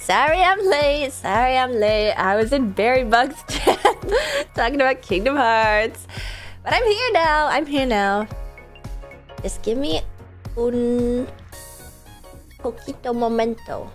Sorry I'm late. Sorry I'm late. I was in Barry Bug's chat talking about Kingdom Hearts. But I'm here now. I'm here now. Just give me un poquito momento.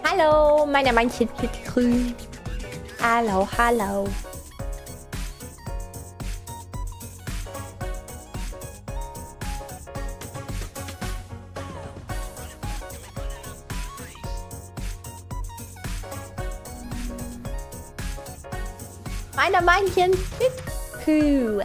Hallo, meine Männchen mit grün. Hallo, hallo. Meine Männchen mit grün.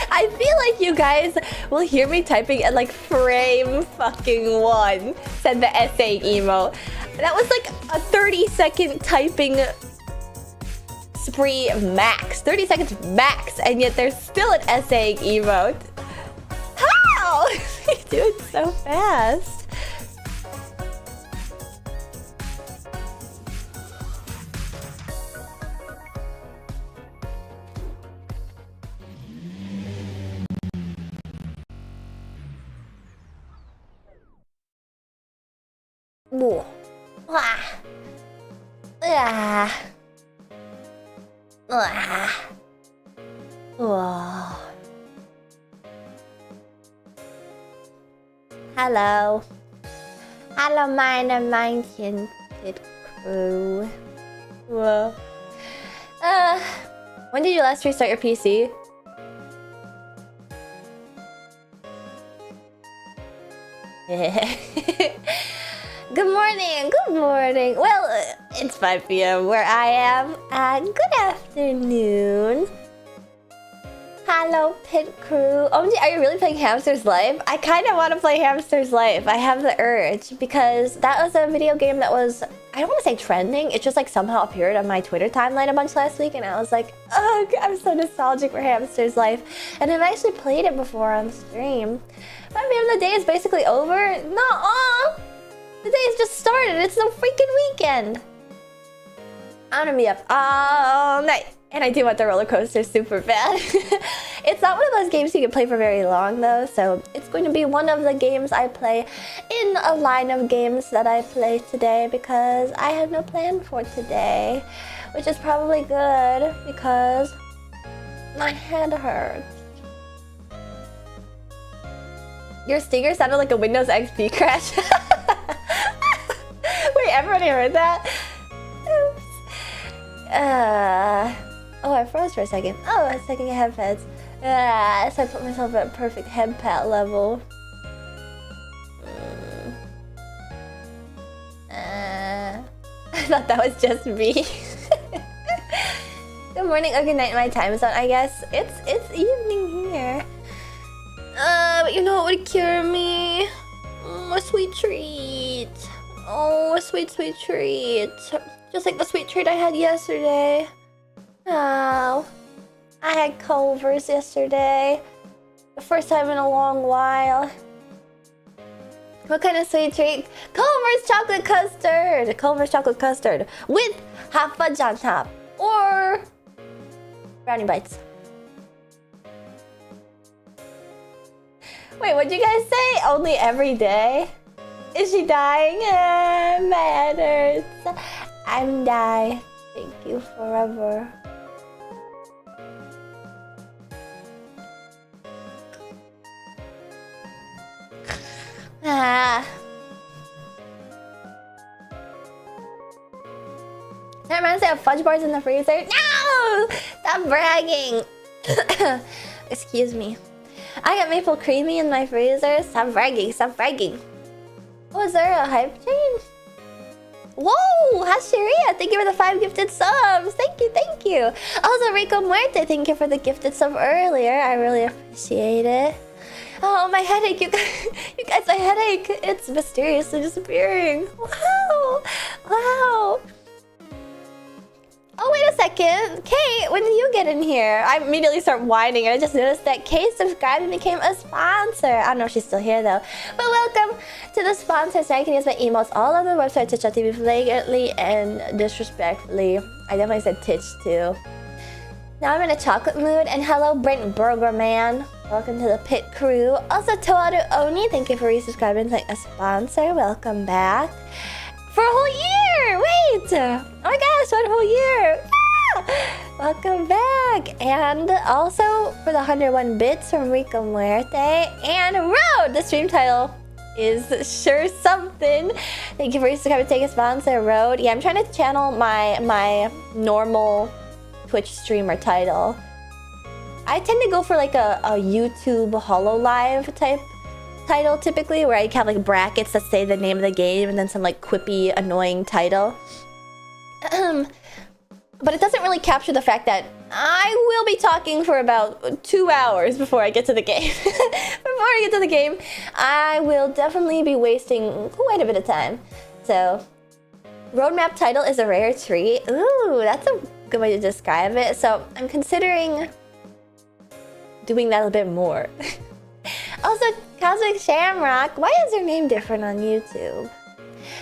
I feel like you guys will hear me typing at like frame fucking 1. Said the essay emo. That was like a 30-second typing spree max. 30 seconds max, and yet there's still an essay emote. How? You do it so fast. Whoa. Ah. Ah. Ah. Whoa. Hello. Hello, meine Männchen Pit Crew. Whoa. When did you last restart your PC? Good morning, good morning. Well, it's 5 p.m. where I am. Good afternoon. Hello, Pit Crew. OMG, are you really playing Hamster's Life? I kind of want to play Hamster's Life. I have the urge because that was a video game that was, I don't want to say trending. It just like somehow appeared on my Twitter timeline a bunch last week, and I was like, oh, I'm so nostalgic for Hamster's Life. And I've actually played it before on stream. But I mean, the day is basically over. Nuh-uh. The day's just started. It's the freaking weekend. I'm gonna be up all night. And I do want the roller coaster super bad. It's not one of those games you can play for very long though, so it's going to be one of the games I play in a line of games that I play today because I have no plan for today, which is probably good because my head hurts. Your stinger sounded like a Windows XP crash. Wait, everybody heard that? Oops. Oh, I froze for a second. Oh, I was taking headpads. So I put myself at perfect head pat level. I thought that was just me. Good morning or good night in my time zone, I guess. It's evening here. But you know what would cure me? A sweet treat. Oh, a sweet, sweet treat. Just like the sweet treat I had yesterday. Oh, I had Culver's yesterday. The first time in a long while. What kind of sweet treat? Culver's chocolate custard. Culver's chocolate custard with hot fudge on top. Or brownie bites. Wait, what'd you guys say? Only every day? Is she dying? My head hurts. I'm dying. Thank you forever. That reminds me of fudge bars in the freezer. No! Stop bragging. Excuse me. I got maple creamy in my freezer. Stop bragging. Stop bragging. Was there a hype chain? Whoa! Hashiria, thank you for the 5 gifted subs. Thank you, thank you. Also, Rico Muerte, thank you for the gifted sub earlier. I really appreciate it. Oh, my headache, you guys, my headache. It's mysteriously disappearing. Wow. Wow. Oh, wait a second. Kate, when did you get in here? I immediately start whining and I just noticed that Kate subscribed and became a sponsor. I don't know if she's still here though. But welcome to the sponsors. Now you can use my emotes all over the website, twitch.tv flagrantly and disrespectfully. I definitely said titch too. Now I'm in a chocolate mood, and hello Brent Burger Man. Welcome to the pit crew. Also Toaru Oni, thank you for resubscribing and being a sponsor. Welcome back. For a whole year! Wait! Oh my gosh, what a whole year! Ah! Welcome back! And also for the 101 bits from Rico Muerte. And Road! The stream title is sure something. Thank you for resubscribing and taking a sponsor, Road. Yeah, I'm trying to channel my normal Twitch streamer title. I tend to go for like a YouTube HoloLive type title typically, where I have like brackets that say the name of the game and then some like quippy annoying title. But it doesn't really capture the fact that I will be talking for about 2 hours before I get to the game. I will definitely be wasting quite a bit of time. So roadmap title is a rare treat. Ooh, that's a good way to describe it. So I'm considering doing that a bit more. Also, Cosmic Shamrock, why is your name different on YouTube?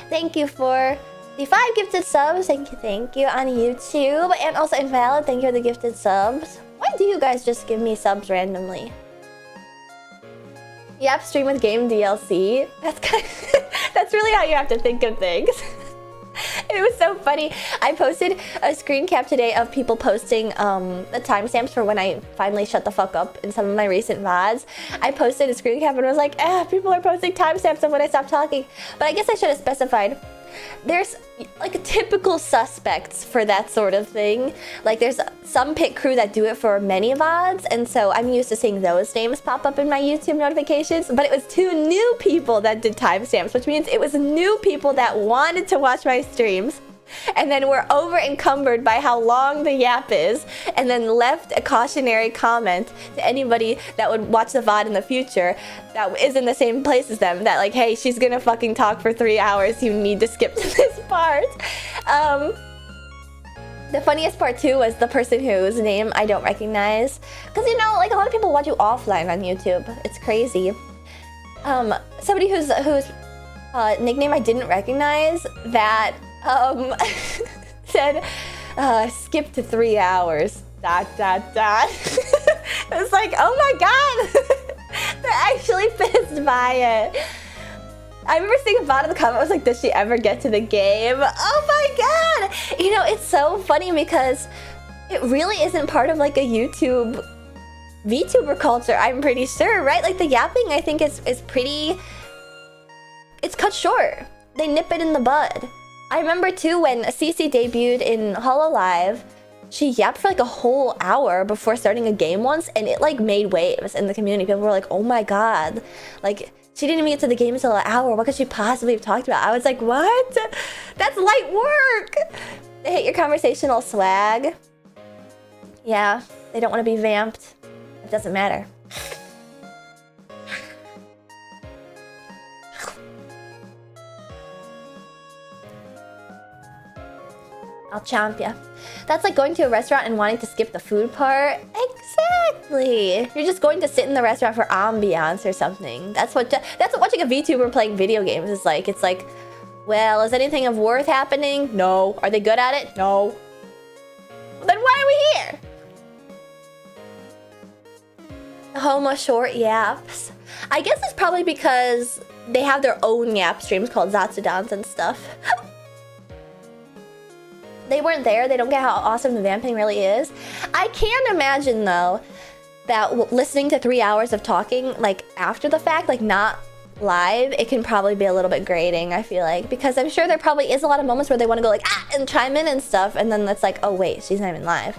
Thank you for the 5 gifted subs. Thank you on YouTube. And also Invalid, thank you for the gifted subs. Why do you guys just give me subs randomly? Yep, stream with game DLC. That's really how you have to think of things. It was so funny. I posted a screen cap today of people posting the timestamps for when I finally shut the fuck up in some of my recent VODs. I posted a screen cap and was like, people are posting timestamps of when I stopped talking. But I guess I should have specified. There's like typical suspects for that sort of thing. Like there's some pit crew that do it for many VODs, and so I'm used to seeing those names pop up in my YouTube notifications. But it was 2 new people that did timestamps, which means it was new people that wanted to watch my streams and then were over encumbered by how long the yap is, and then left a cautionary comment to anybody that would watch the VOD in the future that is in the same place as them, that like, hey, she's gonna fucking talk for 3 hours, you need to skip to this part. The funniest part too was the person whose name I don't recognize, because you know, like a lot of people watch you offline on YouTube. It's crazy. Somebody whose nickname I didn't recognize that said, skip to 3 hours, ... It was like, oh my god, they're actually pissed by it. I remember seeing a bot in the comment was like, does she ever get to the game? Oh my god! You know, it's so funny because it really isn't part of like a YouTube VTuber culture, I'm pretty sure, right? Like the yapping, I think is pretty, it's cut short. They nip it in the bud. I remember too when Cece debuted in HoloLive, she yapped for like a whole hour before starting a game once, and it like made waves in the community. People were like, oh my god, like she didn't even get to the game until an hour. What could she possibly have talked about? I was like, what? That's light work. They hate your conversational swag. Yeah, they don't want to be vamped. It doesn't matter. I'll chomp ya. That's like going to a restaurant and wanting to skip the food part. Exactly. You're just going to sit in the restaurant for ambiance or something. That's what watching a VTuber playing video games is like. It's like, well, is anything of worth happening? No. Are they good at it? No. Well, then why are we here? Homo short yaps. I guess it's probably because they have their own yap streams called Zatsudans and stuff. They weren't there. They don't get how awesome the vamping really is. I can imagine though that listening to 3 hours of talking like after the fact, like not live, it can probably be a little bit grating, I feel like, because I'm sure there probably is a lot of moments where they want to go like and chime in and stuff, and then it's like, oh wait, she's not even live.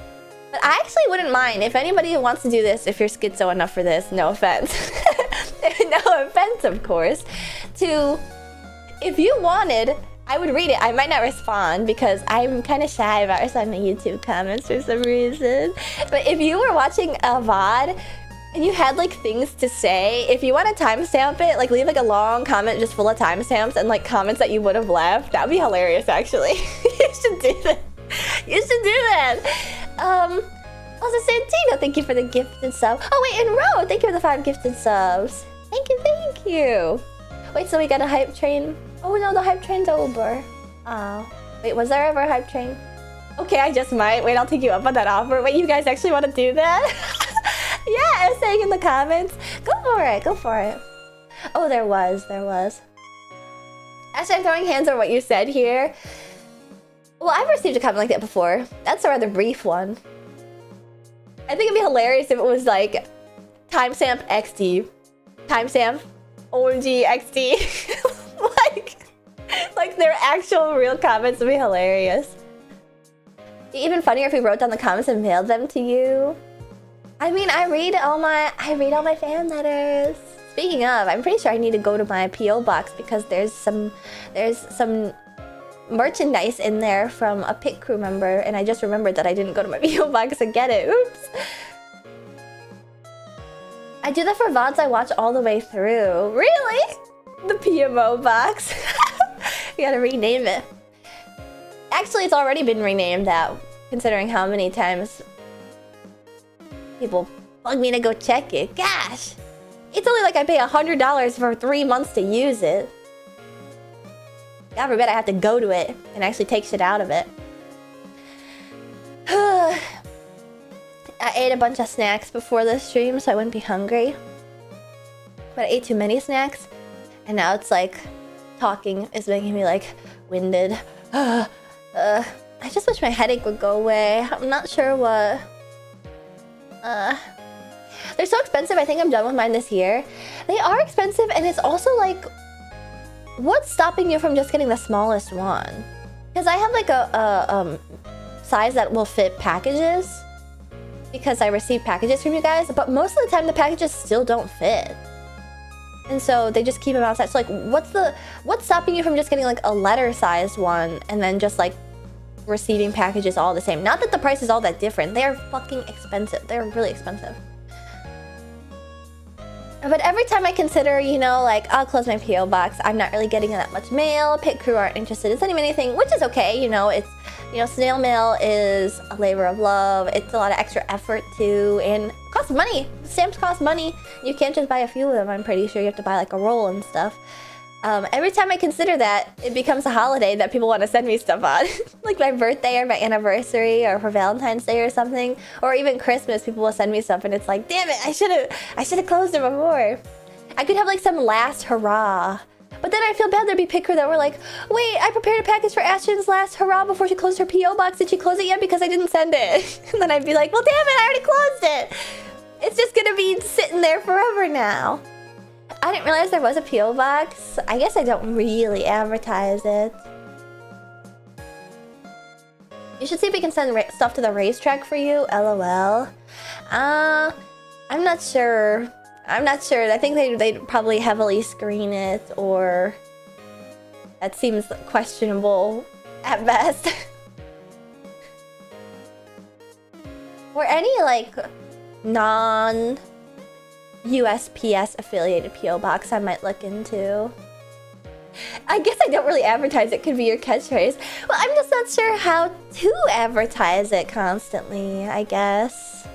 But I actually wouldn't mind if anybody who wants to do this, if you're schizo enough for this, no offense. No offense, of course, to, if you wanted, I would read it. I might not respond because I'm kind of shy about responding to YouTube comments for some reason. But if you were watching a VOD and you had like things to say, if you want to timestamp it, like leave like a long comment just full of timestamps and like comments that you would have left, that would be hilarious actually. You should do that. You should do that. Also, Santino, thank you for the gifted sub. Oh, wait, and Ro, thank you for the 5 gifted subs. Thank you, thank you. Wait, so we got a hype train? Oh, no, the hype train's over. Oh. Wait, was there ever a hype train? Okay, I just might. Wait, I'll take you up on that offer. Wait, you guys actually want to do that? Yeah, I was saying in the comments. Go for it, go for it. Oh, there was. Actually, I'm throwing hands on what you said here. Well, I've received a comment like that before. That's a rather brief one. I think it'd be hilarious if it was like timestamp XD, timestamp OMG XD. like their actual real comments would be hilarious. It'd be even funnier if we wrote down the comments and mailed them to you. I mean, I read all my fan letters. Speaking of, I'm pretty sure I need to go to my PO box because there's some merchandise in there from a pit crew member, and I just remembered that I didn't go to my PO box and get it. Oops. I do that for VODs I watch all the way through. Really? The PMO box. We gotta rename it. Actually, it's already been renamed that, considering how many times people bug me to go check it. Gosh. It's only like I pay $100 for 3 months to use it. God forbid I have to go to it and actually take shit out of it. I ate a bunch of snacks before this stream so I wouldn't be hungry. But I ate too many snacks. And now it's like, talking is making me like, winded. I just wish my headache would go away. I'm not sure what... They're so expensive. I think I'm done with mine this year. They are expensive, and it's also like, what's stopping you from just getting the smallest one? Because I have like a size that will fit packages, because I receive packages from you guys, but most of the time the packages still don't fit. And so they just keep them outside. So like, what's stopping you from just getting like a letter-sized one and then just like receiving packages all the same? Not that the price is all that different. They are fucking expensive. They're really expensive. But every time I consider, you know, like, I'll close my PO box, I'm not really getting that much mail, pit crew aren't interested in sending me anything, which is okay, you know, it's, you know, snail mail is a labor of love, it's a lot of extra effort too, and it costs money. Stamps cost money. You can't just buy a few of them, I'm pretty sure you have to buy like a roll and stuff. Every time I consider that, it becomes a holiday that people want to send me stuff on. Like my birthday or my anniversary or for Valentine's Day or something. Or even Christmas, people will send me stuff and it's like, damn it, I should have closed it before. I could have like some last hurrah. But then I feel bad there'd be picker that were like, wait, I prepared a package for Ashton's last hurrah before she closed her P.O. box. Did she close it yet? Because I didn't send it. And then I'd be like, well, damn it, I already closed it. It's just gonna be sitting there forever now. I didn't realize there was a P.O. box. I guess I don't really advertise it. You should see if we can send stuff to the racetrack for you. LOL. I'm not sure. I think they'd probably heavily screen it, or that seems questionable at best. Or any like non-USPS affiliated PO box I might look into. I guess I don't really advertise it, could be your catchphrase. Well, I'm just not sure how to advertise it constantly, I guess.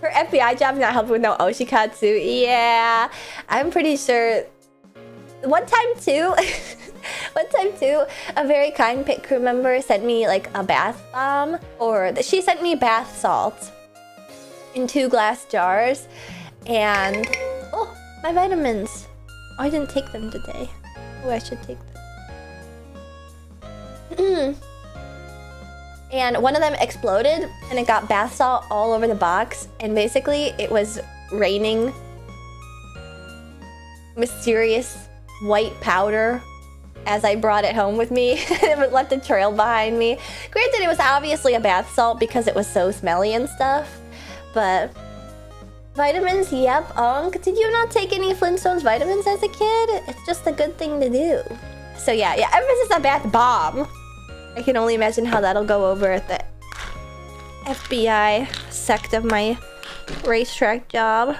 Her FBI job's not helping with no Oshikatsu. Yeah, I'm pretty sure. One time too, a very kind pit crew member sent me like a bath bomb, or she sent me bath salt in 2 glass jars, and oh, my vitamins. Oh, I didn't take them today. Oh, I should take them. And one of them exploded, and it got bath salt all over the box, and basically it was raining mysterious white powder as I brought it home with me. It left a trail behind me. Granted, it was obviously a bath salt because it was so smelly and stuff, but vitamins, yep. Did you not take any Flintstones vitamins as a kid? It's just a good thing to do. So yeah, ever since that bath bomb, I can only imagine how that'll go over at the FBI sect of my racetrack job.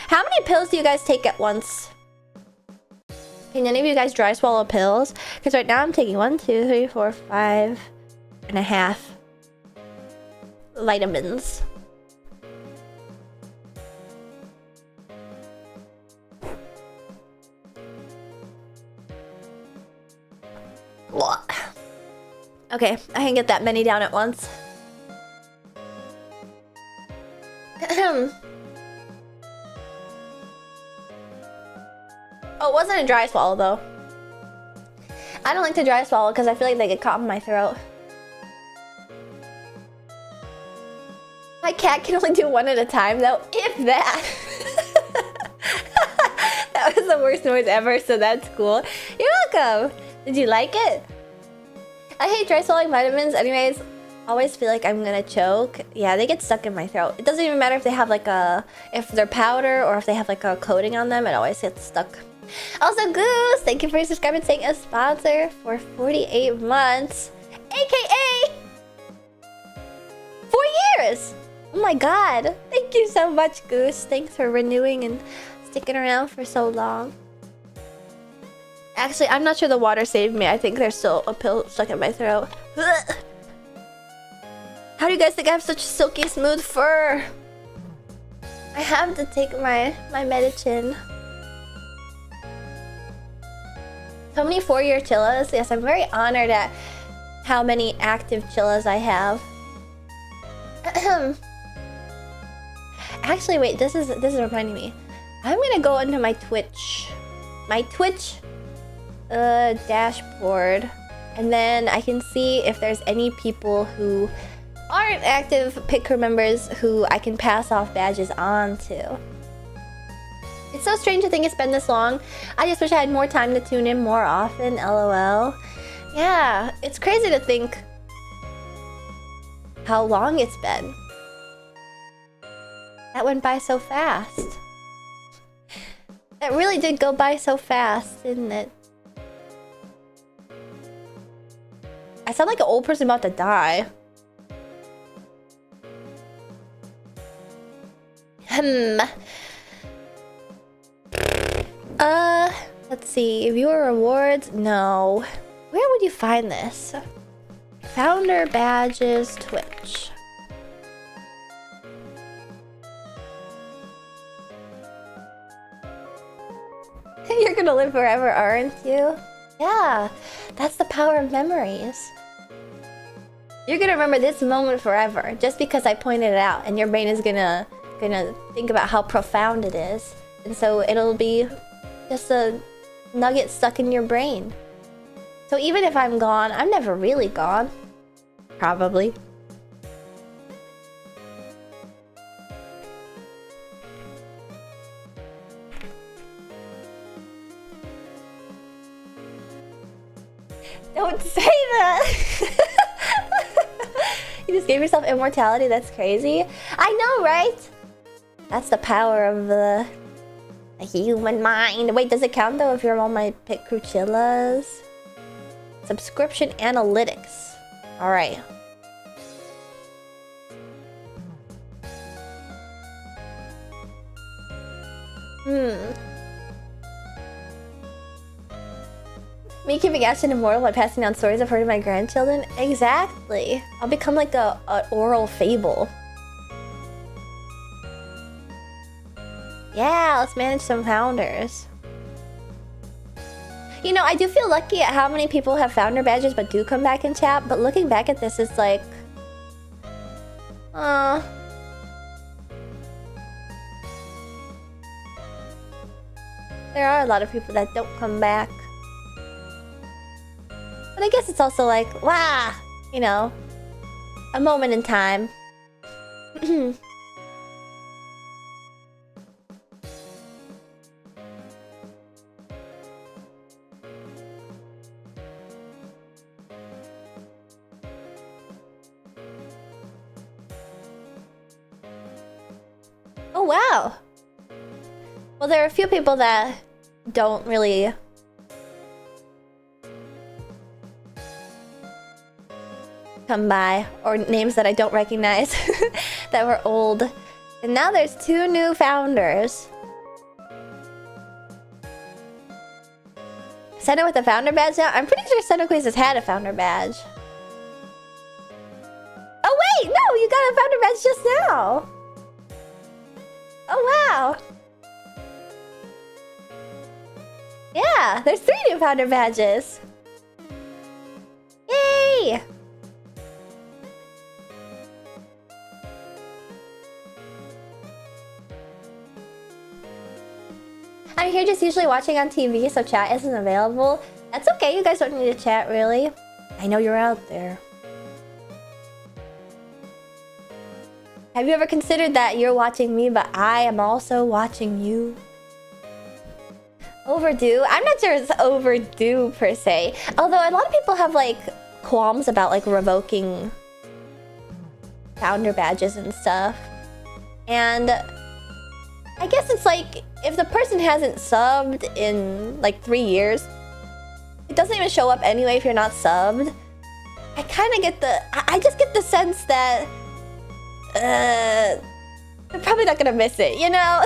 How many pills do you guys take at once? Can any of you guys dry swallow pills? Because right now I'm taking 1, 2, 3, 4, 5, and a half vitamins. Okay, I can get that many down at once. Oh, it wasn't a dry swallow though. I don't like to dry swallow because I feel like they get caught in my throat. My cat can only do one at a time though, if that. That was the worst noise ever, so that's cool. You're welcome. Did you like it? I hate dry swallowing vitamins anyways. Always feel like I'm gonna choke. Yeah, they get stuck in my throat. It doesn't even matter if they have like a... if they're powder or if they have like a coating on them. It always gets stuck. Also, Goose, thank you for subscribing and saying a sponsor for 48 months. AKA 4 years! Oh my god. Thank you so much, Goose. Thanks for renewing and sticking around for so long. Actually, I'm not sure the water saved me. I think there's still a pill stuck in my throat. Ugh. How do you guys think I have such silky smooth fur? I have to take my medicine. So many 4-year chillas. Yes, I'm very honored at how many active chillas I have. Actually, wait, this is reminding me. I'm gonna go into my Twitch. Dashboard, and then I can see if there's any people who aren't active pit crew members who I can pass off badges on to. It's so strange to think it's been this long. I just wish I had more time to tune in more often, lol. Yeah, it's crazy to think how long it's been. That went by so fast. That really did go by so fast, didn't it? I sound like an old person about to die. Let's see. Viewer rewards? No. Where would you find this? Founder badges, Twitch. You're gonna live forever, aren't you? Yeah, that's the power of memories. You're gonna remember this moment forever just because I pointed it out, and your brain is gonna think about how profound it is, and so it'll be just a nugget stuck in your brain. So even if I'm gone, I'm never really gone. Probably. Don't say that! You just gave yourself immortality? That's crazy. I know, right? That's the power of the human mind. Wait, does it count though if you're on my pit crew chillas? Subscription analytics. Alright. Me keeping Ashton immortal by passing down stories I've heard of my grandchildren? Exactly. I'll become like a oral fable. Yeah, let's manage some founders. You know, I do feel lucky at how many people have founder badges but do come back in chat, but looking back at this, it's like... there are a lot of people that don't come back. But I guess it's also like, wow, you know, a moment in time. Oh, wow. Well, there are a few people that don't really... come by, or names that I don't recognize that were old. And now there's 2 new founders. Senna with a founder badge now? I'm pretty sure Senna Quiz has had a founder badge. founder badge just now. Oh wow. Yeah, there's 3 new founder badges. Yay! I'm here just usually watching on TV, so chat isn't available. That's okay, you guys don't need to chat, really. I know you're out there. Have you ever considered that you're watching me, but I am also watching you? Overdue? I'm not sure it's overdue per se. Although a lot of people have like qualms about like revoking founder badges and stuff. And I guess it's like if the person hasn't subbed in like 3 years, it doesn't even show up anyway if you're not subbed. I kind of get the... I just get the sense that... they're probably not gonna miss it, you know?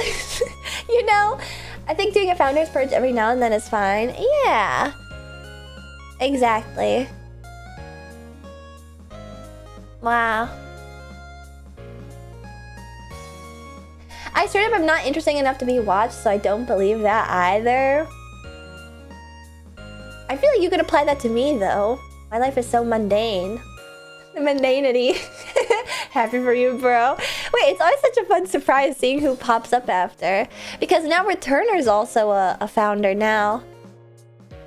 You know? I think doing a founder's purge every now and then is fine. Yeah. Exactly. Wow. I straight up am not interesting enough to be watched, so I don't believe that either. I feel like you could apply that to me, though. My life is so mundane. The mundanity. Happy for you, bro. Wait, it's always such a fun surprise seeing who pops up after. Because now Returner's also a founder now.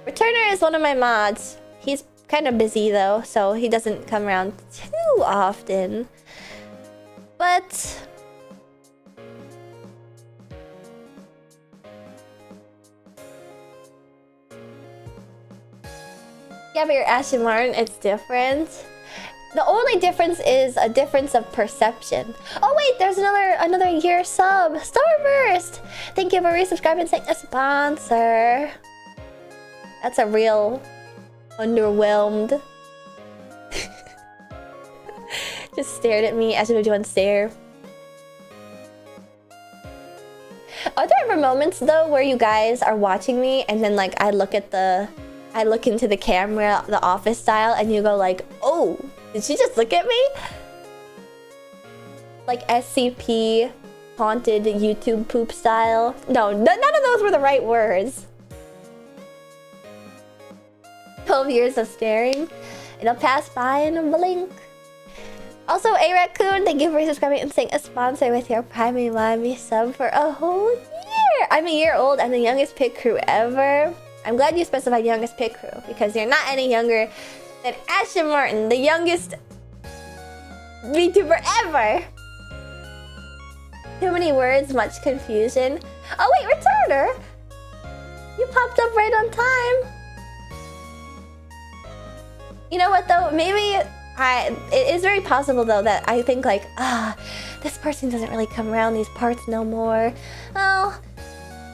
Returner is one of my mods. He's kind of busy, though, so he doesn't come around too often. But... yeah, but you're Aston Martin, it's different. The only difference is a difference of perception. Oh wait, there's another year sub. Starburst! Thank you for resubscribing and saying a sponsor. That's a real underwhelmed. Just stared at me as if doing stare. Are there ever moments though where you guys are watching me and then like I look into the camera, the office style, and you go like, oh, did she just look at me? Like SCP, haunted YouTube poop style. No, none of those were the right words. 12 years of staring. It'll pass by in a blink. Also, A Raccoon, thank you for subscribing and saying a sponsor with your Primey sub for a whole year. I'm a year old. I'm the youngest pit crew ever. I'm glad you specified youngest pit crew because you're not any younger than Aston Martin, the youngest VTuber ever. Too many words, much confusion. Oh wait, Returner! You popped up right on time. You know what though? Maybe it is very possible though that I think like, this person doesn't really come around these parts no more. Oh,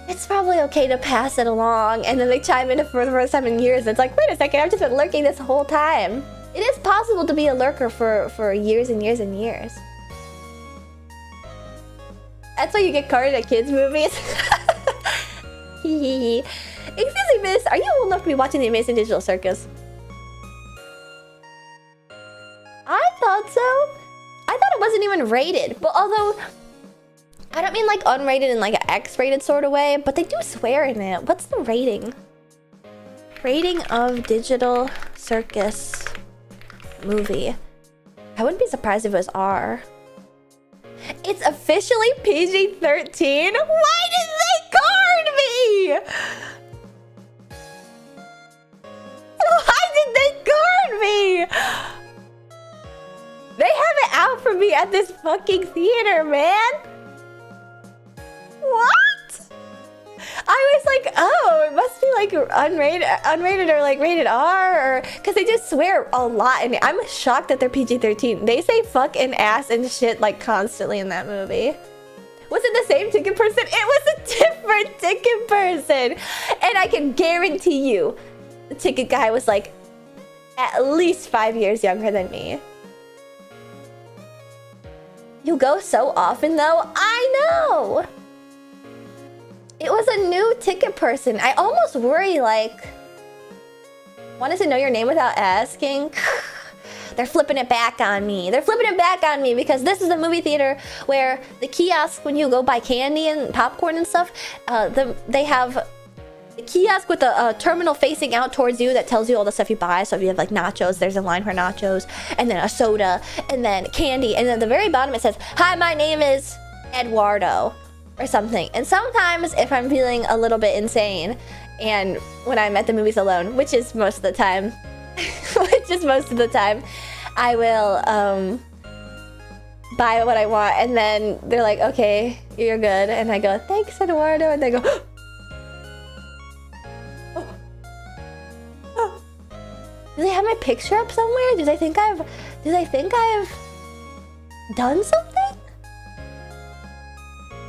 it's probably okay to pass it along, and then they chime in for the first time in years. It's like, wait a second, I've just been lurking this whole time. It is possible to be a lurker for years and years and years. That's why you get carded at kids' movies. Excuse me, miss, are you old enough to be watching The Amazing Digital Circus? I thought so. I thought it wasn't even rated, but although... I don't mean like unrated in like an X-rated sort of way, but they do swear in it. What's the rating? Rating of Digital Circus movie. I wouldn't be surprised if it was R. It's officially PG-13? Why did they card me? Why did they card me? They have it out for me at this fucking theater, man. What? I was like, oh, it must be like unrated or like rated R, or because they just swear a lot. And I'm shocked that they're PG-13. They say fuck and ass and shit like constantly in that movie. Was it the same ticket person? It was a different ticket person, and I can guarantee you, the ticket guy was like at least 5 years younger than me. You go so often though. I know. It was a new ticket person. I almost worry, like... wanted to know your name without asking. they're flipping it back on me. They're flipping it back on me because this is the movie theater where the kiosk, when you go buy candy and popcorn and stuff, they have the kiosk with a terminal facing out towards you that tells you all the stuff you buy. So if you have like nachos, there's a line for nachos, and then a soda, and then candy, and then at the very bottom it says, "Hi, my name is Eduardo," or something. And sometimes if I'm feeling a little bit insane, and when I'm at the movies alone, which is most of the time, I will buy what I want, and then they're like, "Okay, you're good," and I go, "Thanks, Eduardo," and they go, do they have my picture up somewhere? Do they think I've done something?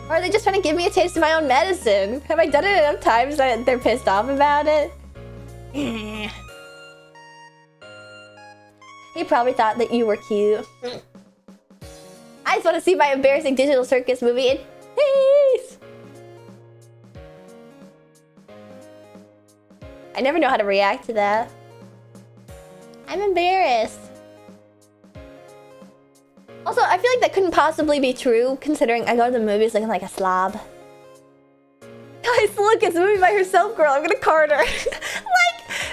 Or are they just trying to give me a taste of my own medicine? Have I done it enough times that they're pissed off about it? He probably thought that you were cute. I just want to see my embarrassing digital circus movie in peace. I never know how to react to that. I'm embarrassed. Also, I feel like that couldn't possibly be true, considering I go to the movies looking like a slob. Guys, look, it's a movie by herself, girl. I'm gonna card her. Like,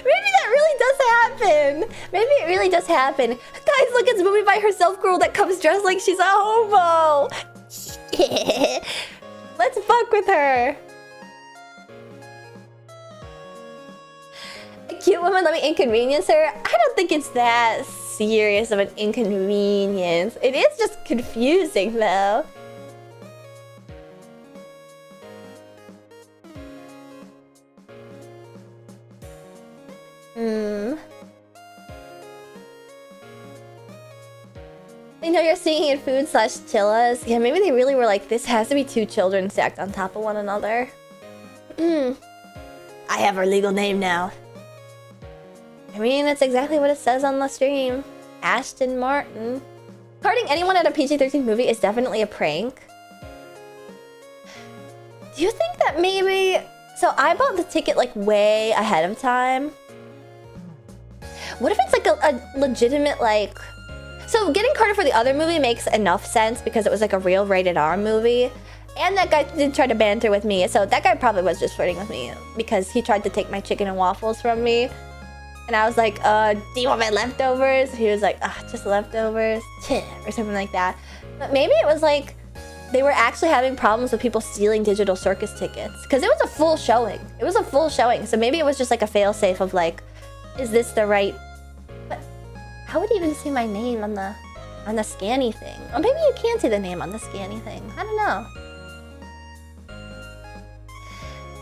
maybe that really does happen. Maybe it really does happen. Guys, look, it's a movie by herself, girl that comes dressed like she's a homo. Let's fuck with her. A cute woman, let me inconvenience her. I don't think it's that serious of an inconvenience. It is just confusing, though. They know you're singing in food/chillas. Yeah, maybe they really were like, this has to be two children stacked on top of one another. I have her legal name now. I mean, that's exactly what it says on the stream. Ashton Martin. Carding anyone at a PG-13 movie is definitely a prank. Do you think that maybe... So I bought the ticket like way ahead of time. What if it's like a legitimate like... So getting carded for the other movie makes enough sense because it was like a real rated R movie. And that guy did try to banter with me. So that guy probably was just flirting with me because he tried to take my chicken and waffles from me. And I was like, do you want my leftovers? He was like, just leftovers, or something like that. But maybe it was like, they were actually having problems with people stealing digital circus tickets. Because it was a full showing. It was a full showing. So maybe it was just like a fail-safe of like, is this the right... But how would you even see my name on the scanny thing? Or maybe you can see the name on the scanny thing. I don't know.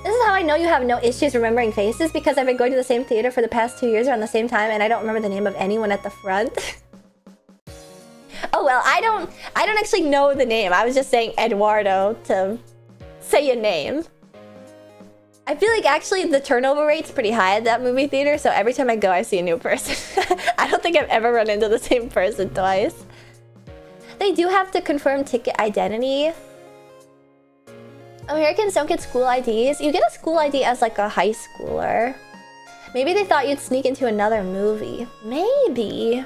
This is how I know you have no issues remembering faces, because I've been going to the same theater for the past 2 years around the same time and I don't remember the name of anyone at the front. Oh well, I don't actually know the name. I was just saying Eduardo to say a name. I feel like actually the turnover rate's pretty high at that movie theater, so every time I go I see a new person. I don't think I've ever run into the same person twice. They do have to confirm ticket identity. Americans don't get school IDs. You get a school ID as like a high schooler. Maybe they thought you'd sneak into another movie. Maybe.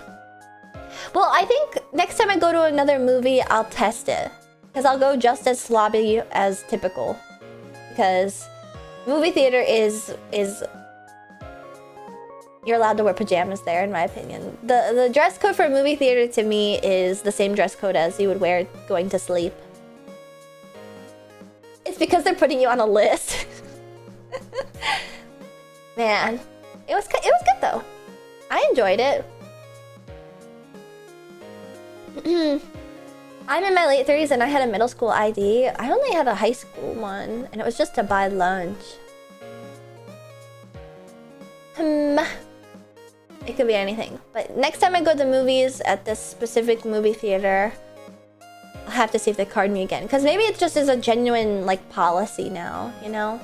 Well, I think next time I go to another movie, I'll test it. Because I'll go just as slobby as typical. Because movie theater is... You're allowed to wear pajamas there, in my opinion. The dress code for a movie theater to me is the same dress code as you would wear going to sleep. It's because they're putting you on a list. Man, it was good though. I enjoyed it. I'm in my late 30s and I had a middle school ID. I only had a high school one, and it was just to buy lunch. It could be anything. But next time I go to the movies at this specific movie theater, I'll have to see if they card me again. Because maybe it just is a genuine, like, policy now, you know?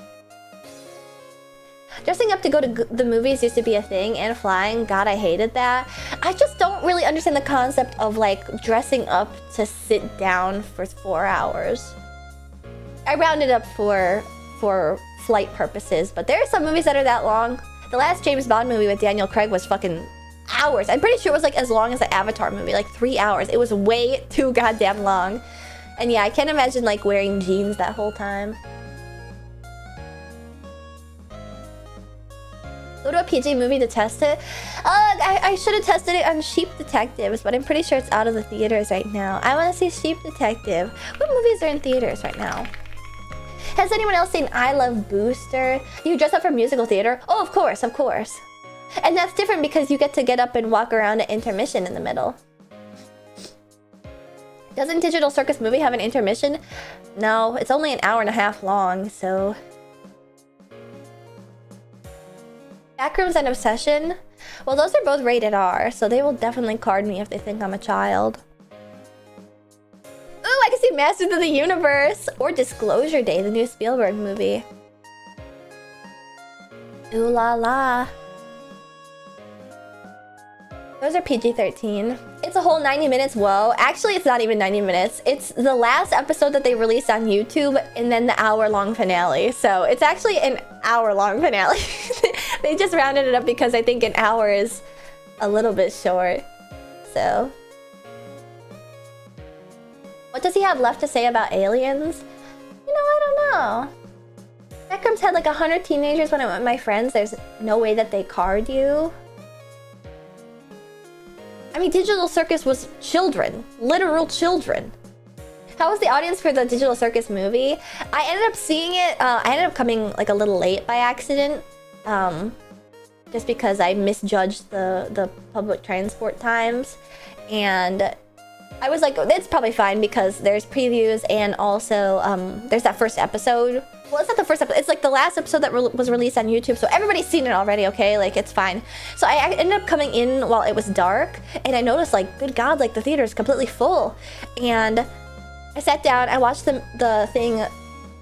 Dressing up to go to the movies used to be a thing, and flying, God, I hated that. I just don't really understand the concept of, like, dressing up to sit down for 4 hours. I rounded up for flight purposes, but there are some movies that are that long. The last James Bond movie with Daniel Craig was fucking hours. I'm pretty sure it was like as long as the Avatar movie, like 3 hours. It was way too goddamn long. And yeah, I can't imagine like wearing jeans that whole time. Go to a PG movie to test it. I should have tested it on Sheep Detectives, but I'm pretty sure it's out of the theaters right now. I want to see Sheep Detective. What movies are in theaters right now? Has anyone else seen I Love Booster? You dress up for musical theater? Oh, of course, of course. And that's different because you get up and walk around at intermission in the middle. Doesn't Digital Circus movie have an intermission? No, it's only an hour and a half long, so... Backrooms and Obsession? Well, those are both rated R, so they will definitely card me if they think I'm a child. Ooh, I can see Masters of the Universe! Or Disclosure Day, the new Spielberg movie. Ooh la la. Those are PG-13. It's a whole 90 minutes, whoa. Actually, it's not even 90 minutes. It's the last episode that they released on YouTube and then the hour-long finale. So it's actually an hour-long finale. They just rounded it up because I think an hour is a little bit short. So... What does he have left to say about aliens? You know, I don't know. Beckrams had like 100 teenagers when I went with my friends. There's no way that they card you. I mean, Digital Circus was children. Literal children. How was the audience for the Digital Circus movie? I ended up seeing it. I ended up coming like a little late by accident. Just because I misjudged the public transport times. And I was like, it's probably fine because there's previews and also there's that first episode. Well, it's not the first episode. It's like the last episode that was released on YouTube. So everybody's seen it already, okay? Like, it's fine. So I ended up coming in while it was dark. And I noticed, like, good God, like, the theater is completely full. And I sat down. I watched the thing.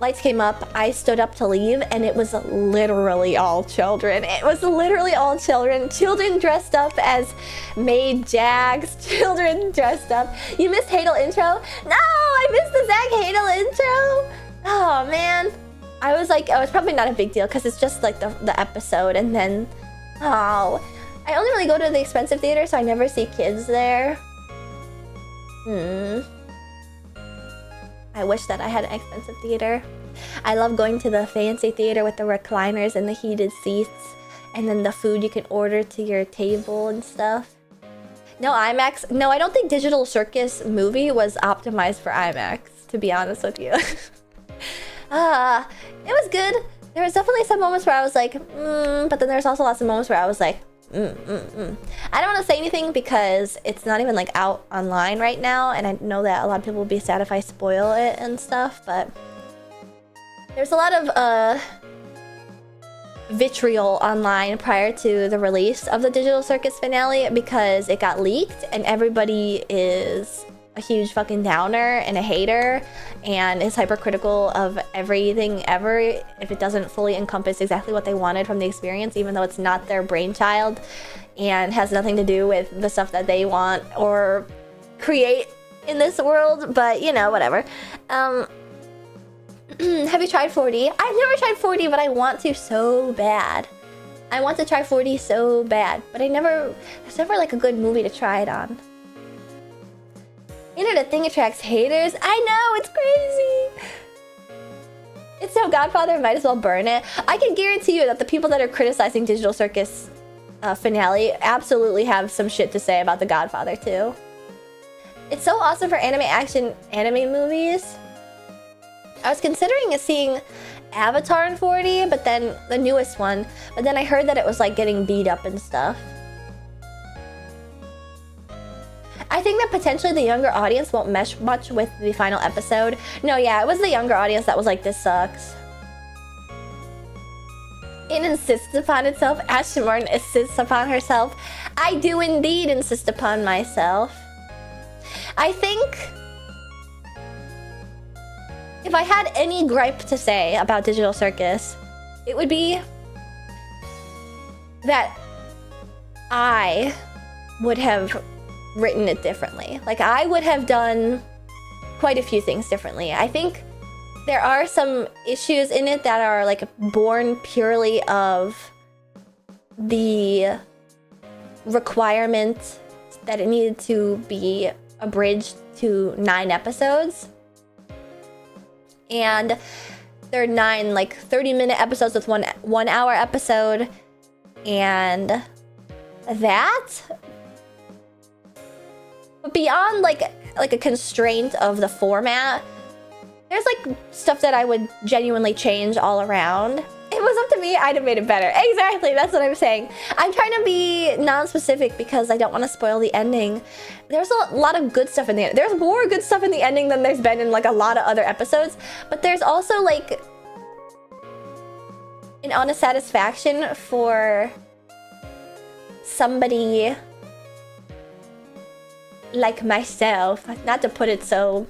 Lights came up. I stood up to leave. And it was literally all children. It was literally all children. Children dressed up as maid Jags. Children dressed up. You missed Hadel intro? No! I missed the Zach Hadel intro! Oh, man. I was like, oh, it's probably not a big deal because it's just like the episode and then, oh. I only really go to the expensive theater, so I never see kids there. I wish that I had an expensive theater. I love going to the fancy theater with the recliners and the heated seats and then the food you can order to your table and stuff. No IMAX. No, I don't think Digital Circus movie was optimized for IMAX, to be honest with you. It was good. There was definitely some moments where I was like, but then there's also lots of moments where I was like, I don't want to say anything because it's not even like out online right now, and I know that a lot of people will be sad if I spoil it and stuff, but there's a lot of vitriol online prior to the release of the Digital Circus finale because it got leaked and everybody is a huge fucking downer and a hater and is hypercritical of everything ever if it doesn't fully encompass exactly what they wanted from the experience, even though it's not their brainchild and has nothing to do with the stuff that they want or create in this world. But you know, whatever. Have you tried 4D? I've never tried 4D, but I want to so bad. I want to try 4D so bad, but there's never like a good movie to try it on. Internet thing attracts haters. I know, it's crazy. It's so Godfather, might as well burn it. I can guarantee you that the people that are criticizing Digital Circus finale absolutely have some shit to say about The Godfather too. It's so awesome for anime movies. I was considering seeing Avatar in 4D, but then the newest one, but then I heard that it was like getting beat up and stuff. I think that potentially the younger audience won't mesh much with the final episode. No, yeah, it was the younger audience that was like, this sucks. It insists upon itself. Ashton Martin insists upon herself. I do indeed insist upon myself. I think if I had any gripe to say about Digital Circus, it would be that I would have written it differently. Like, I would have done quite a few things differently. I think there are some issues in it that are like born purely of the requirement that it needed to be abridged to 9 episodes. And there are 9 like 30-minute episodes with one hour episode. And that, but beyond like a constraint of the format, there's like stuff that I would genuinely change all around. It was up to me, I'd have made it better. Exactly, that's what I'm saying. I'm trying to be non-specific because I don't want to spoil the ending. There's a lot of good stuff in the end. There's more good stuff in the ending than there's been in like a lot of other episodes. But there's also like an honest satisfaction for somebody like myself, not to put it so,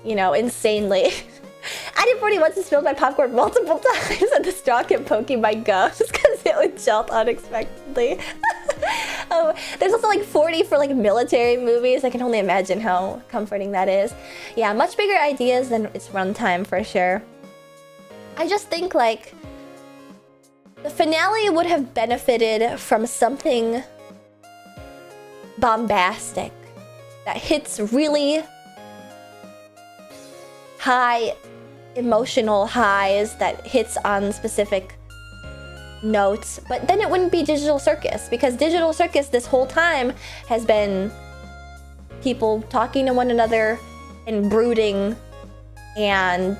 you know, insanely. I did 40 once and spilled my popcorn multiple times and the straw kept poking my gums because it would jolt unexpectedly. Oh, there's also like 40 for like military movies. I can only imagine how comforting that is. Yeah, much bigger ideas than its runtime for sure. I just think like the finale would have benefited from something bombastic that hits really high emotional highs, that hits on specific notes, but then it wouldn't be Digital Circus, because Digital Circus this whole time has been people talking to one another and brooding, and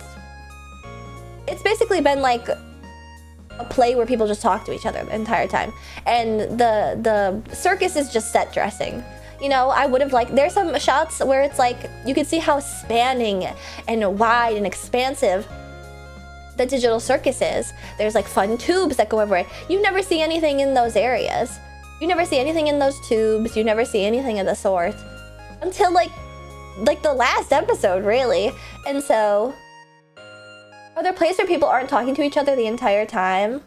it's basically been like a play where people just talk to each other the entire time, and the circus is just set dressing. You know, I would have liked, there's some shots where it's like, you can see how spanning and wide and expansive the Digital Circus is. There's like fun tubes that go everywhere. You never see anything in those areas. You never see anything in those tubes. You never see anything of the sort. Until like the last episode, really. And so, are there places where people aren't talking to each other the entire time?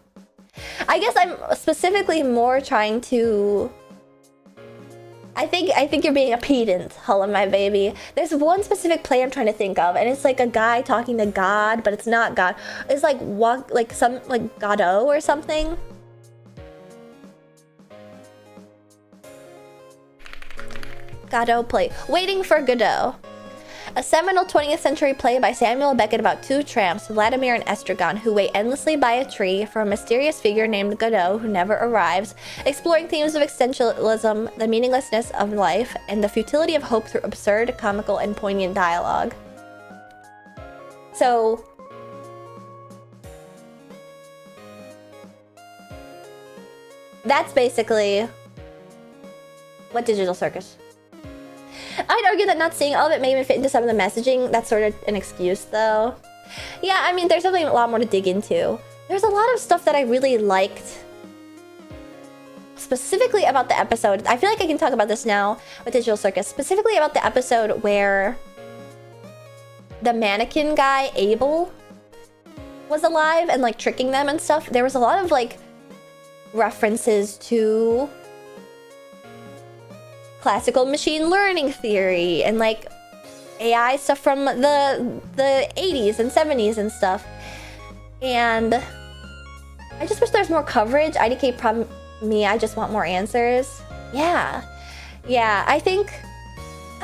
I guess I'm specifically more trying to... I think you're being a pedant, Hulla my baby. There's one specific play I'm trying to think of, and it's like a guy talking to God, but it's not God. It's like some like Godot or something. Godot play. Waiting for Godot. A seminal 20th century play by Samuel Beckett about two tramps, Vladimir and Estragon, who wait endlessly by a tree for a mysterious figure named Godot who never arrives, exploring themes of existentialism, the meaninglessness of life, and the futility of hope through absurd, comical, and poignant dialogue. So... that's basically what Digital Circus. I'd argue that not seeing all of it may even fit into some of the messaging. That's sort of an excuse, though. Yeah, I mean, there's definitely a lot more to dig into. There's a lot of stuff that I really liked. Specifically about the episode. I feel like I can talk about this now with Digital Circus. Specifically about the episode where the mannequin guy, Abel, was alive and, like, tricking them and stuff. There was a lot of, like, references to classical machine learning theory and like AI stuff from the 80s and 70s and stuff. And I just wish there's more coverage. IDK problem me, I just want more answers. Yeah, I think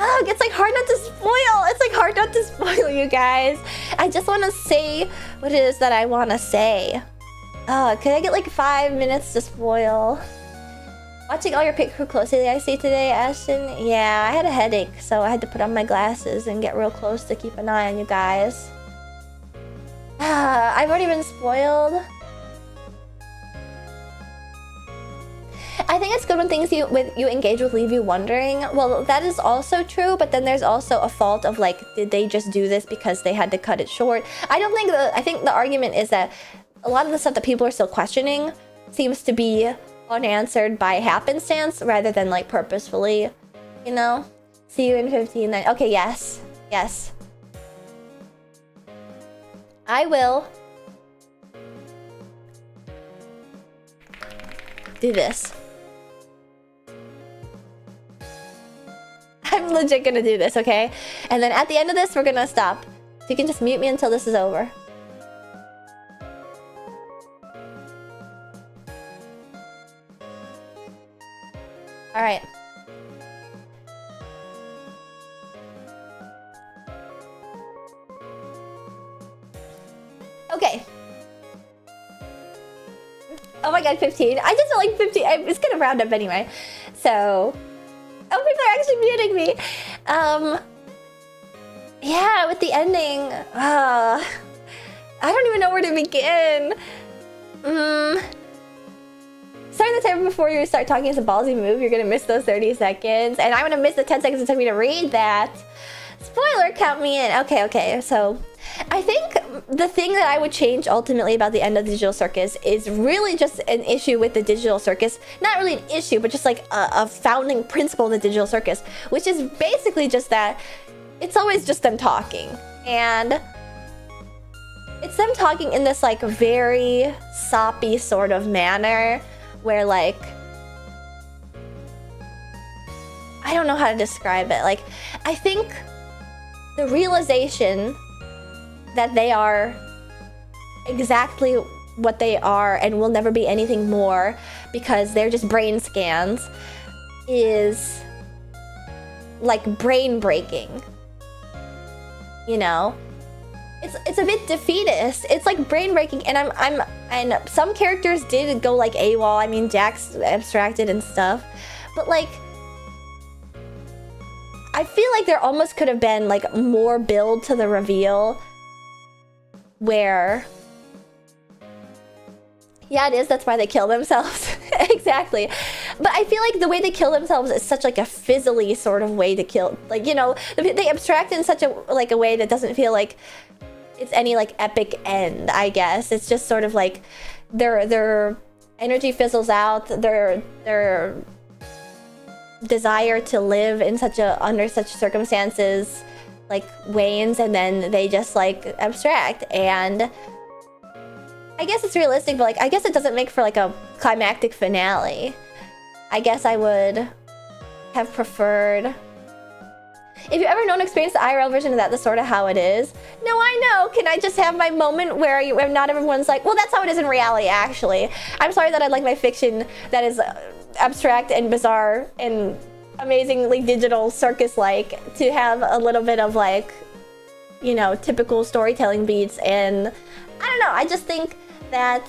it's like hard not to spoil. It's like hard not to spoil, you guys. I just want to say what it is that I want to say. Could I get like 5 minutes to spoil? Watching all your pit crew closely I see today, Ashton. Yeah, I had a headache, so I had to put on my glasses and get real close to keep an eye on you guys. I've already been spoiled. I think it's good when things you engage with leave you wondering. Well, that is also true, but then there's also a fault of like, did they just do this because they had to cut it short? I think the argument is that a lot of the stuff that people are still questioning seems to be unanswered by happenstance rather than like purposefully, you know? See you in 15 then. Okay, yes. I will do this. I'm legit gonna do this, okay? And then at the end of this, we're gonna stop. So you can just mute me until this is over. All right. Okay. Oh my god, 15. I just feel like 15. It's gonna round up anyway. So, oh, people are actually muting me. Yeah, with the ending. I don't even know where to begin. Starting the timer before you start talking is a ballsy move. You're gonna miss those 30 seconds, and I'm gonna miss the 10 seconds it took me to read that. Spoiler, count me in. Okay. So, I think the thing that I would change ultimately about the end of the Digital Circus is really just an issue with the Digital Circus. Not really an issue, but just like a founding principle of the Digital Circus, which is basically just that it's always just them talking. And it's them talking in this like very soppy sort of manner where like, I don't know how to describe it. Like, I think the realization that they are exactly what they are and will never be anything more because they're just brain scans is like brain breaking. You know? It's a bit defeatist. It's like brain breaking, and some characters did go like AWOL. I mean, Jack's abstracted and stuff, but like, I feel like there almost could have been like more build to the reveal where, yeah, it is. That's why they kill themselves. Exactly. But I feel like the way they kill themselves is such like a fizzly sort of way to kill. Like, you know, they abstract in such a like a way that doesn't feel like it's any like epic end, I guess. It's just sort of like their energy fizzles out, their desire to live in under such circumstances like wanes, and then they just like abstract. And I guess it's realistic, but like I guess it doesn't make for like a climactic finale. I guess I would have preferred, if you ever known experience the IRL version of that, that's sort of how it is. No, I know. Can I just have my moment where not everyone's like, well, that's how it is in reality, actually. I'm sorry that I like my fiction that is abstract and bizarre and amazingly digital circus-like to have a little bit of like, you know, typical storytelling beats. And I don't know. I just think that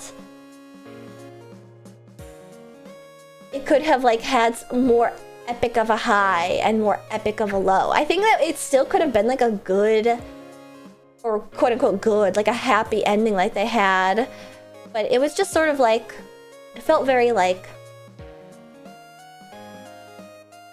it could have like had more epic of a high and more epic of a low. I think that it still could have been like a good, or quote unquote good, like a happy ending like they had. But it was just sort of like, it felt very like,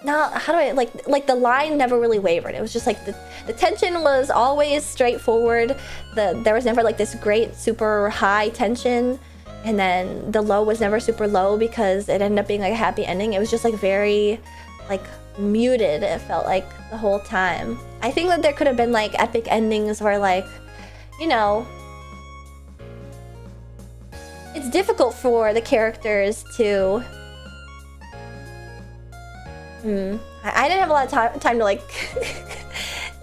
not, how do I, like the line never really wavered. It was just like the tension was always straightforward. There was never like this great super high tension. And then the low was never super low because it ended up being like a happy ending. It was just like very like muted, it felt like the whole time. I think that there could have been like epic endings where like, you know, it's difficult for the characters to I didn't have a lot of time to like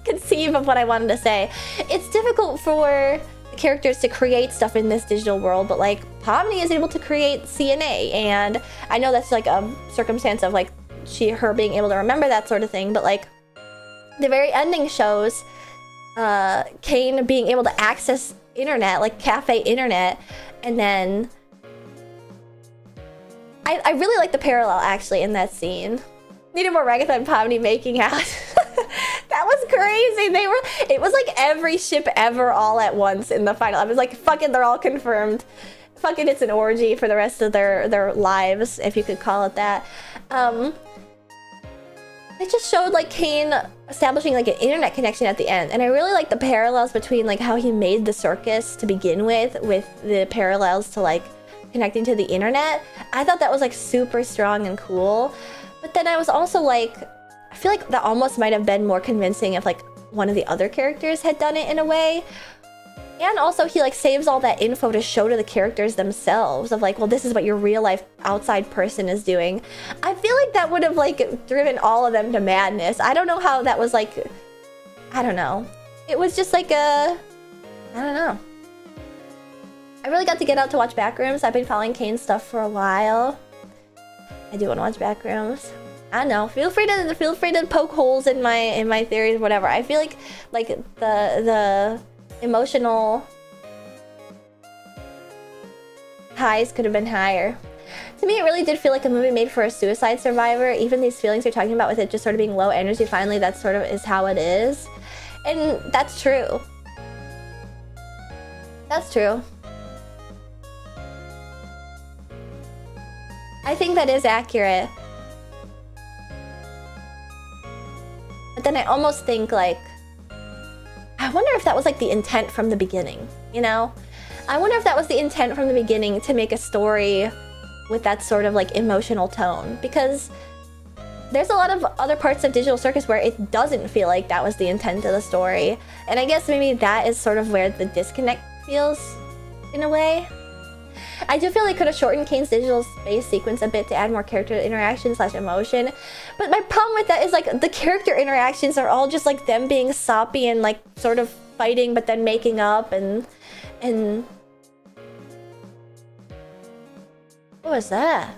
conceive of what I wanted to say. It's difficult for the characters to create stuff in this digital world, but like Pomni is able to create CNA, and I know that's like a circumstance of like her being able to remember that sort of thing, but like the very ending shows Kane being able to access internet, like cafe internet, and then I really like the parallel actually in that scene. Needed more Ragatha and Pomni making out. That was crazy. It was like every ship ever all at once in the final. I was like, fuck it, they're all confirmed. Fuck it, it's an orgy for the rest of their lives, if you could call it that. It just showed like Kane establishing like an internet connection at the end, and I really like the parallels between like how he made the circus to begin with the parallels to like connecting to the internet. I thought that was like super strong and cool. But then I was also like, I feel like that almost might have been more convincing if like one of the other characters had done it in a way. And also he like saves all that info to show to the characters themselves of like, well, this is what your real life outside person is doing. I feel like that would have like driven all of them to madness. I don't know how that was like, I don't know. It was just like I don't know. I really got to get out to watch Backrooms. I've been following Kane's stuff for a while. I do want to watch Backrooms. I don't know. Feel free to poke holes in my theories, whatever. I feel like the emotional highs could have been higher. To me, it really did feel like a movie made for a suicide survivor. Even these feelings you're talking about with it just sort of being low energy, finally, that sort of is how it is. And that's true. That's true. I think that is accurate. But then I almost think, like, I wonder if that was like the intent from the beginning, you know? I wonder if that was the intent from the beginning to make a story with that sort of like emotional tone, because there's a lot of other parts of Digital Circus where it doesn't feel like that was the intent of the story. And I guess maybe that is sort of where the disconnect feels in a way. I do feel they could have shortened Kane's digital space sequence a bit to add more character interaction / emotion. But my problem with that is like the character interactions are all just like them being soppy and like sort of fighting but then making up and what was that?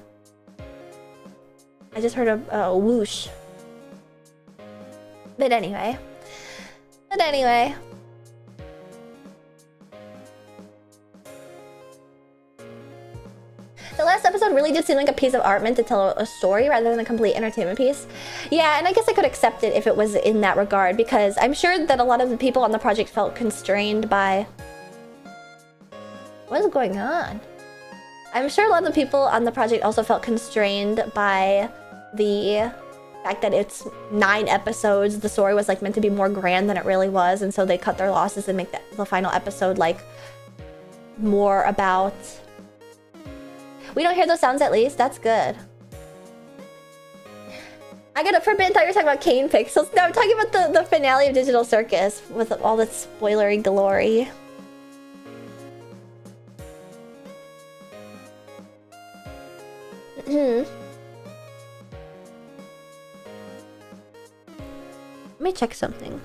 I just heard a whoosh. But anyway. The last episode really did seem like a piece of art meant to tell a story rather than a complete entertainment piece. Yeah, and I guess I could accept it if it was in that regard, because I'm sure that a lot of the people on the project felt constrained by... What is going on? I'm sure a lot of the people on the project also felt constrained by the fact that it's 9 episodes. The story was like meant to be more grand than it really was, and so they cut their losses and make the final episode like more about... We don't hear those sounds at least. That's good. I got it for a bit. I thought you were talking about Kane Pixels. No, I'm talking about the finale of Digital Circus with all the spoilery glory. Let me check something.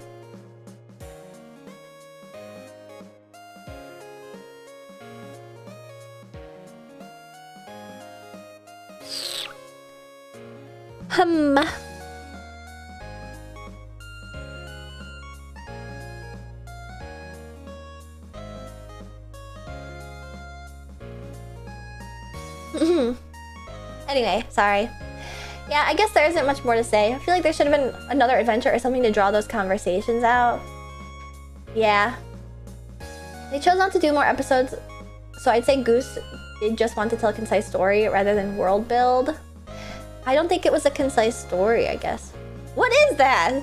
Anyway, sorry. Yeah, I guess there isn't much more to say. I feel like there should have been another adventure or something to draw those conversations out. Yeah. They chose not to do more episodes, so I'd say Goose did just want to tell a concise story rather than world build. I don't think it was a concise story, I guess. What is that?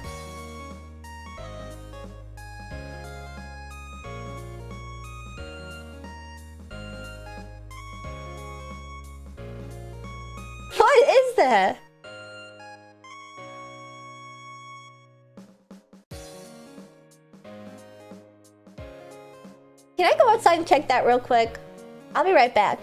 What is that? Can I go outside and check that real quick? I'll be right back.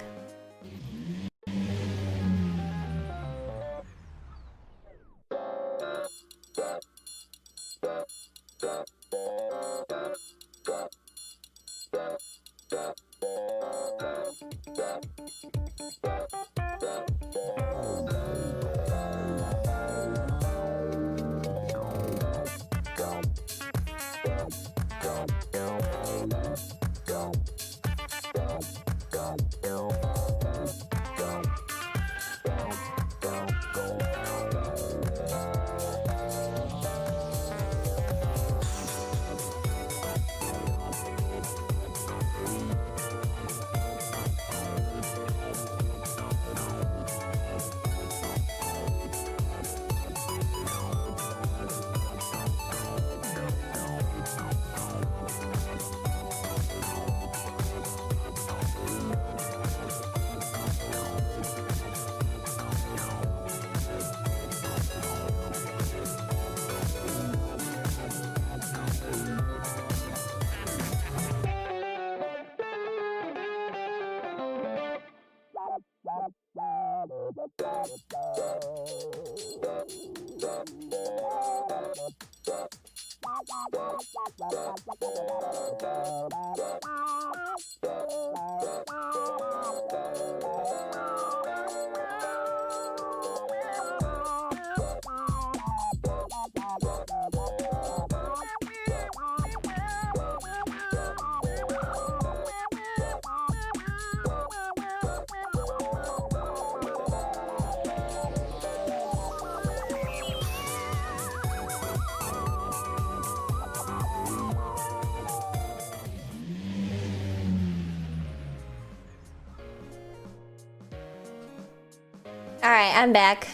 Alright, I'm back.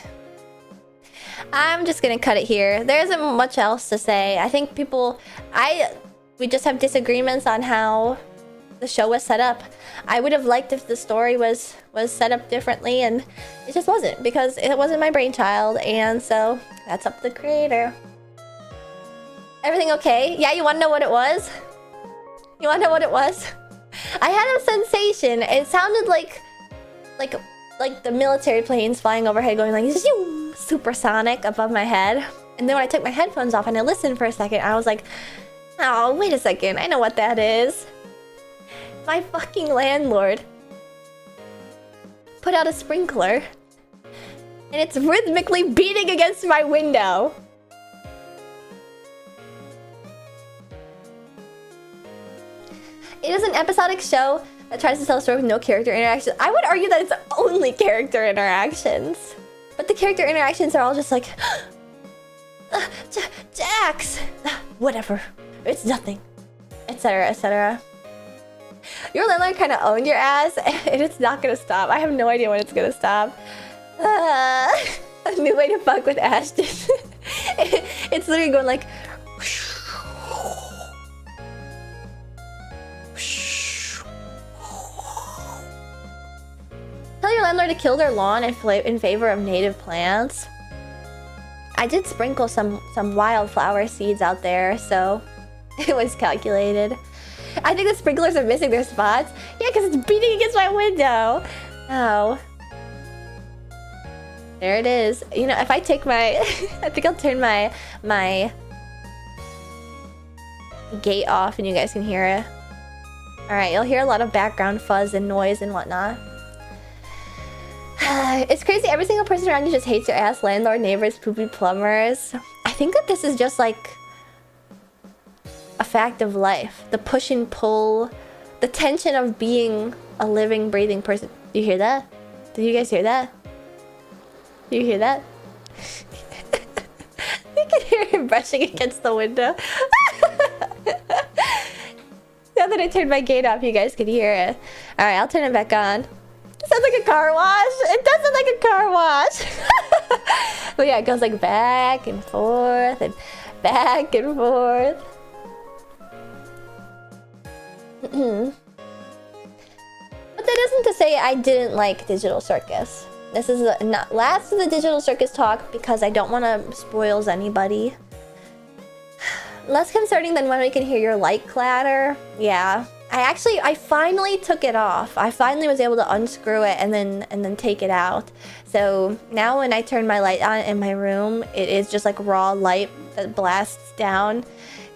I'm just gonna cut it here. There isn't much else to say. I think we just have disagreements on how the show was set up. I would have liked if the story was set up differently, and it just wasn't, because it wasn't my brainchild, and so that's up to the creator. Everything okay? Yeah, you wanna know what it was? You wanna know what it was? I had a sensation. It sounded like the military planes flying overhead going like zoom, supersonic above my head. And then when I took my headphones off and I listened for a second, I was like, oh, wait a second, I know what that is. My fucking landlord put out a sprinkler and it's rhythmically beating against my window. It is an episodic show that tries to tell a story with no character interactions. I would argue that it's only character interactions. But the character interactions are all just like, Jax, whatever, it's nothing, etc, etc. Your landlord kind of owned your ass, and it's not gonna stop. I have no idea when it's gonna stop. A new way to fuck with Ashton. It's literally going like, tell your landlord to kill their lawn in favor of native plants. I did sprinkle some wildflower seeds out there, so it was calculated. I think the sprinklers are missing their spots. Yeah, because it's beating against my window. Oh. There it is. You know, if I take my... I think I'll turn my gate off and you guys can hear it. Alright, you'll hear a lot of background fuzz and noise and whatnot. It's crazy. Every single person around you just hates your ass. Landlord, neighbors, poopy plumbers. I think that this is just like a fact of life. The push and pull. The tension of being a living, breathing person. Do you hear that? Did you guys hear that? Do you hear that? You can hear him brushing against the window. Now that I turned my gate off, you guys can hear it. Alright, I'll turn it back on. It sounds like a car wash. It does sound like a car wash. But yeah, it goes like back and forth and back and forth. But that isn't to say I didn't like Digital Circus. This is not last of the Digital Circus talk because I don't want to spoil anybody. Less concerning than when we can hear your light clatter. Yeah. I finally took it off. I finally was able to unscrew it and then take it out. So now when I turn my light on in my room, it is just like raw light that blasts down.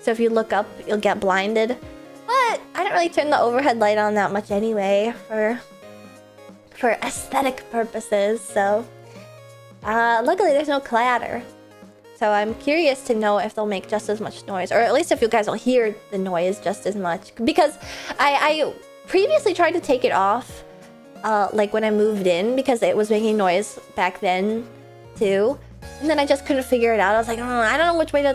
So if you look up, you'll get blinded. But I don't really turn the overhead light on that much anyway for aesthetic purposes. So luckily there's no clatter. So I'm curious to know if they'll make just as much noise, or at least if you guys will hear the noise just as much. Because I previously tried to take it off, like when I moved in, because it was making noise back then too. And then I just couldn't figure it out. I was like, I don't know which way to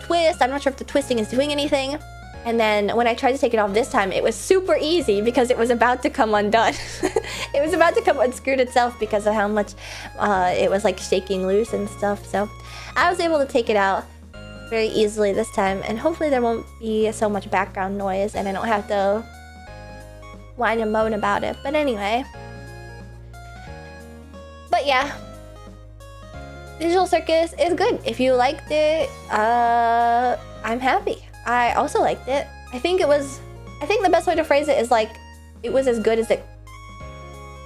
twist. I'm not sure if the twisting is doing anything. And then when I tried to take it off this time, it was super easy because it was about to come undone. It was about to come unscrewed itself because of how much it was like shaking loose and stuff. So I was able to take it out very easily this time, and hopefully there won't be so much background noise and I don't have to whine and moan about it. But anyway. But yeah. Digital Circus is good. If you liked it, I'm happy. I also liked it. I think the best way to phrase it is like, it was as good as it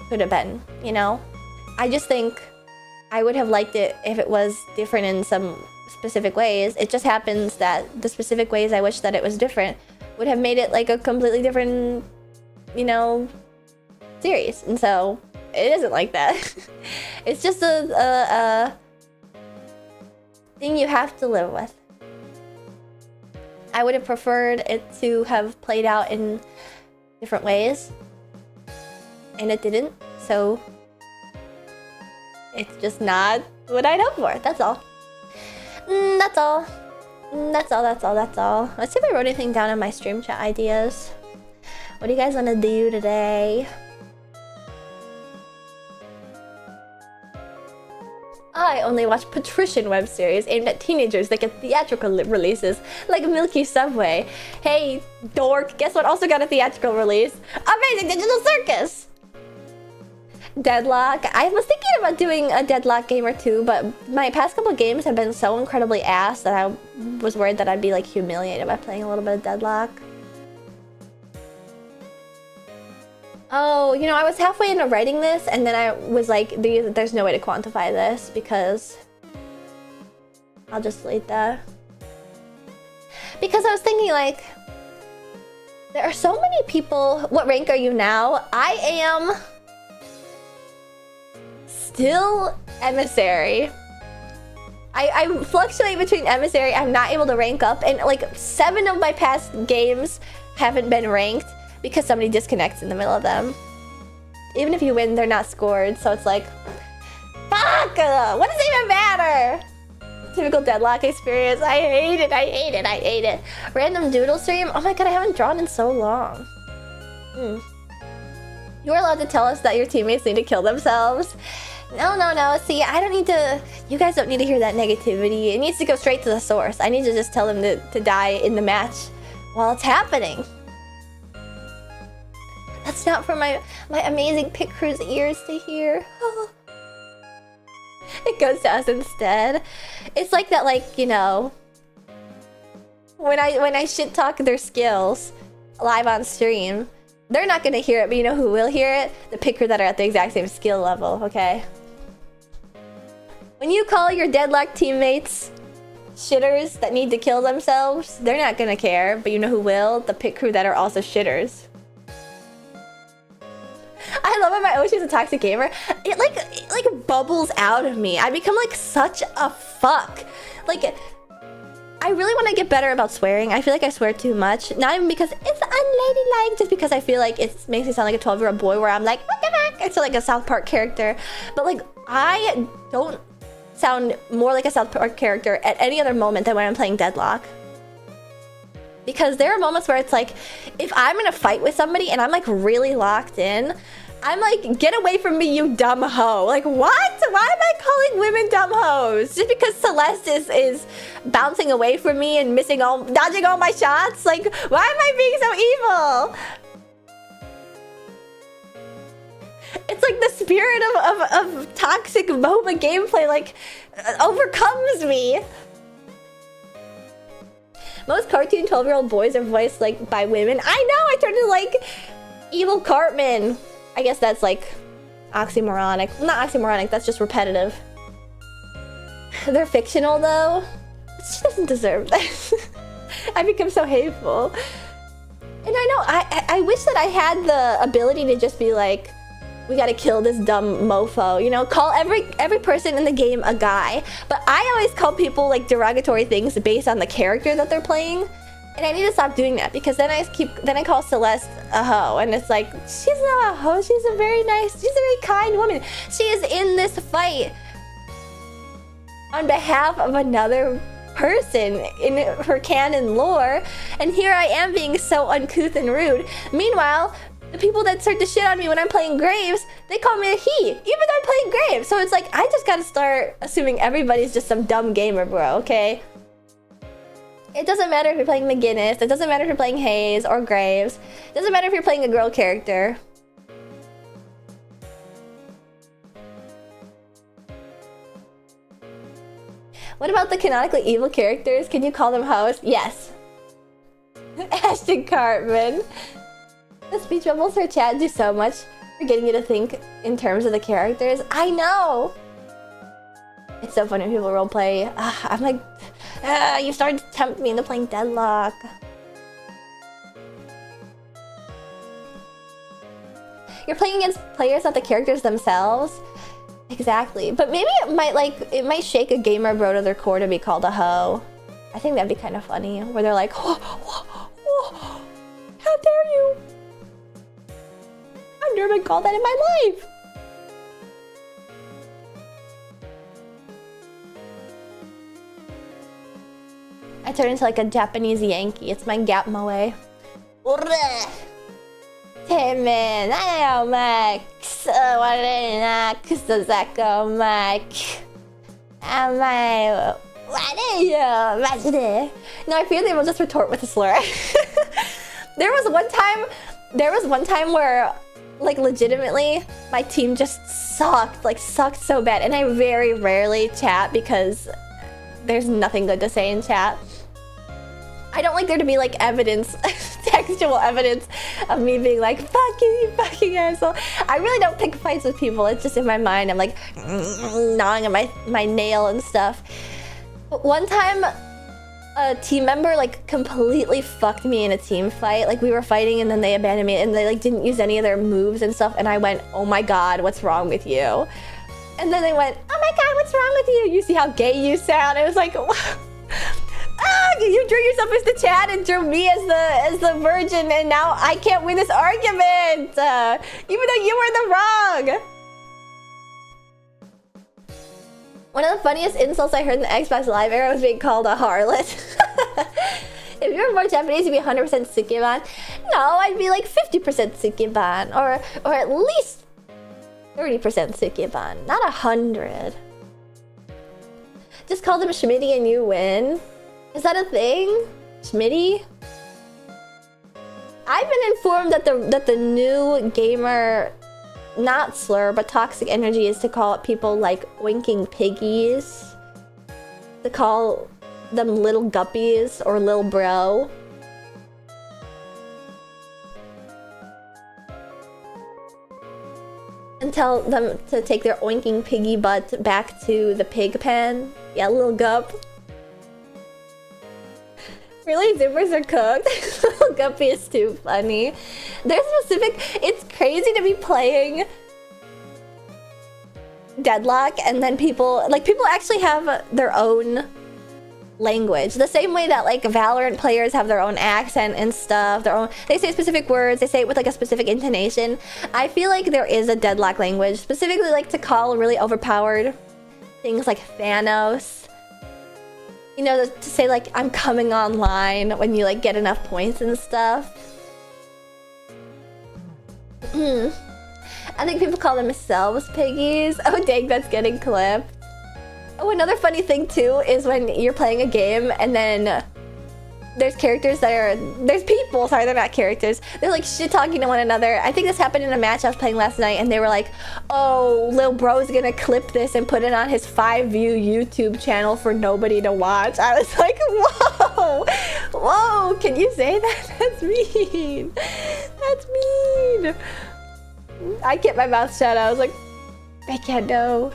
could have been, you know? I just think I would have liked it if it was different in some specific ways. It just happens that the specific ways I wish that it was different would have made it like a completely different, you know, series. And so it isn't like that. It's just a thing you have to live with. I would have preferred it to have played out in different ways, and it didn't, so it's just not what I'd hoped for. That's all. That's all. That's all. Let's see if I wrote anything down in my stream chat ideas. What do you guys want to do today? I only watch patrician web series aimed at teenagers that get theatrical releases, like Milky Subway. Hey, dork, guess what also got a theatrical release? Amazing Digital Circus! Deadlock. I was thinking about doing a Deadlock game or two, but my past couple games have been so incredibly ass that I was worried that I'd be like humiliated by playing a little bit of Deadlock. Oh, you know, I was halfway into writing this and then I was like, there's no way to quantify this because... I'll just delete that. Because I was thinking like, there are so many people... What rank are you now? I am... still emissary. I fluctuate between emissary. I'm not able to rank up, and like 7 of my past games haven't been ranked because somebody disconnects in the middle of them. Even if you win, they're not scored, so it's like, fuck! What does it even matter? Typical Deadlock experience. I hate it. I hate it. I hate it. Random doodle stream. Oh my god, I haven't drawn in so long. You're allowed to tell us that your teammates need to kill themselves. No. See, I don't need to... You guys don't need to hear that negativity. It needs to go straight to the source. I need to just tell them to die in the match while it's happening. That's not for my amazing pit crew's ears to hear. It goes to us instead. It's like that, like, you know... When I shit talk their skills live on stream, they're not gonna hear it, but you know who will hear it? The pit crew that are at the exact same skill level, okay? When you call your Deadlock teammates shitters that need to kill themselves, they're not gonna care, but you know who will? The pit crew that are also shitters. I love when my Oshi's a toxic gamer. It like bubbles out of me. I become like such a fuck. Like, I really want to get better about swearing. I feel like I swear too much. Not even because it's unladylike, just because I feel like it makes me sound like a 12-year-old boy where I'm like, what the fuck? I feel like a South Park character. But like, I don't sound more like a South Park character at any other moment than when I'm playing Deadlock. Because there are moments where it's like, if I'm in a fight with somebody and I'm like really locked in, I'm like, get away from me, you dumb hoe. Like, what? Why am I calling women dumb hoes? Just because Celeste is bouncing away from me and dodging all my shots? Like, why am I being so evil? It's like the spirit of toxic MOBA gameplay, like, overcomes me. Most cartoon 12-year-old boys are voiced, like, by women. I know, I turned into, like, evil Cartman. I guess that's, like, oxymoronic. Well, not oxymoronic, that's just repetitive. They're fictional, though. She doesn't deserve that. I become so hateful. And I know, I wish that I had the ability to just be like, we gotta kill this dumb mofo, you know? Call every person in the game a guy. But I always call people, like, derogatory things based on the character that they're playing. And I need to stop doing that because then I call Celeste a hoe, and it's like, she's not a hoe, she's a very kind woman. She is in this fight on behalf of another person in her canon lore, and here I am being so uncouth and rude. Meanwhile, the people that start to shit on me when I'm playing Graves, they call me a he, even though I'm playing Graves. So it's like, I just gotta start assuming everybody's just some dumb gamer, bro, okay? It doesn't matter if you're playing McGinnis, it doesn't matter if you're playing Hayes or Graves, it doesn't matter if you're playing a girl character. What about the canonically evil characters? Can you call them hoes? Yes. Ashton Cartman. The speech bubbles her chat do so much for getting you to think in terms of the characters. I know! It's so funny when people roleplay. I'm like, you started to tempt me into playing Deadlock. You're playing against players, not the characters themselves. Exactly. But maybe it might shake a gamer bro to their core to be called a hoe. I think that'd be kind of funny, where they're like, how dare you? I've never been called that in my life. I turn into like a Japanese Yankee. It's my gap moe. Timon, I know Max. What is Max? Does that go Max? Am I... What are you? No, I fear they will just retort with a slur. There was one time where, like, legitimately, my team just sucked. Like, sucked so bad. And I very rarely chat because there's nothing good to say in chat. I don't like there to be, like, evidence, textual evidence of me being like, fuck you, you fucking asshole. I really don't pick fights with people. It's just in my mind. I'm like, gnawing at my nail and stuff. But one time, a team member, like, completely fucked me in a team fight. Like, we were fighting and then they abandoned me and they, like, didn't use any of their moves and stuff. And I went, oh my god, what's wrong with you? And then they went, oh my god, what's wrong with you? You see how gay you sound? I was like, ah, you drew yourself as the chat and drew me as the virgin, and now I can't win this argument, even though you were in the wrong. One of the funniest insults I heard in the Xbox Live era was being called a harlot. If you were more Japanese, you'd be 100% Sukeban. No, I'd be like 50% Sukeban, or at least 30% Sukeban, not 100. Just call them Schmitty and you win. Is that a thing? Schmitty? I've been informed that the new gamer, not slur, but toxic energy is to call people like winking piggies. To call them little guppies or lil bro. And tell them to take their oinking piggy butt back to the pig pen. Yeah, little gup. Really, zippers are cooked? Little guppy is too funny. There's specific... It's crazy to be playing Deadlock and then people actually have their own language. The same way that, like, Valorant players have their own accent and stuff. They say specific words. They say it with, like, a specific intonation. I feel like there is a Deadlock language. Specifically, like, to call really overpowered things like Thanos. You know, to say, like, I'm coming online when you, like, get enough points and stuff. I think people call themselves piggies. Oh, dang, that's getting clipped. Oh, another funny thing, too, is when you're playing a game and then there's characters that are... There's people, sorry, they're not characters. They're, like, shit-talking to one another. I think this happened in a match I was playing last night and they were like, oh, Lil Bro's gonna clip this and put it on his 5-view YouTube channel for nobody to watch. I was like, whoa! Whoa, can you say that? That's mean. That's mean. I kept my mouth shut. I was like, I can't know.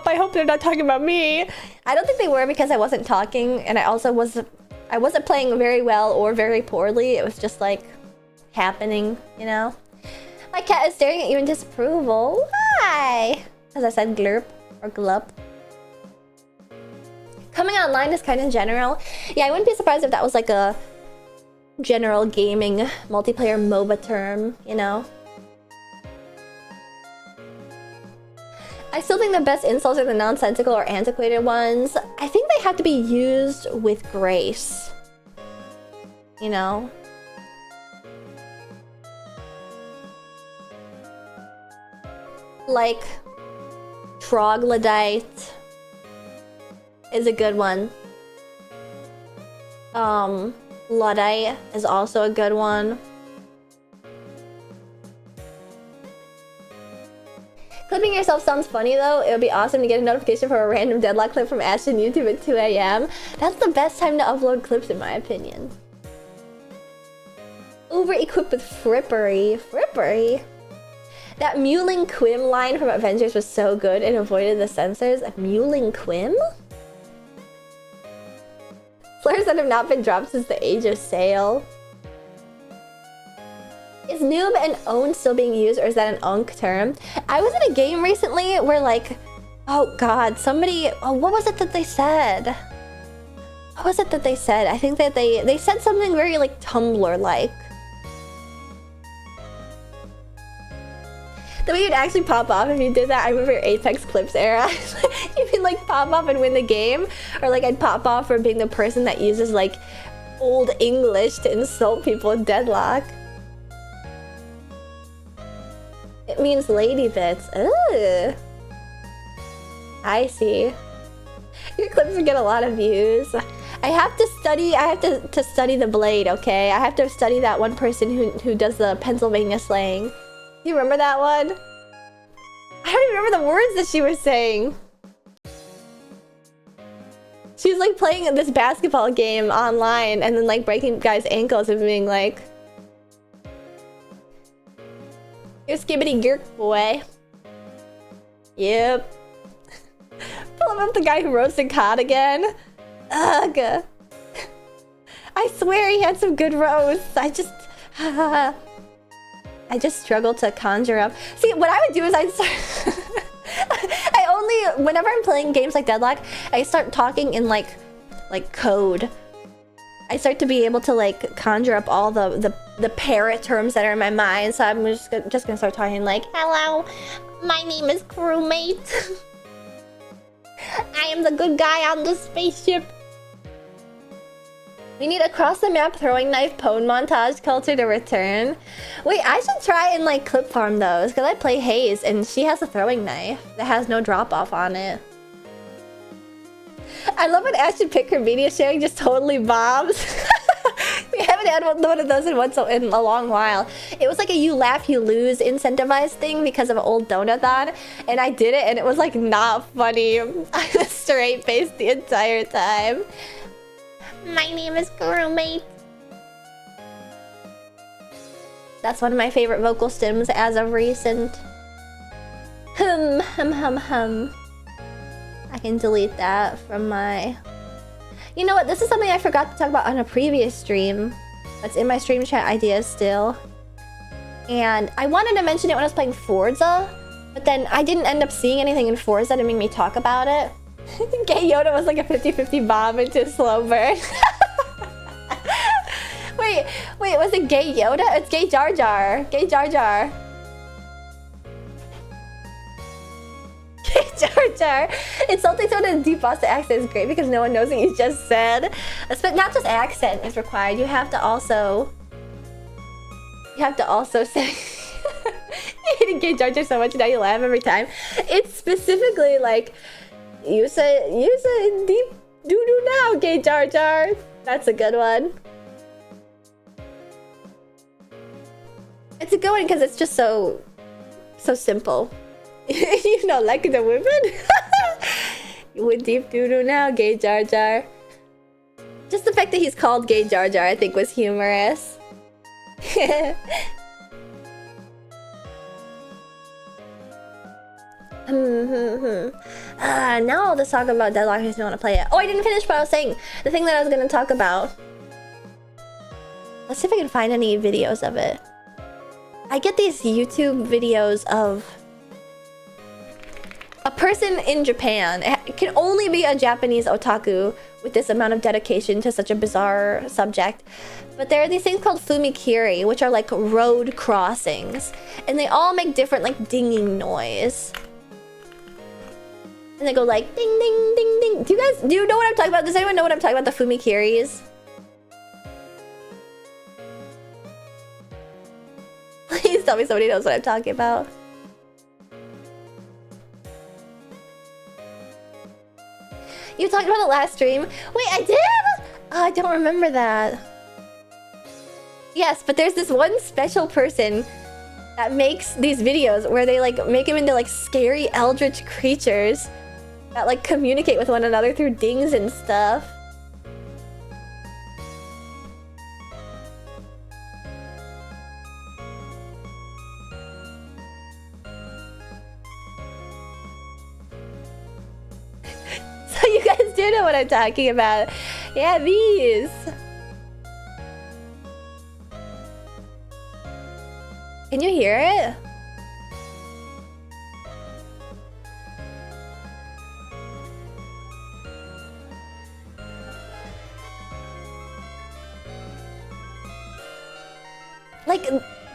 I hope they're not talking about me. I don't think they were because I wasn't talking, and I wasn't playing very well or very poorly. It was just like happening, you know. My cat is staring at you in disapproval. Why? As I said, glurp or glup. Coming online is kind of general. Yeah, I wouldn't be surprised if that was like a general gaming multiplayer MOBA term, you know. I still think the best insults are the nonsensical or antiquated ones. I think they have to be used with grace. You know? Like, troglodyte is a good one. Luddite is also a good one. Clipping yourself sounds funny though. It would be awesome to get a notification for a random Deadlock clip from Ashton YouTube at 2 AM. That's the best time to upload clips in my opinion. Over-equipped with frippery. Frippery? That Mewling Quim line from Avengers was so good, it avoided the censors. A Mewling Quim? Slurs that have not been dropped since the age of sail. Is noob and own still being used, or is that an unk term? I was in a game recently where, like, oh god, somebody, oh, what was it that they said? What was it that they said? I think that they said something very, like, Tumblr-like. The way you'd actually pop off if you did that, I remember Apex Clips era. You can like pop off and win the game. Or like I'd pop off for being the person that uses like old English to insult people in Deadlock. It means lady bits. Ugh. I see. Your clips would get a lot of views. I have to study the blade, okay? I have to study that one person who does the Pennsylvania slang. Do you remember that one? I don't even remember the words that she was saying. She was like playing this basketball game online and then like breaking guys' ankles and being like, "You're skibbity gurk, boy." Yep. Pull up the guy who roasted cod again. Ugh. I swear he had some good roasts. I just struggle to conjure up. See, what I would do is whenever I'm playing games like Deadlock, I start talking in like code. I start to be able to like conjure up all the parrot terms that are in my mind. So I'm just gonna start talking like, "Hello, my name is crewmate. I am the good guy on the spaceship." We need a cross-the-map throwing knife pwn montage culture to return. Wait, I should try and like clip farm those because I play Haze and she has a throwing knife that has no drop-off on it. I love when Ashton Picker media sharing just totally bombs. We haven't had one of those in a long while. It was like a you laugh, you lose incentivized thing because of an old Donathon. And I did it and it was like not funny. I was straight-faced the entire time. My name is Crewmate. That's one of my favorite vocal stems as of recent. Hum. I can delete that from my... You know what? This is something I forgot to talk about on a previous stream. That's in my stream chat ideas still. And I wanted to mention it when I was playing Forza, but then I didn't end up seeing anything in Forza to make me talk about it. Gay Yoda was like a 50-50 bomb into slow burn. Wait, was it Gay Yoda? It's Gay Jar Jar. Gay Jar Jar. Gay Jar Jar. Insulting someone in a deep Boston accent is great because no one knows what you just said. But not just accent is required. You have to also say... You hated Gay Jar Jar so much now you laugh every time. It's specifically like... Use a deep doo-doo now, Gay Jar Jar. That's a good one. It's a good one because it's just so simple. You know, like the women. With deep doo-doo now, Gay Jar Jar. Just the fact that he's called Gay Jar Jar, I think, was humorous. Now I'll just talk about Deadlock if you want to play it. Oh, I didn't finish what I was saying. The thing that I was going to talk about. Let's see if I can find any videos of it. I get these YouTube videos of a person in Japan. It can only be a Japanese otaku with this amount of dedication to such a bizarre subject. But there are these things called fumikiri, which are like road crossings. And they all make different like dinging noise. And they go like ding ding ding ding. Do you know what I'm talking about? Does anyone know what I'm talking about? The fumikiris? Please tell me somebody knows what I'm talking about. You talked about it last stream. Wait, I did? Oh, I don't remember that. Yes, but there's this one special person that makes these videos where they like make them into like scary eldritch creatures that like communicate with one another through dings and stuff. So you guys do know what I'm talking about. Yeah, these. Can you hear it?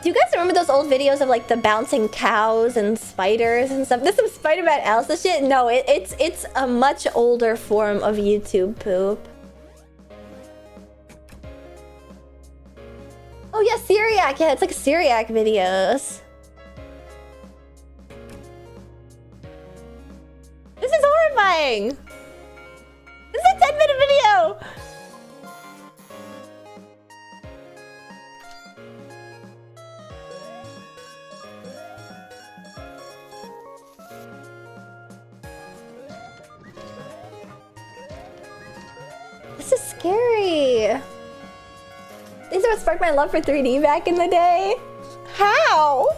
Do you guys remember those old videos of like the bouncing cows and spiders and stuff? This is some Spider-Man Elsa shit? No, it's a much older form of YouTube poop. Oh yeah, Syriac. Yeah, it's like Syriac videos. This is horrifying. This is a 10-minute video. This is scary. These are what sparked my love for 3D back in the day. How?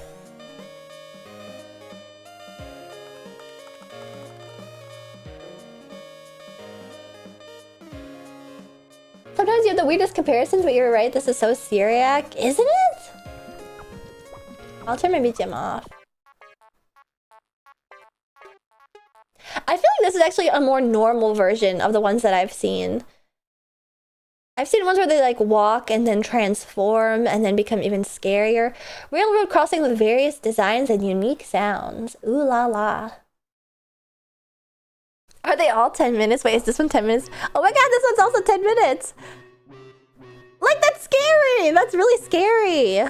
Sometimes you have the weirdest comparisons, but you're right, this is so Syriac, isn't it? I'll turn my BGM off. I feel like this is actually a more normal version of the ones that I've seen. I've seen ones where they like walk and then transform and then become even scarier. Railroad crossing with various designs and unique sounds. Ooh la la. Are they all 10 minutes? Wait, is this one 10 minutes? Oh my god, this one's also 10 minutes! Like, that's scary! That's really scary!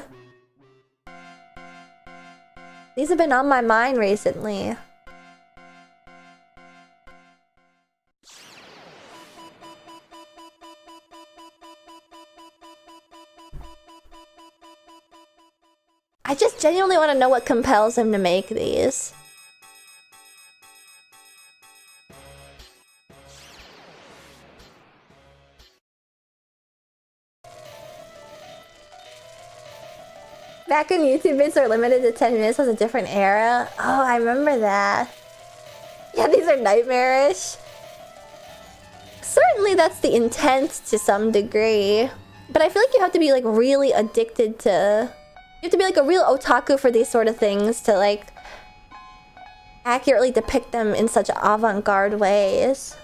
These have been on my mind recently. I just genuinely want to know what compels him to make these. Back when YouTube vids were limited to 10 minutes was a different era. Oh, I remember that. Yeah, these are nightmarish. Certainly that's the intent to some degree. But I feel like you have to be like really addicted to... You have to be like a real otaku for these sort of things to like accurately depict them in such avant-garde ways.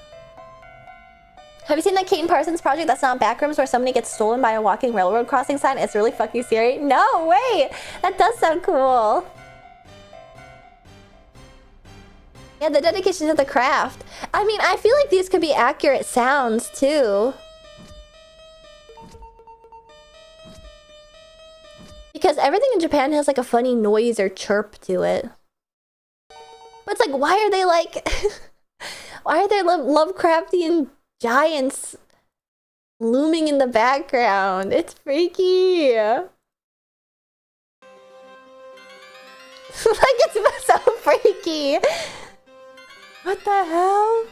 Have you seen that Kane Parsons project that's not Backrooms where somebody gets stolen by a walking railroad crossing sign? It's really fucking scary. No, wait! That does sound cool. Yeah, the dedication to the craft. I mean, I feel like these could be accurate sounds too. Because everything in Japan has like a funny noise or chirp to it. But it's like, why are they like... why are there Lovecraftian giants looming in the background? It's freaky. Like, it's so freaky. What the hell?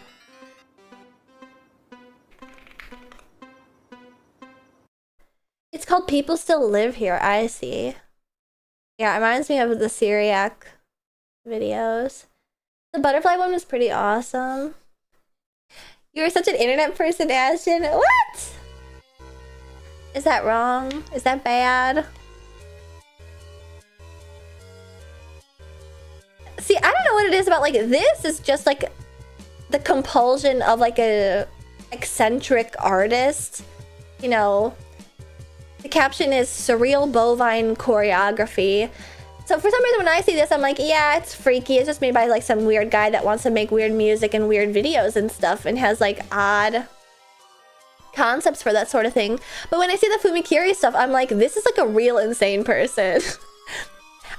It's called People Still Live Here, I see. Yeah, it reminds me of the Syriac videos. The butterfly one was pretty awesome. You were such an internet person, Ashton. What? Is that wrong? Is that bad? See, I don't know what it is about, like, this is just like the compulsion of like a eccentric artist. You know, the caption is surreal bovine choreography. So for some reason when I see this, I'm like, yeah, it's freaky. It's just made by like some weird guy that wants to make weird music and weird videos and stuff and has like odd concepts for that sort of thing. But when I see the Fumikiri stuff, I'm like, this is like a real insane person.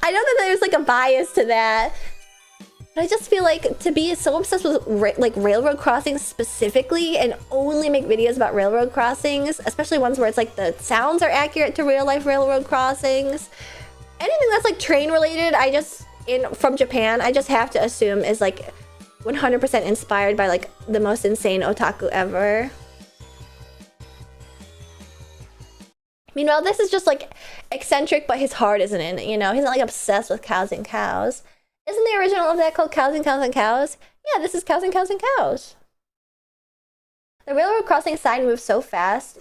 I know that there's like a bias to that. But I just feel like to be so obsessed with like railroad crossings specifically and only make videos about railroad crossings, especially ones where it's like the sounds are accurate to real life railroad crossings. Anything that's like train related, I just, from Japan, I just have to assume is like 100% inspired by like the most insane otaku ever. Meanwhile, this is just like eccentric, but his heart isn't in it, you know? He's not like obsessed with cows and cows. Isn't the original of that called Cows and Cows and Cows? Yeah, this is Cows and Cows and Cows. The railroad crossing sign moves so fast,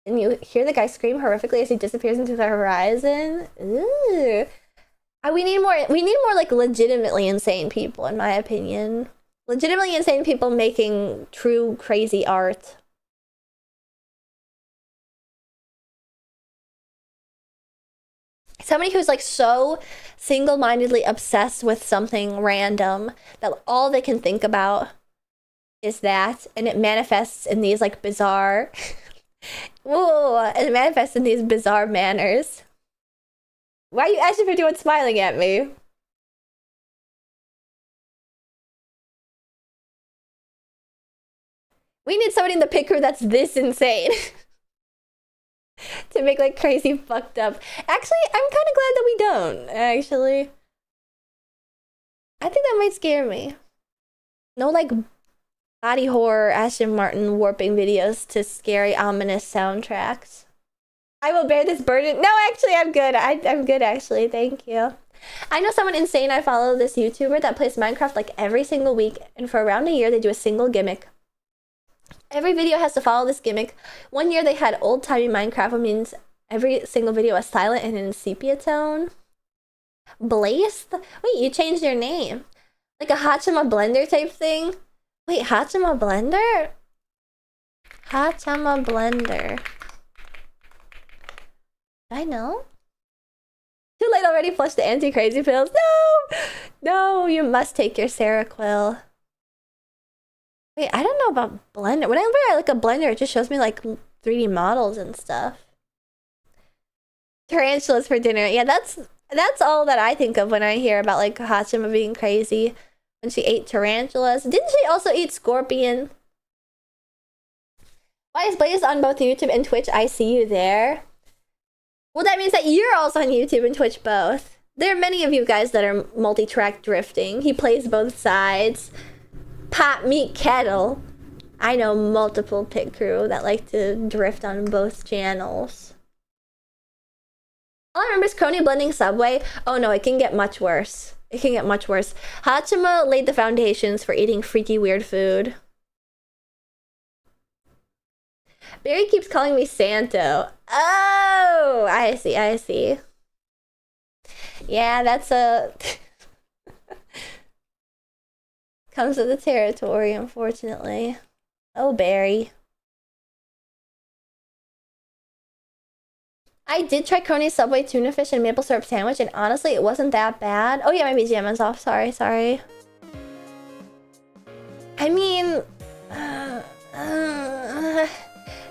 and you hear the guy scream horrifically as he disappears into the horizon. Ooh. We need more like legitimately insane people, in my opinion. Legitimately insane people making true crazy art. Somebody who's like so single-mindedly obsessed with something random that all they can think about is that, and it manifests in these like bizarre whoa, it manifests in these bizarre manners. Why are you actually 51 smiling at me? We need somebody in the pit crew that's this insane. To make like crazy fucked up. Actually, I'm kind of glad that we don't, actually. I think that might scare me. No like body horror Aston Martin warping videos to scary ominous soundtracks. I will bear this burden. No, actually, I'm good. I'm good, actually. Thank you. I know someone insane. I follow this YouTuber that plays Minecraft like every single week, and for around a year they do a single gimmick. Every video has to follow this gimmick. One year they had old-timey Minecraft, which means every single video was silent and in sepia tone. Blaze? Wait, you changed your name. Like a Hachima Blender type thing? Wait, Hachima Blender? Hachima Blender. I know? Too late already, flush the anti-crazy pills. No! No, you must take your Seroquel. Wait, I don't know about Blender. Whenever I look at Blender, it just shows me like 3D models and stuff. Tarantulas for dinner. Yeah, that's all that I think of when I hear about like Hachima being crazy. When she ate tarantulas. Didn't she also eat scorpion? Why is Blaze on both YouTube and Twitch? I see you there. Well, that means that you're also on YouTube and Twitch both. There are many of you guys that are multi-track drifting. He plays both sides. Pot meat kettle. I know multiple pit crew that like to drift on both channels. All I remember is Crony blending Subway. Oh no, it can get much worse. It can get much worse. Hachima laid the foundations for eating freaky weird food. Barry keeps calling me Santo. Oh, I see, I see. Yeah, that's a... Comes with the territory, unfortunately. Oh, Barry. I did try Crony's Subway tuna fish and maple syrup sandwich, and honestly, it wasn't that bad. Oh yeah, my BGM is off. Sorry, sorry. I mean...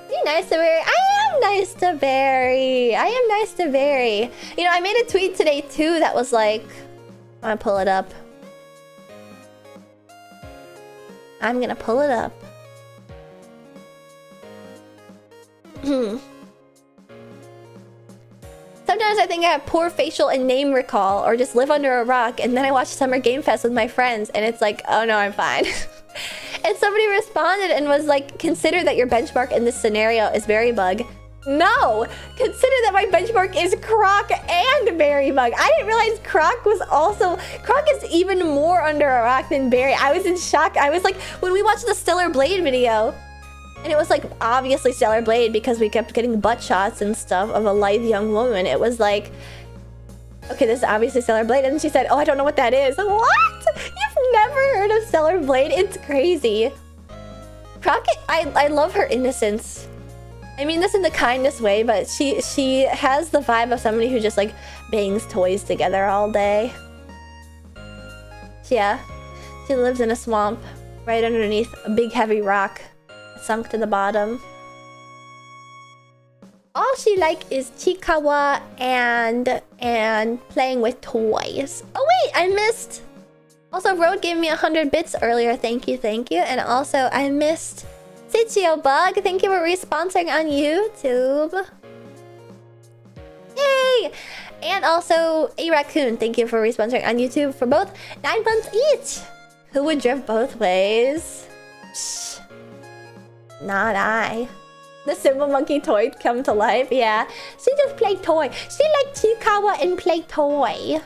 be nice to Barry. I am nice to Barry. I am nice to Barry. You know, I made a tweet today, too, that was like... I'm gonna pull it up. I'm gonna pull it up. Sometimes I think I have poor facial and name recall, or just live under a rock, and then I watch Summer Game Fest with my friends, and it's like, oh no, I'm fine. And somebody responded and was like, consider that your benchmark in this scenario is Berrybug. No! Consider that my benchmark is Croc and Berrybug. I didn't realize Croc was also... Croc is even more under a rock than Barry. I was in shock. I was like, when we watched the Stellar Blade video, and it was like obviously Stellar Blade because we kept getting butt shots and stuff of a lithe young woman. It was like, okay, this is obviously Stellar Blade. And she said, oh, I don't know what that is. What? You've never heard of Stellar Blade? It's crazy. Croc, I love her innocence. I mean this in the kindest way, but she has the vibe of somebody who just like bangs toys together all day. Yeah, she lives in a swamp right underneath a big heavy rock sunk to the bottom. All she like is Chikawa and playing with toys. Oh wait, I missed. Also, Road gave me 100 bits earlier. Thank you, thank you. And also, I missed Sichio Bug. Thank you for responsoring on YouTube. Yay! And also, A Raccoon. Thank you for responsoring on YouTube for both 9 months each. Who would drift both ways? Shh. Not I. The Simba Monkey toy come to life. Yeah. She just played toy. She liked Chikawa and played toy.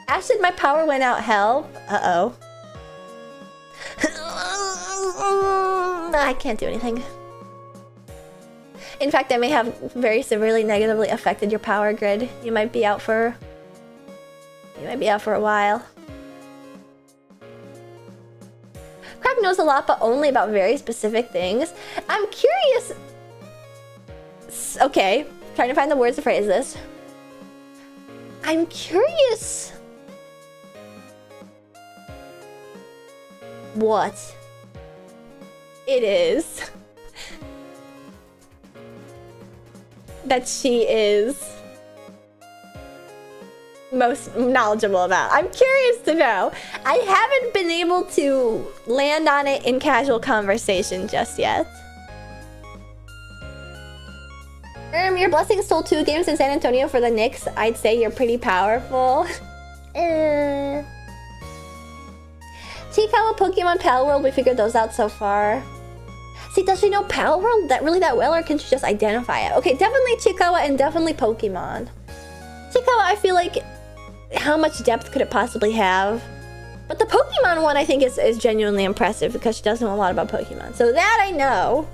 Ashton, my power went out. Help. Uh-oh. I can't do anything. In fact, I may have very severely negatively affected your power grid. You might be out for a while. Crap knows a lot, but only about very specific things. I'm curious. Okay, trying to find the words to phrase this. I'm curious what it is that she is most knowledgeable about. I'm curious to know. I haven't been able to land on it in casual conversation just yet. Your blessing stole 2 games in San Antonio for the Knicks. I'd say you're pretty powerful. Chikawa, Pokemon Pal World, we figured those out so far. See, does she know Pal World that well, or can she just identify it? Okay, definitely Chikawa and definitely Pokemon. Chikawa, I feel like, how much depth could it possibly have? But the Pokemon one, I think, is genuinely impressive because she does know a lot about Pokemon. So that I know.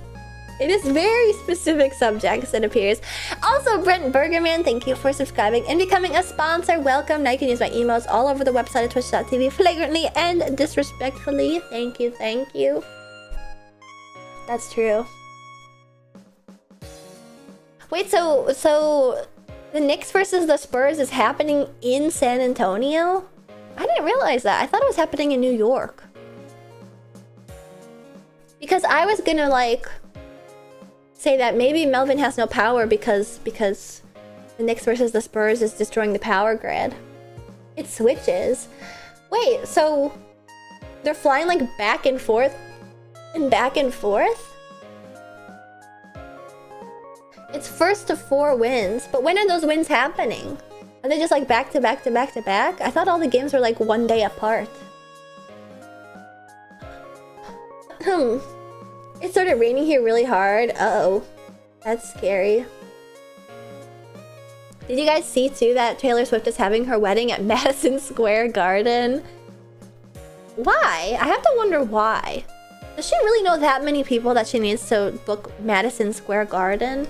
It is very specific subjects, it appears. Also, Brent Bergerman, thank you for subscribing and becoming a sponsor. Welcome. Now you can use my emotes all over the website at twitch.tv flagrantly and disrespectfully. Thank you, thank you. That's true. Wait, so the Knicks versus the Spurs is happening in San Antonio? I didn't realize that. I thought it was happening in New York. Because I was gonna, like, say that maybe Melvin has no power because the Knicks versus the Spurs is destroying the power grid. It switches. Wait, so they're flying, like, back and forth and back and forth? It's first to 4 wins, but when are those wins happening? Are they just like back to back to back to back? I thought all the games were like 1 day apart. It started raining here really hard. Uh-oh. That's scary. Did you guys see too that Taylor Swift is having her wedding at Madison Square Garden? Why? I have to wonder why. Does she really know that many people that she needs to book Madison Square Garden?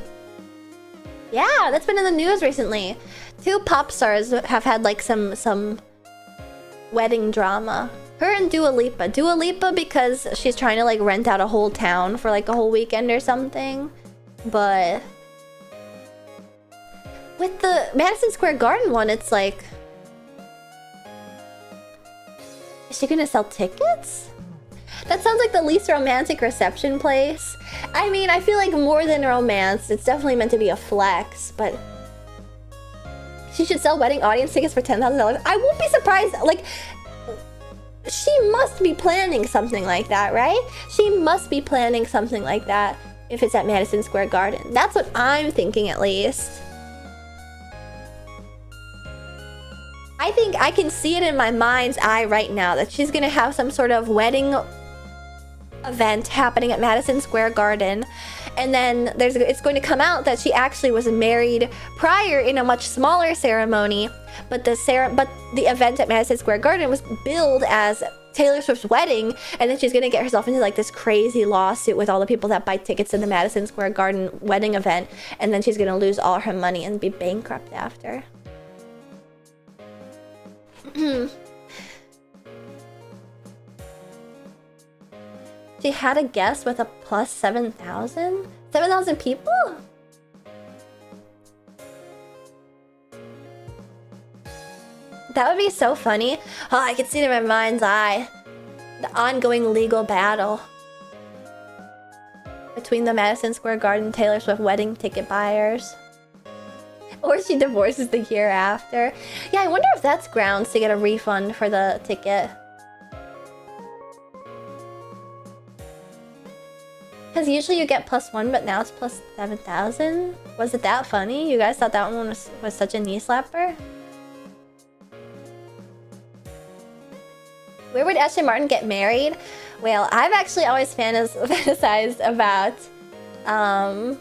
Yeah, that's been in the news recently. 2 pop stars have had like some wedding drama. Her and Dua Lipa. Dua Lipa because she's trying to like rent out a whole town for like a whole weekend or something. But with the Madison Square Garden one, it's like, is she gonna sell tickets? That sounds like the least romantic reception place. I mean, I feel like more than romance, it's definitely meant to be a flex, but she should sell wedding audience tickets for $10,000. I won't be surprised. Like, she must be planning something like that, right? She must be planning something like that if it's at Madison Square Garden. That's what I'm thinking, at least. I think I can see it in my mind's eye right now that she's gonna have some sort of wedding event happening at Madison Square Garden, and then it's going to come out that she actually was married prior in a much smaller ceremony, but the event at Madison Square Garden was billed as Taylor Swift's wedding, and then she's gonna get herself into like this crazy lawsuit with all the people that buy tickets to the Madison Square Garden wedding event, and then she's gonna lose all her money and be bankrupt after. She had a guest with a plus 7,000? 7,000 people? That would be so funny. Oh, I can see it in my mind's eye. The ongoing legal battle between the Madison Square Garden Taylor Swift wedding ticket buyers. Or she divorces the year after. Yeah, I wonder if that's grounds to get a refund for the ticket. Because usually you get +1, but now it's plus 7,000. Was it that funny? You guys thought that one was such a knee slapper? Where would Ashley Martin get married? Well, I've actually always fantasized about, well,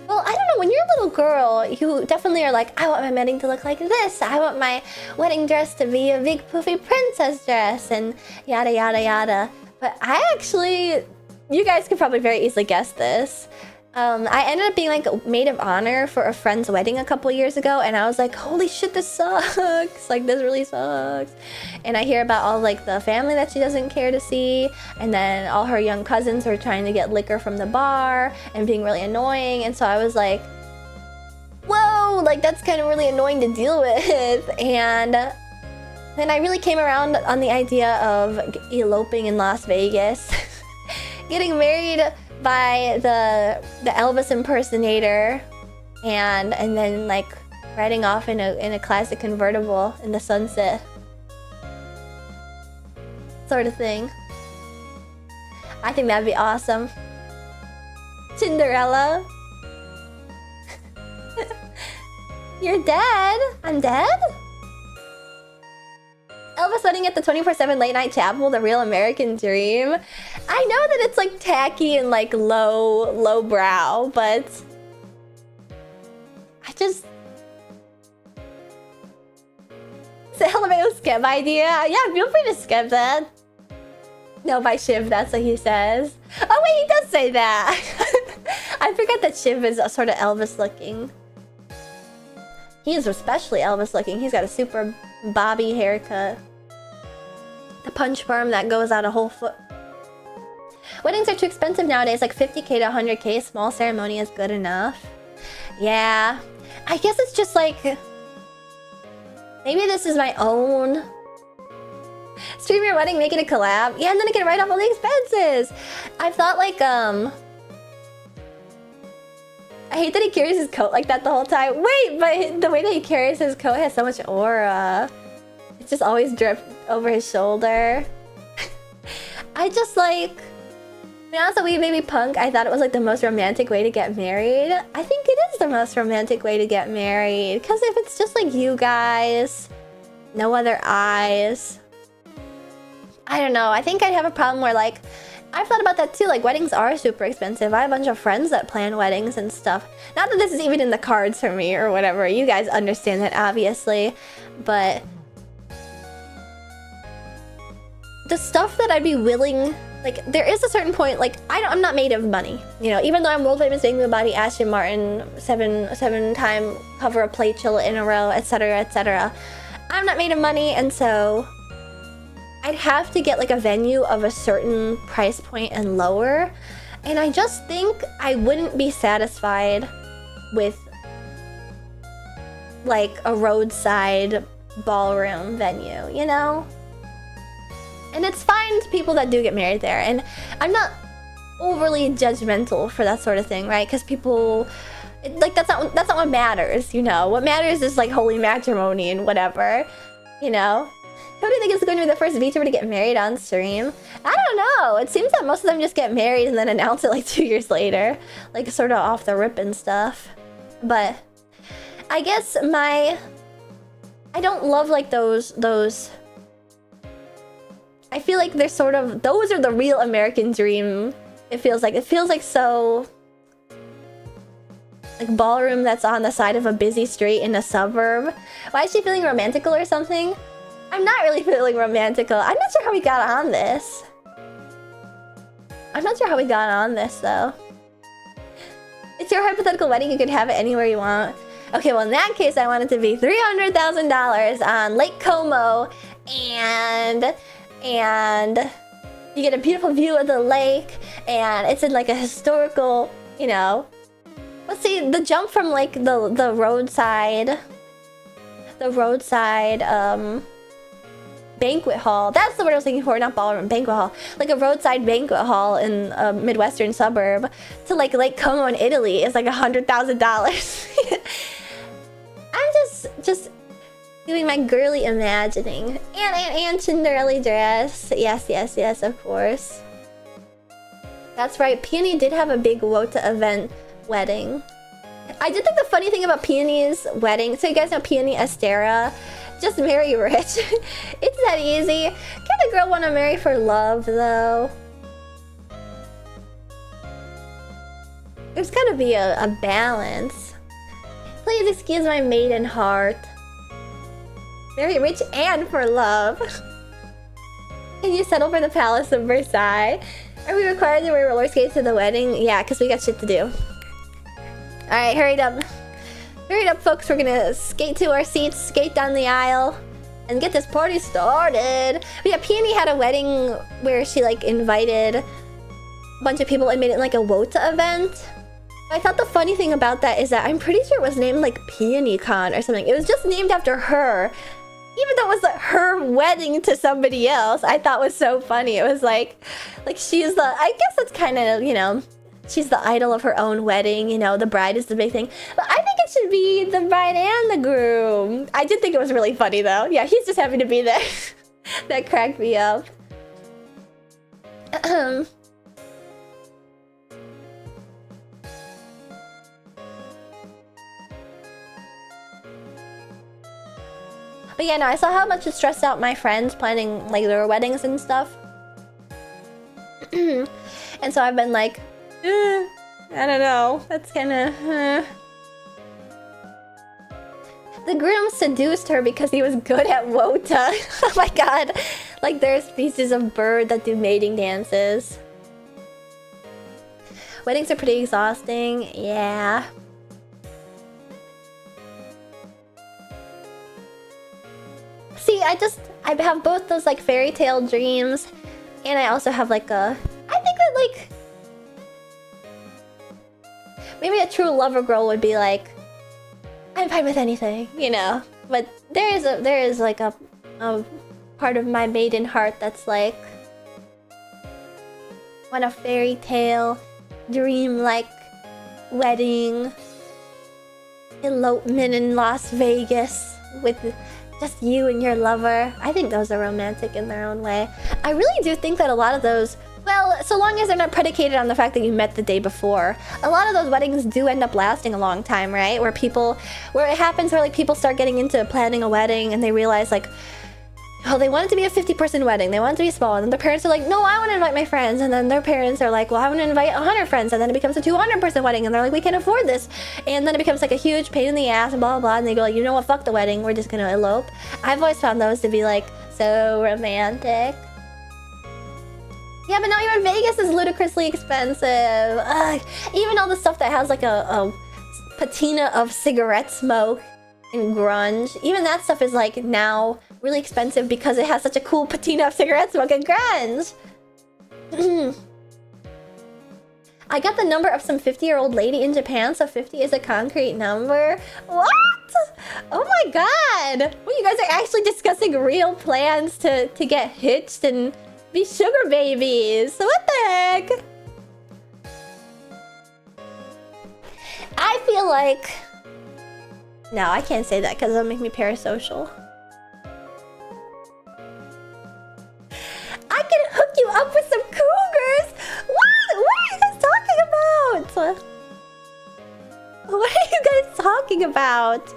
I don't know, when you're a little girl, you definitely are like, I want my wedding to look like this. I want my wedding dress to be a big poofy princess dress and yada yada yada. But I actually, you guys could probably very easily guess this. I ended up being like maid of honor for a friend's wedding a couple years ago, and I was like, holy shit, this sucks. Like, this really sucks. And I hear about all like the family that she doesn't care to see, and then all her young cousins are trying to get liquor from the bar and being really annoying. And so I was like, whoa, no, like that's kind of really annoying to deal with. And then I really came around on the idea of eloping in Las Vegas. Getting married by the Elvis impersonator, and then like riding off in a classic convertible in the sunset, sort of thing. I think that'd be awesome. Cinderella. You're dead? I'm dead? Elvis wedding at the 24/7 late night chapel, the real American dream. I know that it's like tacky and like low brow, but I just... It's an elevator skip idea. Yeah, feel free to skip that. No, by Shiv, that's what he says. Oh wait, he does say that. I forgot that Shiv is sort of Elvis looking. He is especially Elvis looking. He's got a super bobby haircut. The punch perm that goes out a whole foot. Weddings are too expensive nowadays, like 50k to 100k. Small ceremony is good enough. Yeah, I guess it's just like... Maybe this is my own... Stream your wedding, make it a collab. Yeah, and then I can write off all the expenses. I've thought like, I hate that he carries his coat like that the whole time. Wait, but the way that he carries his coat has so much aura. It's just always dripped over his shoulder. I just like... Now that we maybe punk, I thought it was like the most romantic way to get married. I think it is the most romantic way to get married. Because if it's just like you guys, no other eyes... I don't know, I think I'd have a problem where like... I've thought about that too, like weddings are super expensive. I have a bunch of friends that plan weddings and stuff. Not that this is even in the cards for me or whatever. You guys understand that obviously. But... the stuff that I'd be willing... Like, there is a certain point, like, I'm not made of money. You know, even though I'm world famous Big Moon Body, Ashton Martin, seven-time cover of Play Chill in a row, etc., etc. I'm not made of money, and so... I'd have to get like a venue of a certain price point and lower. And I just think I wouldn't be satisfied with like a roadside ballroom venue, you know? And it's fine to people that do get married there. And I'm not overly judgmental for that sort of thing, right? Because people... like, that's not what matters, you know? What matters is like holy matrimony and whatever, you know? Who do you think is going to be the first VTuber to get married on stream? I don't know. It seems that most of them just get married and then announce it like 2 years later. Like sort of off the rip and stuff. But I guess I don't love like those... I feel like they're sort of... Those are the real American dream. It feels like so... Like ballroom that's on the side of a busy street in a suburb. Why is she feeling romantical or something? I'm not really feeling romantical. I'm not sure how we got on this. I'm not sure how we got on this, though. It's your hypothetical wedding. You can have it anywhere you want. Okay, well, in that case, I want it to be $300,000 on Lake Como. And you get a beautiful view of the lake. And it's in, like, a historical, you know... Let's see, the jump from, like, the roadside... The roadside, banquet hall. That's the word I was looking for, not ballroom, banquet hall. Like a roadside banquet hall in a Midwestern suburb to like Lake Como in Italy is like $100,000. I'm just doing my girly imagining. And Cinderella dress. Yes, of course. That's right, Peony did have a big Wota event wedding. I did think the funny thing about Peony's wedding, so you guys know Peony Estera, just marry rich. It's that easy. Can the girl want to marry for love, though? There's gotta be a balance. Please excuse my maiden heart. Marry rich and for love. Can you settle for the Palace of Versailles? Are we required to wear roller skates to the wedding? Yeah, because we got shit to do. Alright, hurry up. Hurry up, folks. We're gonna skate to our seats, skate down the aisle, and get this party started. But yeah, Peony had a wedding where she, like, invited a bunch of people and made it like a Wota event. I thought the funny thing about that is that I'm pretty sure it was named like PeonyCon or something. It was just named after her. Even though it was like her wedding to somebody else, I thought was so funny. It was like she's the, I guess that's kind of, you know, she's the idol of her own wedding, you know, the bride is the big thing. But I think it should be the bride and the groom. I did think it was really funny though. Yeah, he's just happy to be there. That cracked me up. But yeah, no, I saw how much it stressed out my friends planning like their weddings and stuff. And so I've been like, I don't know. That's kind of... The groom seduced her because he was good at Wota. Oh my god. Like there's species of bird that do mating dances. Weddings are pretty exhausting. Yeah. See, I have both those like fairy tale dreams, and I also have like a, I think that like maybe a true lover girl would be like, I'm fine with anything, you know. But there is like a part of my maiden heart that's like, want a fairy tale dream like wedding elopement in Las Vegas with just you and your lover. I think those are romantic in their own way. I really do think that a lot of those, well, so long as they're not predicated on the fact that you met the day before, a lot of those weddings do end up lasting a long time, right? Where it happens where like people start getting into planning a wedding and they realize like, oh, they want it to be a 50-person wedding. They want it to be small. And then their parents are like, no, I want to invite my friends. And then their parents are like, well, I want to invite 100 friends. And then it becomes a 200-person wedding. And they're like, we can't afford this. And then it becomes like a huge pain in the ass and blah, blah, blah. And they go like, you know what? Fuck the wedding. We're just going to elope. I've always found those to be like so romantic. Yeah, but now even Vegas is ludicrously expensive. Ugh. Even all the stuff that has like a patina of cigarette smoke and grunge. Even that stuff is like now really expensive because it has such a cool patina of cigarette smoke and grunge. I got the number of some 50-year-old lady in Japan, so 50 is a concrete number. What? Oh my god! Well, you guys are actually discussing real plans to get hitched and be sugar babies. What the heck? I feel like... No, I can't say that because it'll make me parasocial. I can hook you up with some cougars! What? What are you guys talking about? What are you guys talking about?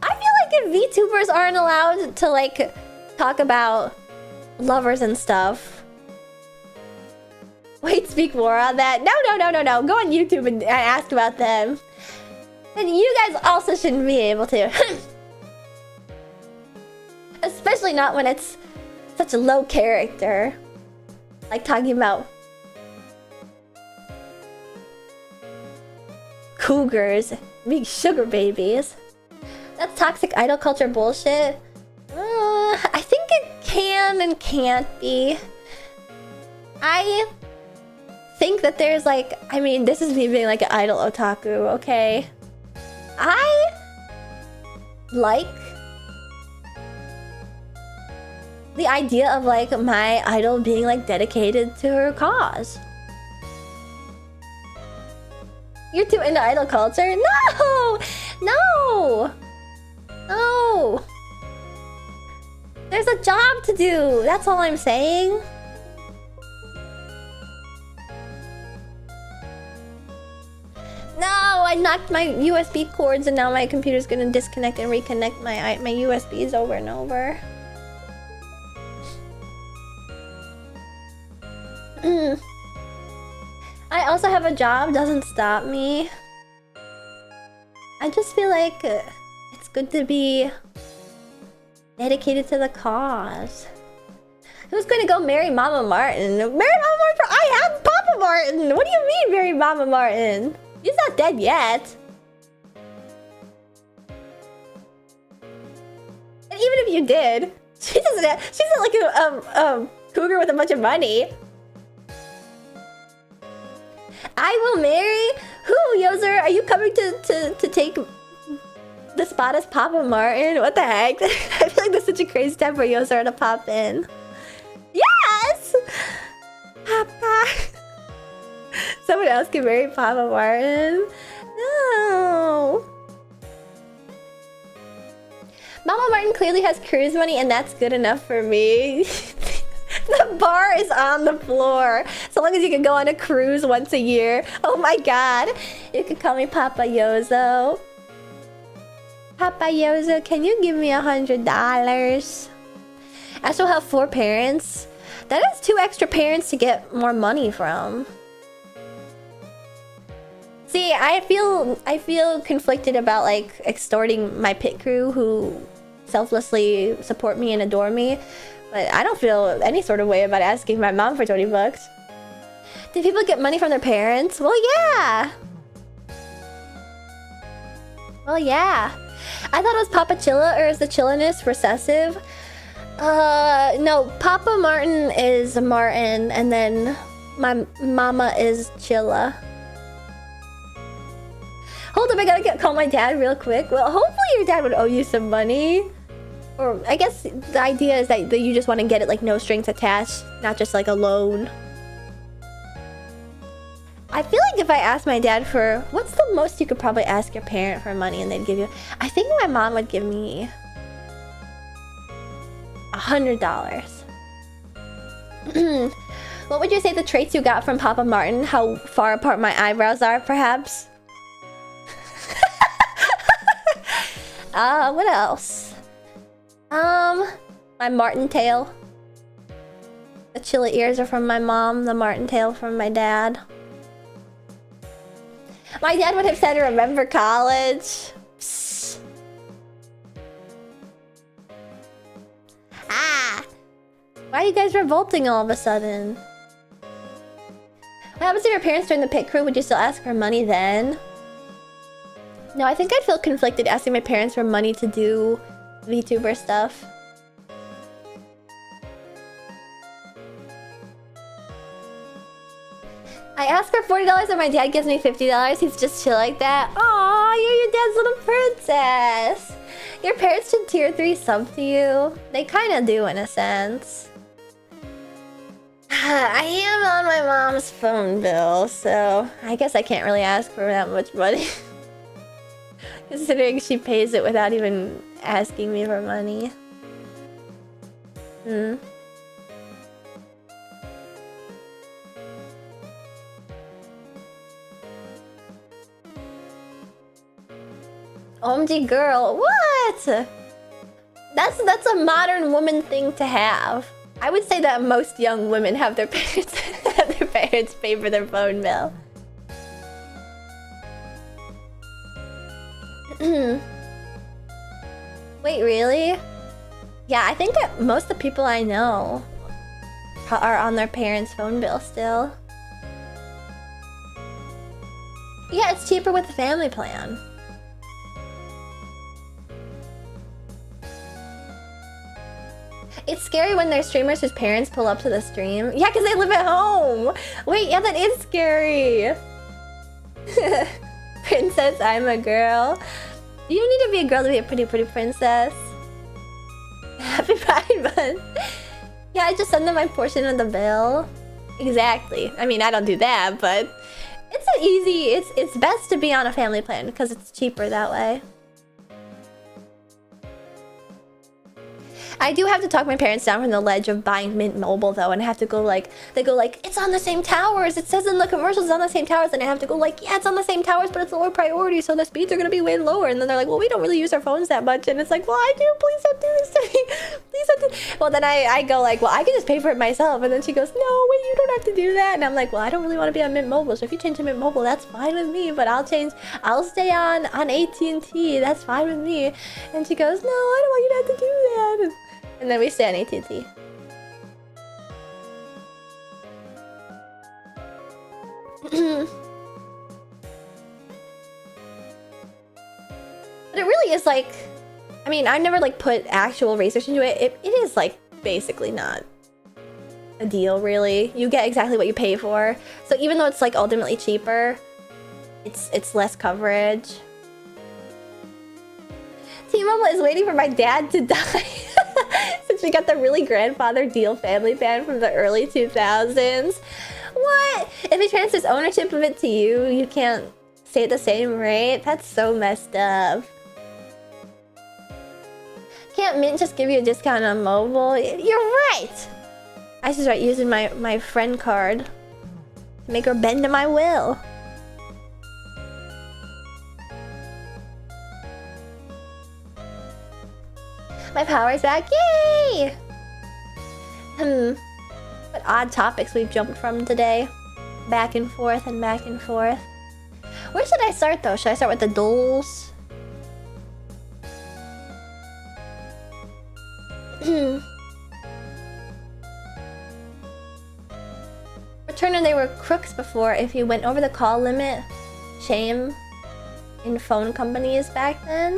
I feel like if VTubers aren't allowed to like talk about lovers and stuff. Wait, speak more on that. No. Go on YouTube and ask about them. And you guys also shouldn't be able to. Especially not when it's such a low character. Like talking about cougars, big sugar babies. That's toxic idol culture bullshit. I think it can and can't be. I think that there's like, I mean, this is me being like an idol otaku, okay? I like the idea of like my idol being like dedicated to her cause. You're too into idol culture? No! There's a job to do. That's all I'm saying. No, I knocked my USB cords and now my computer's gonna disconnect and reconnect my USBs over and over. I also have a job, doesn't stop me. I just feel like it's good to be dedicated to the cause. Who's gonna go marry Mama Martin? Marry Mama Martin? I have Papa Martin! What do you mean marry Mama Martin? He's not dead yet. And even if you did, she's not like a cougar with a bunch of money. I will marry Who, Yoser? Are you coming to take the spot as Papa Martin? What the heck? I feel like this is such a crazy time for Yoser to pop in. Yes! Papa. Someone else can marry Papa Martin. No. Mama Martin clearly has cruise money, and that's good enough for me. The bar is on the floor. So long as you can go on a cruise once a year. Oh my god. You can call me Papa Yozo. Papa Yozo, can you give me $100? I still have 4 parents. That is 2 extra parents to get more money from. See, I feel conflicted about like extorting my pit crew who selflessly support me and adore me, but I don't feel any sort of way about asking my mom for 20 bucks. Do people get money from their parents? Well, yeah. Well, yeah. I thought it was Papa Chilla, or is the chilliness recessive? No, Papa Martin is Martin, and then my mama is Chilla. Hold up, I gotta call my dad real quick. Well, hopefully your dad would owe you some money. Or I guess the idea is that you just want to get it like no strings attached, not just like a loan. I feel like if I asked my dad for... What's the most you could probably ask your parent for money and they'd give you... I think my mom would give me... $100. What would you say the traits you got from Papa Martin? How far apart my eyebrows are, perhaps? What else? My martin tail. The chilla ears are from my mom, the martin tail from my dad. My dad would have said, remember college? Psst. Ah! Why are you guys revolting all of a sudden? What happens if your parents join the pit crew? Would you still ask for money then? No, I think I'd feel conflicted asking my parents for money to do VTuber stuff. I ask for $40 and my dad gives me $50. He's just chill like that. Aw, you're your dad's little princess. Your parents should tier 3 sub to you. They kind of do in a sense. I am on my mom's phone bill, so I guess I can't really ask for that much money. Considering she pays it without even asking me for money. OMG girl, what? That's a modern woman thing to have. I would say that most young women have their parents pay for their phone bill. Wait, really? Yeah, I think that most of the people I know are on their parents' phone bill still. Yeah, it's cheaper with the family plan. It's scary when there's streamers whose parents pull up to the stream. Yeah, because they live at home. Wait, yeah, that is scary. Princess, I'm a girl. You don't need to be a girl to be a pretty princess. Happy Pride Month. Yeah, I just send them my portion of the bill. Exactly. I mean, I don't do that, but it's an easy... It's best to be on a family plan because it's cheaper that way. I do have to talk my parents down from the ledge of buying Mint Mobile though, and I have to go like, they go like, it's on the same towers. It says in the commercials it's on the same towers, and I have to go like, yeah, it's on the same towers, but it's lower priority, so the speeds are gonna be way lower. And then they're like, well, we don't really use our phones that much, and it's like, well, I do. Please don't do this to me. Please don't do. Well, then I go like, well, I can just pay for it myself, and then she goes, no, wait, you don't have to do that. And I'm like, well, I don't really want to be on Mint Mobile, so if you change to Mint Mobile, that's fine with me. But I'll stay on AT&T. That's fine with me. And she goes, no, I don't want you to have to do that. And then we stay on AT&T. But it really is like... I mean, I've never like put actual research into it. It is like basically not a deal, really. You get exactly what you pay for. So even though it's like ultimately cheaper, it's less coverage. T-Mobile is waiting for my dad to die. Since we got the really grandfather deal family plan from the early 2000s. What? If he transfers ownership of it to you, you can't stay at the same rate? That's so messed up. Can't Mint just give you a discount on mobile? You're right! I should start using my friend card to make her bend to my will. My power's back, yay! What odd topics we've jumped from today. Back and forth and back and forth. Where should I start though? Should I start with the dolls? Returner, they were crooks before if you went over the call limit. Shame in phone companies back then.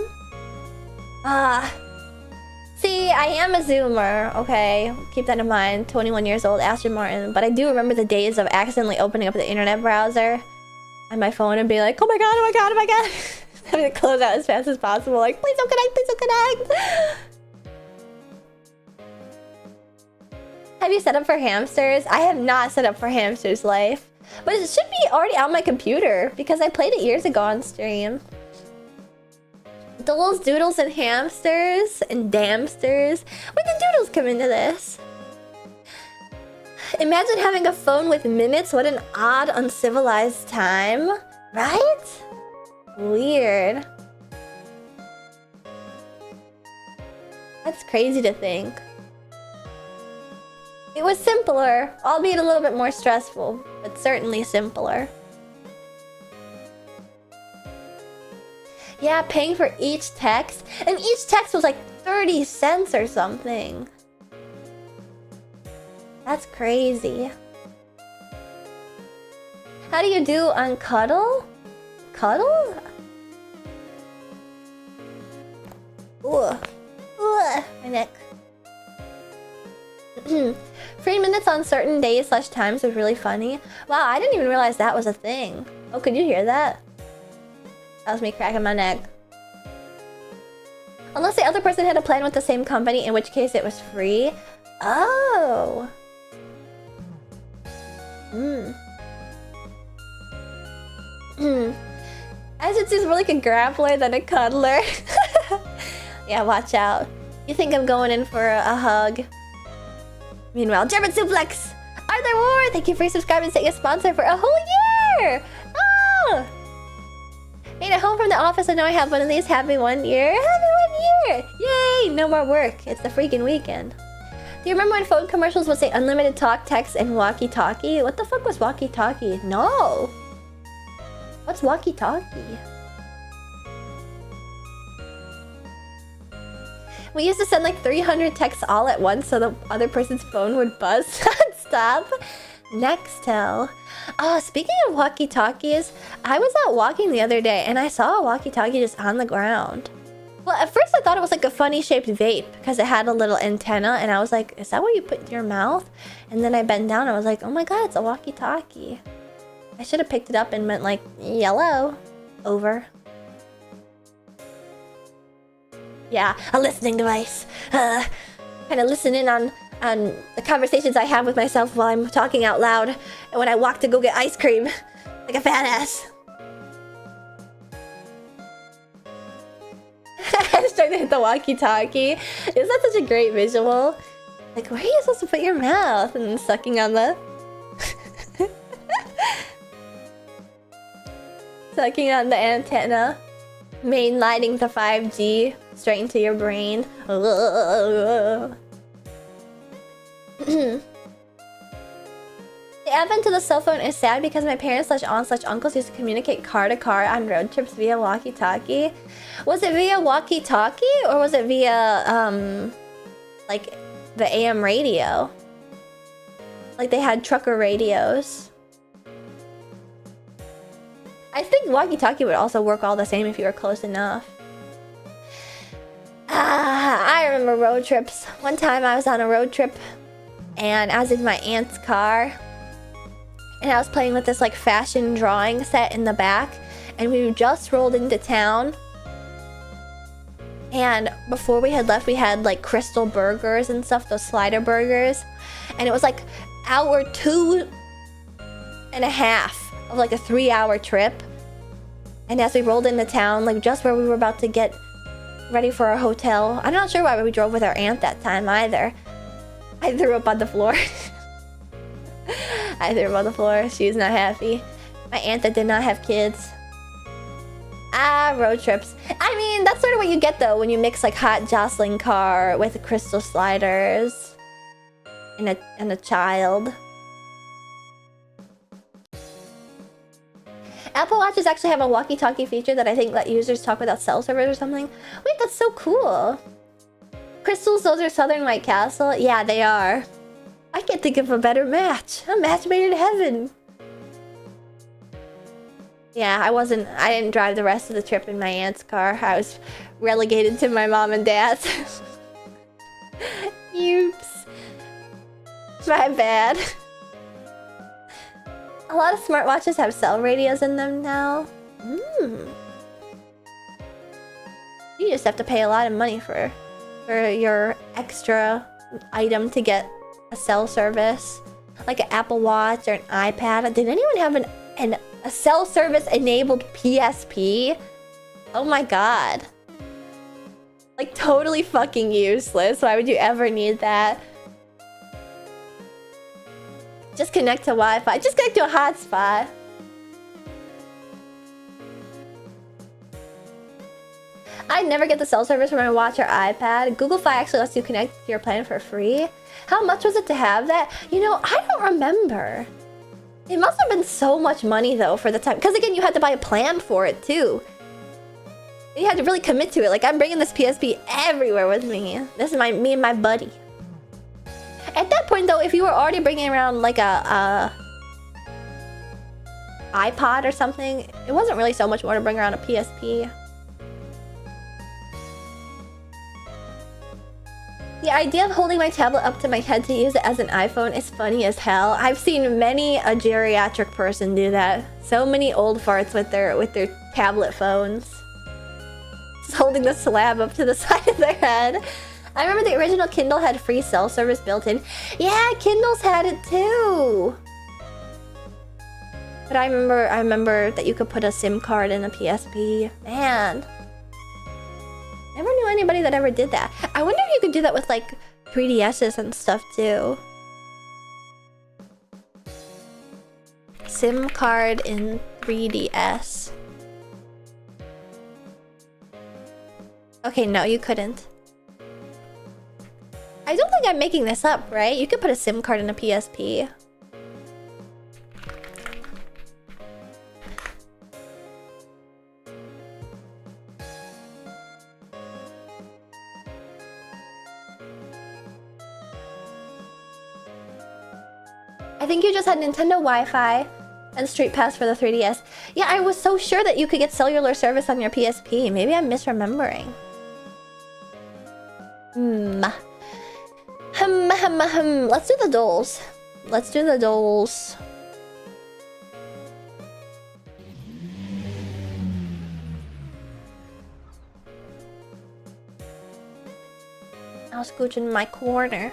See, I am a Zoomer, okay? Keep that in mind. 21 years old, Aston Martin. But I do remember the days of accidentally opening up the internet browser on my phone and being like, oh my god, oh my god, oh my god. Having to close out as fast as possible. Like, please don't connect, please don't connect. Have you set up for hamsters? I have not set up for hamsters life. But it should be already on my computer because I played it years ago on stream. Dolls, doodles, and hamsters and damsters. Where did doodles come into this? Imagine having a phone with minutes. What an odd, uncivilized time. Right? Weird. That's crazy to think. It was simpler, albeit a little bit more stressful, but certainly simpler. Yeah, paying for each text. And each text was like 30 cents or something. That's crazy. How do you do on Cuddle? Cuddle? Ugh. Ugh. My neck. Free minutes on certain days / times was really funny. Wow, I didn't even realize that was a thing. Oh, could you hear that? That was me cracking my neck. Unless the other person had a plan with the same company, in which case it was free. Oh. I should choose more like a grappler than a cuddler. Yeah, watch out. You think I'm going in for a hug. Meanwhile, German Suplex! Arthur Ward! Thank you for subscribing and staying a sponsor for a whole year! Oh! Made it home from the office. I know I have one of these. Happy 1 year. Happy 1 year! Yay! No more work. It's the freaking weekend. Do you remember when phone commercials would say unlimited talk, text, and walkie-talkie? What the fuck was walkie-talkie? No! What's walkie-talkie? We used to send like 300 texts all at once so the other person's phone would buzz non-stop. Nextel. Oh, speaking of walkie-talkies, I was out walking the other day and I saw a walkie-talkie just on the ground. Well, at first I thought it was like a funny shaped vape because it had a little antenna and I was like, is that what you put in your mouth? And then I bent down and I was like, oh my god, it's a walkie-talkie. I should have picked it up and meant like, yellow. Over. Yeah, a listening device. Kind of listen in on the conversations I have with myself while I'm talking out loud and when I walk to go get ice cream. Like a fat ass. I was trying to hit the walkie-talkie. Is that such a great visual? Like, where are you supposed to put your mouth? And sucking on the... sucking on the antenna. Mainlining the 5G straight into your brain. The advent of the cell phone is sad because my parents / aunts / uncles used to communicate car to car on road trips via walkie-talkie. Was it via walkie-talkie or was it via like the AM radio? Like they had trucker radios. I think walkie-talkie would also work all the same if you were close enough. I remember road trips. One time I was on a road trip and I was in my aunt's car and I was playing with this like fashion drawing set in the back and we just rolled into town. And before we had left, we had like crystal burgers and stuff, those slider burgers. And it was like hour 2.5 of like a 3-hour trip. And as we rolled into town, like just where we were about to get ready for our hotel, I'm not sure why we drove with our aunt that time either. I threw up on the floor. I threw up on the floor. She was not happy. My aunt that did not have kids. Ah, road trips. I mean, that's sort of what you get though when you mix like hot jostling car with crystal sliders and a child. Apple Watches actually have a walkie-talkie feature that I think let users talk without cell service or something. Wait, that's so cool. Crystals, those are Southern White Castle? Yeah, they are. I can't think of a better match. A match made in heaven. Yeah, I didn't drive the rest of the trip in my aunt's car. I was relegated to my mom and dad's. Oops. My bad. A lot of smartwatches have cell radios in them now. You just have to pay a lot of money for your extra item to get a cell service. Like an Apple Watch or an iPad. Did anyone have a cell service enabled PSP? Oh my god. Like totally fucking useless. Why would you ever need that? Just connect to Wi-Fi. Just connect to a hotspot. I never get the cell service for my watch or iPad. Google Fi actually lets you connect to your plan for free. How much was it to have that? You know, I don't remember. It must have been so much money though for the time. Because again, you had to buy a plan for it too. You had to really commit to it. Like, I'm bringing this PSP everywhere with me. This is me and my buddy. At that point though, if you were already bringing around like a iPod or something, it wasn't really so much more to bring around a PSP. The idea of holding my tablet up to my head to use it as an iPhone is funny as hell. I've seen many a geriatric person do that. So many old farts with their tablet phones. Just holding the slab up to the side of their head. I remember the original Kindle had free cell service built in. Yeah, Kindles had it too. But I remember that you could put a SIM card in a PSP. Man. Never knew anybody that ever did that. I wonder if you could do that with like 3DSs and stuff too. SIM card in 3DS. Okay, no, you couldn't. I don't think I'm making this up, right? You could put a SIM card in a PSP. I think you just had Nintendo Wi-Fi and Street Pass for the 3DS. Yeah, I was so sure that you could get cellular service on your PSP. Maybe I'm misremembering. Let's do the dolls. Let's do the dolls. I'll scooch in my corner.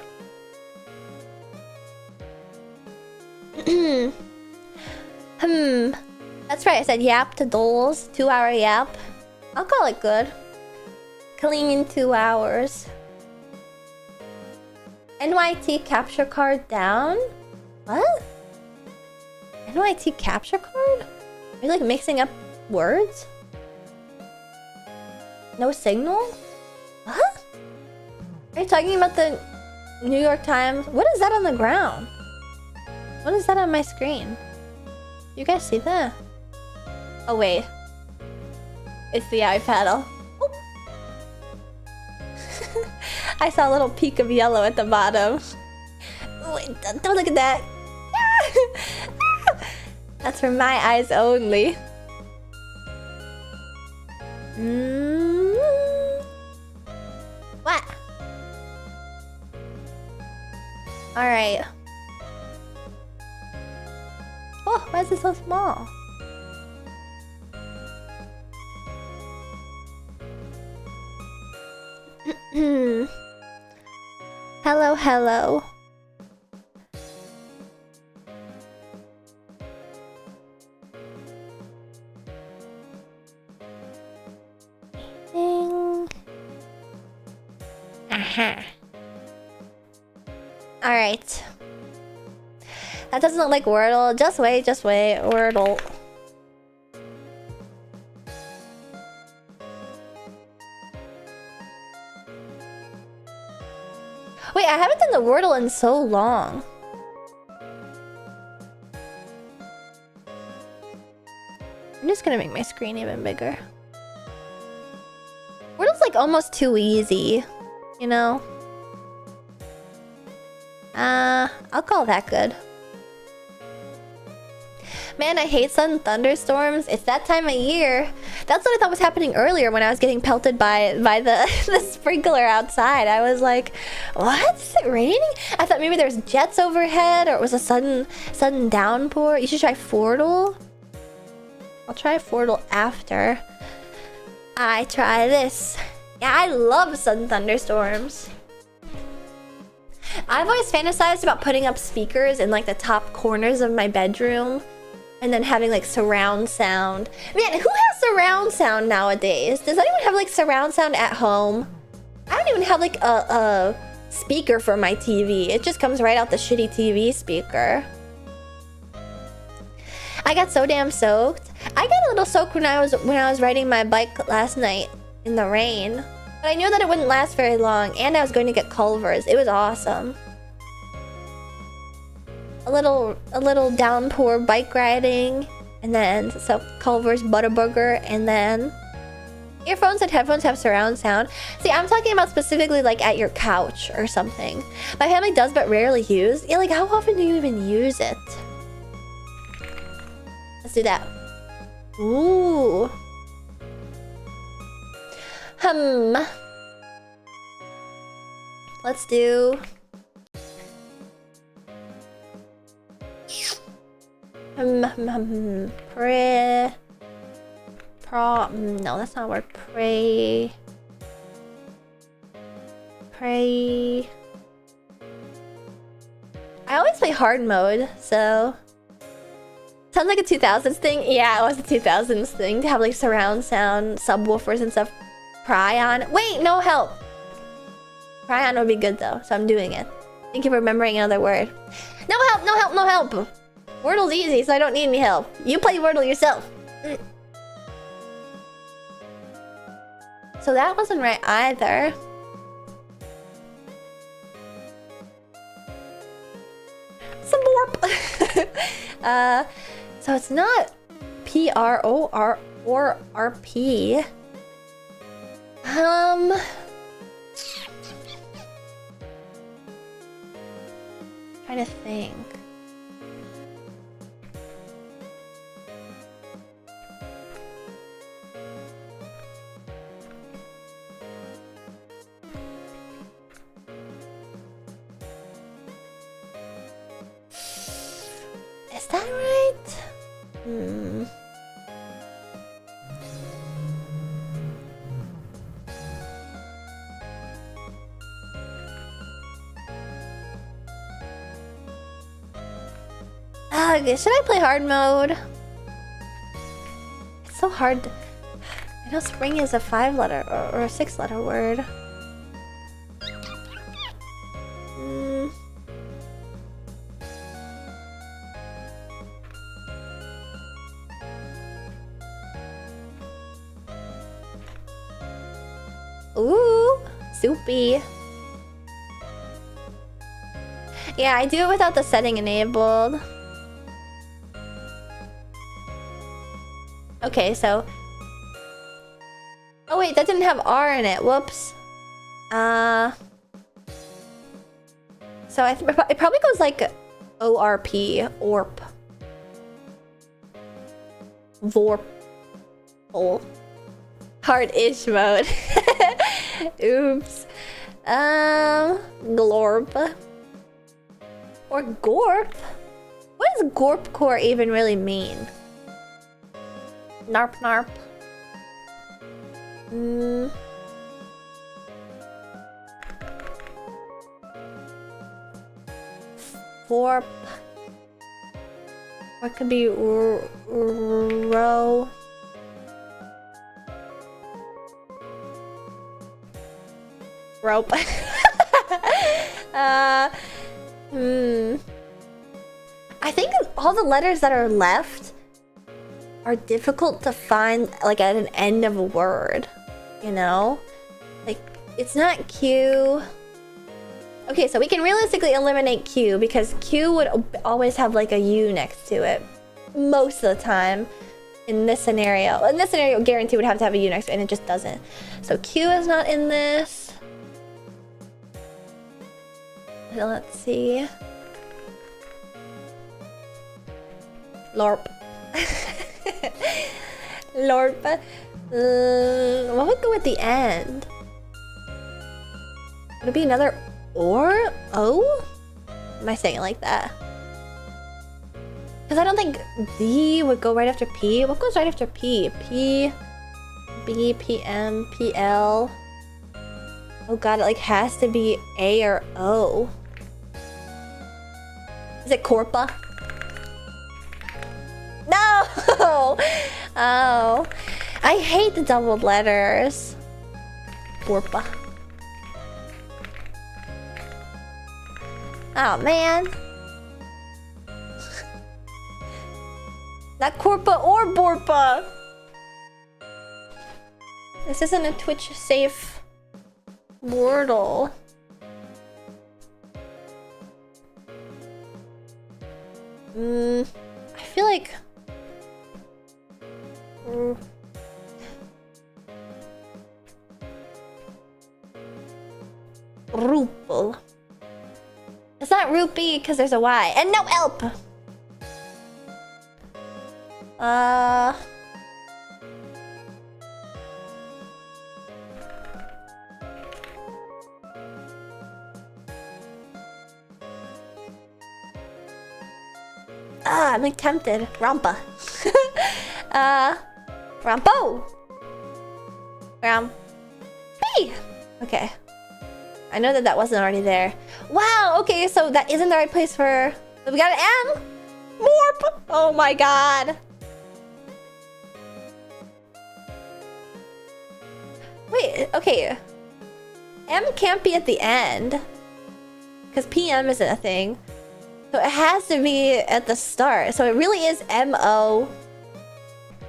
That's right, I said yap to dolls. 2-hour yap. I'll call it good. Clean in 2 hours. NYT capture card down? What? NYT capture card? Are you like mixing up words? No signal? What? Are you talking about the New York Times? What is that on the ground? What is that on my screen? You guys see that? Oh wait. It's the iPad. Oh. I saw a little peak of yellow at the bottom. Wait, don't look at that. That's for my eyes only. What? Alright. Oh, why is it so small? Hello, hello. Ding. Aha. Alright. That doesn't look like Wordle. Just wait, Wordle. Wait, I haven't done the Wordle in so long. I'm just gonna make my screen even bigger. Wordle's like almost too easy, you know? I'll call that good. Man, I hate sudden thunderstorms. It's that time of year. That's what I thought was happening earlier when I was getting pelted by the, the sprinkler outside. I was like, what? Is it raining? I thought maybe there's jets overhead or it was a sudden downpour. You should try Fordle. I'll try Fordle after I try this. Yeah, I love sudden thunderstorms. I've always fantasized about putting up speakers in like the top corners of my bedroom and then having like surround sound. Man, who has surround sound nowadays? Does anyone have like surround sound at home? I don't even have like a speaker for my TV. It just comes right out the shitty TV speaker. I got so damn soaked. I got a little soaked when I was riding my bike last night in the rain. But I knew that it wouldn't last very long, and I was going to get Culver's. It was awesome. A little downpour bike riding, and then some Culver's Butterburger, and then earphones and headphones have surround sound. See, I'm talking about specifically like at your couch or something. My family does, but rarely use. Yeah, like how often do you even use it? Let's do that. Ooh. Let's do... no, that's not a word. Pray. I always play hard mode, so... Sounds like a 2000s thing. Yeah, it was a 2000s thing to have like surround sound, subwoofers and stuff. Cryon. Wait, no help. Cryon would be good though, so I'm doing it. Thank you for remembering another word. No help, no help, no help. Wordle's easy, so I don't need any help. You play Wordle yourself. So that wasn't right either. Some borp. So it's not P-R-O-R or R-P. Trying to think. Is that right? Should I play hard mode? It's so hard to... I know spring is a 5-letter or a 6-letter word. Ooh, soupy. Yeah, I do it without the setting enabled. Okay, so... Oh wait, that didn't have R in it. Whoops. So it probably goes like O-R-P, ORP. Vorpal. Hard-ish mode. Oops. Glorp. Or Gorp? What does Gorpcore even really mean? Narp narp. Warp. Or it could be row. Rope. I think all the letters that are left are difficult to find, like at an end of a word. You know? Like, it's not Q. Okay, so we can realistically eliminate Q because Q would always have like a U next to it. Most of the time. In this scenario. In this scenario, guarantee would have to have a U next to it, and it just doesn't. So Q is not in this. Let's see. LORP. LORP. What would go at the end? Would it be another or? O? Am I saying it like that? Because I don't think D would go right after P. What goes right after P? P, B, P, M, P, L. Oh god, it like has to be A or O. Is it Corpa? No! Oh. I hate the doubled letters. Corpa. Oh man. Not Corpa or Borpa. This isn't a Twitch safe Wordle. I feel like Rupel. It's not rupee because there's a Y and no elp. I'm like tempted. Rampa. Rampo. Rampi. Okay. I know that wasn't already there. Wow, okay, so that isn't the right place for... We got an M! Morp! Oh my god. Wait, okay. M can't be at the end. Because PM isn't a thing. So it has to be at the start. So it really is M-O...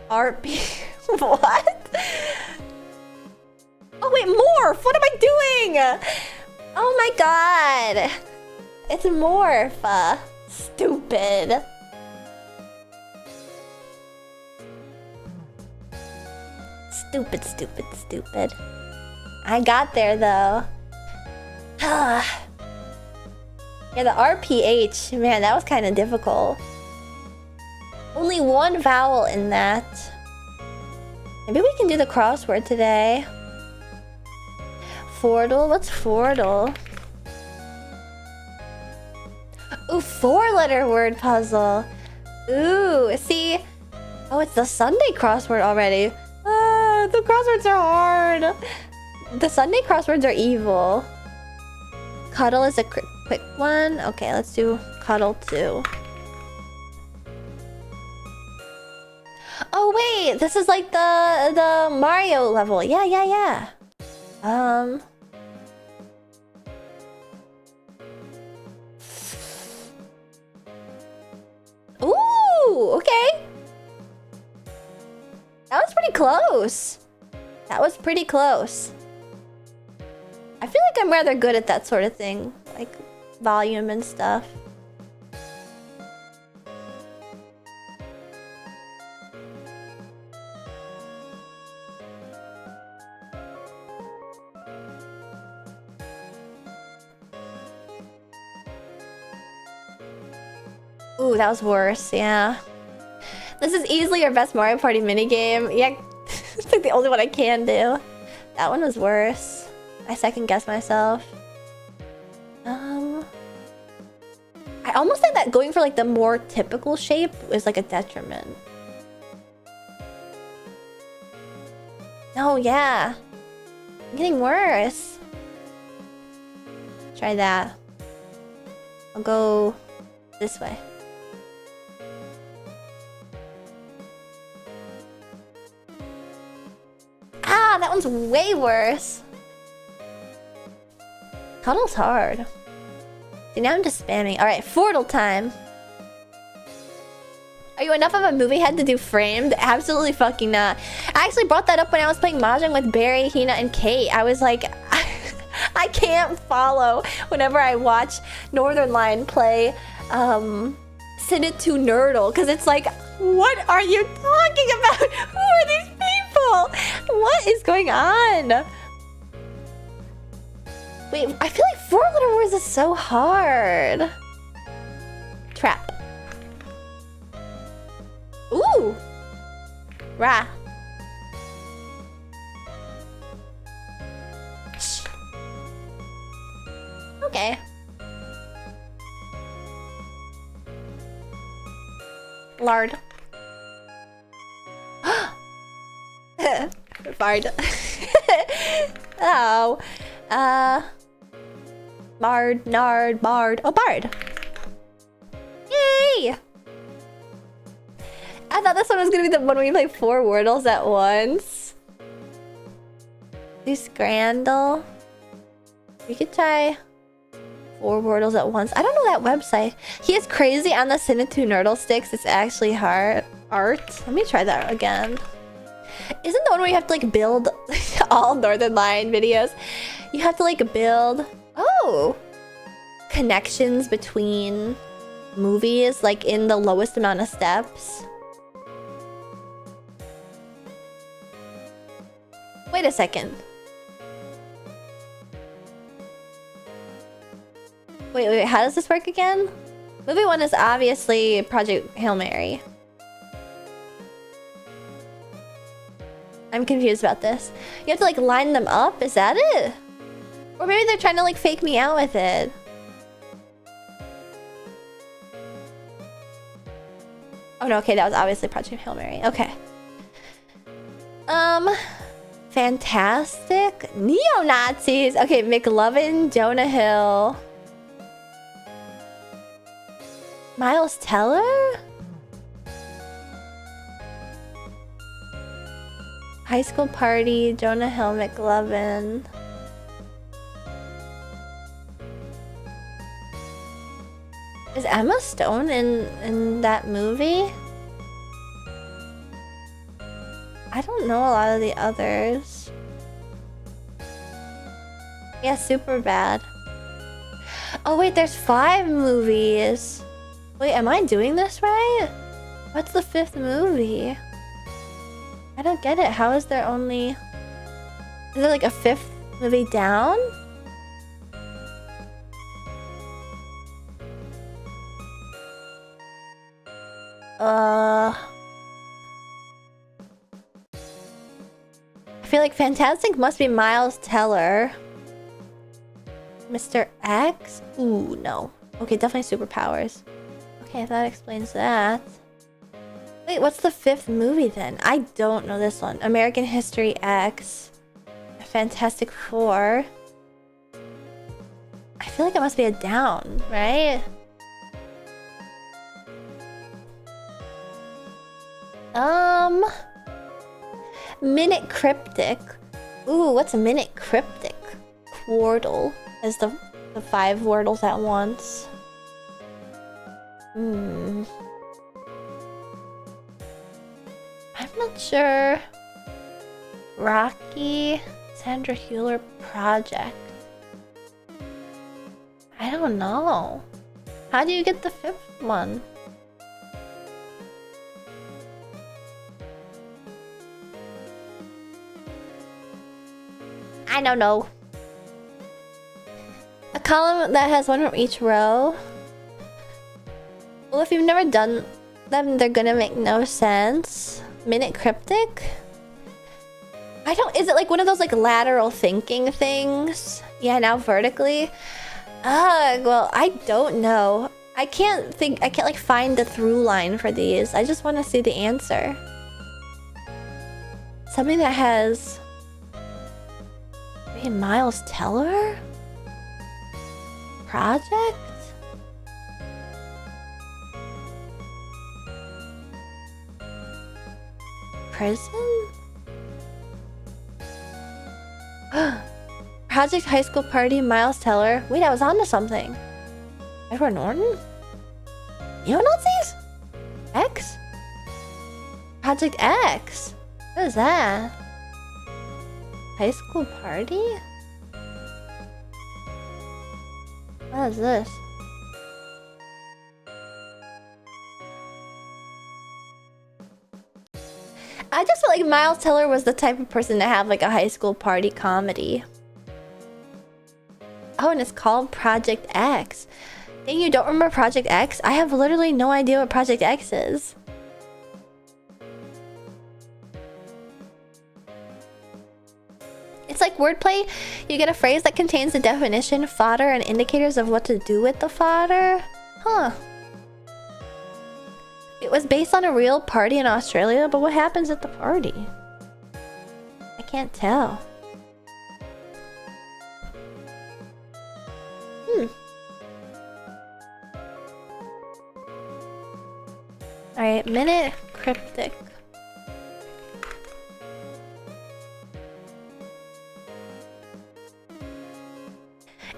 R-P... What? Oh wait, morph! What am I doing? Oh my god! It's morph. Stupid. Stupid, stupid, stupid. I got there though. Yeah, the RPH, man, that was kind of difficult. Only one vowel in that. Maybe we can do the crossword today. Fordle? What's Fordle? Ooh, 4-letter word puzzle. Ooh, see? Oh, it's the Sunday crossword already. The crosswords are hard. The Sunday crosswords are evil. Cuddle is a quick one. Okay, let's do cuddle 2. Oh wait, this is like the Mario level. Yeah. Ooh, okay. That was pretty close. That was pretty close. I feel like I'm rather good at that sort of thing. Like volume and stuff. Ooh, that was worse, yeah. This is easily our best Mario Party minigame. Yeah, it's like the only one I can do. That one was worse. I second guess myself. I almost think that going for like the more typical shape is like a detriment. No, yeah. I'm getting worse. Try that. I'll go This way. Ah, that one's way worse. Cuddle's hard. See, now I'm just spamming. Alright, Fortle time. Are you enough of a movie head to do framed? Absolutely fucking not. I actually brought that up when I was playing Mahjong with Barry, Hina, and Kate. I was like, I can't follow whenever I watch Northern Line play Send It to Nerdle, because it's like, what are you talking about? Who are these people? What is going on? Wait, I feel like 4-letter words is so hard. Trap. Ooh! Ra. Okay. Lard. Bard. Oh. Bard, Nard, Bard. Oh, Bard. Yay! I thought this one was gonna be the one where you play 4 Wordles at once. Do Scrandle. We could try 4 Wordles at once. I don't know that website. He is crazy on the Sinitu Nerdle sticks. It's actually hard art. Let me try that again. Isn't the one where you have to like build all Northern Line videos? You have to like build connections between movies like in the lowest amount of steps. Wait a second. Wait, how does this work again? Movie 1 is obviously Project Hail Mary. I'm confused about this. You have to like line them up? Is that it? Or maybe they're trying to like fake me out with it. Oh no, okay, that was obviously Project Hail Mary. Okay. Fantastic. Neo-Nazis. Okay, McLovin, Jonah Hill. Miles Teller? High School Party, Jonah Hill, McLovin. Is Emma Stone in that movie? I don't know a lot of the others. Yeah, super bad. Oh wait, there's 5 movies. Wait, am I doing this right? What's the 5th movie? I don't get it. How is there only... Is there like a 5th movie down? I feel like Fantastic must be Miles Teller. Mr. X? Ooh, no. Okay, definitely superpowers. Okay, that explains that. Wait, what's the 5th movie then? I don't know this one. American History X. Fantastic Four. I feel like it must be a down, right? Minute Cryptic. Ooh, what's a Minute Cryptic? Wordle is the 5 Wordles at once. I'm not sure. Rocky, Sandra Hüller Project. I don't know. How do you get the 5th one? I don't know. A column that has 1 from each row. Well, if you've never done them, they're gonna make no sense. Minute Cryptic? I don't... Is it like one of those like lateral thinking things? Yeah, now vertically? Well, I don't know. I can't like find the through line for these. I just want to see the answer. Something that has... Wait, Miles Teller? Project? prison? Project High School Party, Miles Teller. Wait, I was onto something. Edward Norton? Neo-Nazis? X? Project X? What is that? High School Party? What is this? I just felt like Miles Teller was the type of person to have like a high school party comedy. Oh, and it's called Project X. Dang, you don't remember Project X? I have literally no idea what Project X is. It's like wordplay. You get a phrase that contains the definition, fodder, and indicators of what to do with the fodder. Huh. It was based on a real party in Australia, but what happens at the party? I can't tell. Alright, minute cryptic.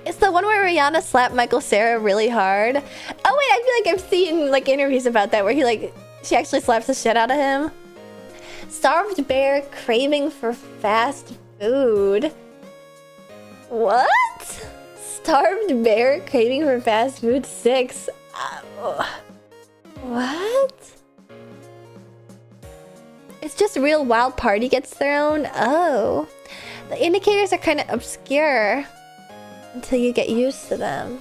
It's the one where Rihanna slapped Michael Cera really hard. Oh wait, I feel like I've seen like interviews about that where she actually slaps the shit out of him. Starved bear craving for fast food. What? Starved bear craving for fast food 6. What? It's just real wild party gets thrown. Oh. The indicators are kind of obscure until you get used to them.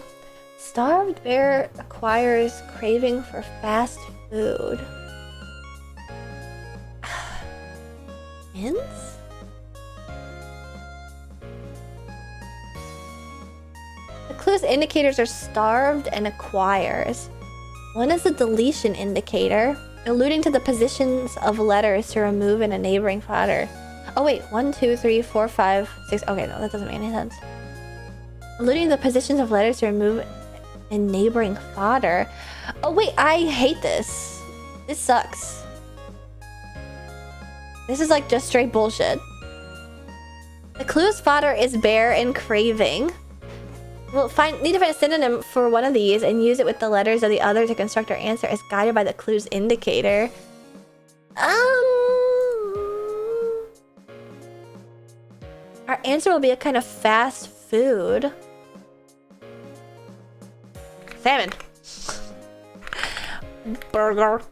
Starved bear acquires craving for fast food. Hints? The clue's indicators are starved and acquires. One is the deletion indicator, alluding to the positions of letters to remove in a neighboring fodder. Oh wait, 1, 2, 3, 4, 5, 6. Okay, no, that doesn't make any sense. Alluding to the positions of letters to remove in neighboring fodder. Oh wait, I hate this. This sucks. This is like just straight bullshit. The clue's fodder is bear and craving. We'll need to find a synonym for one of these and use it with the letters of the other to construct our answer as guided by the clue's indicator. Our answer will be a kind of fast food. Salmon. Burger.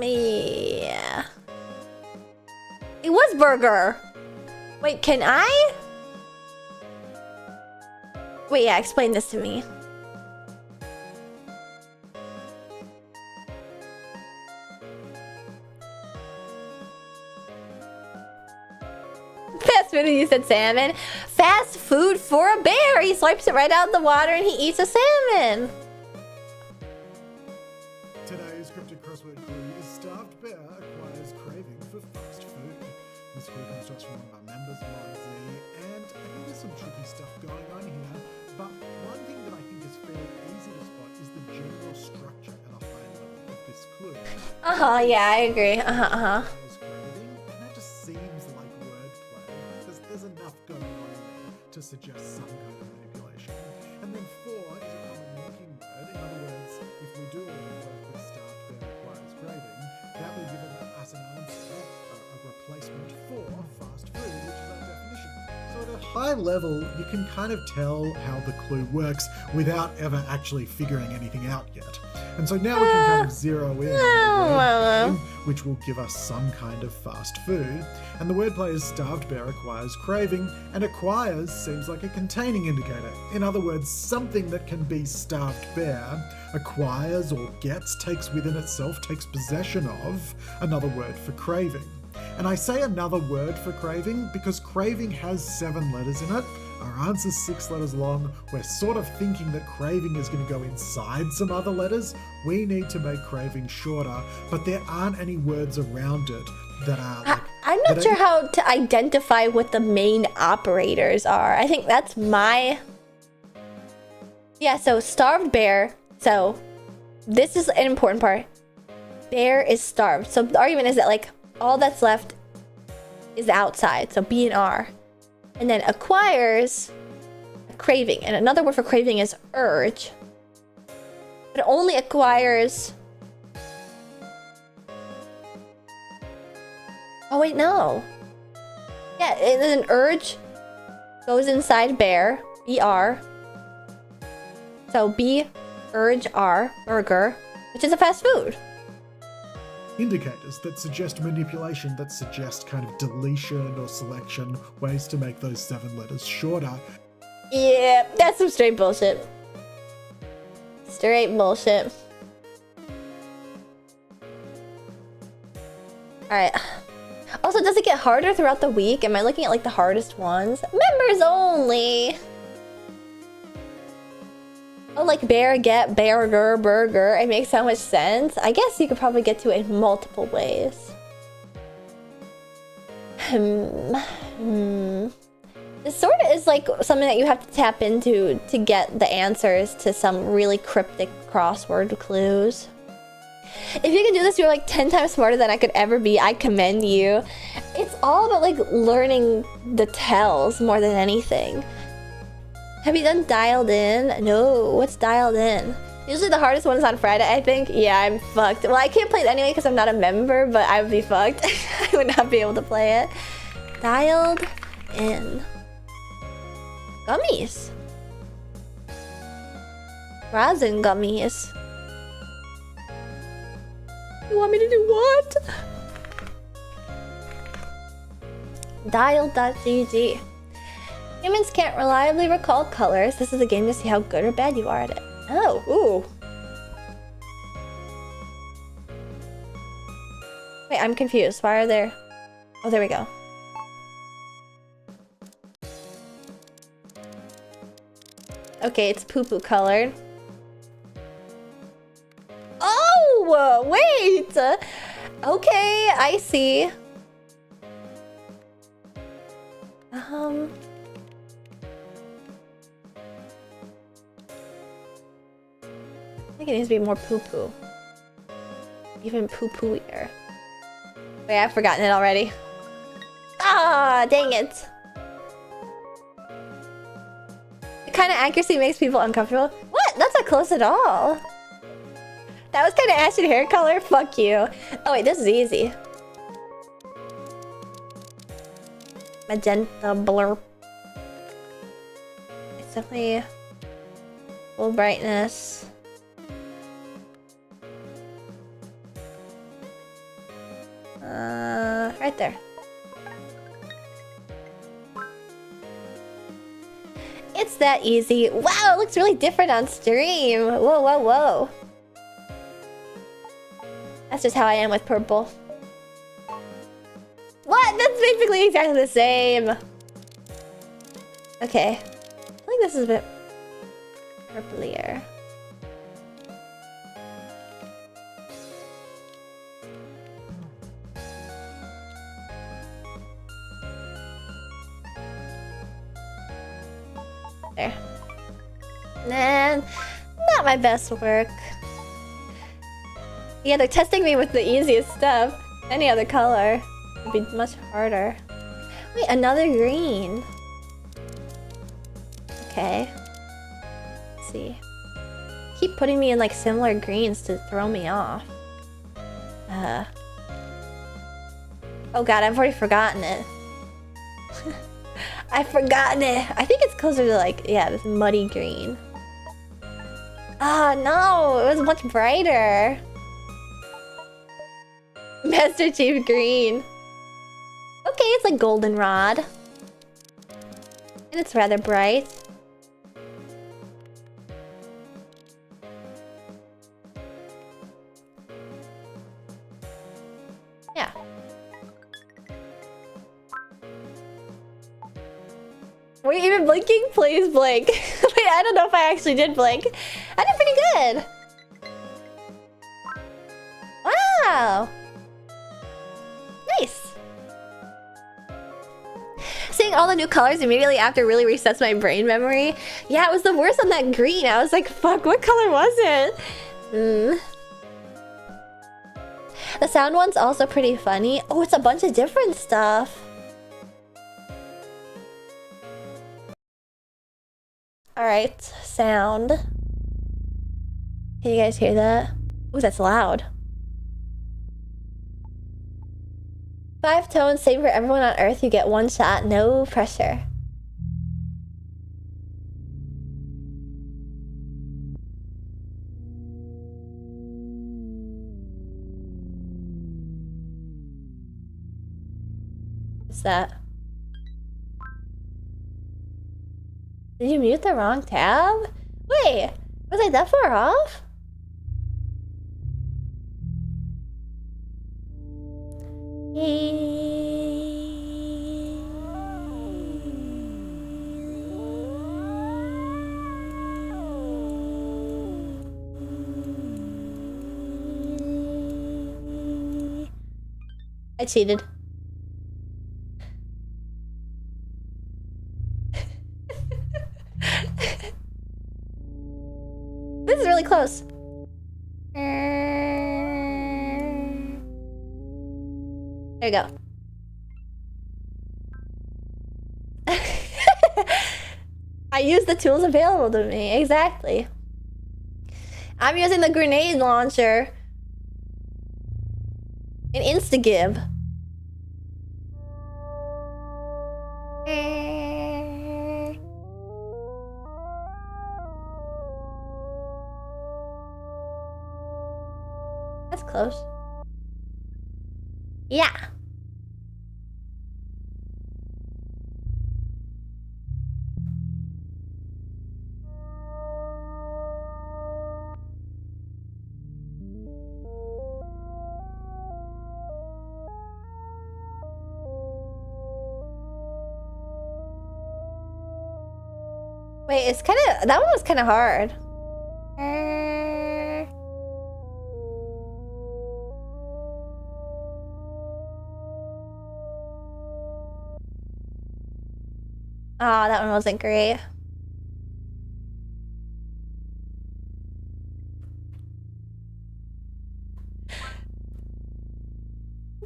Yeah. It was burger. Wait, can I? Wait, yeah, explain this to me. Fast food, you said salmon. Fast food for a bear. He swipes it right out of the water and he eats a salmon. Today's cryptic crossword clue is starved bear acquires craving for fast food. This clue comes to us from one of our members, YZ, and I think there's some tricky stuff going on here, but one thing that I think is fairly easy to spot is the general structure at a high level of this clue. Yeah, I agree. And that just seems like wordplay, because there's enough going on in there to suggest some kind of manipulation. And then 4 is a common linking word. In other words, if we do all the work with starved bear acquires craving, that will give us an answer, a replacement for fast food, which is our definition. So at a high level, you can kind of tell how the clue works without ever actually figuring anything out yet. And so now we can kind of zero in on the wordplay, which will give us some kind of fast food. And the wordplay is starved bear acquires craving, and acquires seems like a containing indicator. In other words, something that can be starved bear acquires or gets, takes within itself, takes possession of another word for craving. And I say another word for craving because craving has 7 letters in it. Our answer's 6 letters long. We're sort of thinking that craving is going to go inside some other letters. We need to make craving shorter, but there aren't any words around it that are like... I'm not sure how to identify what the main operators are. I think that's my... Yeah, so starved bear So this is an important part. Bear is starved. So the argument is that like all that's left is outside. So B and R. And then acquires a craving. And another word for craving is urge. But it only acquires... Oh wait, no. Yeah, it is an urge. Goes inside bear. BR. So B, urge R, burger, which is a fast food. Indicators that suggest manipulation, that suggest kind of deletion or selection, ways to make those 7 letters shorter. Yeah, that's some straight bullshit. Straight bullshit. Alright. Also, does it get harder throughout the week? Am I looking at like the hardest ones? Members only! Oh, like bear, get, burger, burger. It makes so much sense. I guess you could probably get to it in multiple ways. This sort of is like something that you have to tap into to get the answers to some really cryptic crossword clues. If you can do this, you're like 10 times smarter than I could ever be. I commend you. It's all about like learning the tells more than anything. Have you done dialed in? No, what's dialed in? Usually the hardest one is on Friday, I think. Yeah, I'm fucked. Well, I can't play it anyway because I'm not a member, but I would be fucked. I would not be able to play it. Dialed in. Gummies. Rosin gummies. You want me to do what? Dial.gg. Humans can't reliably recall colors. This is a game to see how good or bad you are at it. Oh, ooh. Wait, I'm confused. Why are there... Oh, there we go. Okay, it's poo-poo colored. Oh, wait! Okay, I see. I think it needs to be more poo-poo. Even poo-pooier. Wait, I've forgotten it already. Ah, dang it. The kind of accuracy makes people uncomfortable. What? That's not close at all. That was kind of ashen hair color. Fuck you. Oh wait, this is easy. Magenta blur. It's definitely full brightness. Right there. It's that easy. Wow, it looks really different on stream. Whoa, whoa, whoa. That's just how I am with purple. What? That's basically exactly the same. Okay. I think this is a bit purplier. There. Nah, not my best work. Yeah, they're testing me with the easiest stuff. Any other color would be much harder. Wait, another green. Okay. Let's see. Keep putting me in like similar greens to throw me off. Oh god, I've already forgotten it. I've forgotten it. I think it's closer to like, yeah, this muddy green. Ah, no, it was much brighter. Master Chief Green. Okay, it's like goldenrod. And it's rather bright. Yeah. Were you even blinking? Please blink. Wait, I don't know if I actually did blink. I did pretty good. Wow. Nice. Seeing all the new colors immediately after really resets my brain memory. Yeah, it was the worst on that green. I was like, fuck, what color was it? The sound one's also pretty funny. Oh, it's a bunch of different stuff. Alright, sound. Can you guys hear that? Ooh, that's loud. 5 tones, same for everyone on Earth. You get 1 shot, no pressure. What's that? Did you mute the wrong tab? Wait, was I that far off? I cheated. This is really close. There you go. I use the tools available to me. Exactly. I'm using the grenade launcher. An Instagib. That's close. Yeah. Wait, it's kind of... That one was kind of hard. Oh, that one wasn't great.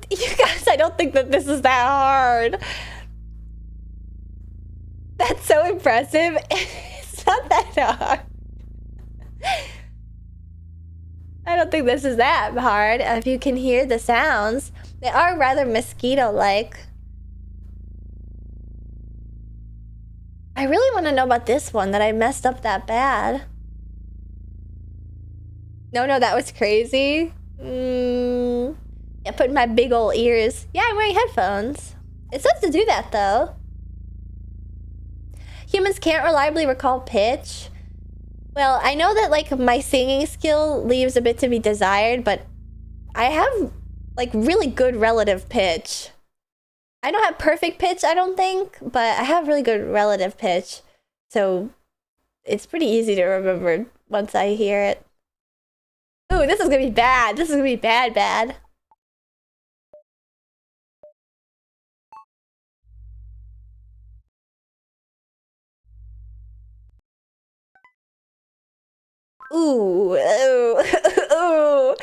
You guys, I don't think that this is that hard. That's so impressive. It's not that hard. I don't think this is that hard. If you can hear the sounds, they are rather mosquito-like. I really want to know about this one that I messed up that bad. No, that was crazy. Yeah, put in my big old ears. Yeah, I'm wearing headphones. It says to do that, though. Humans can't reliably recall pitch. Well, I know that, like, my singing skill leaves a bit to be desired, but I have, like, really good relative pitch. I don't have perfect pitch, I don't think, but I have really good relative pitch. So it's pretty easy to remember once I hear it. Ooh, this is gonna be bad. This is gonna be bad. Ooh, ooh, ooh.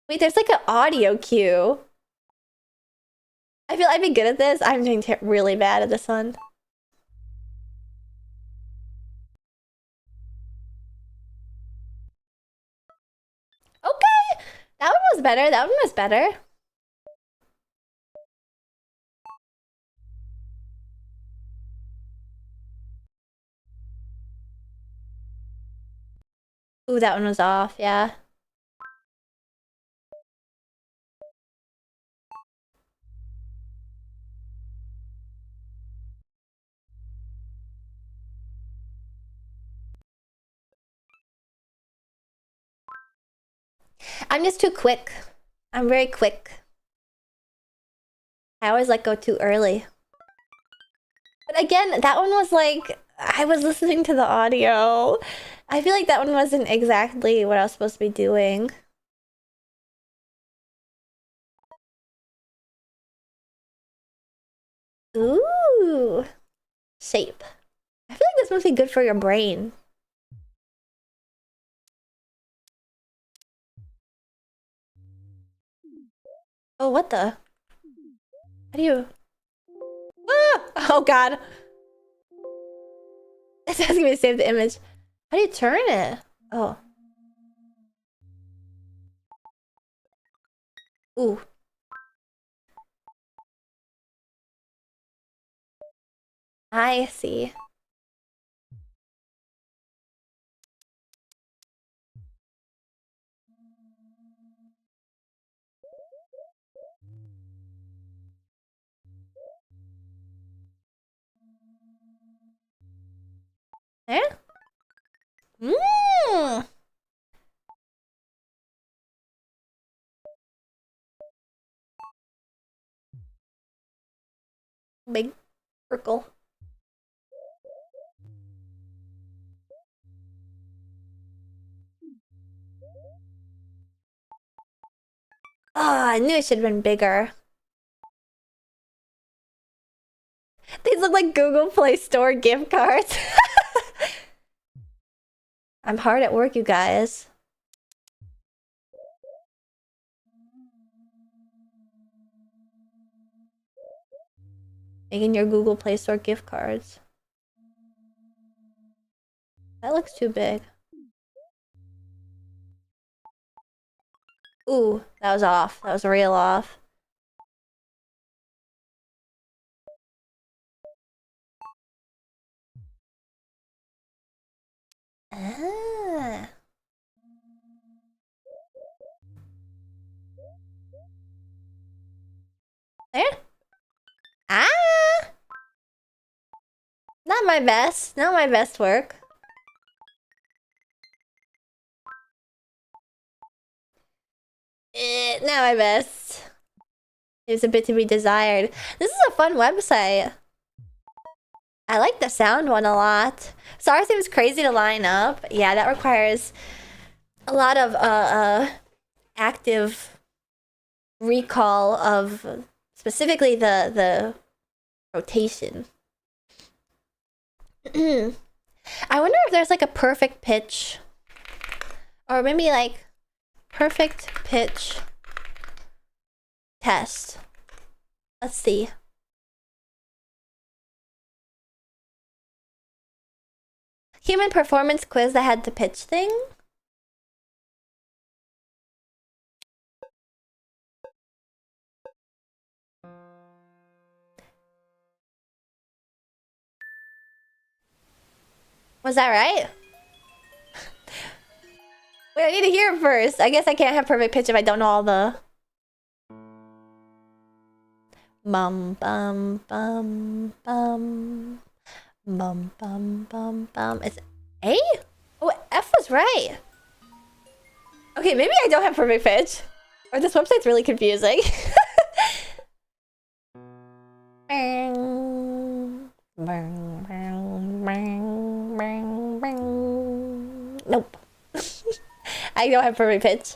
Wait, there's like an audio cue. I feel I'd be good at this. I'm doing really bad at this one. Okay, that one was better. That one was better. Ooh, that one was off, yeah. I'm just too quick. I'm very quick. I always like go too early. But again, that one was like, I was listening to the audio. I feel like that one wasn't exactly what I was supposed to be doing. Ooh. Shape. I feel like this must be good for your brain. Oh, what the? How do you... Ah! Oh, God. It's asking me to save the image. How do you turn it? Oh. Ooh. I see. There? Mmm! Big circle. Oh, I knew it should have been bigger. These look like Google Play Store gift cards. I'm hard at work, you guys. Making your Google Play Store gift cards. That looks too big. Ooh, that was off. That was real off. Ah. There? Ah! Not my best. Not my best work. Not my best. There's a bit to be desired. This is a fun website. I like the sound one a lot. Star seems crazy to line up. Yeah, that requires a lot of active recall of specifically the rotation. I wonder if there's like a perfect pitch, or maybe like perfect pitch test. Let's see. Human performance quiz that had the pitch thing. Was that right? Wait, I need to hear it first. I guess I can't have perfect pitch if I don't know all the... Bum bum bum bum bum bum bum bum. Is A? Oh, F was right. Okay, maybe I don't have perfect pitch, or this website's really confusing. Nope. I don't have perfect pitch.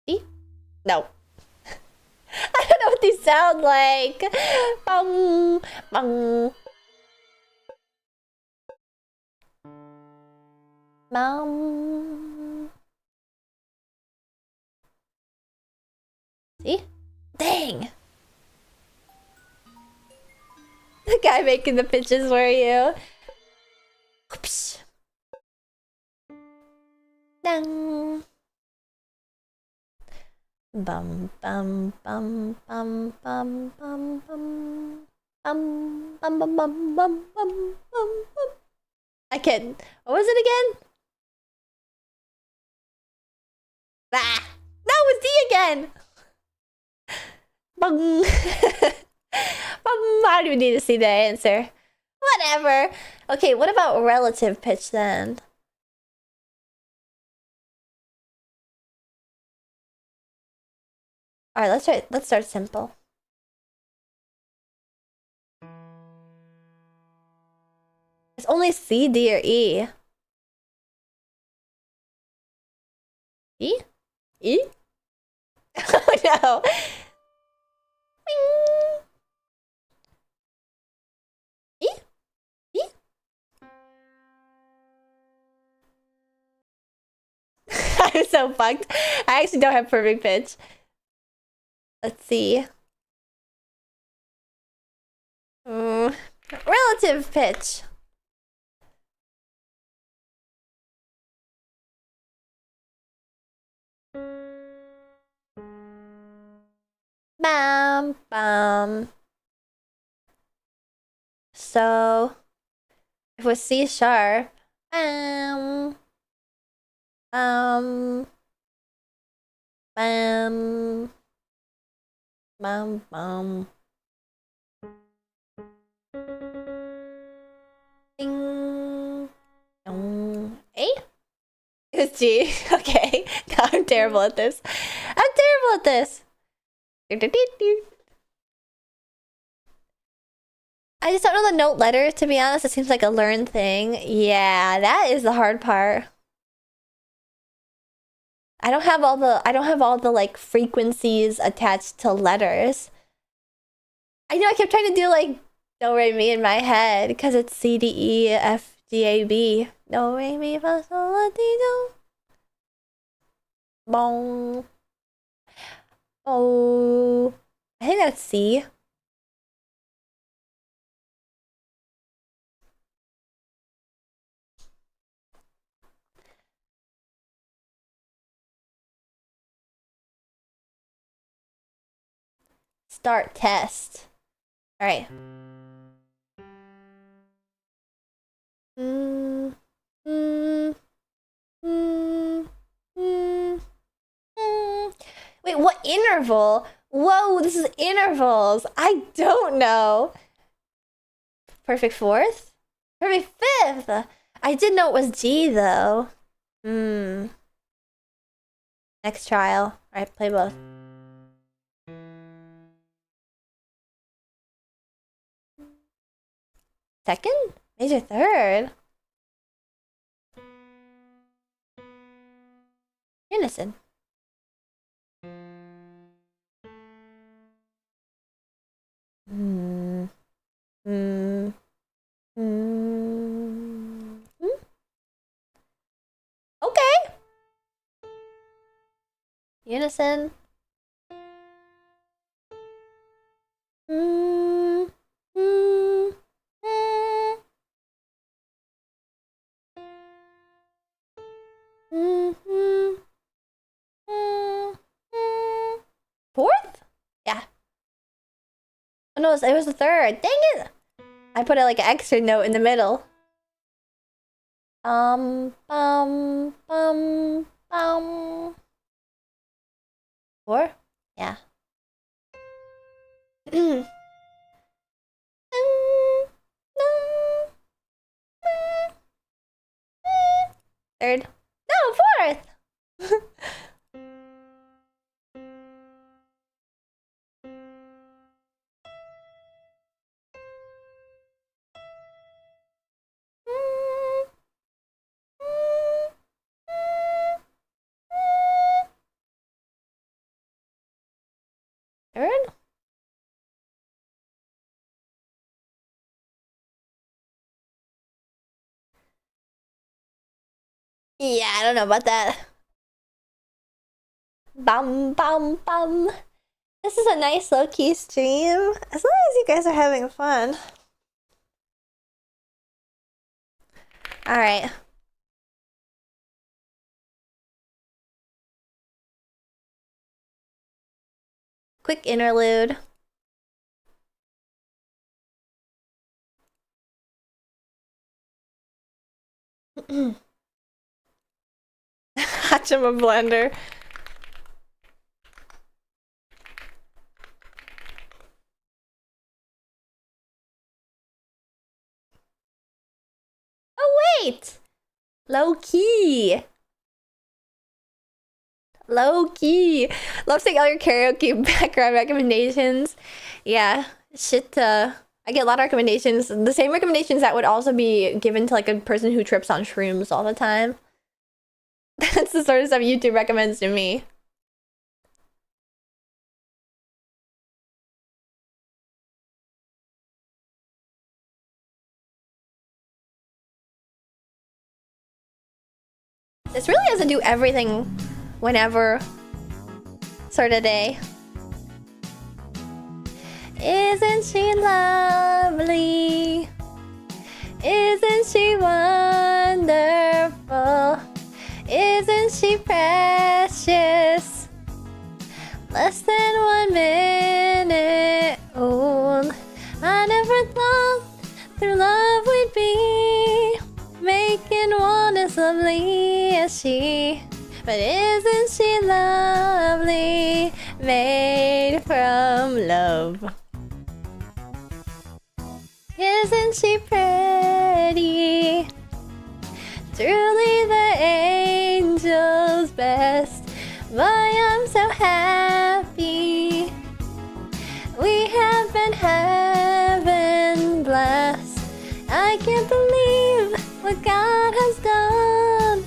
See? No. I don't know what these sound like. Bum, bum. Mom. See? Dang. The guy making the pitches were you. Oops. Dang. Bum bum bum bum bum bum bum bum bum bum bum bum bum bum. I can't. What was it again? Ah, that was D again. Bung. I don't even need to see the answer. Whatever. Okay, what about relative pitch then? All right, let's try. Let's start simple. It's only C, D, or E. E? E? Oh no. E? E? I'm so fucked. I actually don't have perfect pitch. Let's see. Relative pitch. Bam, bam. So, if it was C sharp, bam, bam, bam, bam, bam. Ding. A? It's G. Okay. God, I'm terrible at this. I'm terrible at this. I just don't know the note letter, to be honest. It seems like a learned thing. Yeah, that is the hard part. I don't have all the like frequencies attached to letters. I know I kept trying to do like do re mi in my head because it's C D E F G A B. Do re mi fa sol la ti do. Bong. Oh, I think that's C. Start test. All right. Mm, mm, mm, mm, mm. Wait, what interval? Whoa, this is intervals. I don't know. Perfect fourth? Perfect fifth. I did know it was G though. Next trial. Alright, play both. Second? Major third? Unison. Hmm. Hmm. Hmm. Okay. Unison. Hmm. Hmm. Hmm. Hmm. Hmm. Fourth? Yeah. Oh no, it was the third. Dang it! I put a like an extra note in the middle. Bum. Four? Yeah. Third. No, fourth! Third? Yeah, I don't know about that. Bum. This is a nice low-key stream. As long as you guys are having fun. Alright. Quick interlude. Hatcham a blender. Oh wait! Low key. Low key. Love seeing all your karaoke background recommendations. Yeah, shit. I get a lot of recommendations. The same recommendations that would also be given to like a person who trips on shrooms all the time. That's the sort of stuff YouTube recommends to me. This really doesn't do everything whenever sort of day. Isn't she lovely? Isn't she wonderful? Isn't she precious? Less than 1 minute old. I never thought through love would be making one as lovely as she. But isn't she lovely? Made from love. Isn't she pretty? Truly the angel's best. But I'm so happy we have been heaven blessed. I can't believe what God has done.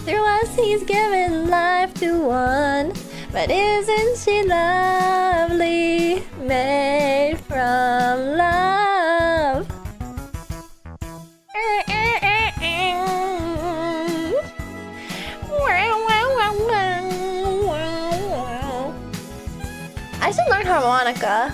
Through us he's given life to one. But isn't she lovely? Made from love. I should learn harmonica.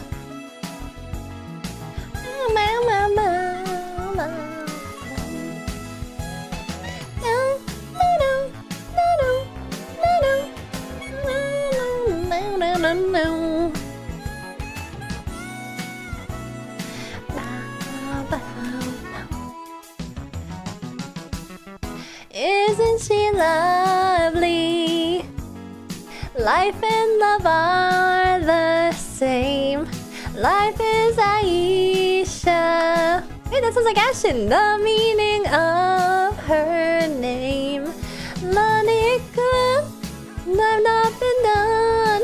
Isn't she lovely? Life and love are the same. Life is Aisha. Hey, that sounds like Ashen. The meaning of her name. Monica, I've not been done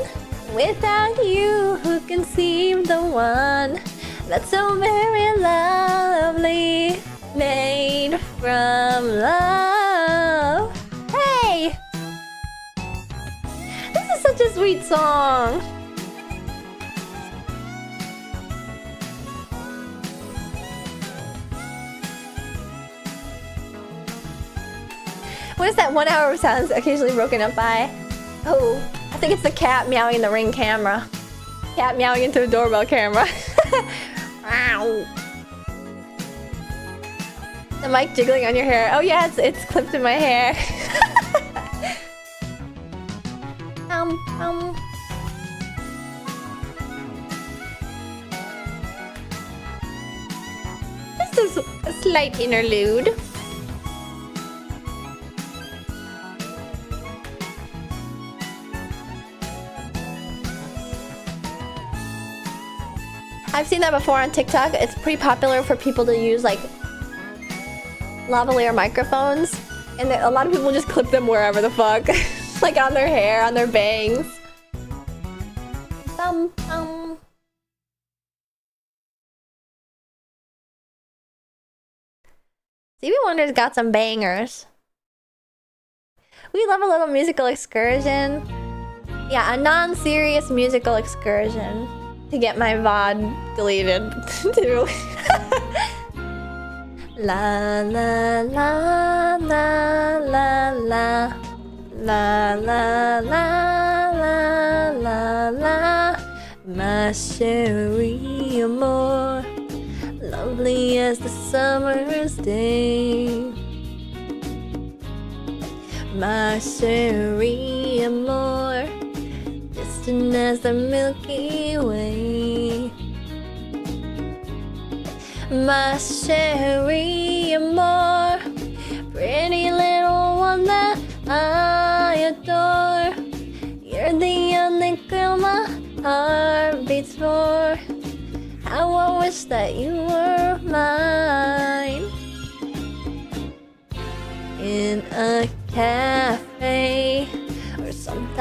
without you. Who can seem the one that's so very lovely, made from love? Hey! This is such a sweet song. What is that 1 hour of silence occasionally broken up by? Oh, I think it's the cat meowing in the Ring camera. Cat meowing into the doorbell camera. Wow. The mic jiggling on your hair. Oh yeah, it's clipped in my hair. This is a slight interlude. I've seen that before on TikTok. It's pretty popular for people to use like lavalier microphones, and a lot of people just clip them wherever the fuck. Like on their hair, on their bangs. Stevie Wonder's got some bangers. We love a little musical excursion. Yeah, a non-serious musical excursion. To get my VOD deleted too. La la la la la la la la la la la la. My chérie amour, lovely as the summer's day. My chérie amour, distant as the Milky Way. My chérie amour, pretty little one that I adore. You're the only girl my heart beats for. How I wish that you were mine. In a cafe or something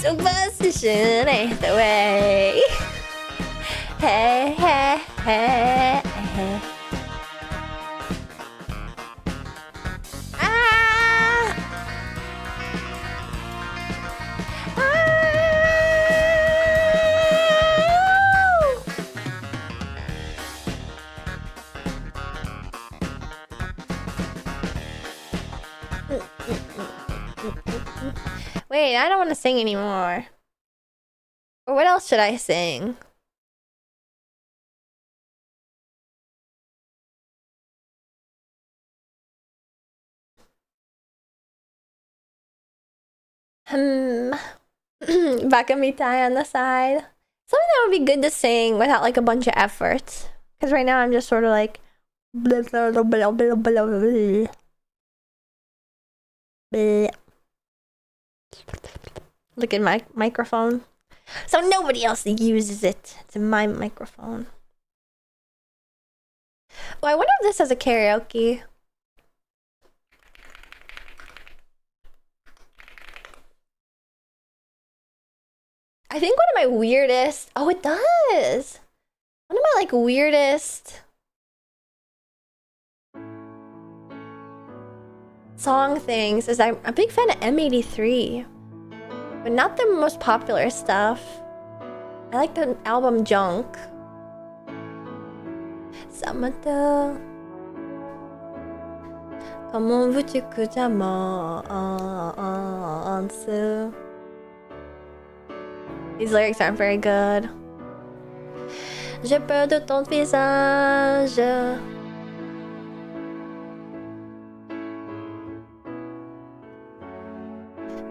Superstition ain't the way. Hey, hey, hey, hey. Ah! Wait, I don't want to sing anymore. Or what else should I sing? Bakamitai on the side. Something that would be good to sing without like a bunch of effort. Because right now I'm just sort of like blah, blah, blah, blah, blah, blah, blah. Blah. Look at my microphone. So nobody else uses it. It's my microphone. Oh, I wonder if this has a karaoke. I think one of my weirdest... Oh, it does! One of my, like, weirdest... song things is I'm a big fan of M83. But not their most popular stuff. I like the album Junk. Samantha. Comment veux-tu que j'avance? These lyrics aren't very good. J'ai peur de ton visage.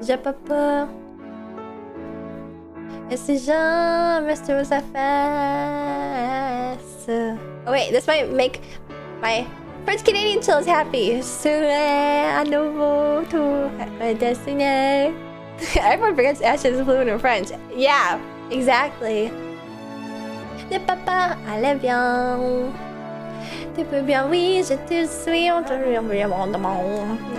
J'ai pas peur. Et si jamais tu me fasses. Oh wait, this might make my French Canadian chills happy. Serai à nouveau tout destiné. Everyone forgets Ashes is fluent in French. Yeah, exactly. Le papa, allez bien. Tu peux bien, oui, je te suis.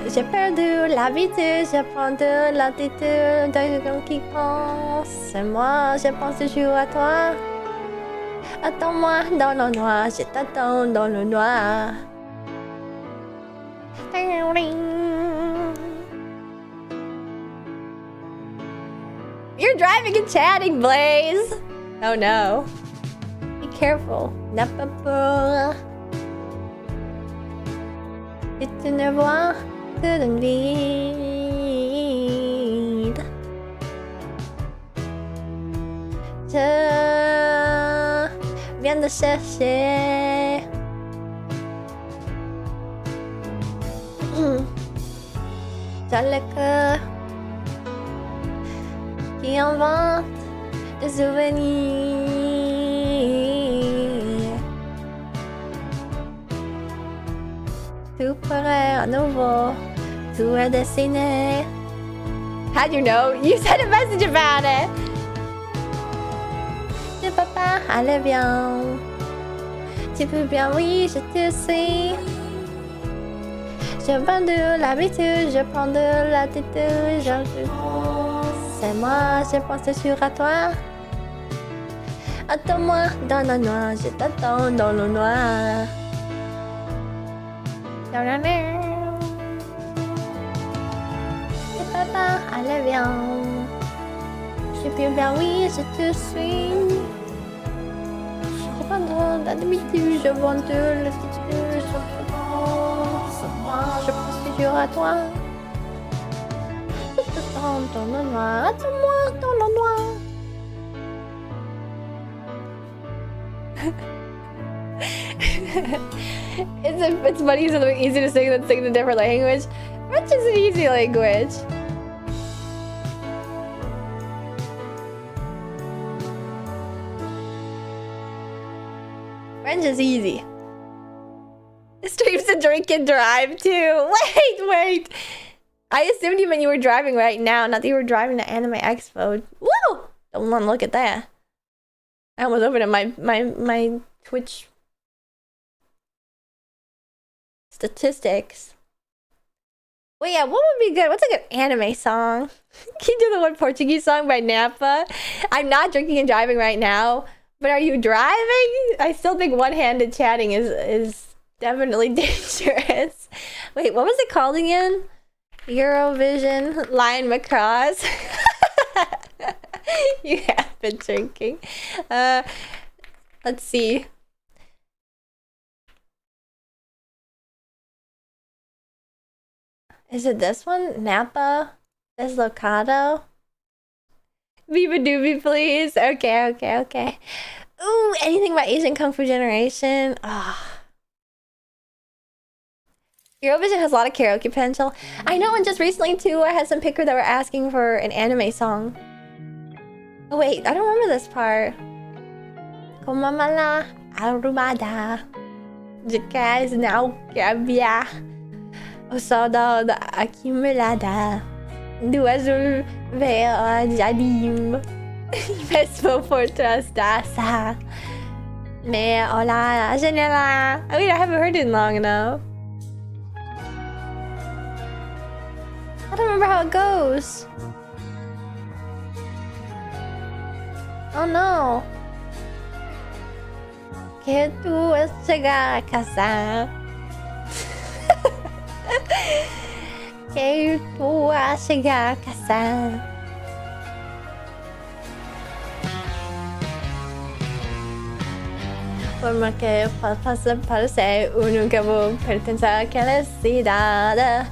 J'ai perdu l'habitude, je prends de l'attitude d'un homme qui pense. Moi, je pense toujours à toi. Attends-moi dans le noir, je t'attends dans le noir. You're driving and chatting, Blaze! Oh no. Be careful. Napapura. Si tu ne vois que d'un vide. Je viens de chercher. Dans le cœur qui invente des souvenirs. Tout paraît à nouveau, tout est dessiné. How'd you know? You sent a message about it! Tu peux pas aller bien. Tu peux bien, oui, je te suis. Je prends de l'habitude, je prends de l'attitude, c'est moi, je pense toujours à toi. Attends-moi dans le noir, je t'attends dans le noir. Tu peux pas aller bien. Je peux bien, oui, je te suis. Je prends de l'habitude, je prends de l'attitude, je pense toujours à toi. Je t'attends dans le noir. Attends-moi dans le noir. It's funny, it's something easy to sing than sing in a different language. French is an easy language. French is easy. Streams to drink and drive too. Wait. I assumed you meant you were driving right now, not that you were driving to Anime Expo. Woo! Don't want to look at that. I almost opened up my Twitch statistics. Wait, yeah, what would be good? What's a good anime song? Can you do the one Portuguese song by Nappa? I'm not drinking and driving right now, but are you driving? I still think one-handed chatting is definitely dangerous. Wait, what was it called again? Eurovision Lion Macross. You have been drinking. Let's see. Is it this one? Nappa? Deslocado? Viva Doobie, please. Okay. Ooh, anything about Asian Kung Fu Generation? Ah. Eurovision has a lot of karaoke potential. I know, and just recently too, I had some pickers that were asking for an anime song. Oh wait, I don't remember this part. Komamala arumada. Jika is now gabia. O saudade acumulada do azul veio a jardim. Mesmo por trás dessa meia olhar a janela. I mean, I haven't heard it in long enough. I don't remember how it goes. Oh no. Que tu és chegar a casa. Que tu vais chegar a casa. Por mais que eu faça parecer, eu nunca vou pertencer àquela cidade.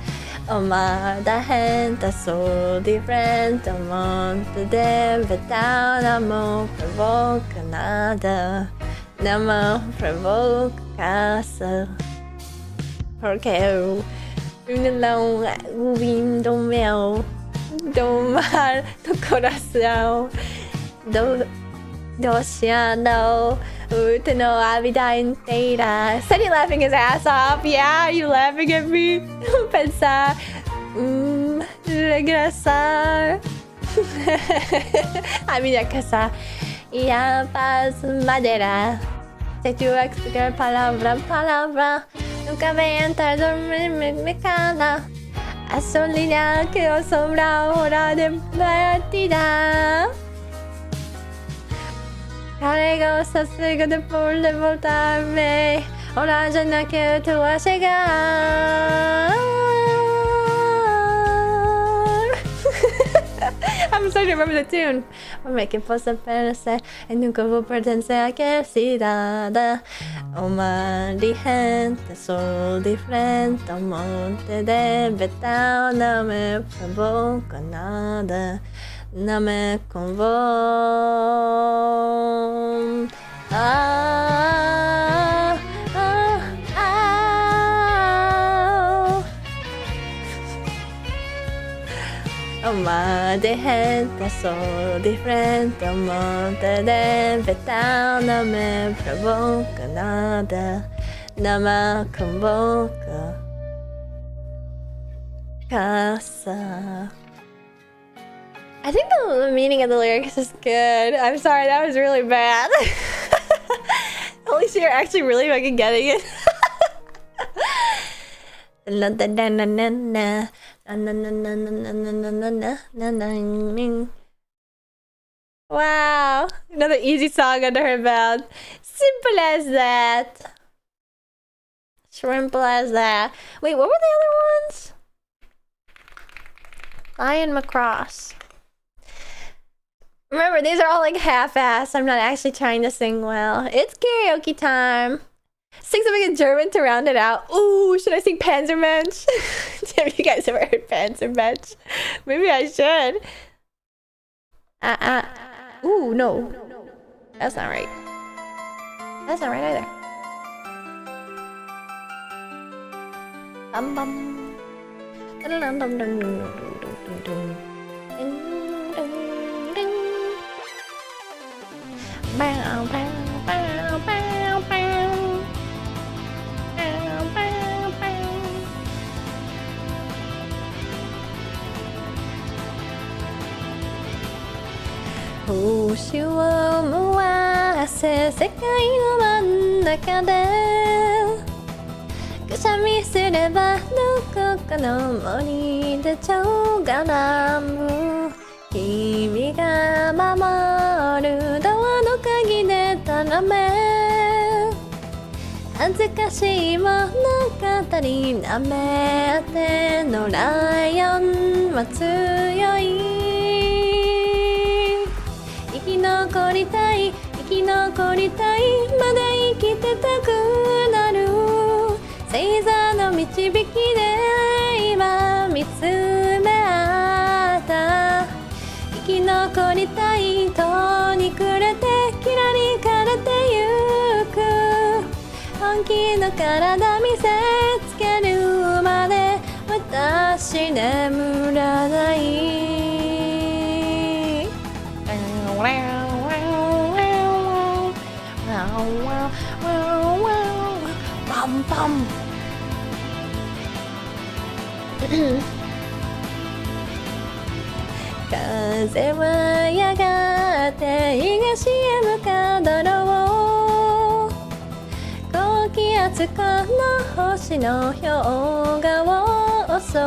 O mar da gente sou diferente. O monte de metal não me provoca nada. Não me provoca caça. Porque eu não vim do meu, do mar, do coração, do oceano, no a vida inteira. Sunny laughing his ass off. Yeah, are you laughing at me? Pensar, regressar. A minha casa e a paz madeira. Se tu explicar palavra, nunca vem entrar dormir me cala. A solidão que assombra a hora de partida. Carrego sossego depois de voltar-me. Ora já não que tu a chegar. I'm starting to remember the tune. Vou make possa parecer e nunca vou pertencer àquela cidade. Uma de gente, sou diferente. Um monte de metal não me provoca nada. Não me convoca. Uma de gente, sou diferente. Um monte de metal não me provoca nada. Não me convoca. Caça. I think the meaning of the lyrics is good. I'm sorry, that was really bad. At least you're actually really fucking getting it. Wow, another easy song under her belt. Simple as that. Simple as that. Wait, what were the other ones? Lion Macross. Remember, these are all like half-assed. I'm not actually trying to sing well. It's karaoke time. Sing something in German to round it out. Ooh, should I sing Panzermensch? Have you guys ever heard Panzermensch? Maybe I should. Ooh, no. That's not right. That's not right either. Bum bum. Dum dum dum dum dum dum. Bow, bow, bow, bow, bow. Bow, bow, bow. Hoshi wo moase sekai no mannaka de みすればどこかの森で蝶が乱舞君が守るドアの鍵で頼め恥ずかしいもの語りなめてのライオンは強い生き残りたい生き残りたいまだ生きてたくなる星座の導きで今見つめ合った生き残りたいとに暮れてキラリ枯れてゆく本気の体見せつけるまで私眠らないパンパン風はやがて東へ向かうだろう高気圧この星の氷河を襲う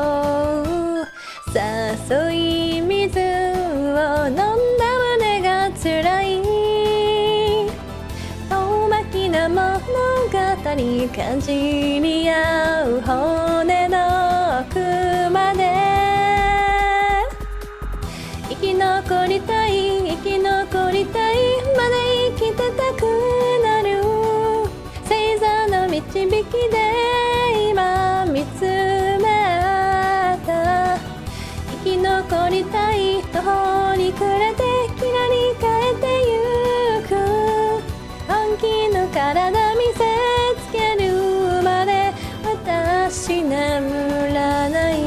誘い水を飲んだ胸が辛い遠巻きな物語感じり合う骨の奥まで生き残りたい生き残りたいまだ生きてたくなる星座の導きで今見つめ合った生き残りたい途方に暮れてキラリ変えてゆく本気の体見せつけるまで私眠らない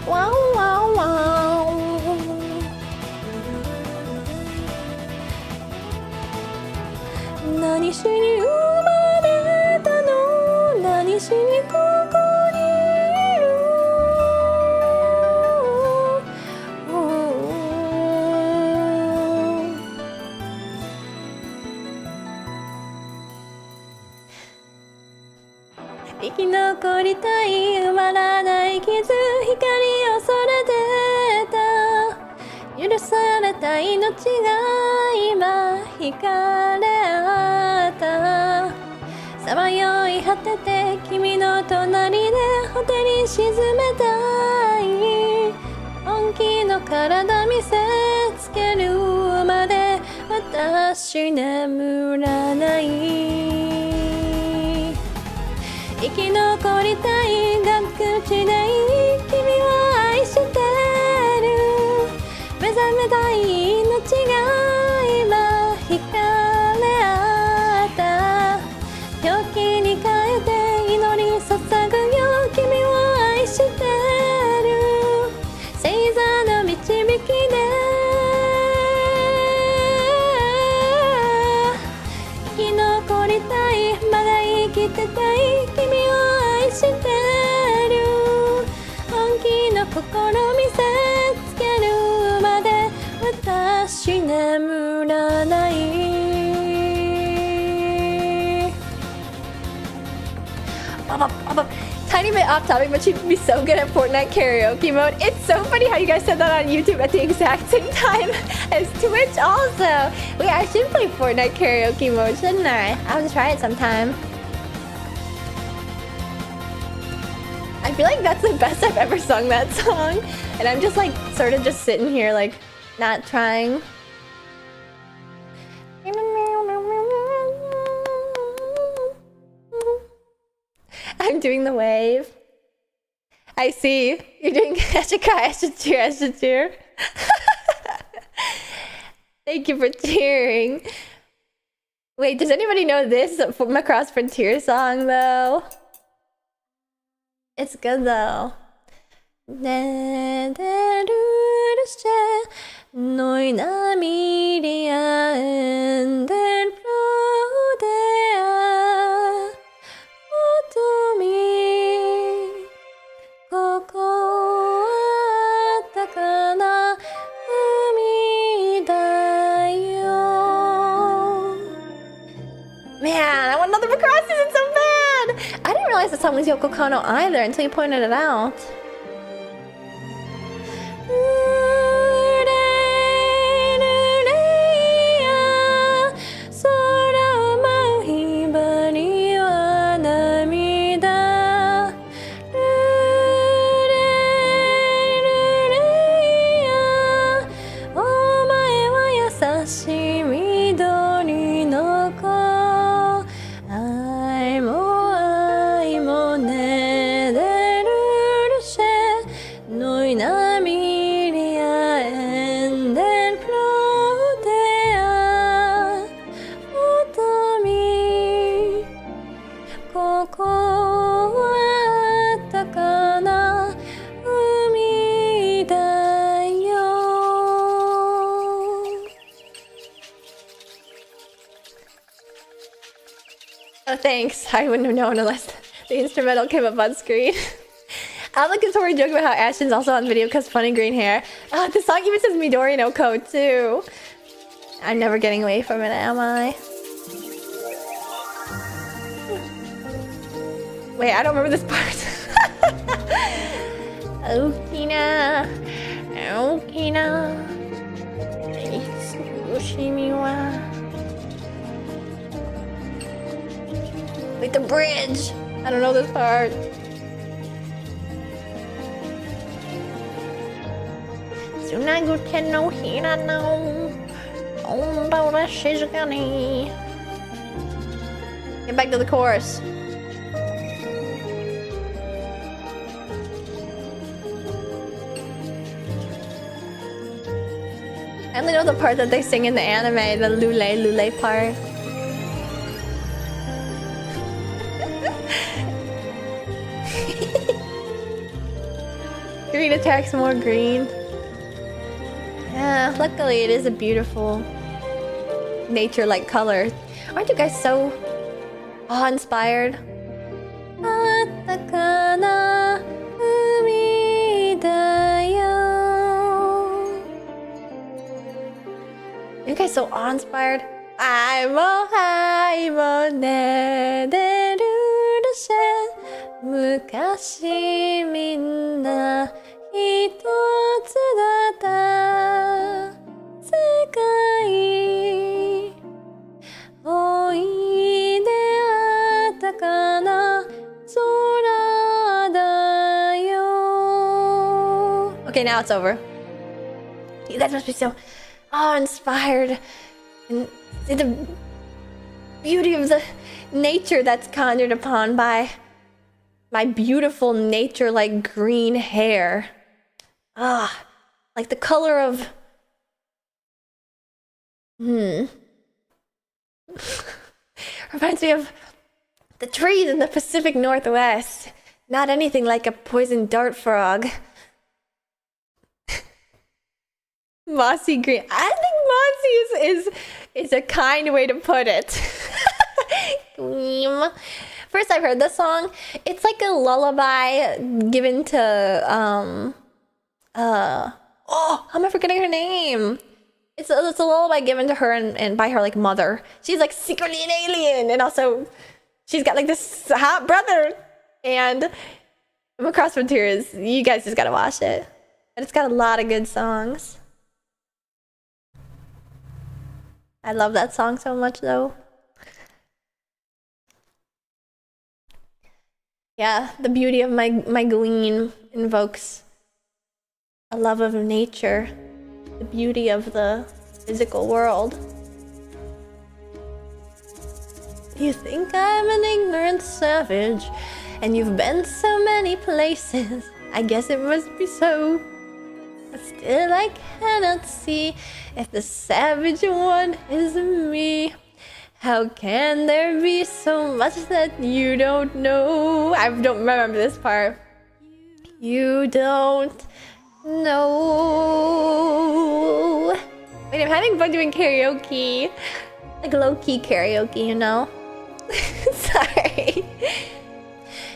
ワンワンワン何しに生まれたの何しにここにいる生き残りたい埋まらない傷光をそれてた許された命が今惹かれ合ったさまよい果てて君の隣でホテに沈めたい本気の体見せつけるまで私眠らない生き残りたいが口で君を愛してる目覚めたい命が今惹かれ合った狂気に変えて祈り捧ぐよ君を愛してる星座の導きで生き残りたいまだ生きてたい君を愛してる本気の心見せつけるまで私眠らないTiny bit off topic, but she'd be so good at Fortnite karaoke mode. It's so funny how you guys said that on YouTube at the exact same time as Twitch also. Wait, I should play Fortnite karaoke mode, shouldn't I? I'll have to try it sometime. I feel like that's the best I've ever sung that song. And I'm just like, sort of just sitting here like, not trying. I'm doing the wave. I see. You're doing I should cheer. Thank you for cheering. Wait, does anybody know this Macross Frontier song though? It's good though. Noi namiria ender prodea otomi koko Man, I want another Macross season so bad! I didn't realize the song was Yoko Kanno either until you pointed it out. Oh, thanks. I wouldn't have known unless the instrumental came up on screen. I'm looking forward to joking about how Ashton's also on video because funny green hair. The song even says Midori no Ko too. I'm never getting away from it, am I? Wait, I don't remember this part. Okina, Okina, Yoshimi wa. Wait, the bridge! I don't know this part. Tsunagu no hira no Onda shizukani. Get back to the chorus. I only know the part that they sing in the anime, the Lule part. Green attacks more green. Yeah, luckily it is a beautiful nature-like color. Aren't you guys so awe-inspired? You guys so awe-inspired? I'm Mukashi minna hitotsu datta sekai oide atta kana sora da yo. Okay, now it's over. You guys must be so awe-inspired and see the beauty of the nature that's conjured upon by my beautiful nature-like green hair. Ah, like the color of... Reminds me of the trees in the Pacific Northwest. Not anything like a poison dart frog. Mossy green. I think mossy is a kind way to put it. First I've heard this song. It's like a lullaby given to oh, how am I forgetting her name? It's a lullaby given to her and by her like mother. She's like secretly an alien, and also she's got like this hot brother. And I'm across from tears. You guys just gotta watch it. But it's got a lot of good songs. I love that song so much though. Yeah, the beauty of my glean invokes a love of nature, the beauty of the physical world. You think I'm an ignorant savage, and you've been so many places. I guess it must be so. But still I cannot see if the savage one is me. How can there be so much that you don't know? I don't remember this part. You don't know. Wait, I'm having fun doing karaoke. Like low-key karaoke, you know? Sorry.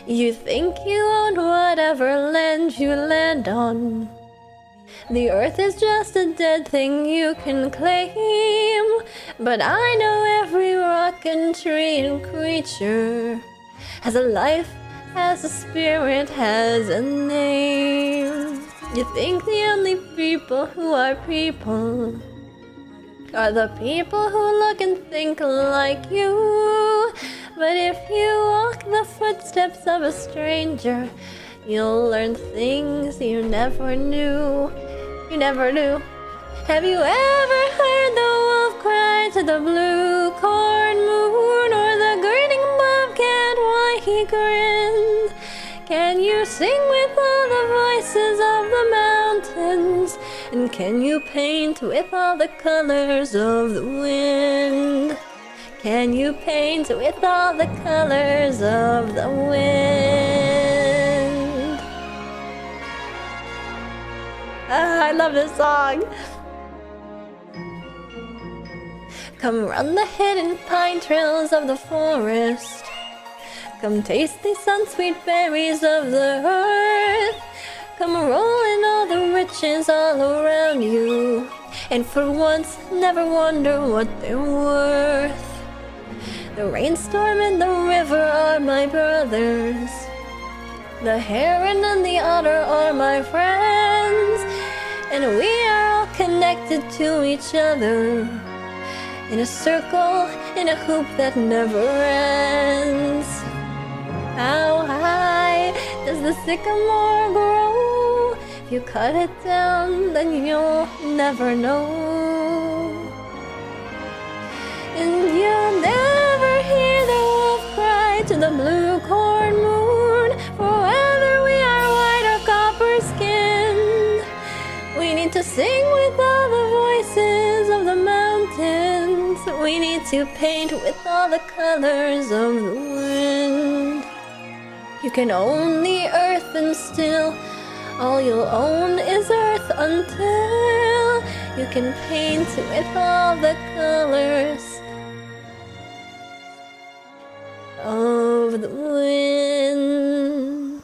You think you own whatever land you land on. The earth is just a dead thing you can claim. But I know every rock and tree and creature has a life, has a spirit, has a name. You think the only people who are people are the people who look and think like you. But if you walk the footsteps of a stranger, you'll learn things you never knew. You never knew. Have you ever heard the wolf cry to the blue corn moon, or the grinning bobcat why he grinned? Can you sing with all the voices of the mountains? And can you paint with all the colors of the wind? Can you paint with all the colors of the wind? Ah, I love this song. Come run the hidden pine trails of the forest. Come taste the sun-sweet berries of the earth. Come roll in all the riches all around you, and for once never wonder what they're worth. The rainstorm and the river are my brothers. The heron and the otter are my friends, and we are all connected to each other in a circle, in a hoop that never ends. How high does the sycamore grow? If you cut it down, then you'll never know. And you'll never hear the wolf cry to the blue corn moon, for whether we are white or copper skinned, we need to sing with all the voices of the mountains. We need to paint with all the colors of the wind. You can own the earth and still all you'll own is earth until you can paint with all the colors of the wind.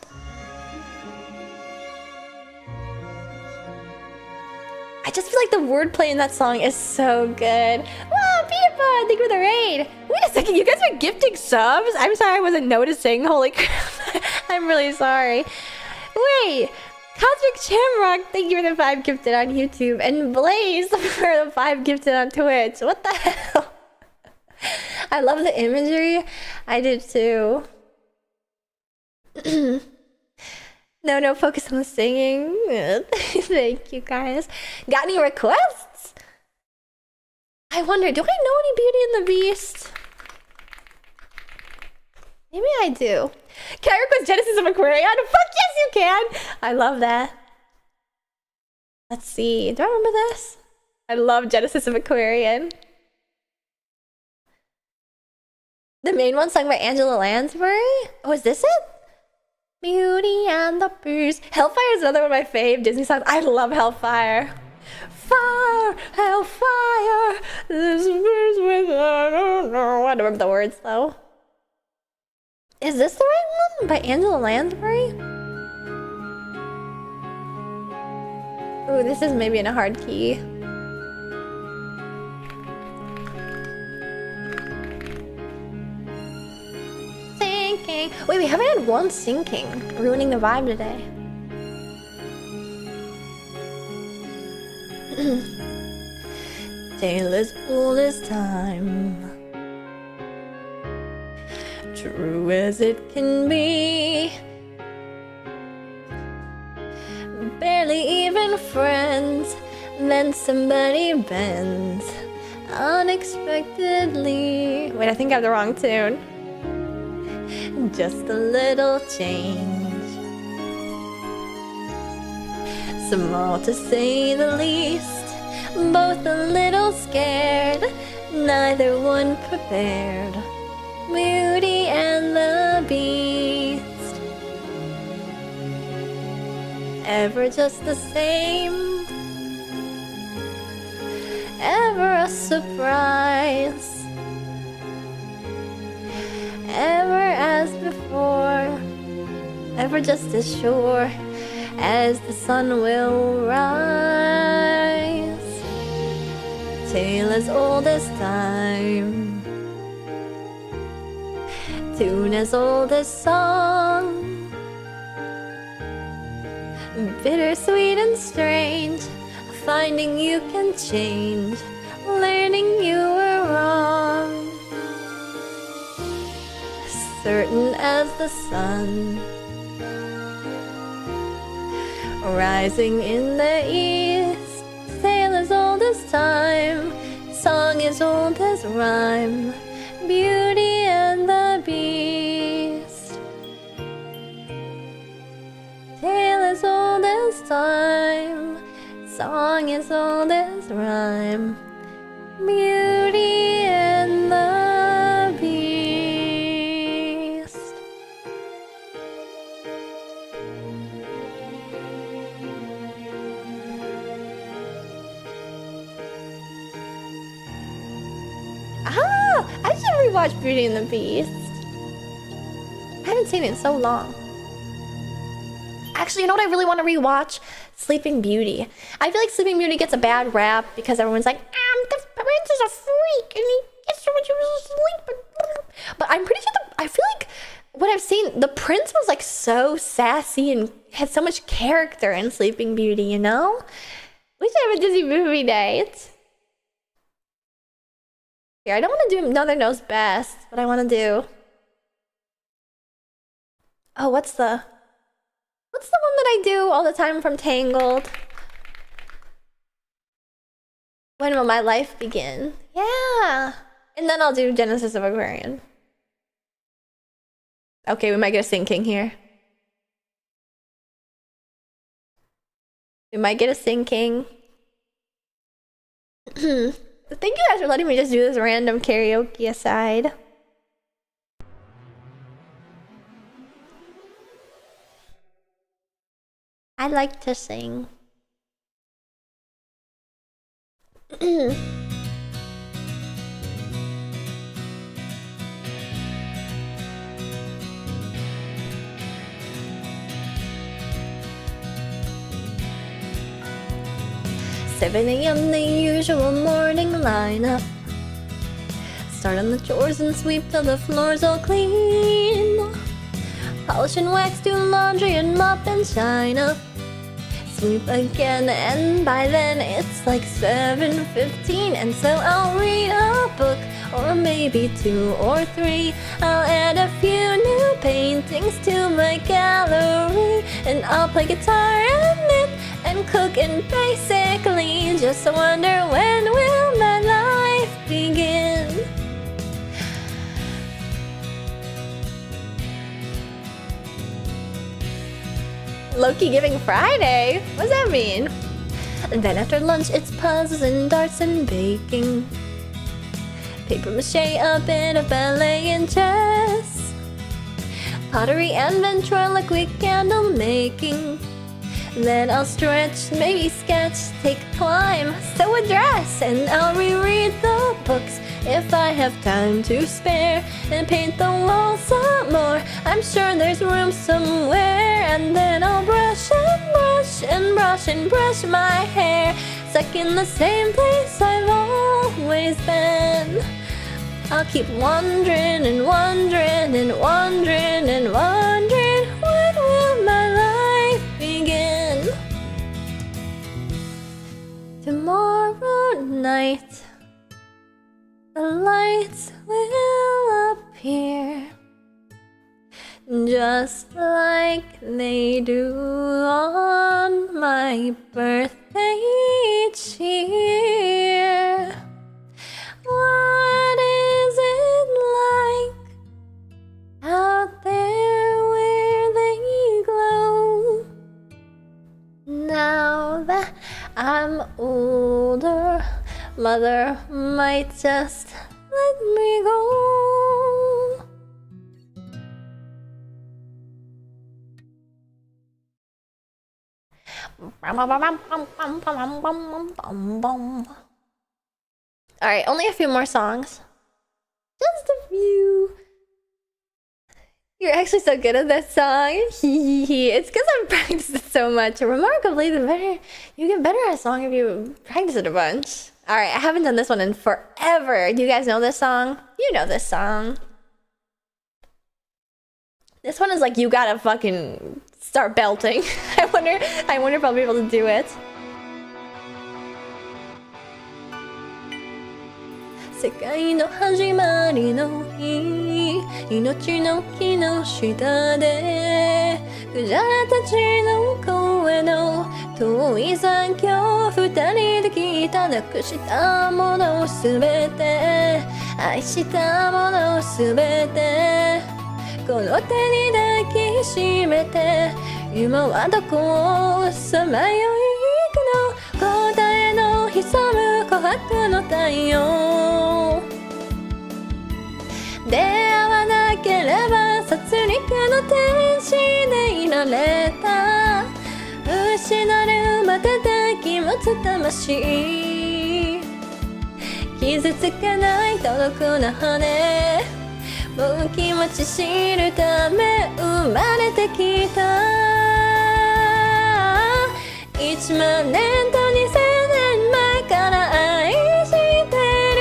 I just feel like the wordplay in that song is so good. Wow, Peanut, thank you for the raid. Wait a second, you guys are gifting subs? I'm sorry I wasn't noticing. Holy crap. I'm really sorry. Wait, Cosmic Shamrock, thank you for the 5 gifted on YouTube. And Blaze for the 5 gifted on Twitch. What the hell? I love the imagery. I did too. No, focus on the singing. Thank you guys. Got any requests? I wonder, do I know any Beauty and the Beast? Maybe I do. Can I request Genesis of Aquarion? Fuck yes you can! I love that. Let's see, do I remember this? I love Genesis of Aquarion. The main one sung by Angela Lansbury? Oh, is this it? Beauty and the Beast. Hellfire is another one of my fave Disney songs. I love Hellfire. Fire, hellfire, this is with I don't know. I don't remember the words though. Is this the right one? By Angela Lansbury? Ooh, this is maybe in a hard key. Sinking. Wait, we haven't had one sinking. Ruining the vibe today. Tale as old as time, true as it can be. Barely even friends, then somebody bends unexpectedly. Wait, I think I have the wrong tune. Just a little change, small to say the least. Both a little scared, neither one prepared. Beauty and the Beast, ever just the same, ever a surprise, ever as before, ever just as sure as the sun will rise. Tale as old as time, tune as old as song. Bittersweet and strange, finding you can change, learning you were wrong. Certain as the sun, rising in the east, tale as old as time, song as old as rhyme, Beauty and the Beast. Tale as old as time, song as old as rhyme, Beauty and the Beast. Ah! I should rewatch Beauty and the Beast. I haven't seen it in so long. Actually, you know what I really want to rewatch? Sleeping Beauty. I feel like Sleeping Beauty gets a bad rap because everyone's like, the prince is a freak and he gets so much sleep. But I'm pretty sure I feel like what I've seen, the prince was like so sassy and had so much character in Sleeping Beauty, you know? We should have a Disney movie night. Here, I don't want to do Another Knows Best, but I want to do... Oh, what's the one that I do all the time from Tangled? When Will My Life Begin? Yeah. And then I'll do Genesis of Aquarian. Okay, we might get a Sing King here. We might get a Sing King. Thank you guys for letting me just do this random karaoke aside. I like to sing. 7 a.m. the usual morning lineup. Start on the chores and sweep till the floor's all clean. Polish and wax, do laundry and mop and shine up. Sweep again, and by then it's like 7:15, and so I'll read a book, or maybe 2 or 3. I'll add a few new paintings to my gallery, and I'll play guitar and knit and cook and basically just wonder, when will my life begin? Low-key Giving Friday? What does that mean? And then after lunch it's puzzles and darts and baking, paper mache, a bit of ballet and chess, pottery and ventriloquy candle making. Then I'll stretch, maybe sketch, take time, sew a dress, and I'll reread the books if I have time to spare, and paint the walls some more. I'm sure there's room somewhere. And then I'll brush and brush and brush and brush my hair, stuck in the same place I've always been. I'll keep wondering and wondering and wondering and wondering, when will my life begin? Tomorrow night the lights will appear, just like they do on my birthday each year. What is it like out there where they glow? Now that I'm older, Mother might just let me go. Alright, only a few more songs. Just a few. You're actually so good at that song. It's because I've practiced it so much. Remarkably, the better you get better at a song if you practice it a bunch. Alright, I haven't done this one in forever. Do you guys know this song? You know this song. This one is like, you gotta fucking start belting. I wonder if I'll be able to do it. 世界の始まりの日、命の木の下でクジャラたちの声の遠い残響、二人で聞いたなくしたものすべて、愛したものすべて、この手に抱きしめて、今はどこをさまよいくの、答えの潜む琥珀の太陽、出会わなければ殺戮の天使でいられた、失われ瞬き持つ魂、傷つかない届くな羽、もう気持ち知るため生まれてきた、1万年と2000年前から愛してる、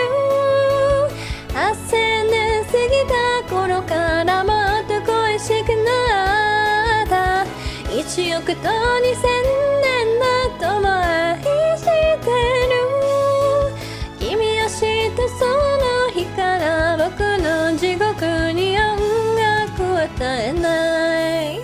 8000年過ぎた頃からもっと恋しくなった、1億と2000年だとも愛してる、君を知ったその日から僕の地獄に音楽を与えない、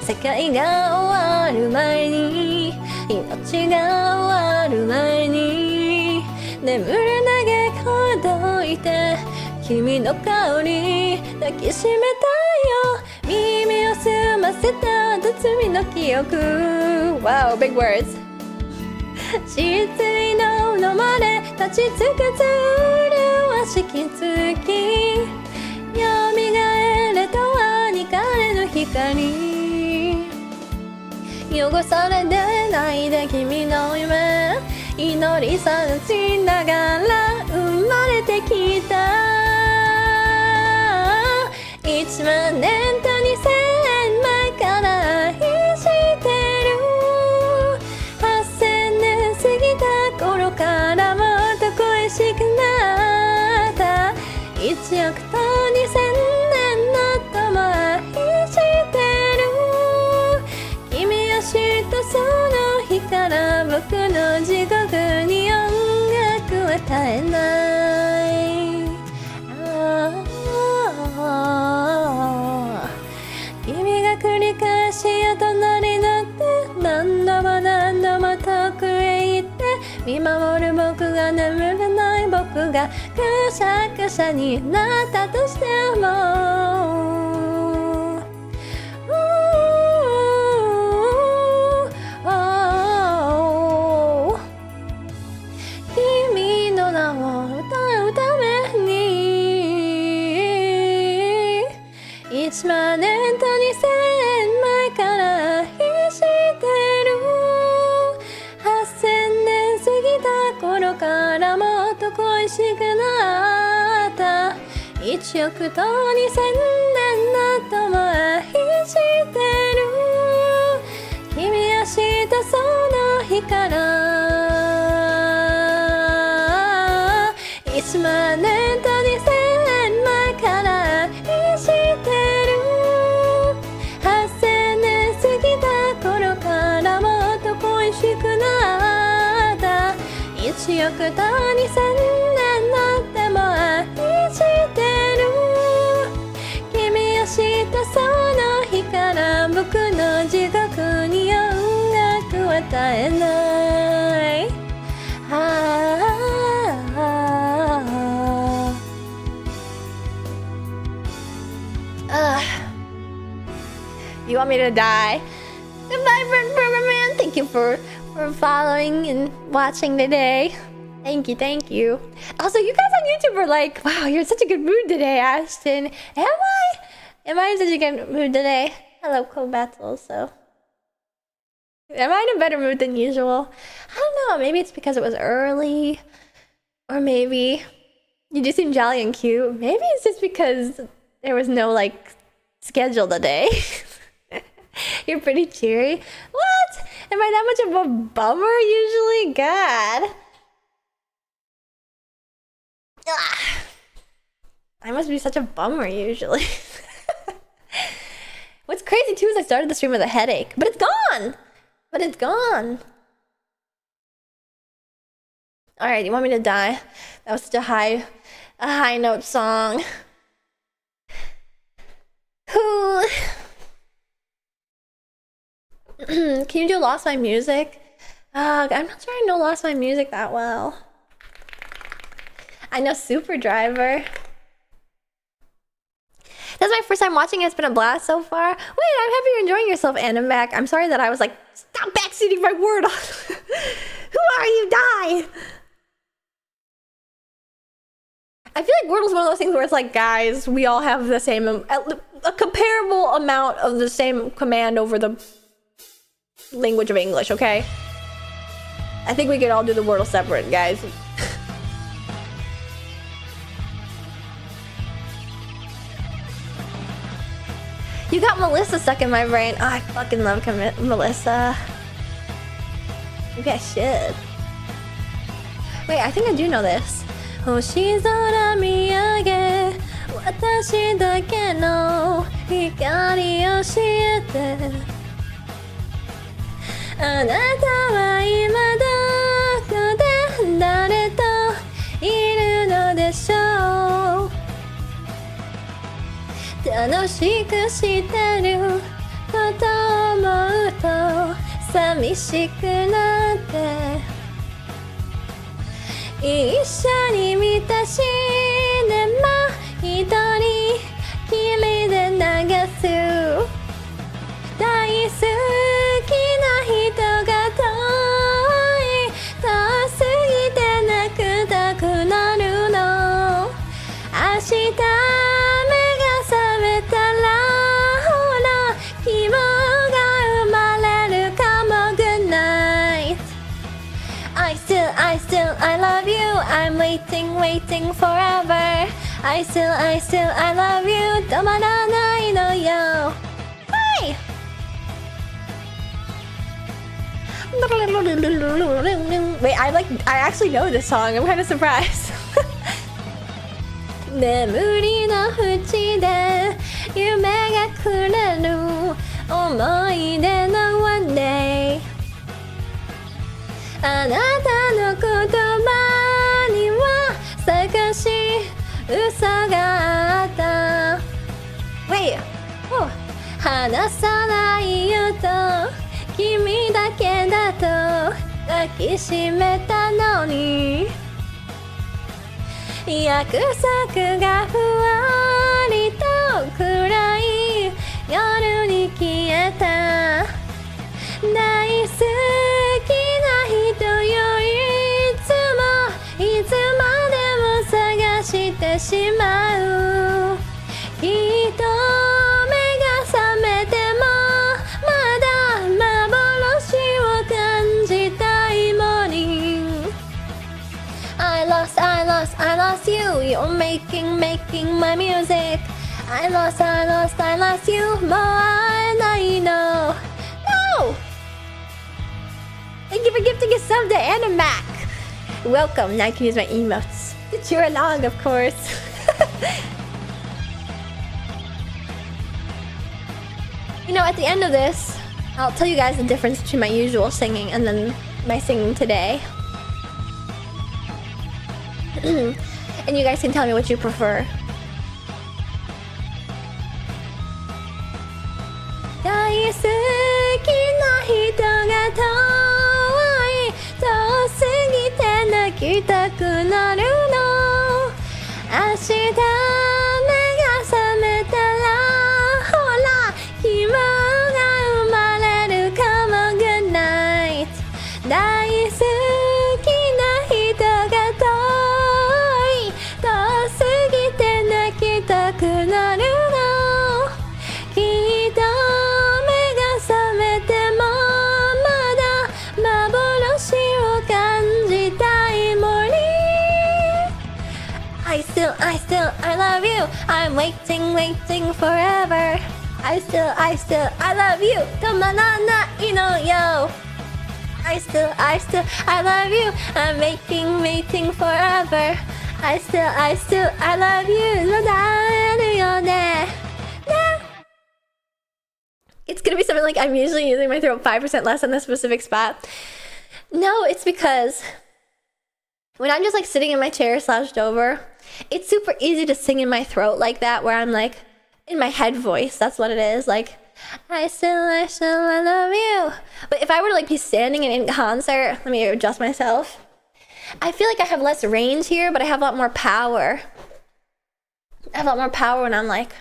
世界が終わる前に、命が終わる前に、眠る投げ届いて、君の香り抱きしめたいよ、耳を澄ませた包みの記憶、 Wow, big words 失意の飲まれ立ちつくずるしき月、よみがえれとはにかれぬ光、汚されてないで君の夢、祈りさしながら生まれてきた、1万年と2000年前から愛してる、8000年過ぎた頃からもっと恋しくなった、1億と2000年だとも愛してる、君を知ったその日から僕の地獄に音楽を与えない、君が繰り返し後なりなって何度も何度も遠くへ行って、見守る僕が眠れない僕がくしゃくしゃになったとしても、君の名を歌うために、1万年と2000年前から愛してる、8000年過ぎた頃からもっと恋しくなった、1億と2000年だとも愛してる、君を知ったその日から1万年と2000年前から愛してる、8000年過ぎた頃からもっと恋しくなった、1億と2000年だっても愛してる、君を知ったその日から僕の地獄に音楽を与えない、You want me to die? Goodbye, friend Burger Man. Thank you for following and watching today. Thank you, thank you. Also, you guys on YouTube were like, wow, you're in such a good mood today, Ashton. Am I? Am I in such a good mood today? Hello, Kobatsu also. Am I in a better mood than usual? I don't know, maybe it's because it was early. Or maybe you just seem jolly and cute. Maybe it's just because there was no like schedule today. You're pretty cheery. What? Am I that much of a bummer usually? God. Ugh. I must be such a bummer usually. What's crazy too is I started the stream with a headache, but it's gone. But it's gone. All right, you want me to die? That was such a high note song. Can you do Lost My Music? I'm not sure I know Lost My Music that well. I know Super Driver. That's my first time watching it. It's been a blast so far. Wait, I'm happy you're enjoying yourself, Animac. I'm sorry that I was like, stop backseating my word. Who are you? Die! I feel like Wordle's one of those things where it's like, guys, we all have the same, a comparable amount of the same command over the language of English, okay? I think we could all do the Wordle separate, guys. You got Melissa stuck in my brain. Oh, I fucking love Melissa. Maybe I should. Wait, I think I do know this. 星空見上げ私だけの光教えてあなたは今どこで誰といるのでしょう楽しくしてることを思うと寂しくなって一緒に見たシネマ一人きりで流す大好きな人が遠い遠すぎて泣くたくなるの明日目が覚めたらほら希望が生まれるかも Good night I love you I'm waiting forever I still I love you 止まらないのよ Hi Wait, I actually know this song. I'm kind of surprised. 眠りの淵で夢がくれる思い出の One day あなたの言葉には少し嘘があった Wait, oh 話さないよと君だけだと抱きしめたのに約束がふわりと暗い夜に消えた大好きな人よいつまでも探してしまうきっと目が覚めてもまだ幻を感じたいモーニング I lost you You're making my music I lost you もう会えないの No! Thank you for gifting a sub to Animac Welcome, now I can use my emotes to cheer along, of course You know, at the end of this, I'll tell you guys the difference between my usual singing and then my singing today. And you guys can tell me what you prefer. Good night 大好きな人が遠い遠すぎて泣きたくなるのきっと目が覚めてもまだ幻を感じたい森 I I love you. I'm waiting forever. I love you. Tomaranai no yo. I love you. I'm waiting forever. I love you. It's gonna be something like I'm usually using my throat 5% less on this specific spot. No, it's because when I'm just like sitting in my chair slouched over, it's super easy to sing in my throat like that, where I'm like in my head voice. That's what it is. Like, I love you. But if I were to like be standing and in concert, let me adjust myself. I feel like I have less range here, but I have a lot more power. I have a lot more power when I'm like,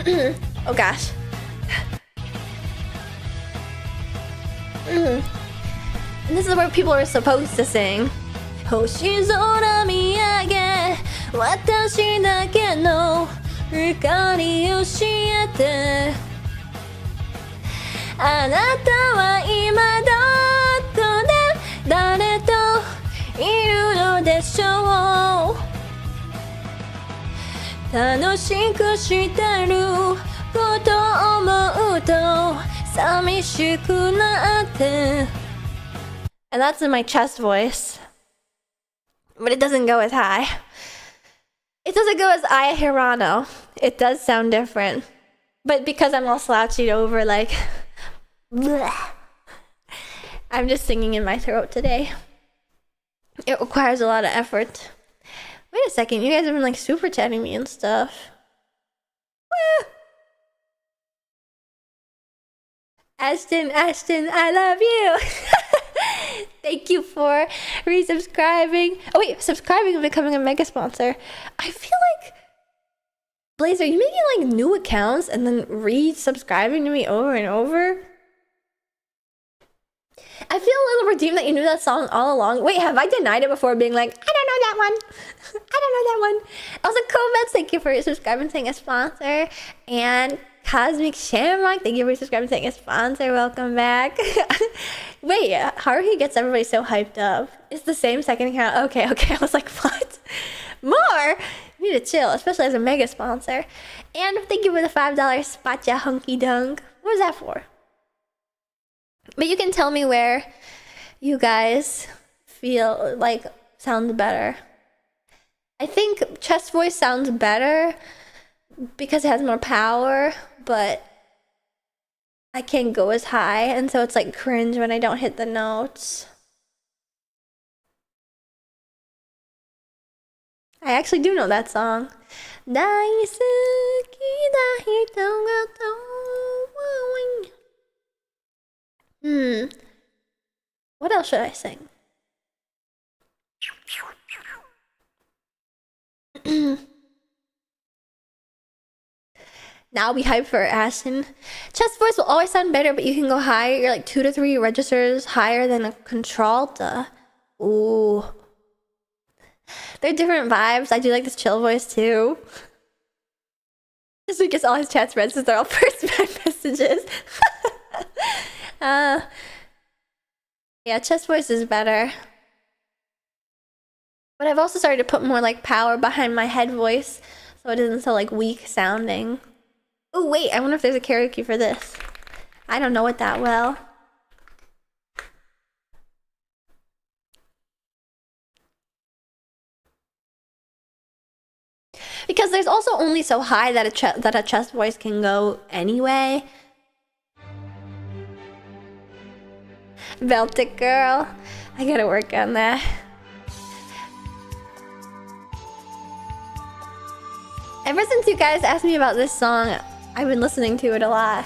oh gosh. And this is where people are supposed to sing. 星空見上げ私だけの光を教えてあなたは今どこで誰といるのでしょう楽しくしてることを思うと寂しくなって And that's in my chest voice. But it doesn't go as high. It doesn't go as Aya Hirano. It does sound different. But because I'm all slouched over, like, bleh, I'm just singing in my throat today. It requires a lot of effort. Wait a second, you guys have been like super chatting me and stuff. Ashton, I love you. Thank you for resubscribing. Oh wait, subscribing and becoming a mega sponsor. I feel like, Blaze, are you making like new accounts and then resubscribing to me over and over? I feel a little redeemed that you knew that song all along. Wait, have I denied it before being like, I don't know that one. I don't know that one. Also, Kovets, thank you for subscribing, saying a sponsor. And Cosmic Shamrock, thank you for subscribing, saying a sponsor. Welcome back. Wait, Haruhi gets everybody so hyped up. It's the same second account. Okay. I was like, what? More? You need to chill, especially as a mega sponsor. And thank you for the $5 Spatcha Hunky Dunk. What was that for? But you can tell me where you guys feel like sounds better. I think chest voice sounds better because it has more power, but I can't go as high, and so it's like cringe when I don't hit the notes. I actually do know that song. What else should I sing? Now we hype for Ashton. Chest voice will always sound better, but you can go higher. You're like 2 to 3 registers higher than a contralta. Ooh. They're different vibes. I do like this chill voice too. This week is all his chats read since they're all first messages. Yeah, chest voice is better. But I've also started to put more like power behind my head voice so it isn't so like weak sounding. Oh wait, I wonder if there's a karaoke for this. I don't know it that well. Because there's also only so high that a chest voice can go anyway. Beltic girl. I gotta work on that. Ever since you guys asked me about this song, I've been listening to it a lot.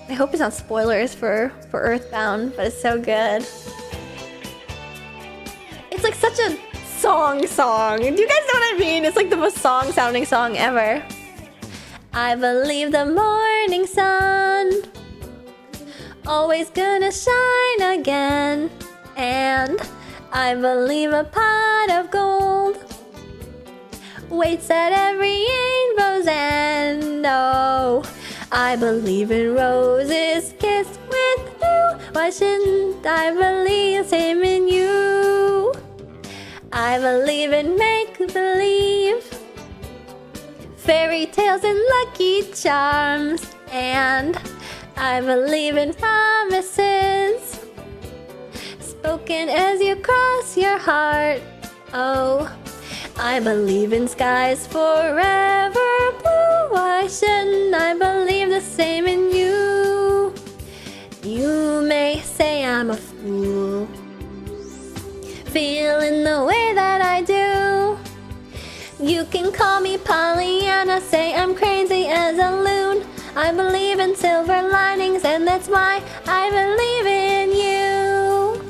I hope it's not spoilers for Earthbound, but it's so good. It's like such a song. Do you guys know what I mean? It's like the most sounding song ever. I believe the morning sun always gonna shine again, and I believe a pot of gold waits at every rainbow's end. Oh, I believe in roses kissed with dew. Why shouldn't I believe the same in you? I I believe in make-believe, fairy tales and lucky charms, and I believe in promises spoken as you cross your heart. Oh, I believe in skies forever blue. Why shouldn't I believe the same in you? You may say I'm a fool, feeling the way that I do. You can call me Pollyanna, say I'm crazy as a loon. I believe in silver linings, and that's why I believe in you.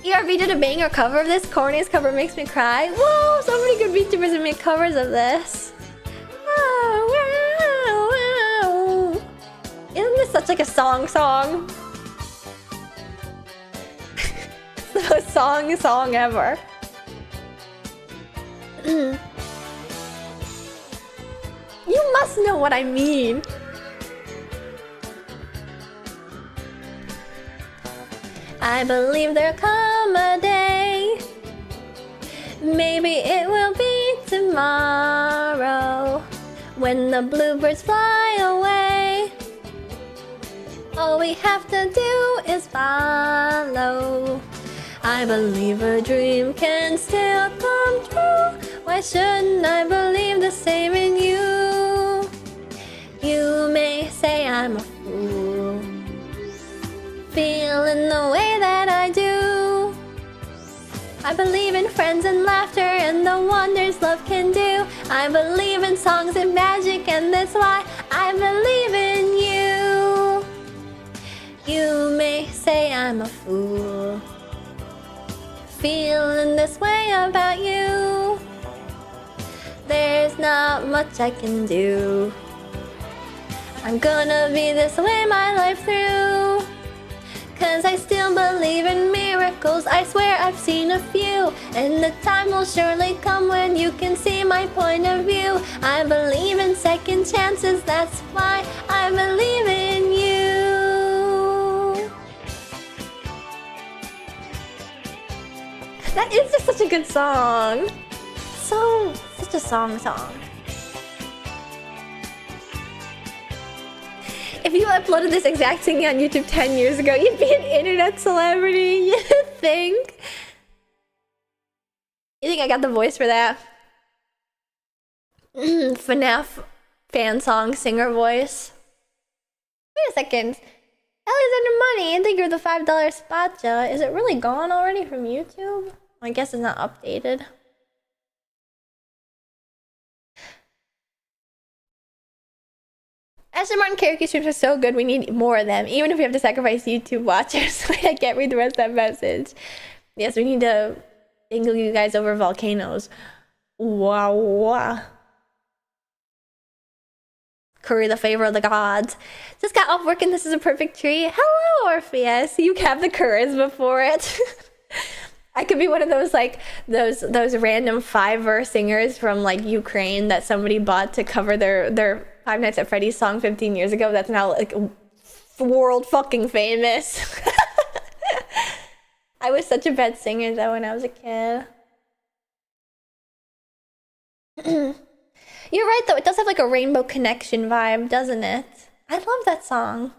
ERV did a banger cover of this. Corny's cover makes me cry. Whoa, so many good VTubers have made covers of this. Oh, wow, wow. Isn't this such like a song? The most song ever. You must know what I mean. I believe there'll come a day, maybe it will be tomorrow, when the bluebirds fly away. All we have to do is follow. I believe a dream can still come true. Why shouldn't I believe the same in you? You may say I'm a fool, feeling the way that I do. I believe in friends and laughter and the wonders love can do. I believe in songs and magic, and that's why I believe in you. You may say I'm a fool, feeling this way about you. There's not much I can do. I'm gonna be this way my life through, 'cause I still believe in miracles. I swear I've seen a few, and the time will surely come when you can see my point of view. I believe in second chances, that's why I believe in you. That is just such a good song. Such a song. If you uploaded this exact singing on YouTube 10 years ago, you'd be an internet celebrity. You think? You think I got the voice for that? FNAF fan song singer voice. Wait a second. Alexander Money, thank you for the $5 spotcha. Is it really gone already from YouTube? I guess it's not updated. Ashley Martin karaoke streams are so good, we need more of them, even if we have to sacrifice YouTube watchers. I can't read the rest of that message. Yes, we need to dangle you guys over volcanoes. Wow. Curry the favor of the gods. Just got off work and this is a perfect tree. Hello, Orpheus. You have the charisma for it. I could be one of those like those random Fiverr singers from like Ukraine that somebody bought to cover their Five Nights at Freddy's song 15 years ago. That's now like world fucking famous. I was such a bad singer though when I was a kid. You're right though, it does have like a Rainbow Connection vibe, doesn't it? I love that song.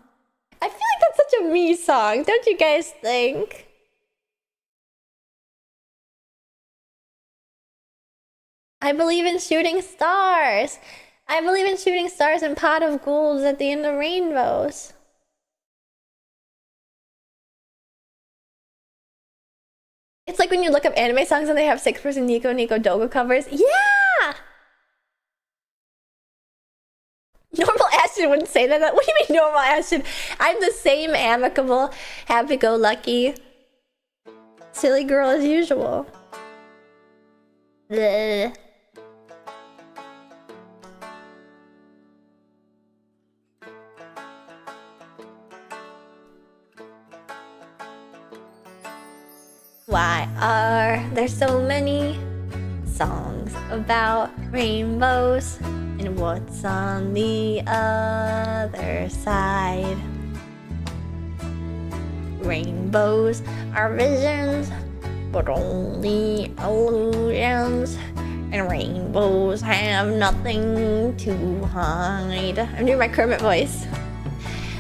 I feel like that's such a me song, don't you guys think? I believe in shooting stars. I believe in shooting stars and pot of golds at the end of rainbows. It's like when you look up anime songs and they have 6% Nico Doga covers. Yeah! Normal Ashton wouldn't say that. What do you mean normal Ashton? I'm the same amicable, happy-go-lucky, silly girl as usual. Bleh. Why are there so many songs about rainbows? And what's on the other side? Rainbows are visions, but only illusions. And rainbows have nothing to hide. I'm doing my Kermit voice.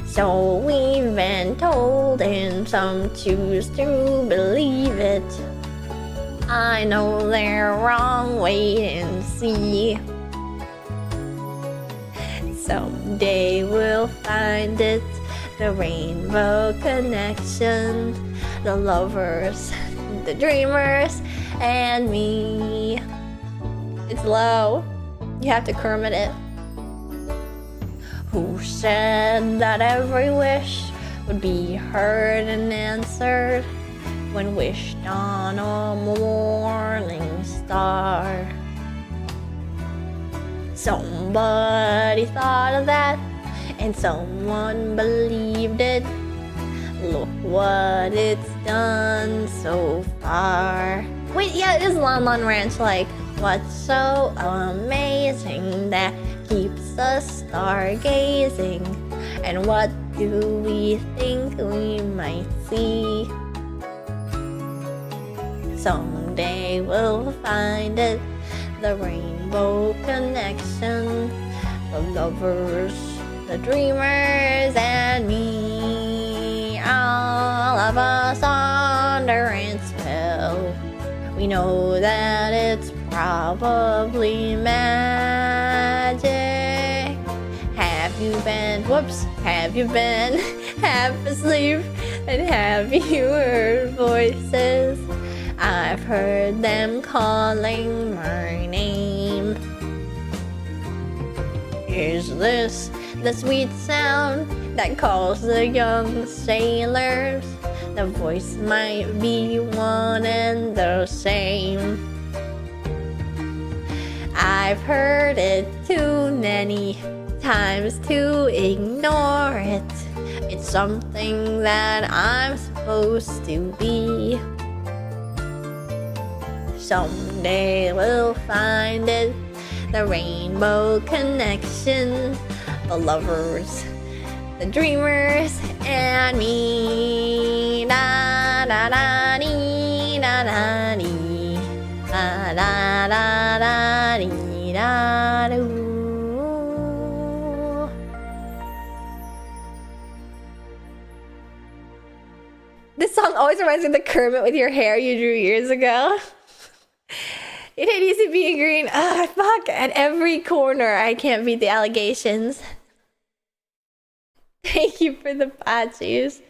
So we've been told, and some choose to believe it. I know they're wrong, wait and see. Someday we'll find it, the rainbow connection, the lovers, the dreamers, and me. It's low. You have to Kermit it. Who said that every wish would be heard and answered when wished on a morning star? Somebody thought of that, and someone believed it. Look what it's done so far. Wait, yeah, it is Lon Lon Ranch, like, what's so amazing that keeps us stargazing? And what do we think we might see? Someday we'll find it, the rainbow connection, the lovers, the dreamers, and me. All of us under its spell. We know that it's probably magic. Have you been half asleep? And have you heard voices? I've heard them calling my name. Is this the sweet sound that calls the young sailors? The voice might be one and the same. I've heard it too many times to ignore it. It's something that I'm supposed to be. Someday we'll find it, the rainbow connection, the lovers, the dreamers, and me. Da da da dee da da dee da da da da dee da doo. This song always reminds me of the Kermit with your hair you drew years ago. It ain't easy being green. Ah, fuck. At every corner, I can't beat the allegations. Thank you for the patches.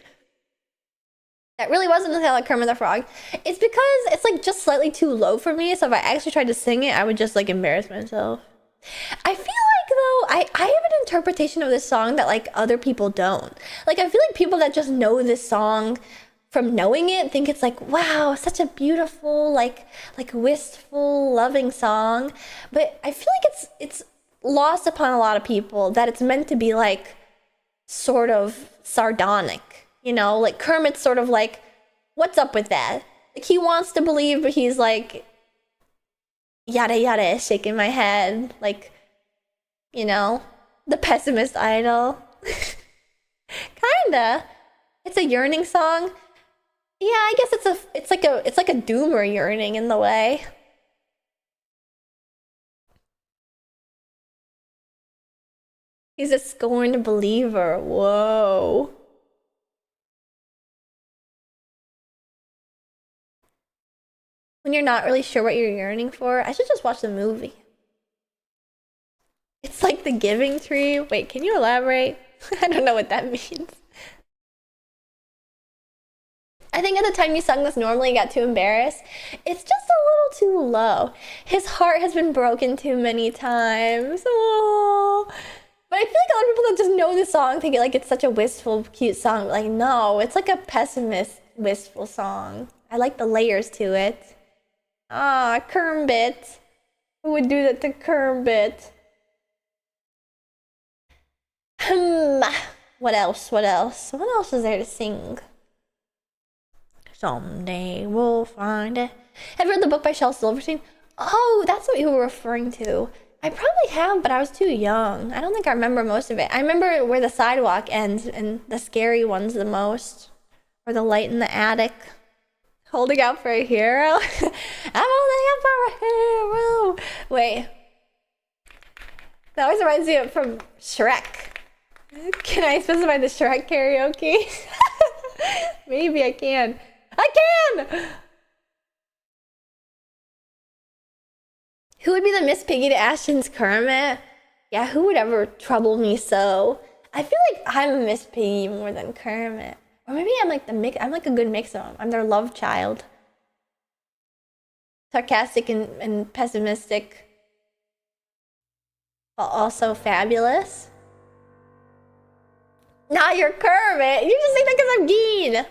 That really wasn't the sound like Kermit the Frog. It's because it's like just slightly too low for me. So if I actually tried to sing it, I would just like embarrass myself. I feel like though, I have an interpretation of this song that like other people don't. Like I feel like people that just know this song from knowing it think it's like, wow, such a beautiful, like wistful, loving song. But I feel like it's lost upon a lot of people that it's meant to be like sort of sardonic, you know? Like Kermit's sort of like, what's up with that? Like he wants to believe, but he's like, yada yada, shaking my head, like, you know, the pessimist idol. Kinda. It's a yearning song. Yeah, I guess it's like a doomer yearning in the way. He's a scorned believer. Whoa. When you're not really sure what you're yearning for, I should just watch the movie. It's like the giving tree. Wait, can you elaborate? I don't know what that means. I think at the time you sung this normally, you got too embarrassed. It's just a little too low. His heart has been broken too many times. Oh. But I feel like a lot of people that just know this song think like it's such a wistful, cute song. Like, no, it's like a pessimist, wistful song. I like the layers to it. Ah, Kermit. Who would do that to Kermit? What else? What else? What else is there to sing? Someday we'll find it. Have you read the book by Shel Silverstein? Oh, that's what you were referring to. I probably have, but I was too young. I don't think I remember most of it. I remember where the sidewalk ends and the scary ones the most. Or the light in the attic. Holding out for a hero? I'm holding out for a hero! Wait. That always reminds me of from Shrek. Can I specify the Shrek karaoke? Maybe I can. I can! Who would be the Miss Piggy to Ashton's Kermit? Yeah, who would ever trouble me so? I feel like I'm a Miss Piggy more than Kermit. Or maybe I'm like I'm like a good mix of them. I'm their love child. Sarcastic and pessimistic. But also fabulous. Nah, you're Kermit. You just think that because I'm Gene.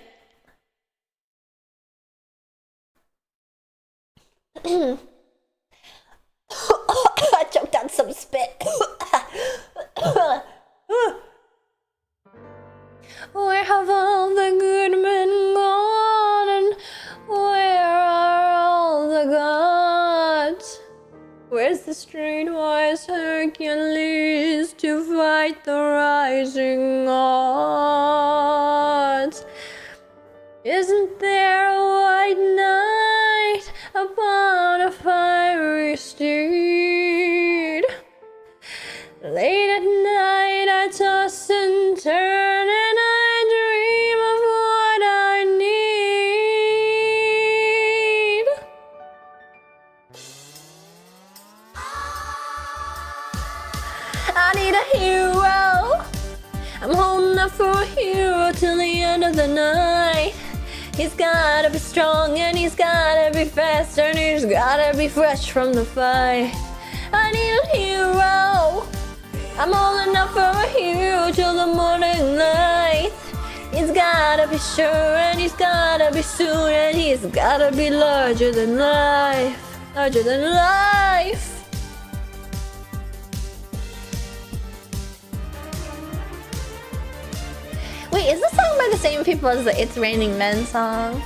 I choked on some spit. Where have all the good men gone? And where are all the gods? Where's the streetwise Hercules to fight the rising odds? Isn't there a white knight upon a fiery steed? Late at night I toss and turn and I dream of what I need. I need a hero. I'm holding up for a hero till the end of the night. He's gotta be strong and he's gotta be fast and he's gotta be fresh from the fight. I need a hero. I'm holding up for a hero till the morning light. He's gotta be sure and he's gotta be soon and he's gotta be larger than life. Larger than life. Wait, is this song by the same people as the It's Raining Men song?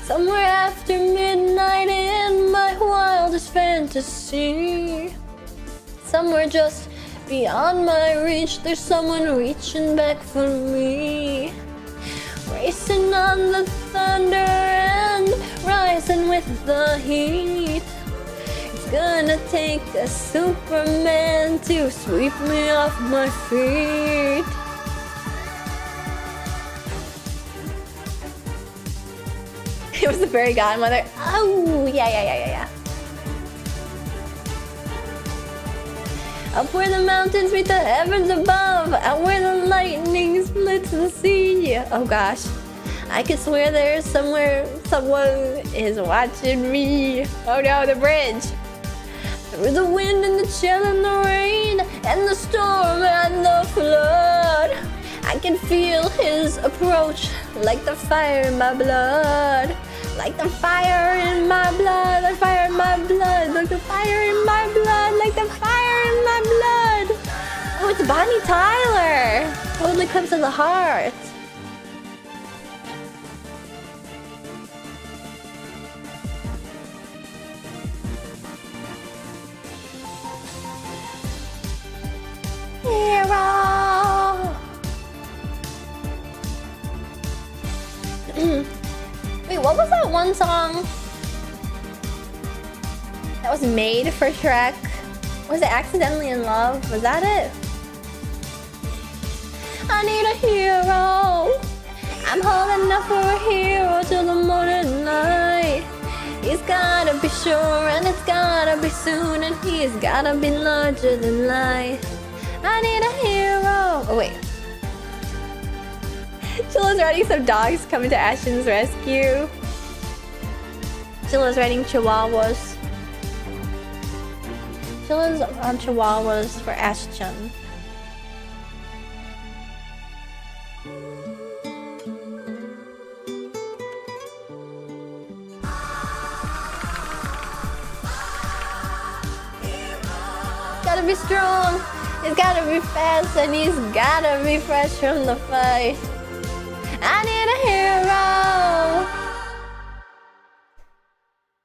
Somewhere after midnight in my wildest fantasy. Somewhere just beyond my reach, there's someone reaching back for me. Racing on the thunder and rising with the heat. It's gonna take a Superman to sweep me off my feet. It was the fairy godmother. Oh, yeah. Up where the mountains meet the heavens above, out where the lightning splits the sea. Oh gosh, I could swear there's somewhere someone is watching me. Oh no, the bridge. Through the wind and the chill and the rain and the storm and the flood, I can feel his approach like the fire in my blood. Like the fire in my blood, the fire in my blood, like the fire in my blood, like the fire in my blood. Oh, it's Bonnie Tyler. Total Eclipse of the Heart. Hero. Wait, what was that one song that was made for Shrek? Was it Accidentally in Love? Was that it? I need a hero. I'm holding up for a hero till the morning light. He's gotta be sure and it's gotta be soon and he's gotta be larger than life. I need a hero. Oh wait. Chilla's riding some dogs coming to Ashton's rescue. Chilla's riding chihuahuas. Chilla's on chihuahuas for Ashton. Gotta be strong, he's gotta be fast, and he's gotta be fresh from the fight. I need a hero.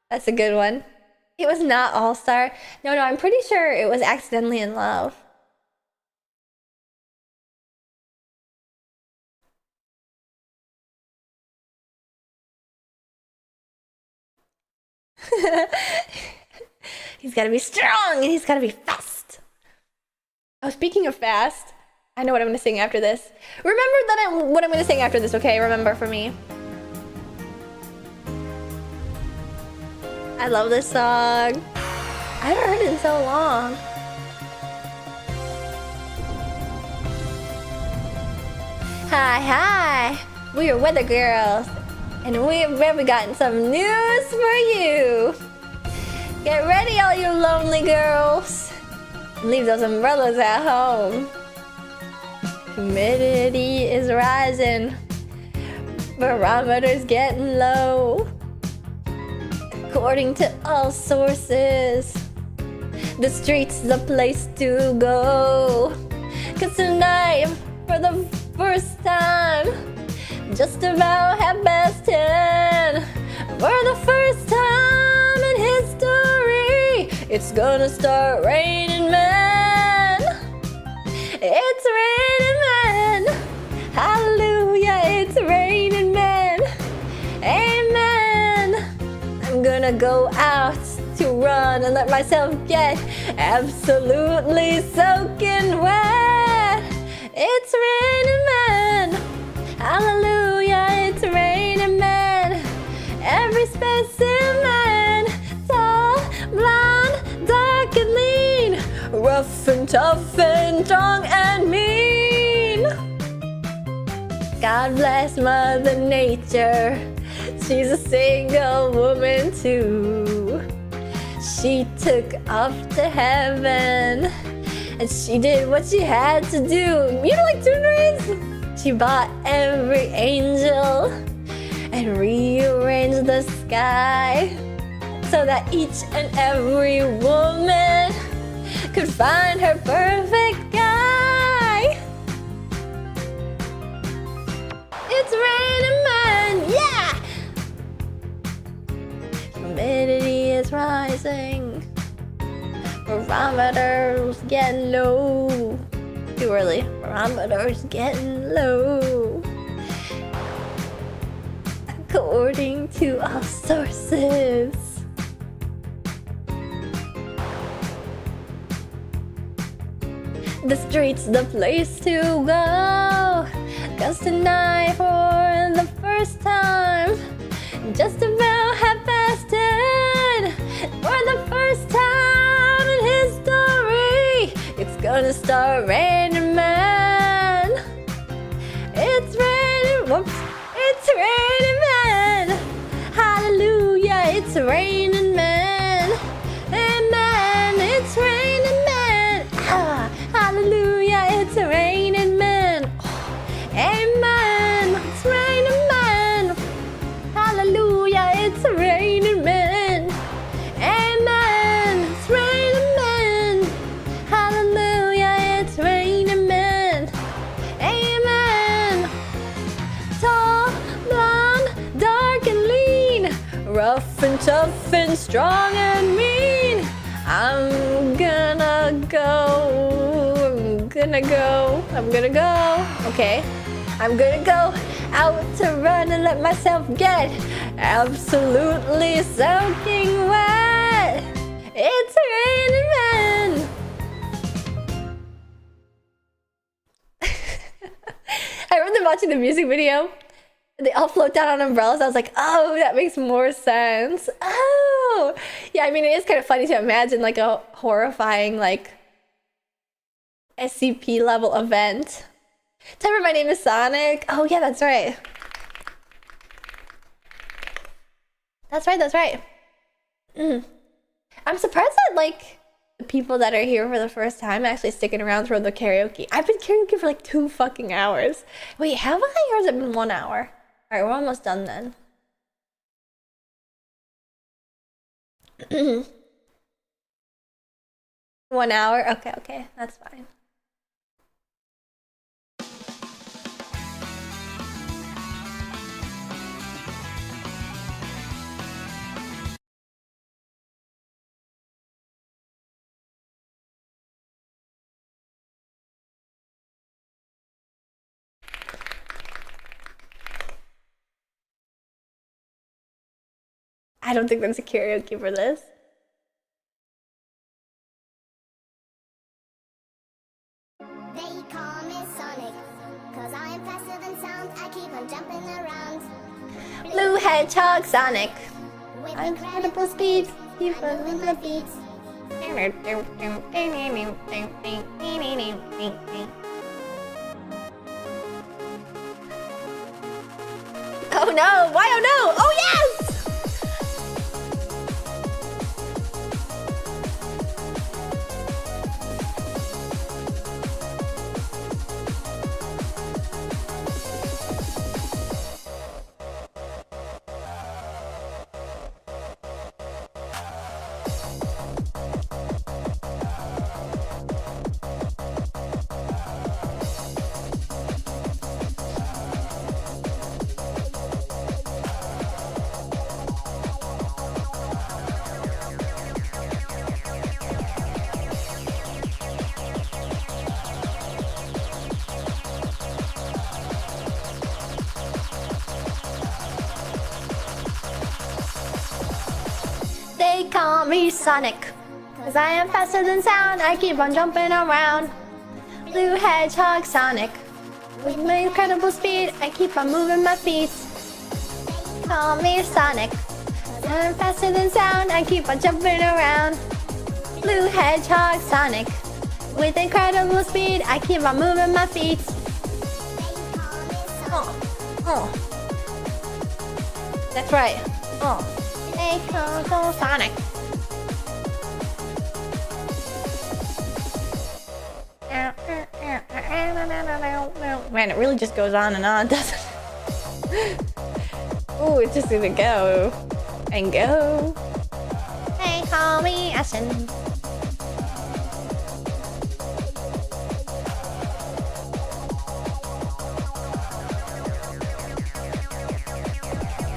That's a good one. It was not All-Star. No, I'm pretty sure it was Accidentally in Love. He's gotta be strong and he's gotta be fast. Oh, speaking of fast, I know what I'm gonna sing after this. Remember what I'm gonna sing after this, okay? Remember for me. I love this song. I haven't heard it in so long. Hi, hi. We are Weather Girls, and we have gotten some news for you. Get ready, all you lonely girls. Leave those umbrellas at home. Humidity is rising. Barometer's getting low. According to all sources, the street's the place to go. 'Cause tonight, for the first time, just about 10:30, for the first time in history, it's gonna start raining men. It's raining men. Hallelujah, it's raining men. Amen. I'm gonna go out to run and let myself get absolutely soaking wet. It's raining men. Hallelujah, it's raining men. Every specimen, tall, blonde, dark and lean, rough and tough and strong and mean. God bless Mother Nature. She's a single woman too. She took off to heaven and she did what she had to do. You know, like Toon Rays? She bought every angel and rearranged the sky so that each and every woman could find her perfect guy. It's raining men, yeah! Humidity is rising. Barometer's getting low. Too early. Barometer's getting low. According to all sources. The street's the place to go. 'Cause tonight, for the first time, just about 10:30, for the first time in history, it's gonna start raining men. It's raining, whoops, it's raining men. Hallelujah, it's raining men. Amen, it's raining men. Ah, hallelujah, it's raining men. Amen, it's raining men. Hallelujah, it's raining men. Amen, it's raining men. Hallelujah, it's raining men. Amen. Tall, blonde, dark and lean, rough and tough and strong and mean. I'm gonna go. Okay. I'm gonna go out to run and let myself get absolutely soaking wet. It's raining men. I remember watching the music video. They all float down on umbrellas. I was like, oh, that makes more sense. Oh, yeah. I mean, it is kind of funny to imagine like a horrifying like SCP level event. Timer, my name is Sonic. Oh yeah, that's right. That's right. I'm surprised that like the people that are here for the first time actually sticking around for the karaoke. I've been karaoke for like 2 fucking hours. Wait, have I, or has it been 1 hour? Alright, we're almost done then. 1 hour? Okay, that's fine. I don't think there's a karaoke for this. They call me Sonic, 'cause I am faster than sound. I keep on jumping around. Blue Hedgehog Sonic. With Incredible speed. Keep on moving moving my my feet. Oh no! Why oh no? Oh yes! They call me Sonic, 'cause I am faster than sound. I keep on jumping around. Blue Hedgehog Sonic. With my incredible speed, I keep on moving my feet. Call me Sonic. I'm faster than sound. I keep on jumping around. Blue Hedgehog Sonic. With incredible speed, I keep on moving my feet. Oh. That's right. Oh. They call me Sonic. Man, it really just goes on and on, doesn't it? Ooh, it's just gonna go and go. They call me Ashen.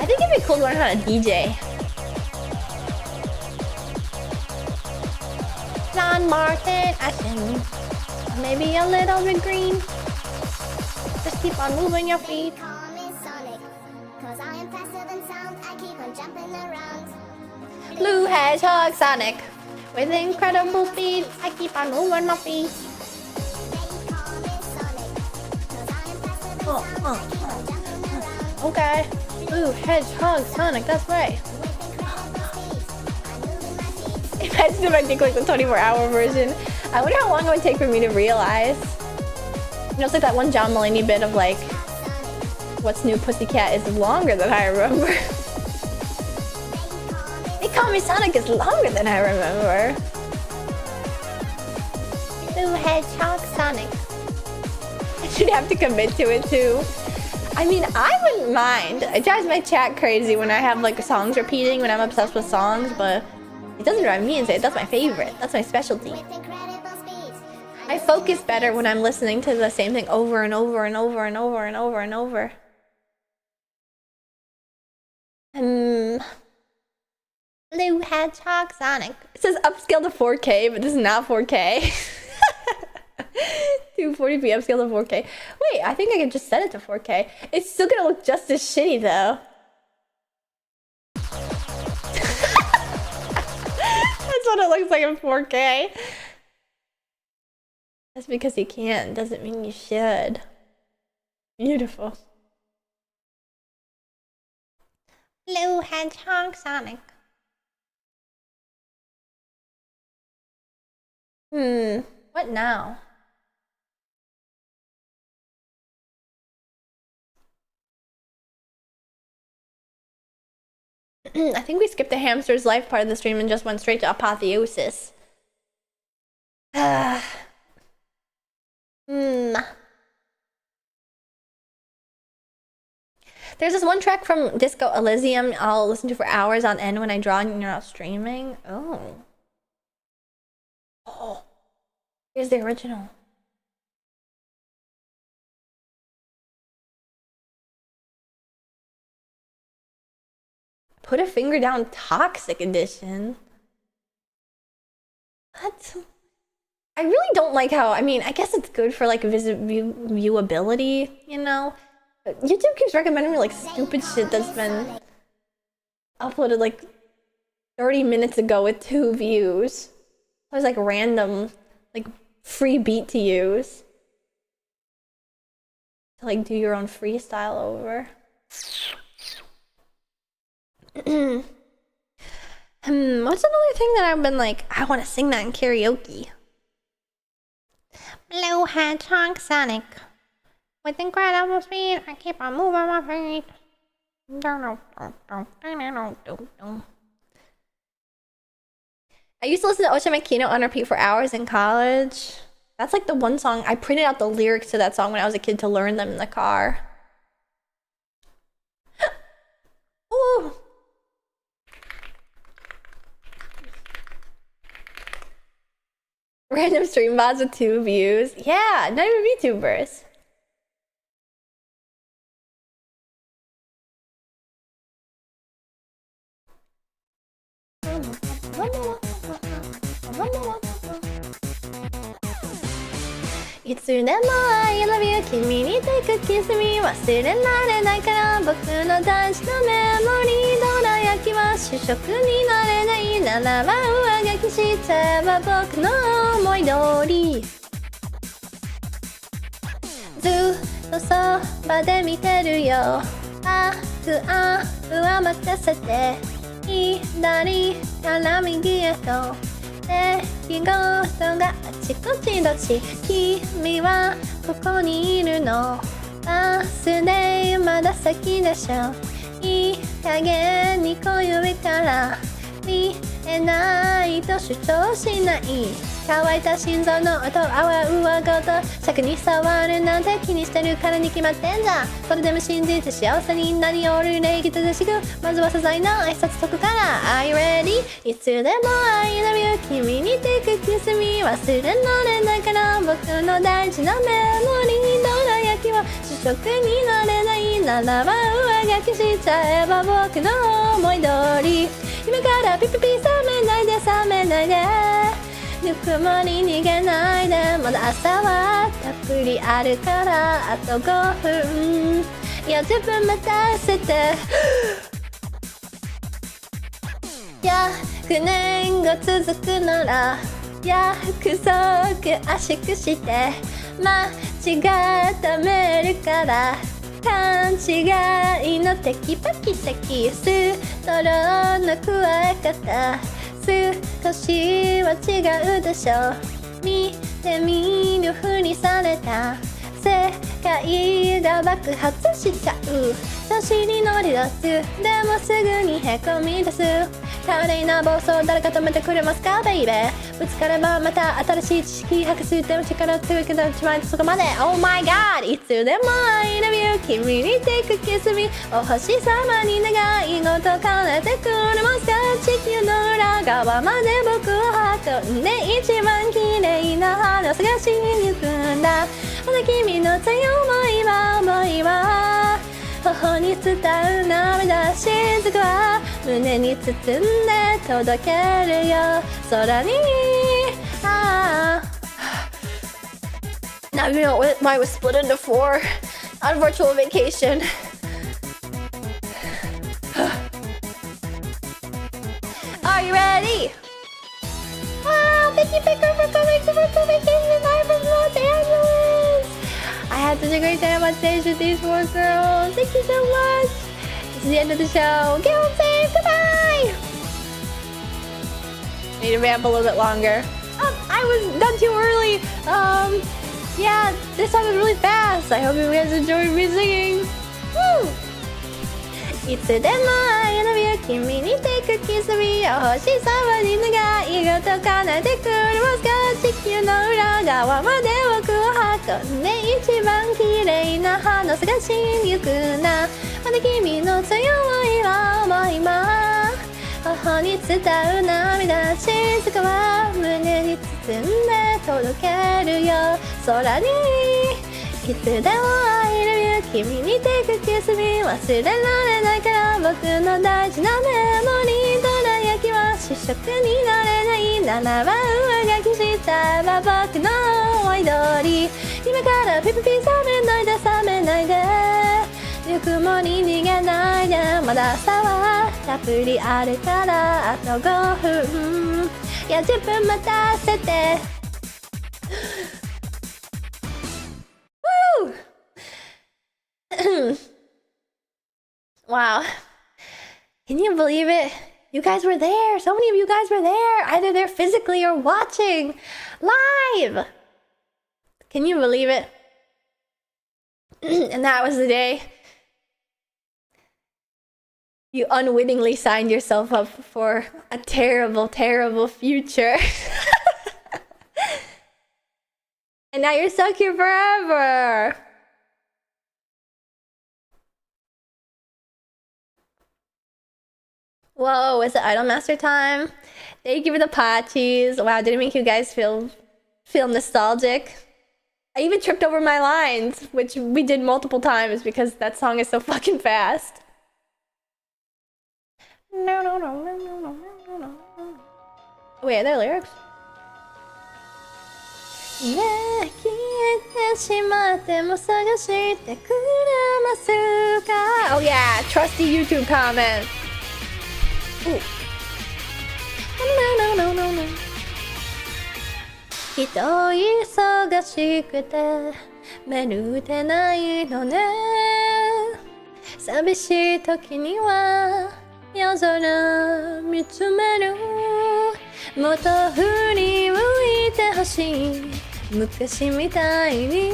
I think it'd be cool to learn how to DJ. John Martin Ashen. Maybe a little bit green. Just keep on moving your feet. They call me Sonic, 'cause I am faster than sound. I keep on jumping around. Blue Hedgehog Sonic. With incredible speed, I keep on moving my feet. They call me Sonic, 'cause I am faster than sound. I keep on jumping around. Okay. Blue Hedgehog Sonic, that's right. With incredible speed, I'm moving my feet. Imagine if I did like the 24-hour version. I wonder how long it would take for me to realize. You know, it's like that one John Mulaney bit of like, What's New Pussycat is longer than I remember. They Call Me Sonic is longer than I remember. Blue Hedgehog Sonic. I should have to commit to it too. I mean, I wouldn't mind. It drives my chat crazy when I have like songs repeating when I'm obsessed with songs, but it doesn't drive me insane. That's my favorite. That's my specialty. With incredible speed, I focus better when I'm listening to the same thing over and over and over and over and over and over. Blue Hedgehog Sonic. It says upscale to 4K, but this is not 4K. 240p upscale to 4K. Wait, I think I can just set it to 4K. It's still gonna look just as shitty though. That's what it looks like in 4K. That's because you can't. Doesn't mean you should. Beautiful. Blue Hedgehog Sonic. What now? I think we skipped the hamster's life part of the stream and just went straight to apotheosis. There's this one track from Disco Elysium I'll listen to for hours on end when I draw and you're not streaming. Oh. Here's the original. Put a Finger Down Toxic Edition. What? I really don't like how, I mean, I guess it's good for like viewability, you know? But YouTube keeps recommending me like stupid shit that's been uploaded like 30 minutes ago with 2 views. It was like random, like free beat to use. To like do your own freestyle over. What's another thing that I've been like, I want to sing that in karaoke? Blue Hedgehog Sonic. With incredible speed, I keep on moving my feet. I used to listen to Ocean Makino on repeat for hours in college. That's like the one song, I printed out the lyrics to that song when I was a kid to learn them in the car. Ooh. Random stream mods with 2 views. Yeah, not even VTubers. Iつでも I love you 君に take a kiss me 忘れられないから僕の大事なメモリーどら焼きは主食になれないならば上書きしちゃえば僕の思い通りずっとそばで見てるよアップは任せて左から右へと出来事があちこちどっち君はここにいるのバスでまだ先でしょいい加減に小指から見えないと主張しない乾いた心臓の音あわうわごと尺に触るなんて気にしてるからに決まってんじゃんそれでも信じて幸せになりおる礼儀正しくまずは謝罪の挨拶解くから Are you ready? いつでも I love you 君に take a kiss me 忘れられないから僕の大事なメモリーどら焼きは主食になれないならば上書きしちゃえば僕の思い通り今からピピピ冷めないで冷めないでぬくもり逃げないでまだ朝はたっぷりあるからあと5分いや10分待たせて100年後続くなら約束圧縮して間違ためるから勘違いのテキパキテキストローの加え方少しは違うでしょ見てみるふりされた世界が爆発しちゃう調子に乗り出すでもすぐにへこみ出す華麗な暴走誰か止めてくれますかベイベーぶつかればまた新しい知識博士でも力強くなっちまいそこまで Oh my god いつでも I love you 君に take a kiss me お星様に願い事叶えてくれますか地球の裏側まで僕を運んで一番綺麗な花探しに行くんだまだ君の強い思いは頬に伝う涙雫は胸に包んで届けるよ空にNow you know why I was split into 4 on virtual vacation. Are you ready? Wow, thank you Picker for coming to virtual vacation live from Los Angeles. I had such a great time on stage with these 4 girls. Thank you so much. This is the end of the show. Get home safe. Goodbye. Need to ramp a little bit longer. I was done too early. Yeah, this song is really fast. I hope you guys enjoyed me singing. Woo! いつでも I love you 君に take a kiss me お星様に願い事叶えてくれますか地球の裏側まで僕を運んで一番綺麗な花探しに行くなまだ君の強い思いは頬に伝う涙雫は胸に包んで届けるよ空にいつでも I love you 君に take a kiss me 忘れられないから僕の大事なメモリーどら焼きは主食になれないならば上書きしちゃえば僕の思い通り今からピピピ冷めないで冷めないでぬくもり逃げないでまだ朝はたっぷりあるからあと5分いや10分待たせてWow. Can you believe it? You guys were there. So many of you guys were there. Either there physically or watching live. Can you believe it? And that was the day you unwittingly signed yourself up for a terrible, terrible future. And now you're stuck here forever. Whoa, it's the Idol Master time. Thank you for the patches. Wow, did it make you guys feel nostalgic? I even tripped over my lines, which we did multiple times because that song is so fucking fast. No. Wait, are there lyrics? Oh yeah, trusty YouTube comment. Ooh. No. 人忙しくて目ぬ打てないのね寂しい時には夜空見つめるもっと振り向いてほしい昔みたいに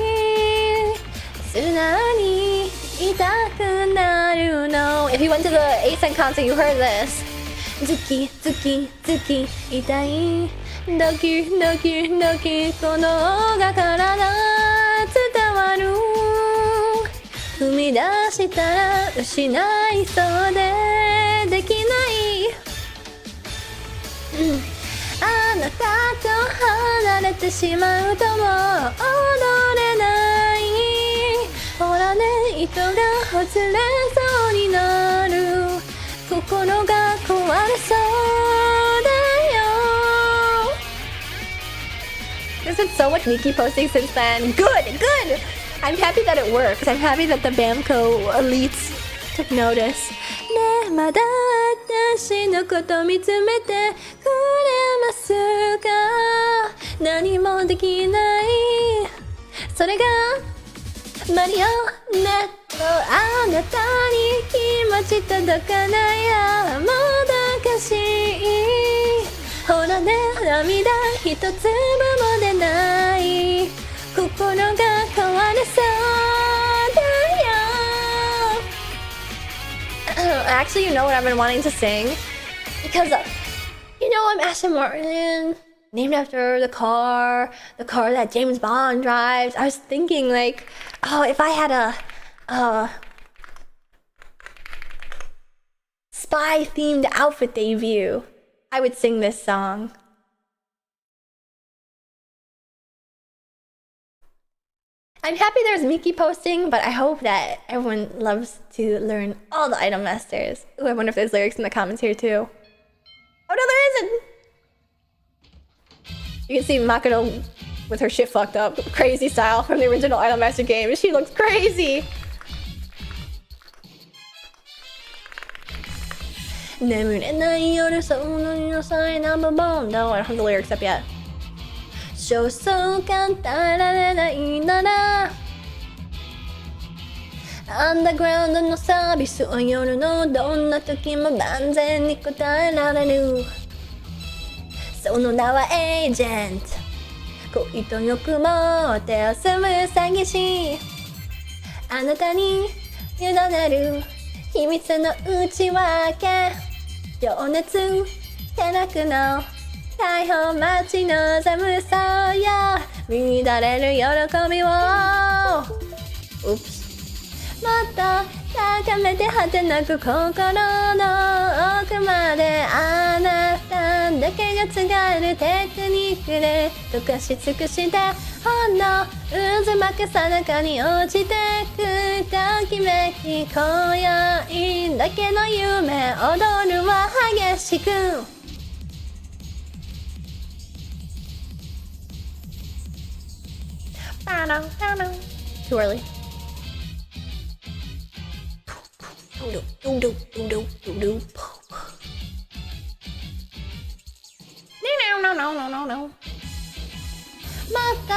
素直にいたくなるの If you went to the A-Sen concert you heard this ズキズキズキ痛いドキドキドキこの音が体伝わる踏み出したら失いそうでできないあなたと離れてしまうともう踊れないほらね糸がほつれそうになる心が壊れそうだよ There's been so much Miki posting since then. Good! I'm happy that it works. I'm happy that the Bamco elites took notice. ねえまだ私のこと見つめてくれますか何もできないそれがマリオネットあなたに気持ち届かないあもどかしいほらね涙一粒も出ない心が壊れそうだよ Actually, you know what I've been wanting to sing? Because, you know, I'm Aston Martin, named after the car that James Bond drives. I was thinking, like, oh, if I had a spy-themed outfit debut, I would sing this song. I'm happy there's Miki posting, but I hope that everyone loves to learn all the Idol Masters. Ooh, I wonder if there's lyrics in the comments here too. Oh no, there isn't! You can see Makoto with her shit fucked up, crazy style from the original Idol Master game. She looks crazy! 眠れない夜そのの際ナンバーボン No, I don't have the lyrics up yet. 焦燥感耐えられないならアンダーグラウンドのサービスは夜のどんな時も万全に応えられるその名はエージェント恋と欲も手を住む詐欺師あなたに委ねる秘密の内訳情熱手なくの逮捕待ち望むそうよ乱れる喜びを Oops もっと高めて果てなく心の奥まであなただけが使えるテクニックで溶かし尽くしてほんの渦巻くさなかに落ちてくときめき今宵だけの夢踊るは激しくToo early. no. もっと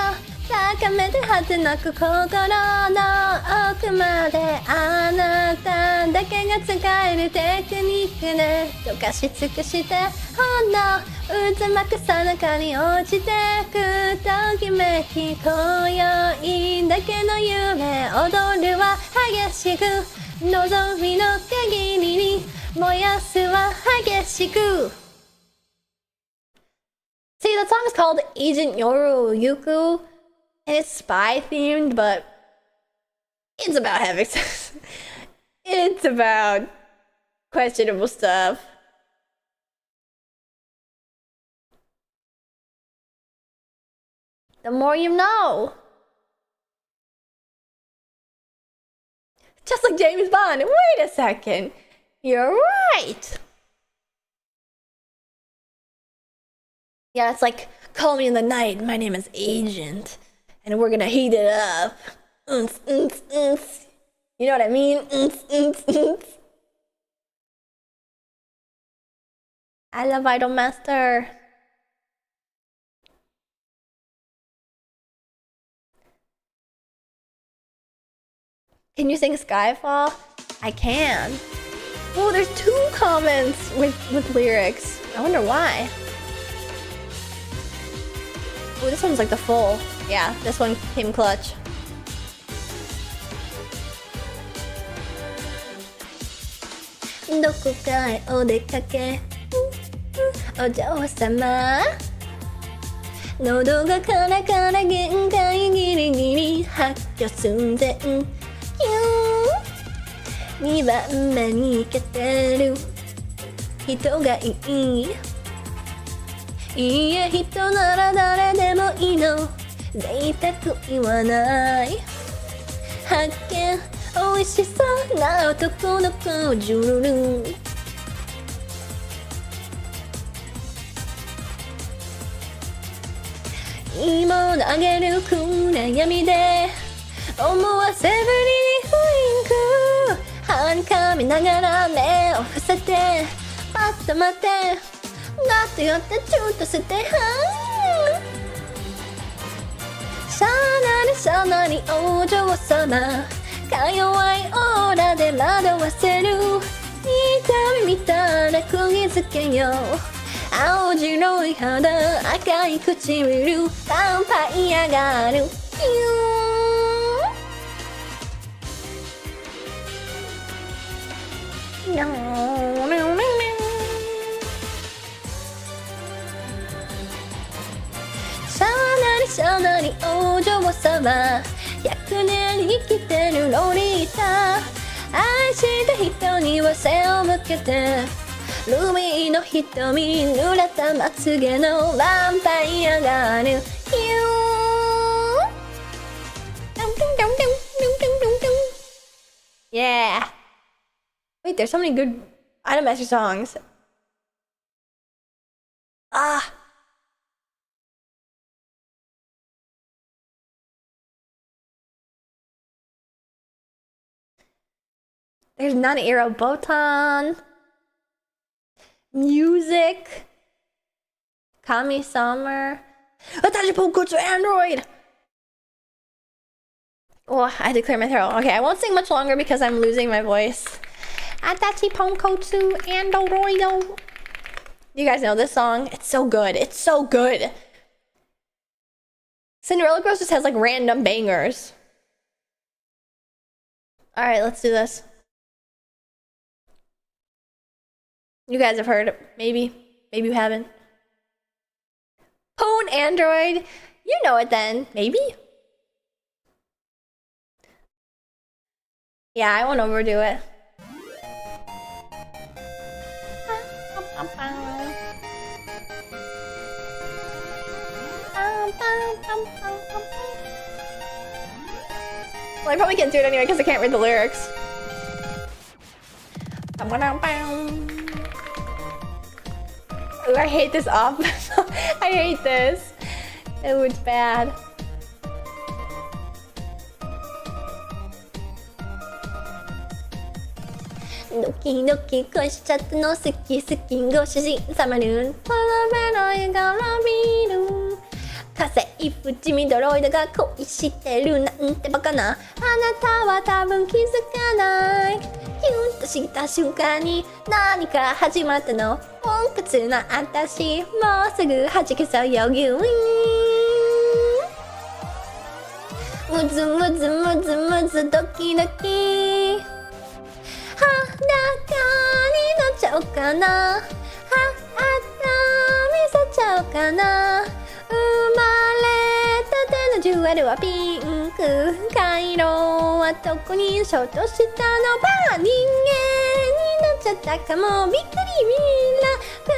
高めて果てなく心の奥まであなただけが使えるテクニックで溶かし尽くしてほんの渦巻くさなかに落ちてくときめき今宵だけの夢踊るは激しく望みの限りに燃やすは激しく See, that song is called Agent Yoru Yuku, and it's spy themed, but it's about having sex. It's about questionable stuff. The more you know. Just like James Bond. Wait a second. You're right. Yeah, it's like, call me in the night, my name is Agent, and we're gonna heat it up. You know what I mean? I love Idol Master. Can you sing Skyfall? I can. Oh, there's 2 comments with lyrics. I wonder why. Oh, this one's like the full. Yeah, this one came clutch. Doko ka odekake, o jou sama. Nodo ga karakara genkai girigiri hakkyo sunzen. 2番目に行けてる人がいいいいえ人なら誰でもいいの贅沢言わない発見美味しそうな男の子ジュルルいいものあげる暗闇で思わせぶりにウインクはにかみながら目を伏せてパッと待ってだってやってちょっと捨てはしゃなりお嬢様か弱いオーラで惑わせる痛みみたいな釘付けよ青白い肌赤い唇ヴァンパイアがるしゃなりお嬢様100年生きてるロリータ愛した人には背を向けてルビーの瞳濡れたまつげのヴァンパイアがるYeah. Wait, there's so many good Idol Master songs. Ah. There's Non-Ero Botan. Music. Kami Summer. Atachi Ponkotsu Android! Oh, I had to clear my throat. Okay, I won't sing much longer because I'm losing my voice. Atachi Ponkotsu Android. You guys know this song? It's so good. It's so good. Cinderella Girls just has like random bangers. Alright, let's do this. You guys have heard it. Maybe. Maybe you haven't. Pwn Android. You know it then. Maybe. Yeah, I won't overdo it. Well, I probably can't do it anyway because I can't read the lyrics. Ooh, I hate this off. I hate this. Ooh, it's bad. ドキドキ恋しちゃったの好き好きご主人様にパラベロイがラビール火星プチミドロイドが恋してるなんてバカなあなたは多分気づかないキュンとした瞬間に何か始まったのポンコツなあたしもうすぐ弾けそうよギュイーンムズムズムズムズドキドキ裸になっちゃおうかな見せちゃおうかな生まれたてのジュエルはピンク回路は特にショートしたのバー人間になっちゃったかもびっくりミラくる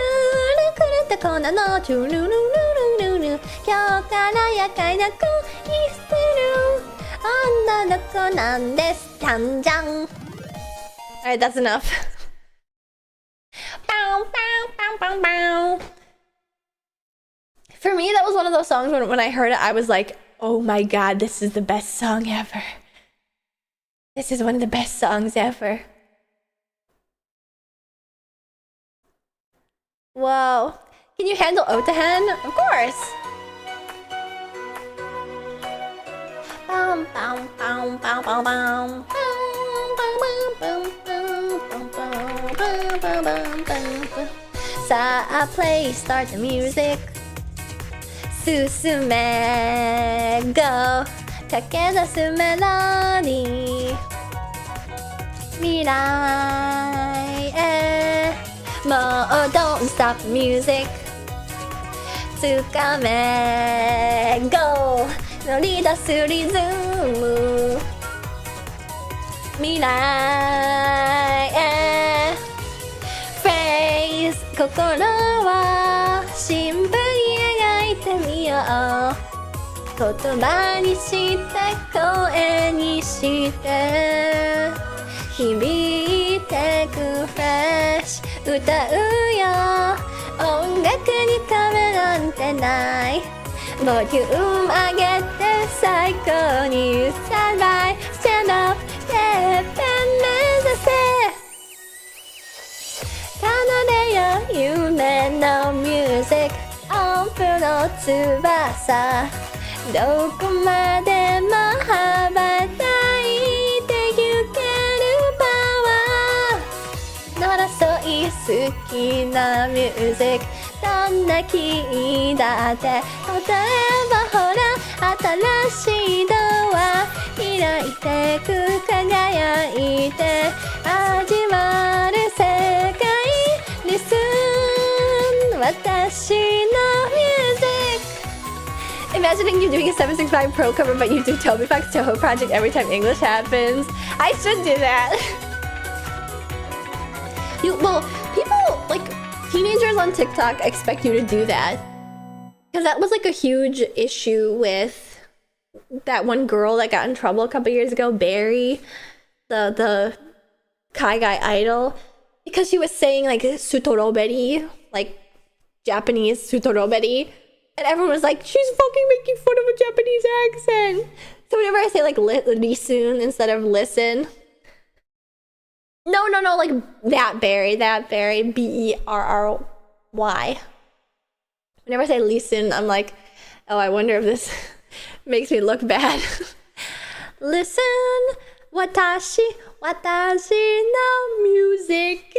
くるってこんなのチュルルルルルル今日から夜会な恋してる女の子なんですじゃんじゃんAlright, that's enough. Bow, bow, bow, bow, bow. For me, that was one of those songs when I heard it, I was like, oh my god, this is the best song ever. This is one of the best songs ever. Whoa. Can you handle Otahan? Of course. Bow, bow, bow, bow, bow, bow. Sa play, start the music. Susume, go. Takedasu melody. Mirai, mo don't stop music. Tsukame, go. Noridasu rizumu. 未来へフェイス心は新聞描いてみよう言葉にして声にして響いてくフレッシュ歌うよ音楽に壁なんてないボリューム上げて最高にスタンバイスタンドアップてっぺん目指せ奏でよ夢のミュージック音符の翼どこまでも羽ばたいてゆけるパワー鳴らそう好きなミュージックどんなキーだって例えばほら新しいドア開いてく輝いて始まる世界 Listen 私のミュージック Imagining you doing a 765 Pro cover but you do Toby Fox Toho Project every time English happens I should do that well people like teenagers on TikTok expect you to do that because that was like a huge issue with that one girl that got in trouble a couple years ago, Barry, the Kai Guy idol, because she was saying like sutoroberi, like Japanese sutoroberi, and everyone was like, she's fucking making fun of a Japanese accent. So whenever I say like listen instead of listen, no, like that Barry, Berry. Whenever I say listen, I'm like, oh, I wonder if this makes me look bad. Listen, watashi no music.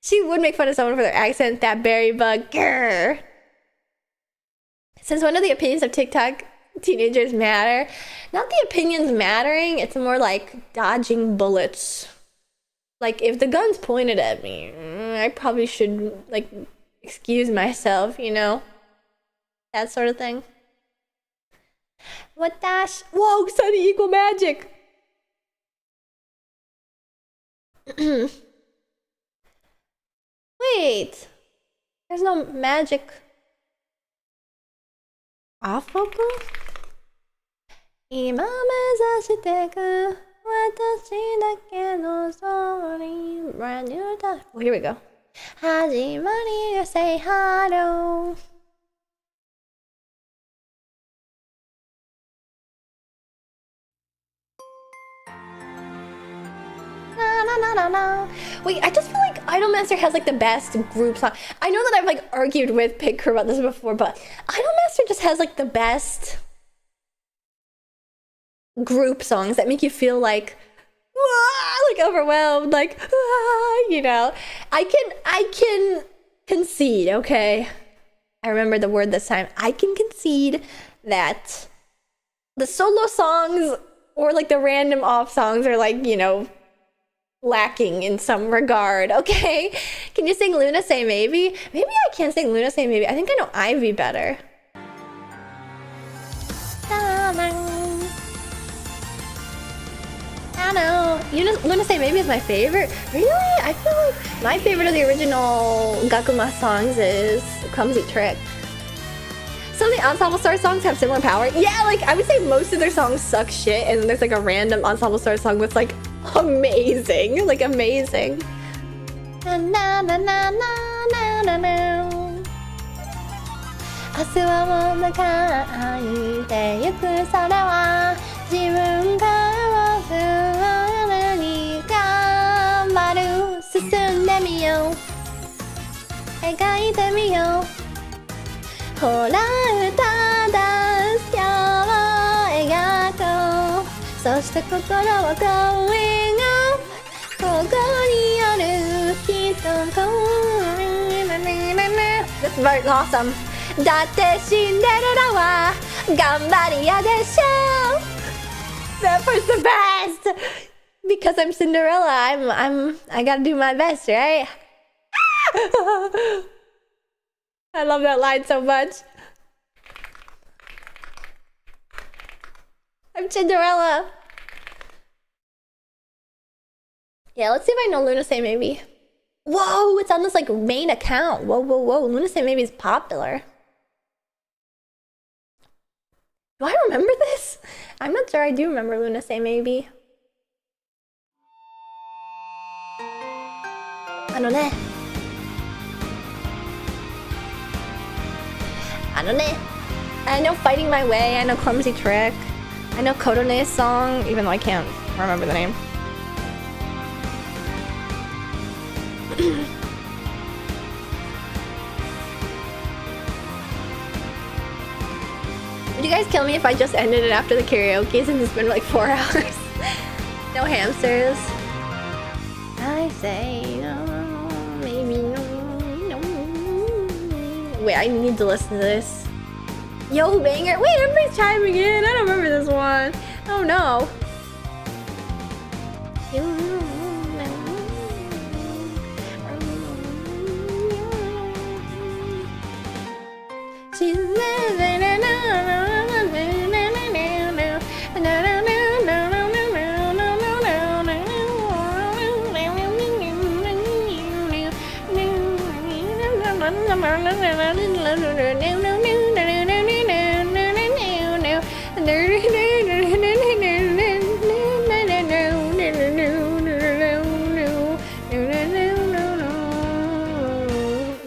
She would make fun of someone for their accent, that berry bug. Grr. Since when do the opinions of TikTok teenagers matter? Not the opinions mattering, it's more like dodging bullets. Like, if the gun's pointed at me, I probably should, like, excuse myself, you know? That sort of thing. Whoa, Sunny equal magic! Wait. There's no magic. Off vocal? 今目指してく私だけのストーリー Brand new time. Oh, here we go. 始まりが say hello. Wait, I just feel like Idolmaster has like the best group song. I know that I've like argued with Pig Crew about this before, but Idolmaster just has like the best group songs that make you feel like overwhelmed, like you know. I can concede, okay? I remember the word this time. I can concede that the solo songs or like the random off songs are like, you know, lacking in some regard, okay? Can you sing Luna Say Maybe? Maybe I can't sing Luna Say Maybe. I think I know Ivy better. I don't know. Luna Say Maybe is my favorite. Really? I feel like my favorite of the original Gakuma songs is Clumsy Trick. Some of the Ensemble Star songs have similar power. Yeah, like I would say most of their songs suck shit, and then there's like a random Ensemble Star song that's like amazing. Like amazing. Na na na na na na na. 明日はもう迎えてゆくそれは自分からするに頑張る進んでみよう描いてみようほら歌出すよ描こうそして心は going up ここにあるきっと This verse is awesome だってシンデレラは頑張り屋でしょ That part's the best because I'm Cinderella I gotta do my best, right? I love that line so much. I'm Cinderella. Yeah, let's see if I know Luna Say Maybe. Whoa, it's on this like main account. Whoa, whoa, whoa. Luna Say Maybe is popular. Do I remember this? I'm not sure I do remember Luna Say Maybe. あのね I know Fighting My Way, I know Clumsy Trick, I know Kodone's song, even though I can't remember the name. Would you guys kill me if I just ended it after the karaoke since it's been like 4 hours? No hamsters. I say no, maybe no. Wait, I need to listen to this. Yo, banger. Wait, everybody's chiming in. I don't remember this one. Oh no.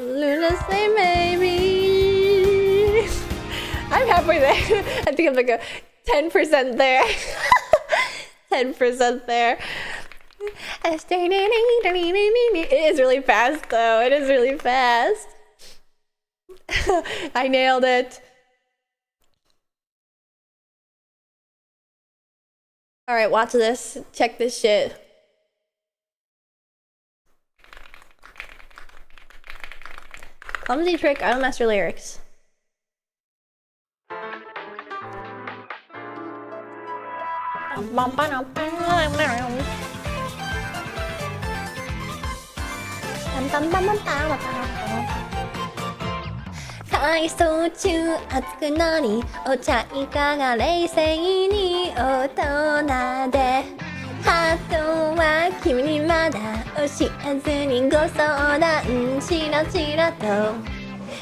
Luna Say Maybe. I'm halfway there. I think I'm like a 10% there. 10% there. It is really fast though. It is really fast. I nailed it. Alright, watch this. Check this shit. Clumsy Trick, Idolmaster lyrics.体操中熱くなりお茶いかが冷静に大人でハートは君にまだ教えずにご相談しらちらと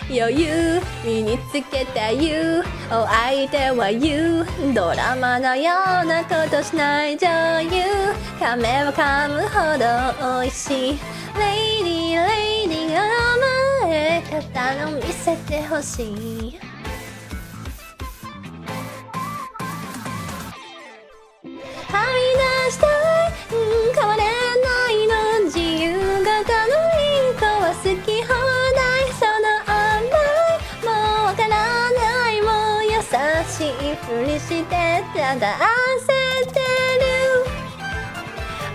余裕身につけた You お相手は You ドラマのようなことしない女優噛めば噛むほど美味しいレイディーレイディー甘え方の見せてほしいはみ出したい変われない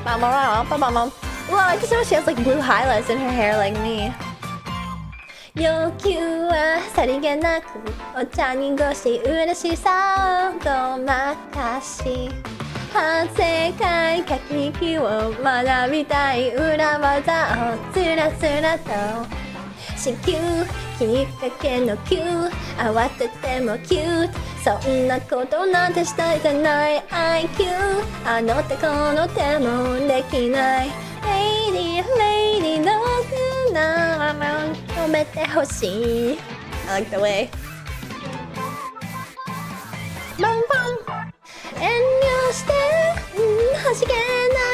Well, I just know she has like blue highlights in her hair like me. 要求はさりげなくお茶にごし嬉しさをごまかし反省会書き記を学びたい裏技をつらつらと至急気にかけのキュー慌ててもキュートそんなことなんてしたいじゃない IQ あの手この手もできないLady, lady, no good now 止めてほしい I like the way バンバン遠慮してはじけな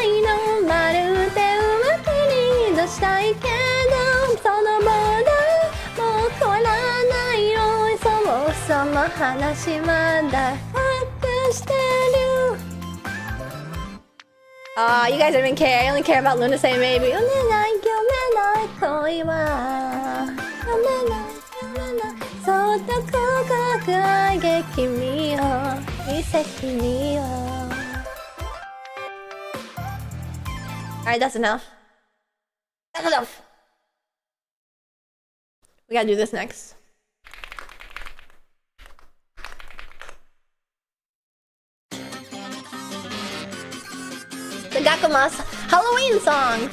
いのまるでうまくリードしたいけどそのボーダーもう変わらないよそもそも話まだ隠してるyou guys don't even care. I only care about Luna saying maybe 読めない恋は読めないそっと告白あげ君を見せ君を Alright, that's enough. That's enough. We gotta do this next. The Gakuma's Halloween song.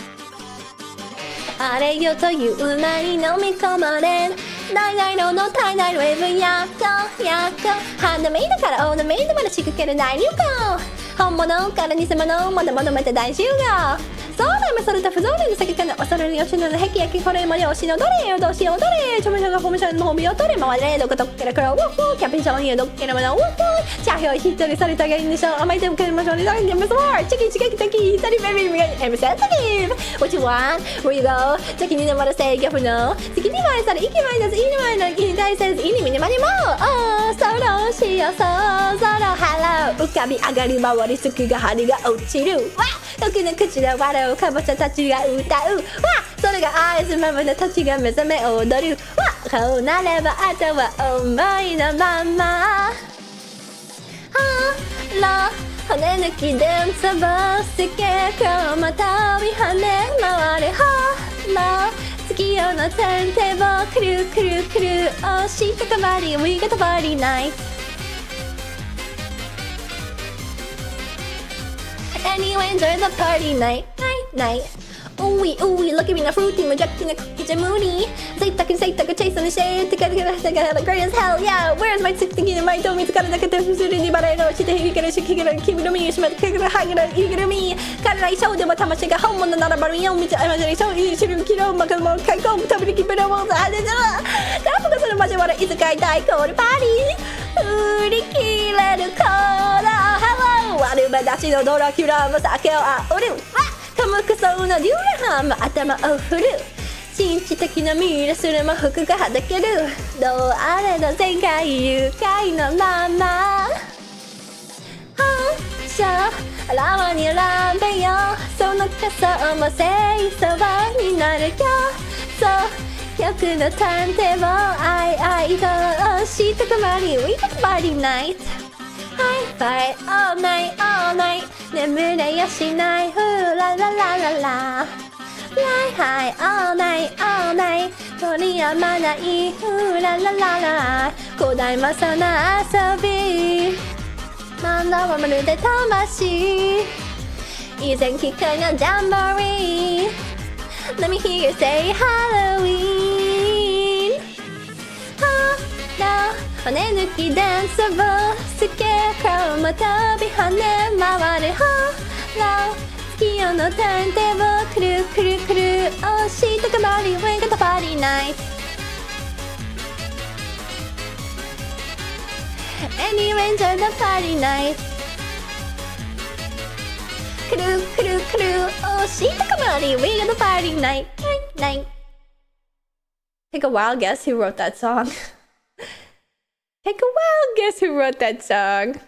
あれよという名に飲み込まれ大々のの体内ウェーブやっとハンドメイドからオーダーメイドまで仕掛ける大流行本物から偽物まだまだまた大集合そうだめそれと不条理の先から恐れる吉野の壁焼きこれまで押しのどれどうしようどれちょめちょがホームシャンの褒めを取れ回れどこどっからからウォッフォーキャピションにどっからまだウォッフォーチャーヒョイヒットにされたがいいんでしょ甘い手をかけましょうねだけでもそうチキチキチキサリベビーが I'm sensitive What you want? Where you go? チキにのまだ制御不能好きにまいされ息まいだずいにまいの気に対せず意味にまにもソロしようそうソロハロー浮かび上がり回り月が針が落ちるわ毒の口で笑うかぼちゃたちが歌うわそれが愛すままでたちが目覚め踊るわこうなればあとは思いのままハロー骨抜きでつぼすけこまたび跳ね回るハロー月夜の天手をくるくるくる押したかまり We got the party night Anyway, enjoy the party night, night. Ooh, look at me now, fruity, rejecting a cookie and moody. Say tuck, chase on the shade, to get the great as hell, yeah. Where's my 16 in my dome? It's got a negative, but I know she take it, she kick it, keep it to me, she might kick it, hang it, eat it to me. Got it, I showed them what time I take a home on another body, on me, I show you, she didn't kill my come, can't go, tell me to keep it on the other. Can't focus on much about it, it's a guy die, go to party. Ooh, the killer, the cola, hello. 悪魔出しのドラキュラも酒を煽る科目そうなデュラハンも頭を振る紳士的なミイラするも服がはだけるどうあれの世界愉快のまま反射あらわに選べよその仮想も清そばになるよそう欲の探偵を愛としたくまり We got party night High fight all night 眠れやしないふららららら Fly high all night 鳥やまないふらららら古代マサな遊び漫画はまるで魂以前聞かなジャンボリー Let me hear you say Halloween Hello骨抜きダンスをスケークロも飛び跳ね回るハロー月夜の探偵をくるくるくる押したかまり We got the party night Anyway enjoy the party night くるくるくる押したかまり We got the party night night Take a wild guess who wrote that song Take a wild guess who wrote that song.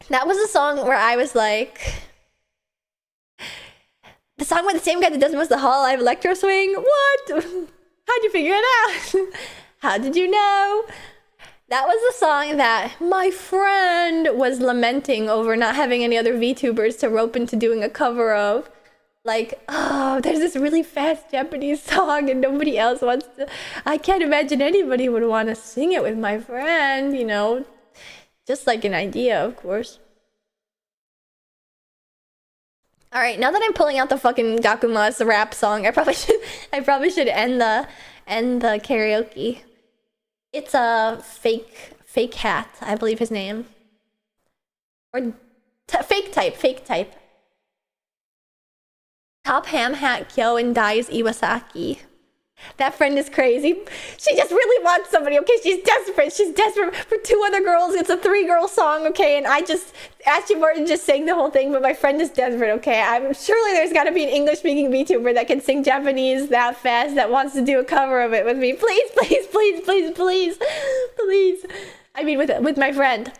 That was a song where I was like, the song by the same guy that does most of the Hall Live Electro Swing? What? How'd you figure it out? How did you know? That was the song that my friend was lamenting over not having any other VTubers to rope into doing a cover of. Like, oh, there's this really fast Japanese song and nobody else wants to... I can't imagine anybody would want to sing it with my friend, you know? Just like an idea, of course. Alright, now that I'm pulling out the fucking Gakuma's rap song, I probably should end the karaoke. It's a fake hat, I believe his name. Or fake type. Top ham hat Kyo and dies Iwasaki. That friend is crazy. She just really wants somebody, okay? She's desperate. She's desperate for 2 other girls. It's a 3-girl song, okay? And I just... Ashley Martin just sang the whole thing, but my friend is desperate, okay? Surely there's gotta be an English-speaking VTuber that can sing Japanese that fast that wants to do a cover of it with me. Please, please, please, please, please. Please. I mean, with my friend.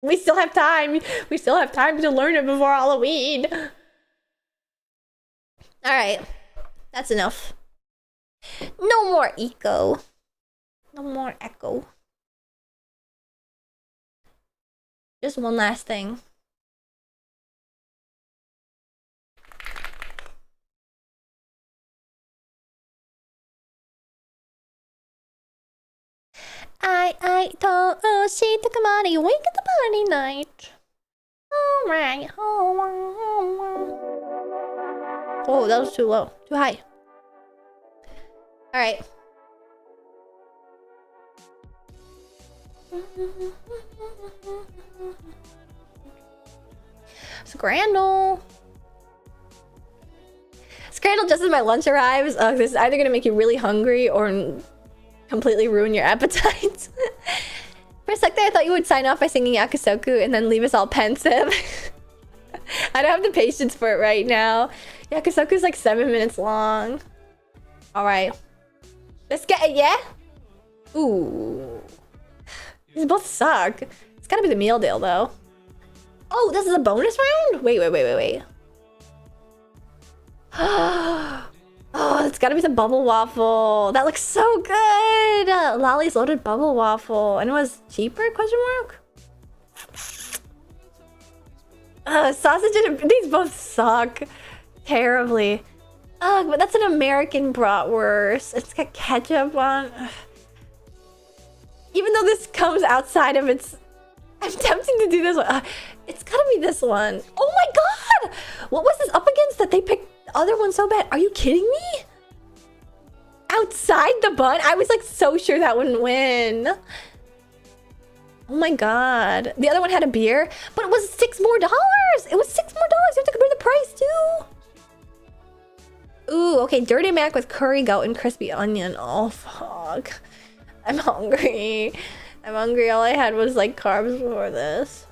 We still have time. We still have time to learn it before Halloween. Alright. That's enough. No more echo. No more echo. Just one last thing. I told she took a money wink at the party night. Alright. Oh, that was too low. Too high. Alright. Scrandle. Scrandle just as my lunch arrives. This is either gonna make you really hungry or completely ruin your appetite. For a sec there, I thought you would sign off by singing Yakusoku and then leave us all pensive. I don't have the patience for it right now. Yakusoku's like 7 minutes long. Alright. Let's get it, yeah? Ooh. These both suck. It's gotta be the meal deal, though. Oh, this is a bonus round? Wait. Oh, it's gotta be the bubble waffle. That looks so good. Lolly's loaded bubble waffle. And it was cheaper, question mark? Sausage and... These both suck terribly. Ugh, but that's an American bratwurst. It's got ketchup on. Ugh. Even though this comes outside of its... I'm tempting to do this one. It's gotta be this one. Oh my god! What was this up against that they picked the other one so bad? Are you kidding me? Outside the bun? I was like so sure that wouldn't win. Oh my god. The other one had a beer, but it was $6 more. It was $6 more. You have to compare the price too. Ooh, okay. Dirty Mac with curry goat and crispy onion. Oh, fuck. I'm hungry. All I had was like carbs before this.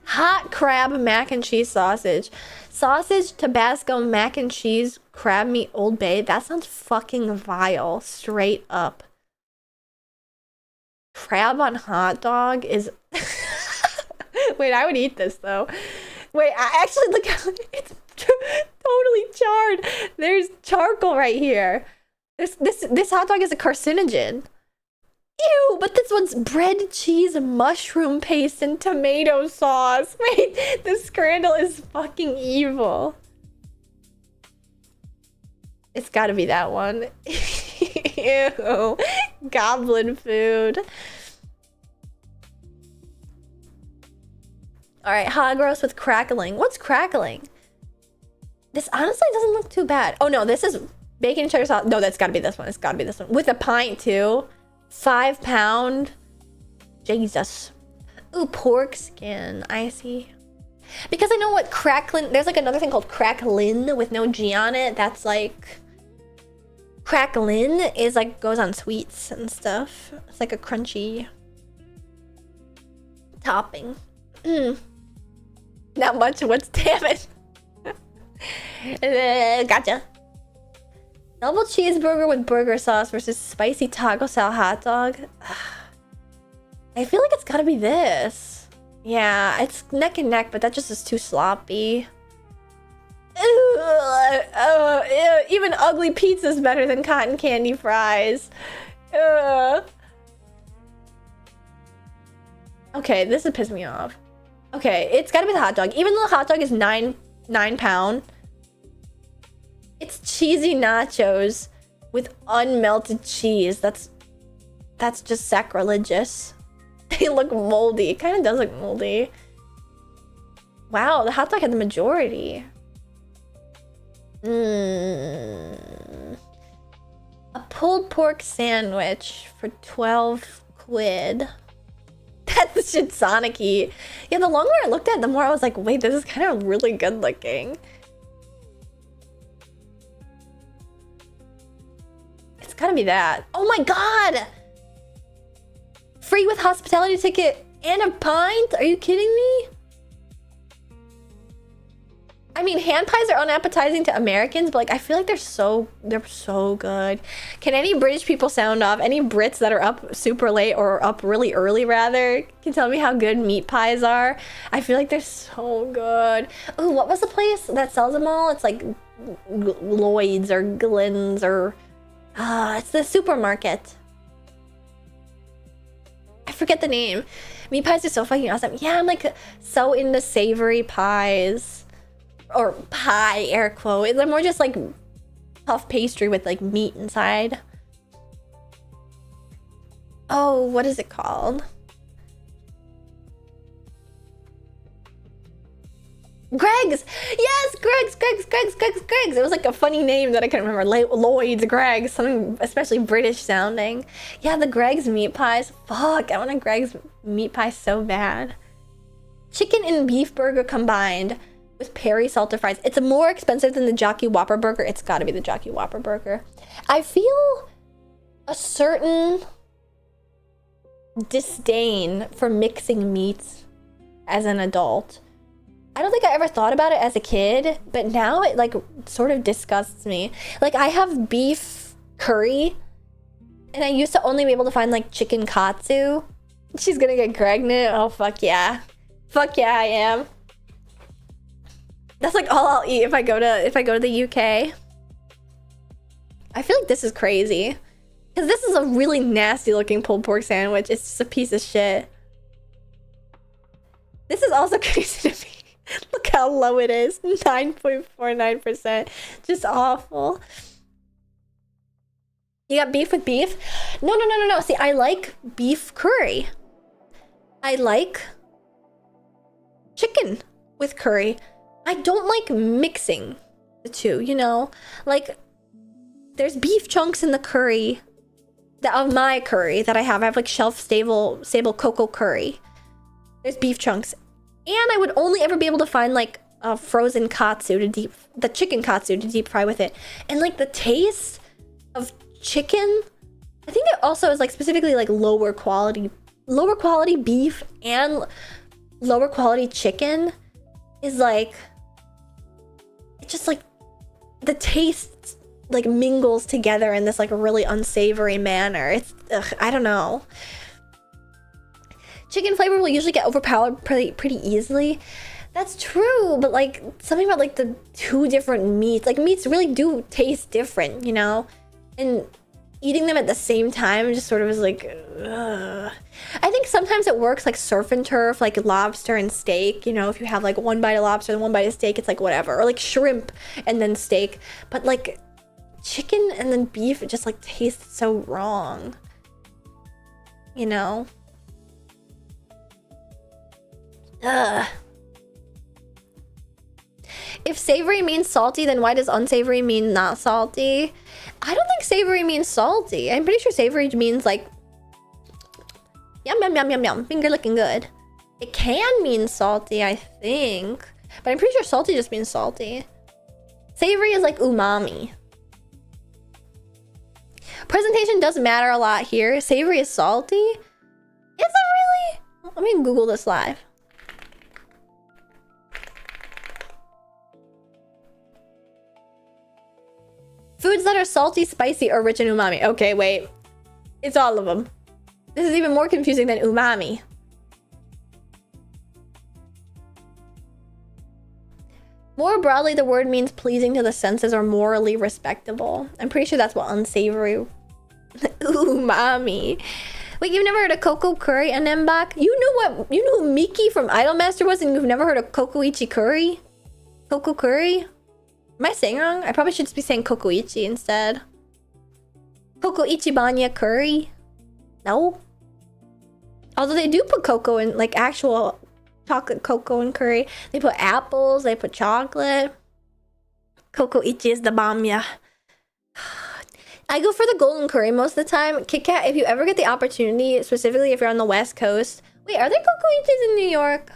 Hot crab mac and cheese sausage. Sausage, Tabasco, mac and cheese, crab meat, Old Bay. That sounds fucking vile. Straight up. Crab on hot dog is... Wait, I would eat this though. Wait, I actually look how it's totally charred. There's charcoal right here. This hot dog is a carcinogen. Ew, but this one's bread, cheese, mushroom paste, and tomato sauce. Wait, the scrandle is fucking evil. It's gotta be that one. Ew. Goblin food. Alright, hog roast with crackling. What's crackling? This honestly doesn't look too bad. Oh no, this is bacon and cheddar sauce. No, that's gotta be this one. It's gotta be this one. With a pint too. 5 pound. Jesus. Ooh, pork skin. I see. Because I know what cracklin... There's like another thing called cracklin with no G on it. That's like... Cracklin is like goes on sweets and stuff. It's like a crunchy topping. Not much. What's damn it? Gotcha. Double cheeseburger with burger sauce versus spicy taco style hot dog. I feel like it's gotta be this. Yeah, it's neck and neck, but that just is too sloppy. Even ugly pizza's better than cotton candy fries. Ugh. Okay, this is pissing me off. Okay, it's gotta be the hot dog. Even though the hot dog is nine pound, it's cheesy nachos with unmelted cheese. That's just sacrilegious. They look moldy. It kind of does look moldy. Wow, the hot dog had the majority. A pulled pork sandwich for 12 quid. That's shit Sonic-y. Yeah, the longer I looked at it, the more I was like, wait, this is kind of really good looking. It's gotta be that. Oh my god! Free with hospitality ticket and a pint? Are you kidding me? I mean, hand pies are unappetizing to Americans, but like I feel like they're so good. Can any British people sound off? Any Brits that are up super late or up really early rather can tell me how good meat pies are? I feel like they're so good. Oh, what was the place that sells them all? It's like Lloyd's or Glenn's or it's the supermarket. I forget the name. Meat pies are so fucking awesome. Yeah, I'm like so into savory pies. Or pie, air quote. They're more just like puff pastry with like meat inside. Oh, what is it called? Greg's! Yes, Greg's. It was like a funny name that I couldn't remember. Lloyd's, Greg's, something especially British sounding. Yeah, the Greg's meat pies. Fuck, I want a Greg's meat pie so bad. Chicken and beef burger combined with peri salted fries. It's more expensive than the Jockey Whopper burger. It's gotta be the Jockey Whopper burger. I feel a certain disdain for mixing meats as an adult. I don't think I ever thought about it as a kid, but now it like sort of disgusts me. Like I have beef curry and I used to only be able to find like chicken katsu. She's gonna get pregnant. Oh fuck yeah. Fuck yeah, I am. That's like all I'll eat if I go to the UK. I feel like this is crazy. Because this is a really nasty looking pulled pork sandwich. It's just a piece of shit. This is also crazy to me. Look how low it is. 9.49%. Just awful. You got beef with beef? No. See, I like beef curry. I like chicken with curry. I don't like mixing the two, you know? Like, there's beef chunks in the curry, of my curry that I have. I have like shelf-stable cocoa curry. There's beef chunks. And I would only ever be able to find like a frozen katsu the chicken katsu to deep fry with it. And like the taste of chicken, I think it also is like specifically like lower quality beef and lower quality chicken is like, it's just like the taste like mingles together in this like really unsavory manner. It's I don't know. Chicken flavor will usually get overpowered pretty easily. That's true, but like something about like the two different meats, like meats really do taste different, you know? And eating them at the same time just sort of is like, ugh. I think sometimes it works like surf and turf, like lobster and steak, you know, if you have like one bite of lobster and one bite of steak, it's like whatever. Or like shrimp and then steak. But like chicken and then beef, it just like tastes so wrong. You know? Ugh. If savory means salty, then why does unsavory mean not salty? I don't think savory means salty. I'm pretty sure savory means like yum yum yum yum yum, finger looking good. It can mean salty, I think, but I'm pretty sure salty just means salty. Savory is like umami. Presentation does matter a lot here. Savory is salty? Is it really? Let me Google this live. Foods that are salty, spicy, or rich in umami. Okay, wait. It's all of them. This is even more confusing than umami. More broadly, the word means pleasing to the senses or morally respectable. I'm pretty sure that's what unsavory... Ooh, mommy. Wait, you've never heard of Coco Curry and Mbak? You know who Miki from Idolmaster was, and you've never heard of Kokoichi Curry? Coco Curry? Am I saying wrong? I probably should just be saying Kokoichi instead. Kokoichi Banya Curry? No? Although they do put cocoa in, like actual chocolate cocoa and curry. They put apples, they put chocolate. Kokoichi is the banya. I go for the golden curry most of the time. Kit Kat, if you ever get the opportunity, specifically if you're on the West Coast. Wait, are there Kokoichis in New York?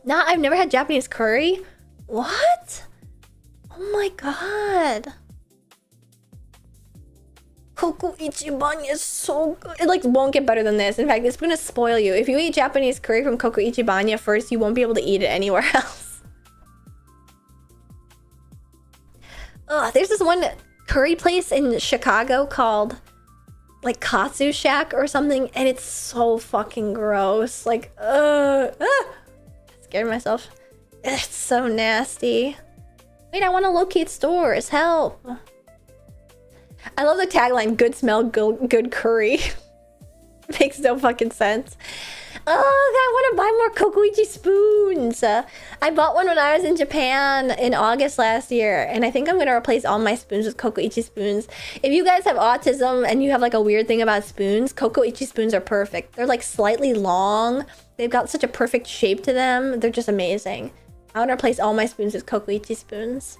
Nah, I've never had Japanese curry. What? Oh my god. Kokoichi Banya is so good. It like won't get better than this. In fact, it's gonna spoil you. If you eat Japanese curry from Kokoichi Banya first, you won't be able to eat it anywhere else. Ugh, there's this one curry place in Chicago called like Katsu Shack or something, and it's so fucking gross. Like, scared myself. It's so nasty. Wait, I want to locate stores. Help. I love the tagline, good smell, good curry. Makes no fucking sense. Oh, I want to buy more Kokoichi spoons. I bought one when I was in Japan in August last year, and I think I'm going to replace all my spoons with Kokoichi spoons. If you guys have autism and you have like a weird thing about spoons, Kokoichi spoons are perfect. They're like slightly long. They've got such a perfect shape to them. They're just amazing. I want to replace all my spoons with Kokoichi spoons.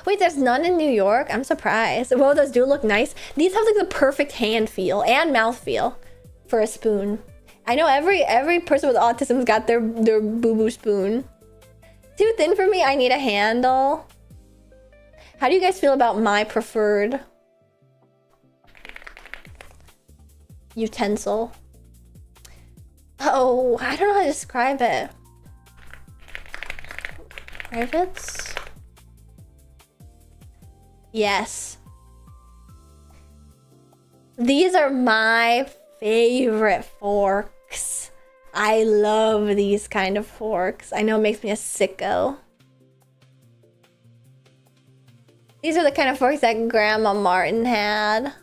Wait, there's none in New York? I'm surprised. Whoa, those do look nice. These have like the perfect hand feel and mouth feel for a spoon. I know every person with autism's got their boo-boo spoon. Too thin for me, I need a handle. How do you guys feel about my preferred utensil? Oh, I don't know how to describe it. Rivets? Yes. These are my favorite forks. I love these kind of forks. I know it makes me a sicko. These are the kind of forks that Grandma Martin had.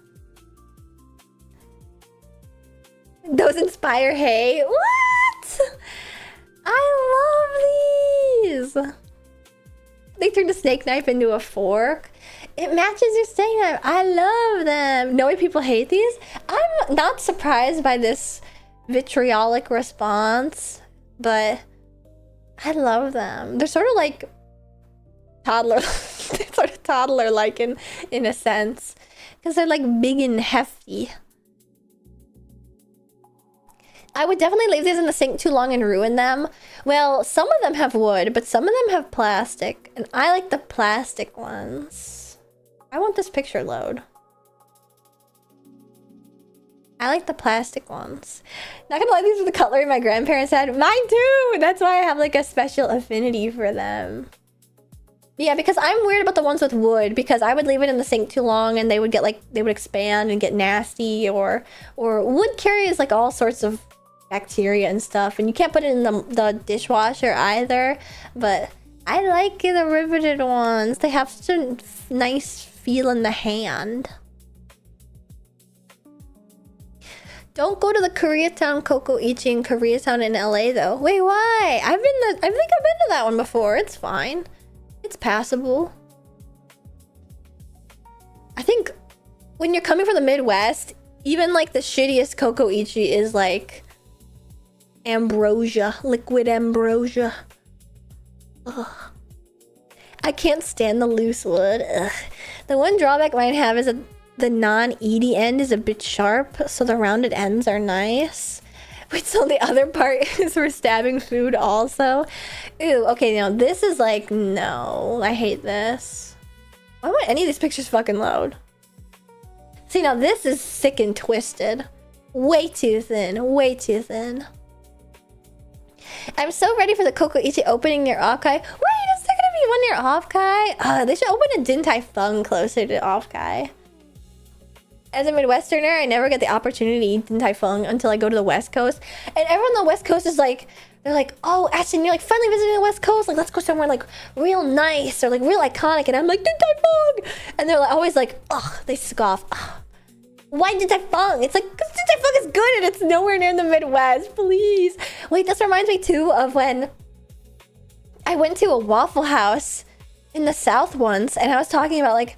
Those inspire hay. What? I love these. They turned a snake knife into a fork. It matches your steak knife. I love them. Knowing people hate these, I'm not surprised by this vitriolic response, but I love them. They're sort of like toddler, sort of toddler-like in a sense, because they're like big and hefty. I would definitely leave these in the sink too long and ruin them. Well, some of them have wood, but some of them have plastic, and I like the plastic ones. I want this picture load. I like the plastic ones. Not gonna lie, these are the cutlery my grandparents had. Mine too! That's why I have like a special affinity for them. Yeah, because I'm weird about the ones with wood, because I would leave it in the sink too long and they would get like, they would expand and get nasty, or wood carries like all sorts of bacteria and stuff, and you can't put it in the dishwasher either. But I like the riveted ones. They have such a nice feel in the hand. Don't go to the Koreatown Kokoichi in Koreatown in LA though. Wait, why? I think I've been to that one before. It's fine. It's passable. I think when you're coming from the Midwest, even like the shittiest Kokoichi is like ambrosia, liquid ambrosia. Ugh. I can't stand the loose wood. Ugh. The one drawback mine have is that the non-eaty end is a bit sharp, so the rounded ends are nice. Wait, so the other part is for stabbing food also? Ew, okay, now this is like, no, I hate this. Why won't any of these pictures fucking load? See, now this is sick and twisted. Way too thin, way too thin. I'm so ready for the Kokoichi opening near Offkai. Wait, is there gonna be one near Offkai? They should open a Din Tai Fung closer to Offkai. as a Midwesterner, I never get the opportunity to eat Din Tai Fung until I go to the West Coast. And everyone on the West Coast is like, they're like, oh, Ashton, you're like finally visiting the West Coast. Like, let's go somewhere like real nice or like real iconic. And I'm like, Din Tai Fung. And they're like, always like, ugh, they scoff. Ugh. Why Din Tai Fung? It's like, because Din Tai Fung is good and it's nowhere near the Midwest. Please. Wait, this reminds me too of when I went to a Waffle House in the South once. And I was talking about like,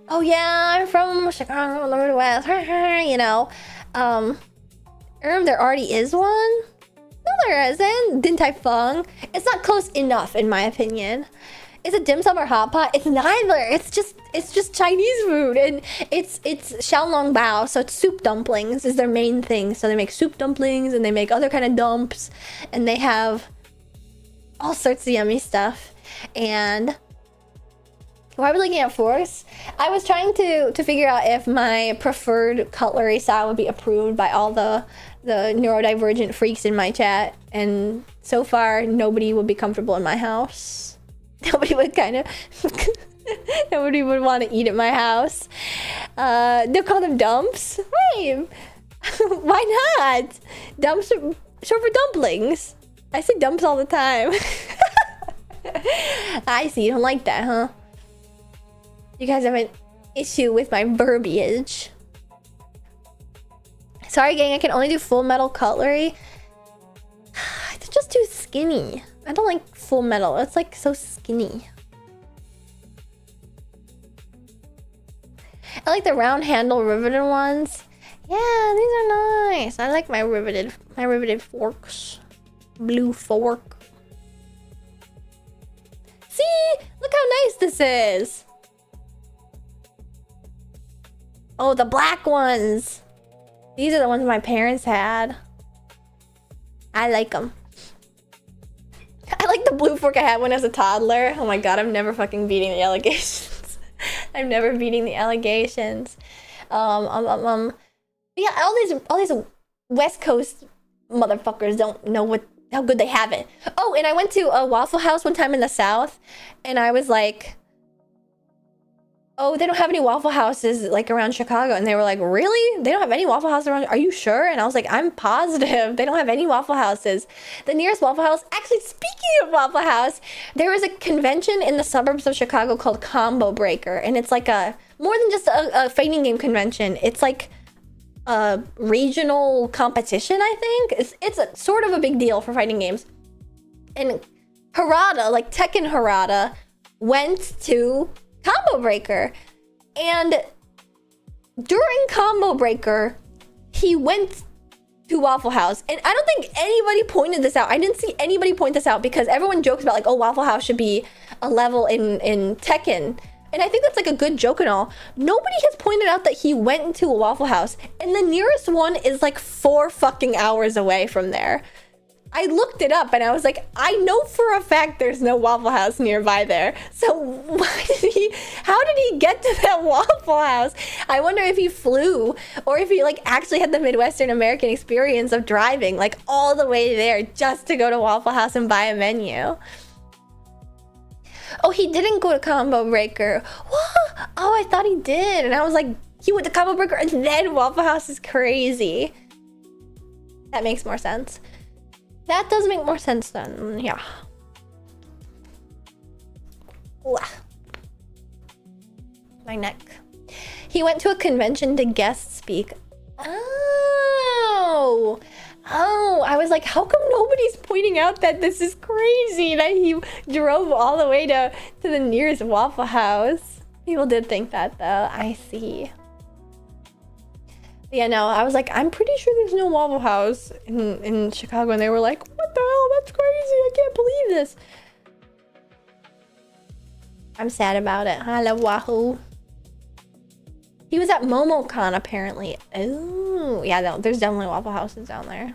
oh yeah, I'm from Chicago, the Midwest. You know. There already is one. No, there isn't. Din Tai Fung. It's not close enough, in my opinion. Is it dim sum or hot pot? It's neither. It's just Chinese food, and it's xiaolong bao, so it's soup dumplings is their main thing. So they make soup dumplings, and they make other kind of dumps, and they have all sorts of yummy stuff. And while I was looking at forks, I was trying to figure out if my preferred cutlery style would be approved by all the neurodivergent freaks in my chat, and so far nobody would be comfortable in my house. Nobody would nobody would want to eat at my house. They'll call them dumps. Wait, why not? Dumps are short for dumplings. I say dumps all the time. I see, you don't like that, huh? You guys have an issue with my verbiage. Sorry, gang, I can only do full metal cutlery. It's just too skinny. I don't like full metal. It's like so skinny. I like the round handle riveted ones. Yeah, these are nice. I like my riveted forks. Blue fork. See? Look how nice this is. Oh, the black ones. These are the ones my parents had. I like them. I like the blue fork I had when I was a toddler. Oh my god, I'm never fucking beating the allegations. I'm never beating the allegations. Yeah, all these West Coast motherfuckers don't know how good they have it. Oh, and I went to a Waffle House one time in the South, and I was like, oh, they don't have any Waffle Houses like around Chicago. And they were like, really? They don't have any Waffle Houses around? Are you sure? And I was like, I'm positive. They don't have any Waffle Houses. The nearest Waffle House, actually speaking of Waffle House, there was a convention in the suburbs of Chicago called Combo Breaker. And it's like more than just a fighting game convention. It's like a regional competition, I think. It's a sort of a big deal for fighting games. And Harada, like Tekken Harada, went to Combo Breaker, and during Combo Breaker he went to Waffle House, and I don't think anybody pointed this out. I didn't see anybody point this out because everyone jokes about like, oh, Waffle House should be a level in Tekken, and I think that's like a good joke and all. Nobody has pointed out that he went into a Waffle House, and the nearest one is like 4 fucking hours away from there. I looked it up and I was like, I know for a fact there's no Waffle House nearby there. So how did he get to that Waffle House? I wonder if he flew or if he like actually had the Midwestern American experience of driving like all the way there just to go to Waffle House and buy a menu. Oh, he didn't go to Combo Breaker. What? Oh, I thought he did. And I was like, he went to Combo Breaker and then Waffle House is crazy. That makes more sense. That does make more sense then, yeah. Ooh. My neck. He went to a convention to guest speak. Oh, I was like, how come nobody's pointing out that this is crazy that he drove all the way to the nearest Waffle House? People did think that though, I see. Yeah, no, I was like, I'm pretty sure there's no Waffle House in Chicago. And they were like, what the hell? That's crazy. I can't believe this. I'm sad about it. I love Wahoo. He was at MomoCon, apparently. Oh, yeah, no, there's definitely Waffle Houses down there.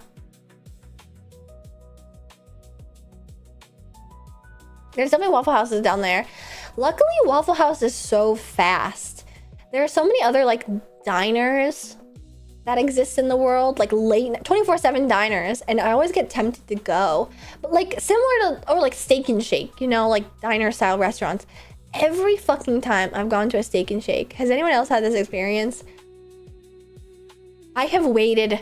There's definitely Waffle Houses down there. Luckily, Waffle House is so fast. There are so many other, like, diners that exists in the world, like late 24/7 diners, and I always get tempted to go, but like similar to, or like Steak and Shake, you know, like diner style restaurants. Every fucking time I've gone to a Steak and Shake, has anyone else had this experience? I have waited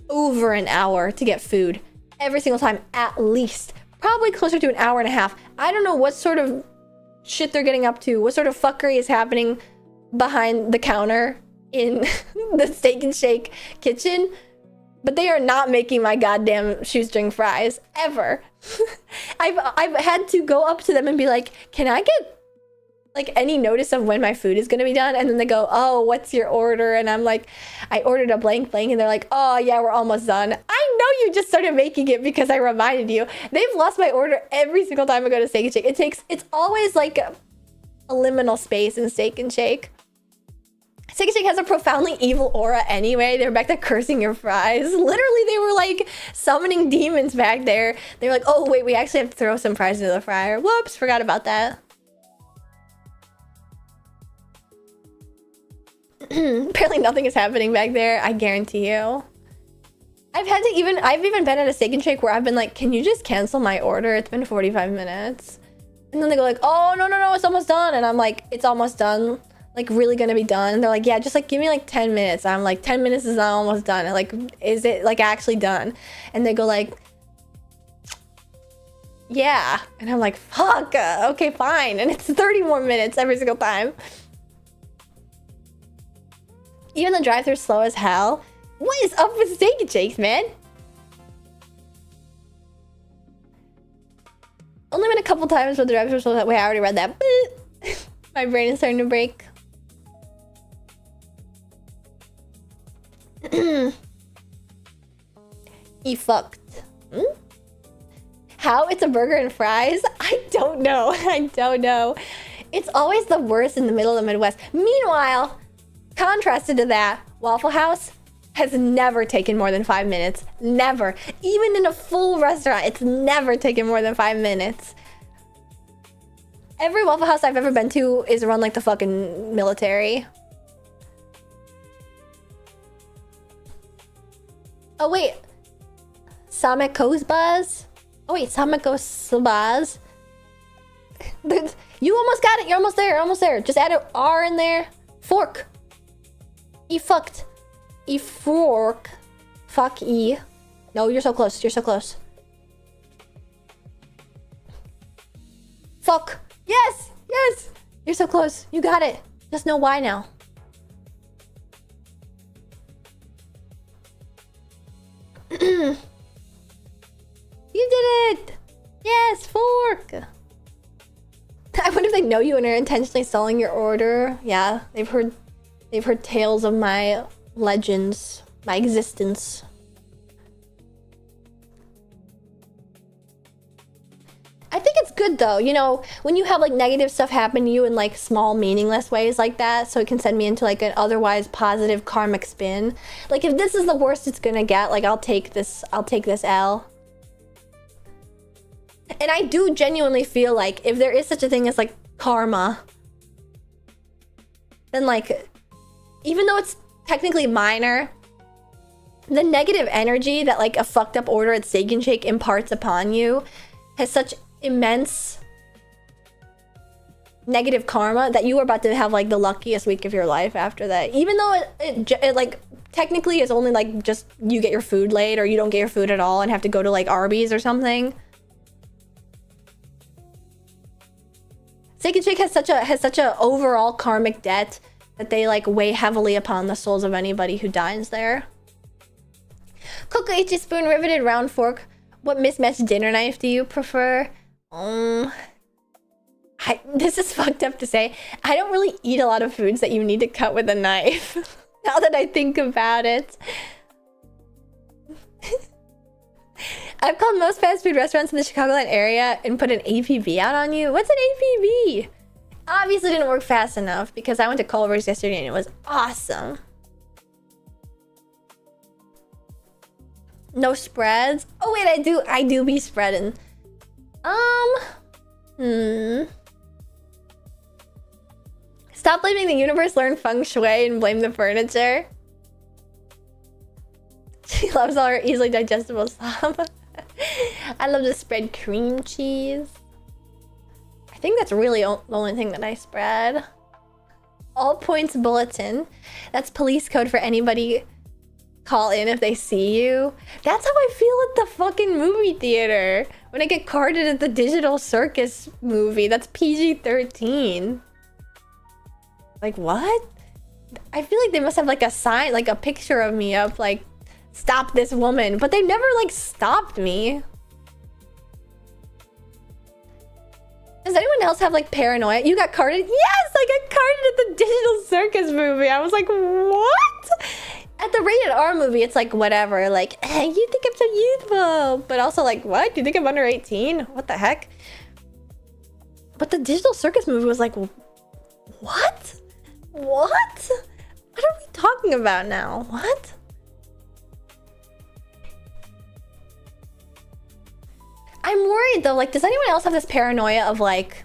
over an hour to get food every single time, at least. Probably closer to an hour and a half. I don't know what sort of shit they're getting up to, what sort of fuckery is happening behind the counter in the Steak and Shake kitchen, but they are not making my goddamn shoestring fries ever. I've had to go up to them and be like, can I get like any notice of when my food is gonna be done? And then they go, oh, what's your order? And I'm like, I ordered a blank blank, and they're like, oh yeah, we're almost done. I know you just started making it because I reminded you. They've lost my order every single time I go to Steak and Shake. It's always like a liminal space in Steak and Shake. Steak and Shake has a profoundly evil aura anyway. They're back there cursing your fries. Literally, they were like summoning demons back there. They were like, oh wait, we actually have to throw some fries into the fryer. Whoops, forgot about that. Apparently nothing is happening back there, I guarantee you. I've even been at a Steak and Shake where I've been like, can you just cancel my order? It's been 45 minutes. And then they go like, oh, no, it's almost done. And I'm like, it's almost done? Like, really gonna be done? And they're like, yeah, just like give me like 10 minutes. I'm like, 10 minutes is not almost done. And like, is it like actually done? And they go like, yeah. And I'm like, fuck, okay, fine. And it's 30 more minutes every single time. Even the drive-thru's slow as hell. What is up with Steak and Shakes, man? Only been a couple times where the drive-thru's slow that way. I already read that. My brain is starting to break. You fucked. How it's a burger and fries? I don't know. I don't know. It's always the worst in the middle of the Midwest. Meanwhile, contrasted to that, Waffle House has never taken more than 5 minutes. Never. Even in a full restaurant, it's never taken more than 5 minutes. Every Waffle House I've ever been to is run like the fucking military. Oh wait. Samekozbaz? Oh wait, Samekozbaz? You almost got it. You're almost there. You're almost there. Just add an R in there. Fork. E fucked. E fork. Fuck E. No, you're so close. You're so close. Fuck. Yes. Yes. You're so close. You got it. Just know why now. You did it. Yes, fork. I wonder if they know you and are intentionally stalling your order. Yeah, they've heard tales of my legends, my existence. I think it's good though, you know, when you have like negative stuff happen to you in like small meaningless ways like that, so it can send me into like an otherwise positive karmic spin. Like if this is the worst it's gonna get, like I'll take this L. And I do genuinely feel like if there is such a thing as like karma, then like, even though it's technically minor, the negative energy that like a fucked up order at Steak and Shake imparts upon you has such immense negative karma that you are about to have like the luckiest week of your life after that. Even though it like technically is only like just you get your food late or you don't get your food at all and have to go to like Arby's or something. Steak and Shake has such a overall karmic debt that they like weigh heavily upon the souls of anybody who dines there. Cook H spoon, riveted round fork. What mismatched dinner knife do you prefer? This is fucked up to say. I don't really eat a lot of foods that you need to cut with a knife. Now that I think about it. I've called most fast food restaurants in the Chicagoland area and put an APB out on you. What's an APB? Obviously didn't work fast enough because I went to Culver's yesterday and it was awesome. No spreads? Oh wait, I do be spreading. Stop blaming the universe, learn feng shui, and blame the furniture. She loves all her easily digestible stuff. I love to spread cream cheese. I think that's really the only thing that I spread. All points bulletin. That's police code for anybody call in if they see you. That's how I feel at the fucking movie theater. When I get carded at the Digital Circus movie, that's PG-13. Like, what? I feel like they must have like a sign, like a picture of me up, like, stop this woman. But they never like stopped me. Does anyone else have like paranoia? You got carded? Yes, I got carded at the Digital Circus movie. I was like, what? At the rated R movie, it's like whatever. Like, hey, you think I'm so youthful. But also like, what? You think I'm under 18? What the heck? But the Digital Circus movie was like, what? What? What are we talking about now? What? I'm worried though, like, does anyone else have this paranoia of like,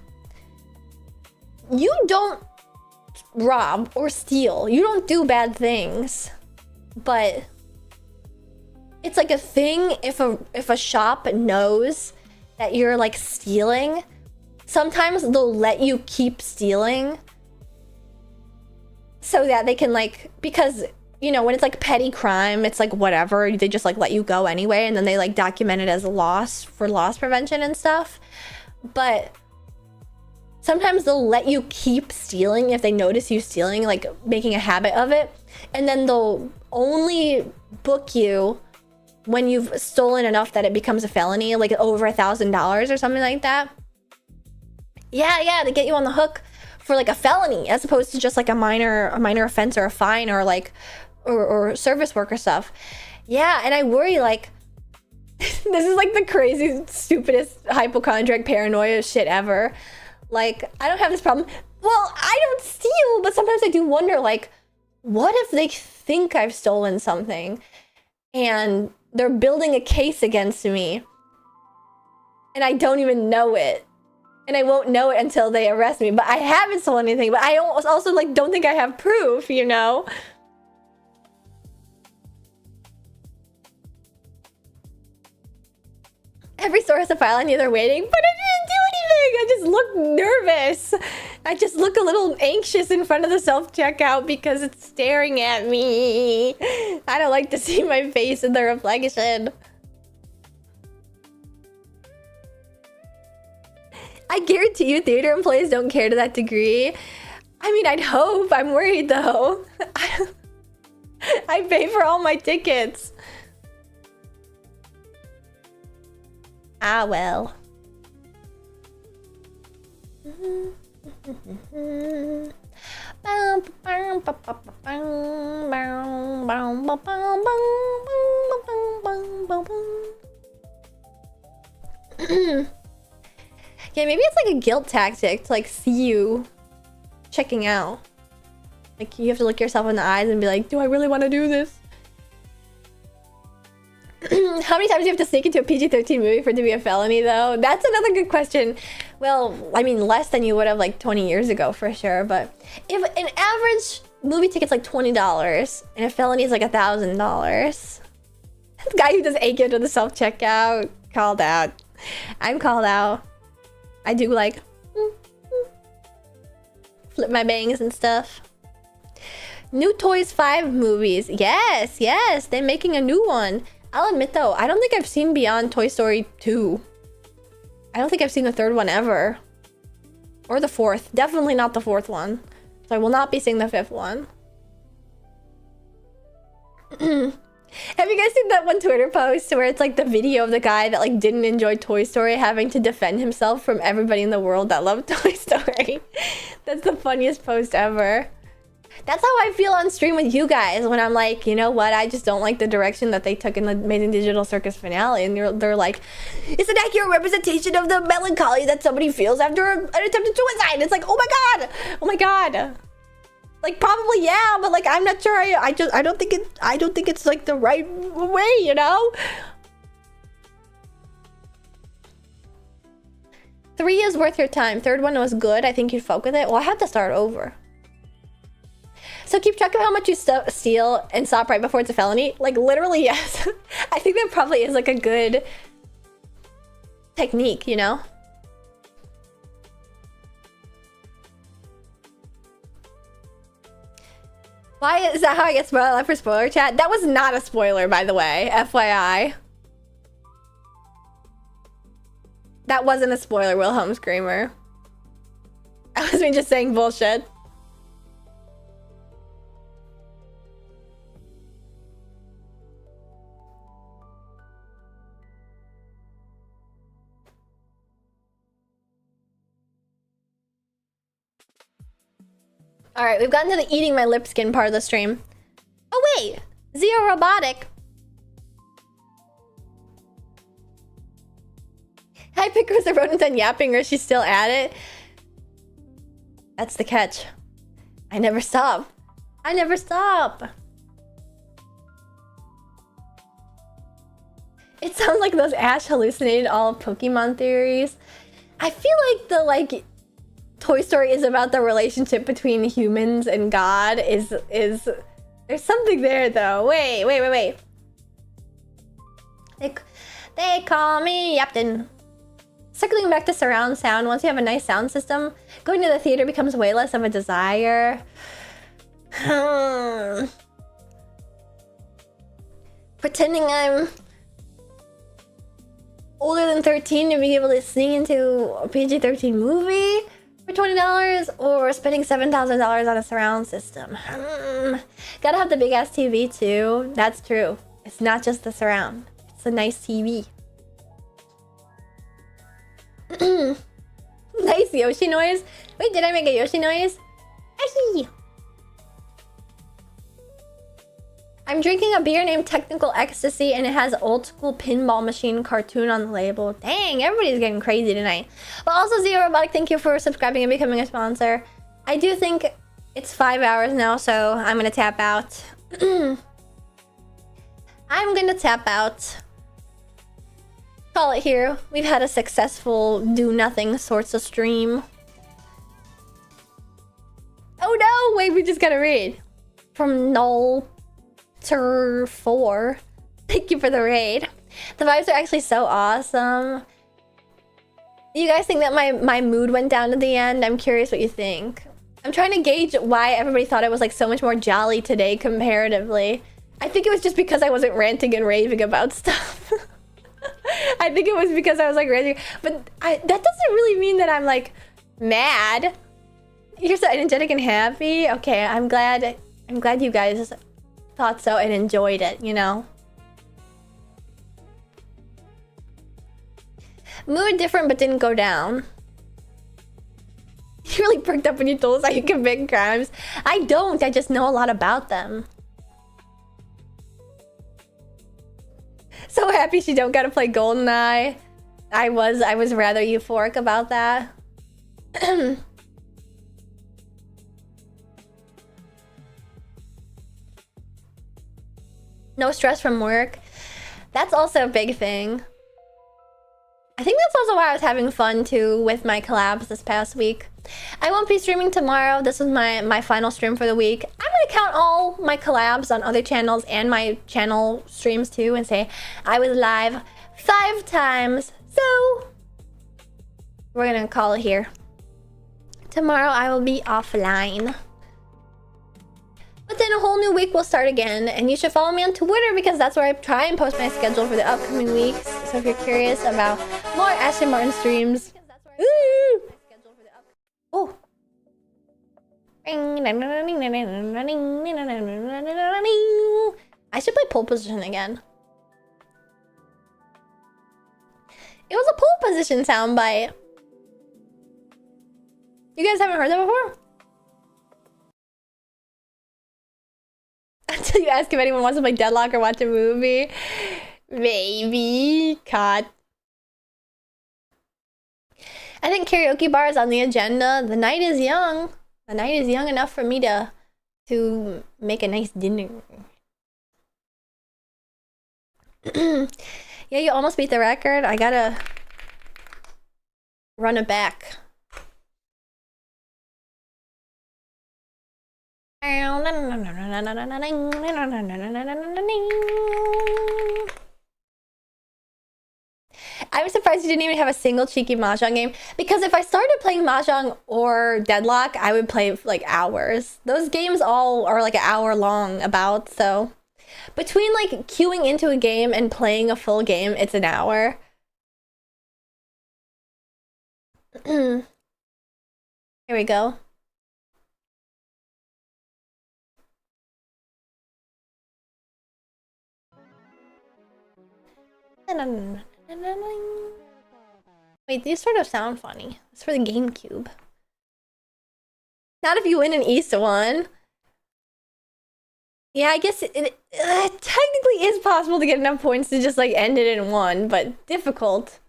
you don't rob or steal, you don't do bad things, but it's like a thing if a shop knows that you're like stealing, sometimes they'll let you keep stealing so that they can like, because you know, when it's like petty crime, it's like whatever, they just like let you go anyway, and then they like document it as a loss for loss prevention and stuff. But sometimes they'll let you keep stealing if they notice you stealing, like making a habit of it, and then they'll only book you when you've stolen enough that it becomes a felony, like over $1,000 or something like that. Yeah, to get you on the hook for like a felony, as opposed to just like a minor offense or a fine or like or service worker stuff. Yeah, and I worry like this is like the craziest, stupidest hypochondriac paranoia shit ever. Like, I don't have this problem. Well, I don't steal, but sometimes I do wonder like, what if they think I've stolen something and they're building a case against me and I don't even know it? And I won't know it until they arrest me. But I haven't stolen anything. But I also like don't think I have proof, you know? Every store has a file on you, they're waiting. But I didn't do anything! I just look nervous. I just look a little anxious in front of the self-checkout because it's staring at me. I don't like to see my face in the reflection. I guarantee you theater employees don't care to that degree. I mean, I'd hope. I'm worried though. I pay for all my tickets. Ah, well. Yeah, maybe it's like a guilt tactic to like see you checking out. Like you have to look yourself in the eyes and be like, do I really want to do this? How many times do you have to sneak into a PG-13 movie for it to be a felony though? That's another good question. Well, I mean, less than you would have like 20 years ago for sure. But if an average movie ticket's like $20 and a felony is like $1,000. The guy who does 8 to the self-checkout, called out. I'm called out. I do like flip my bangs and stuff. New Toys 5 movies. Yes, they're making a new one. I'll admit though, I don't think I've seen beyond Toy Story 2. I don't think I've seen the third one ever. Or the fourth. Definitely not the fourth one. So I will not be seeing the fifth one. Have you guys seen that one Twitter post where it's like the video of the guy that like didn't enjoy Toy Story having to defend himself from everybody in the world that loved Toy Story? That's the funniest post ever. That's how I feel on stream with you guys when I'm like, you know what, I just don't like the direction that they took in the Amazing Digital Circus finale, and they're like, it's an accurate representation of the melancholy that somebody feels after an attempted suicide. It's like, oh my god. Like, probably yeah, but like I'm not sure. I don't think it's like the right way, you know? 3 is worth your time. Third one was good. I think you'd fuck with it. Well, I have to start over. So keep track of how much you steal and stop right before it's a felony. Like literally, yes. I think that probably is like a good technique, you know? Why is that how I get spoiled for spoiler chat? That was not a spoiler, by the way. FYI. That wasn't a spoiler, Wilhelm Screamer. That was me just saying bullshit. Alright, we've gotten to the eating my lip skin part of the stream. Oh wait! Zero Robotic! Hi, Picker was the rodent done yapping, or is she still at it? That's the catch. I never stop. I never stop! It sounds like those Ash hallucinated all of Pokemon theories. I feel like the, Toy Story is about the relationship between humans and God is there's something there though. Wait. They call me Yapton. Circling back to surround sound, once you have a nice sound system, going to the theater becomes way less of a desire. Pretending I'm older than 13 to be able to sneak into a PG-13 movie for $20, or spending $7,000 on a surround system. Gotta have the big ass TV too. That's true. It's not just the surround. It's a nice TV. Nice Yoshi noise. Wait, did I make a Yoshi noise? Ahi. I'm drinking a beer named Technical Ecstasy, and it has old school pinball machine cartoon on the label. Dang, everybody's getting crazy tonight. But also, Zero Robotic, thank you for subscribing and becoming a sponsor. I do think it's 5 hours now, so I'm gonna tap out. I'm gonna tap out. Call it here. We've had a successful do-nothing sorts of stream. Oh no! Wait, we just gotta read. From Null. Tur 4. Thank you for the raid. The vibes are actually so awesome. You guys think that my mood went down at the end? I'm curious what you think. I'm trying to gauge why everybody thought I was so much more jolly today comparatively. I think it was just because I wasn't ranting and raving about stuff. I think it was because I was ranting, but that doesn't really mean that I'm mad. You're so energetic and happy. Okay, I'm glad you guys thought so and enjoyed it, you know? Mood different but didn't go down. You really perked up when you told us how you commit crimes. I don't, I just know a lot about them. So happy she don't gotta play GoldenEye. I was rather euphoric about that. No stress from work. That's also a big thing. I think that's also why I was having fun too with my collabs this past week. I won't be streaming tomorrow. This was my final stream for the week. I'm gonna count all my collabs on other channels and my channel streams too and say I was live 5 times. So we're gonna call it here. Tomorrow I will be offline. But then a whole new week will start again, and you should follow me on Twitter because that's where I try and post my schedule for the upcoming weeks. So if you're curious about more Ashton Martin streams. Ooh. Oh. I should play pole position again. It was a pole position soundbite. You guys haven't heard that before? Until you ask if anyone wants to play Deadlock or watch a movie. Maybe. Cut. I think karaoke bar is on the agenda. The night is young. The night is young enough for me to make a nice dinner. Yeah, you almost beat the record. I gotta run it back. I'm surprised surprised you didn't even have a single cheeky mahjong game. Because if I started playing mahjong or Deadlock, I would play like hours. Those games all are like an hour long about, so between like queuing into a game and playing a full game, it's an hour. Here we go. Wait, these sort of sound funny. It's for the GameCube. Not if you win an East one. Yeah, I guess it technically is possible to get enough points to just like end it in one, but difficult.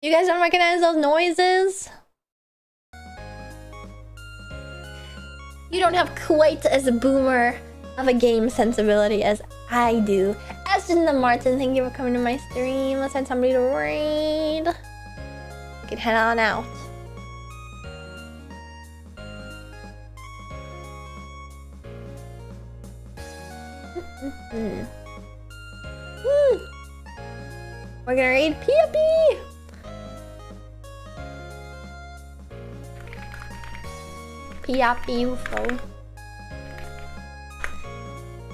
You guys don't recognize those noises? You don't have quite as a boomer of a game sensibility as I do. Ashton the Martin, thank you for coming to my stream. Let's find somebody to raid. We can head on out. We're gonna raid P.O.P. P.O.P. UFO.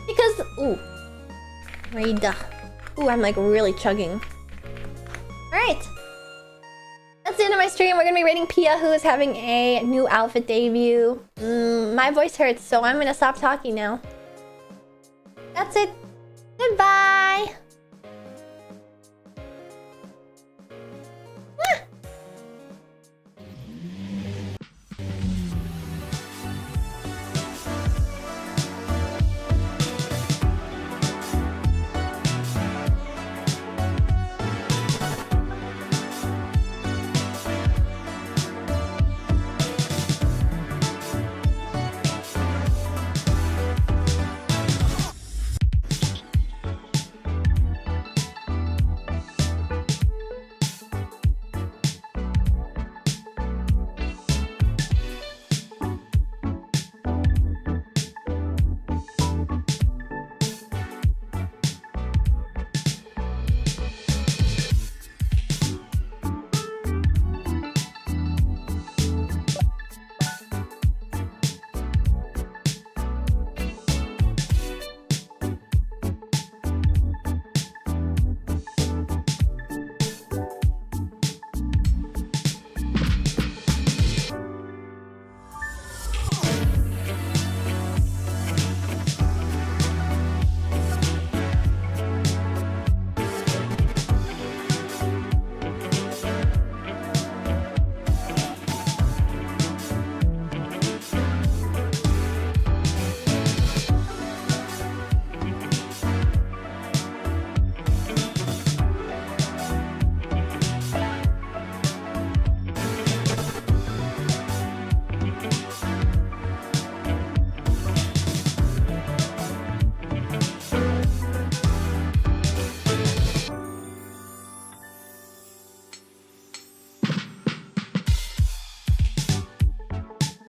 Because, ooh. Raid. Ooh, I'm like really chugging. Alright. That's the end of my stream. We're gonna be raiding Pia, who is having a new outfit debut. My voice hurts, so I'm gonna stop talking now. That's it. Goodbye.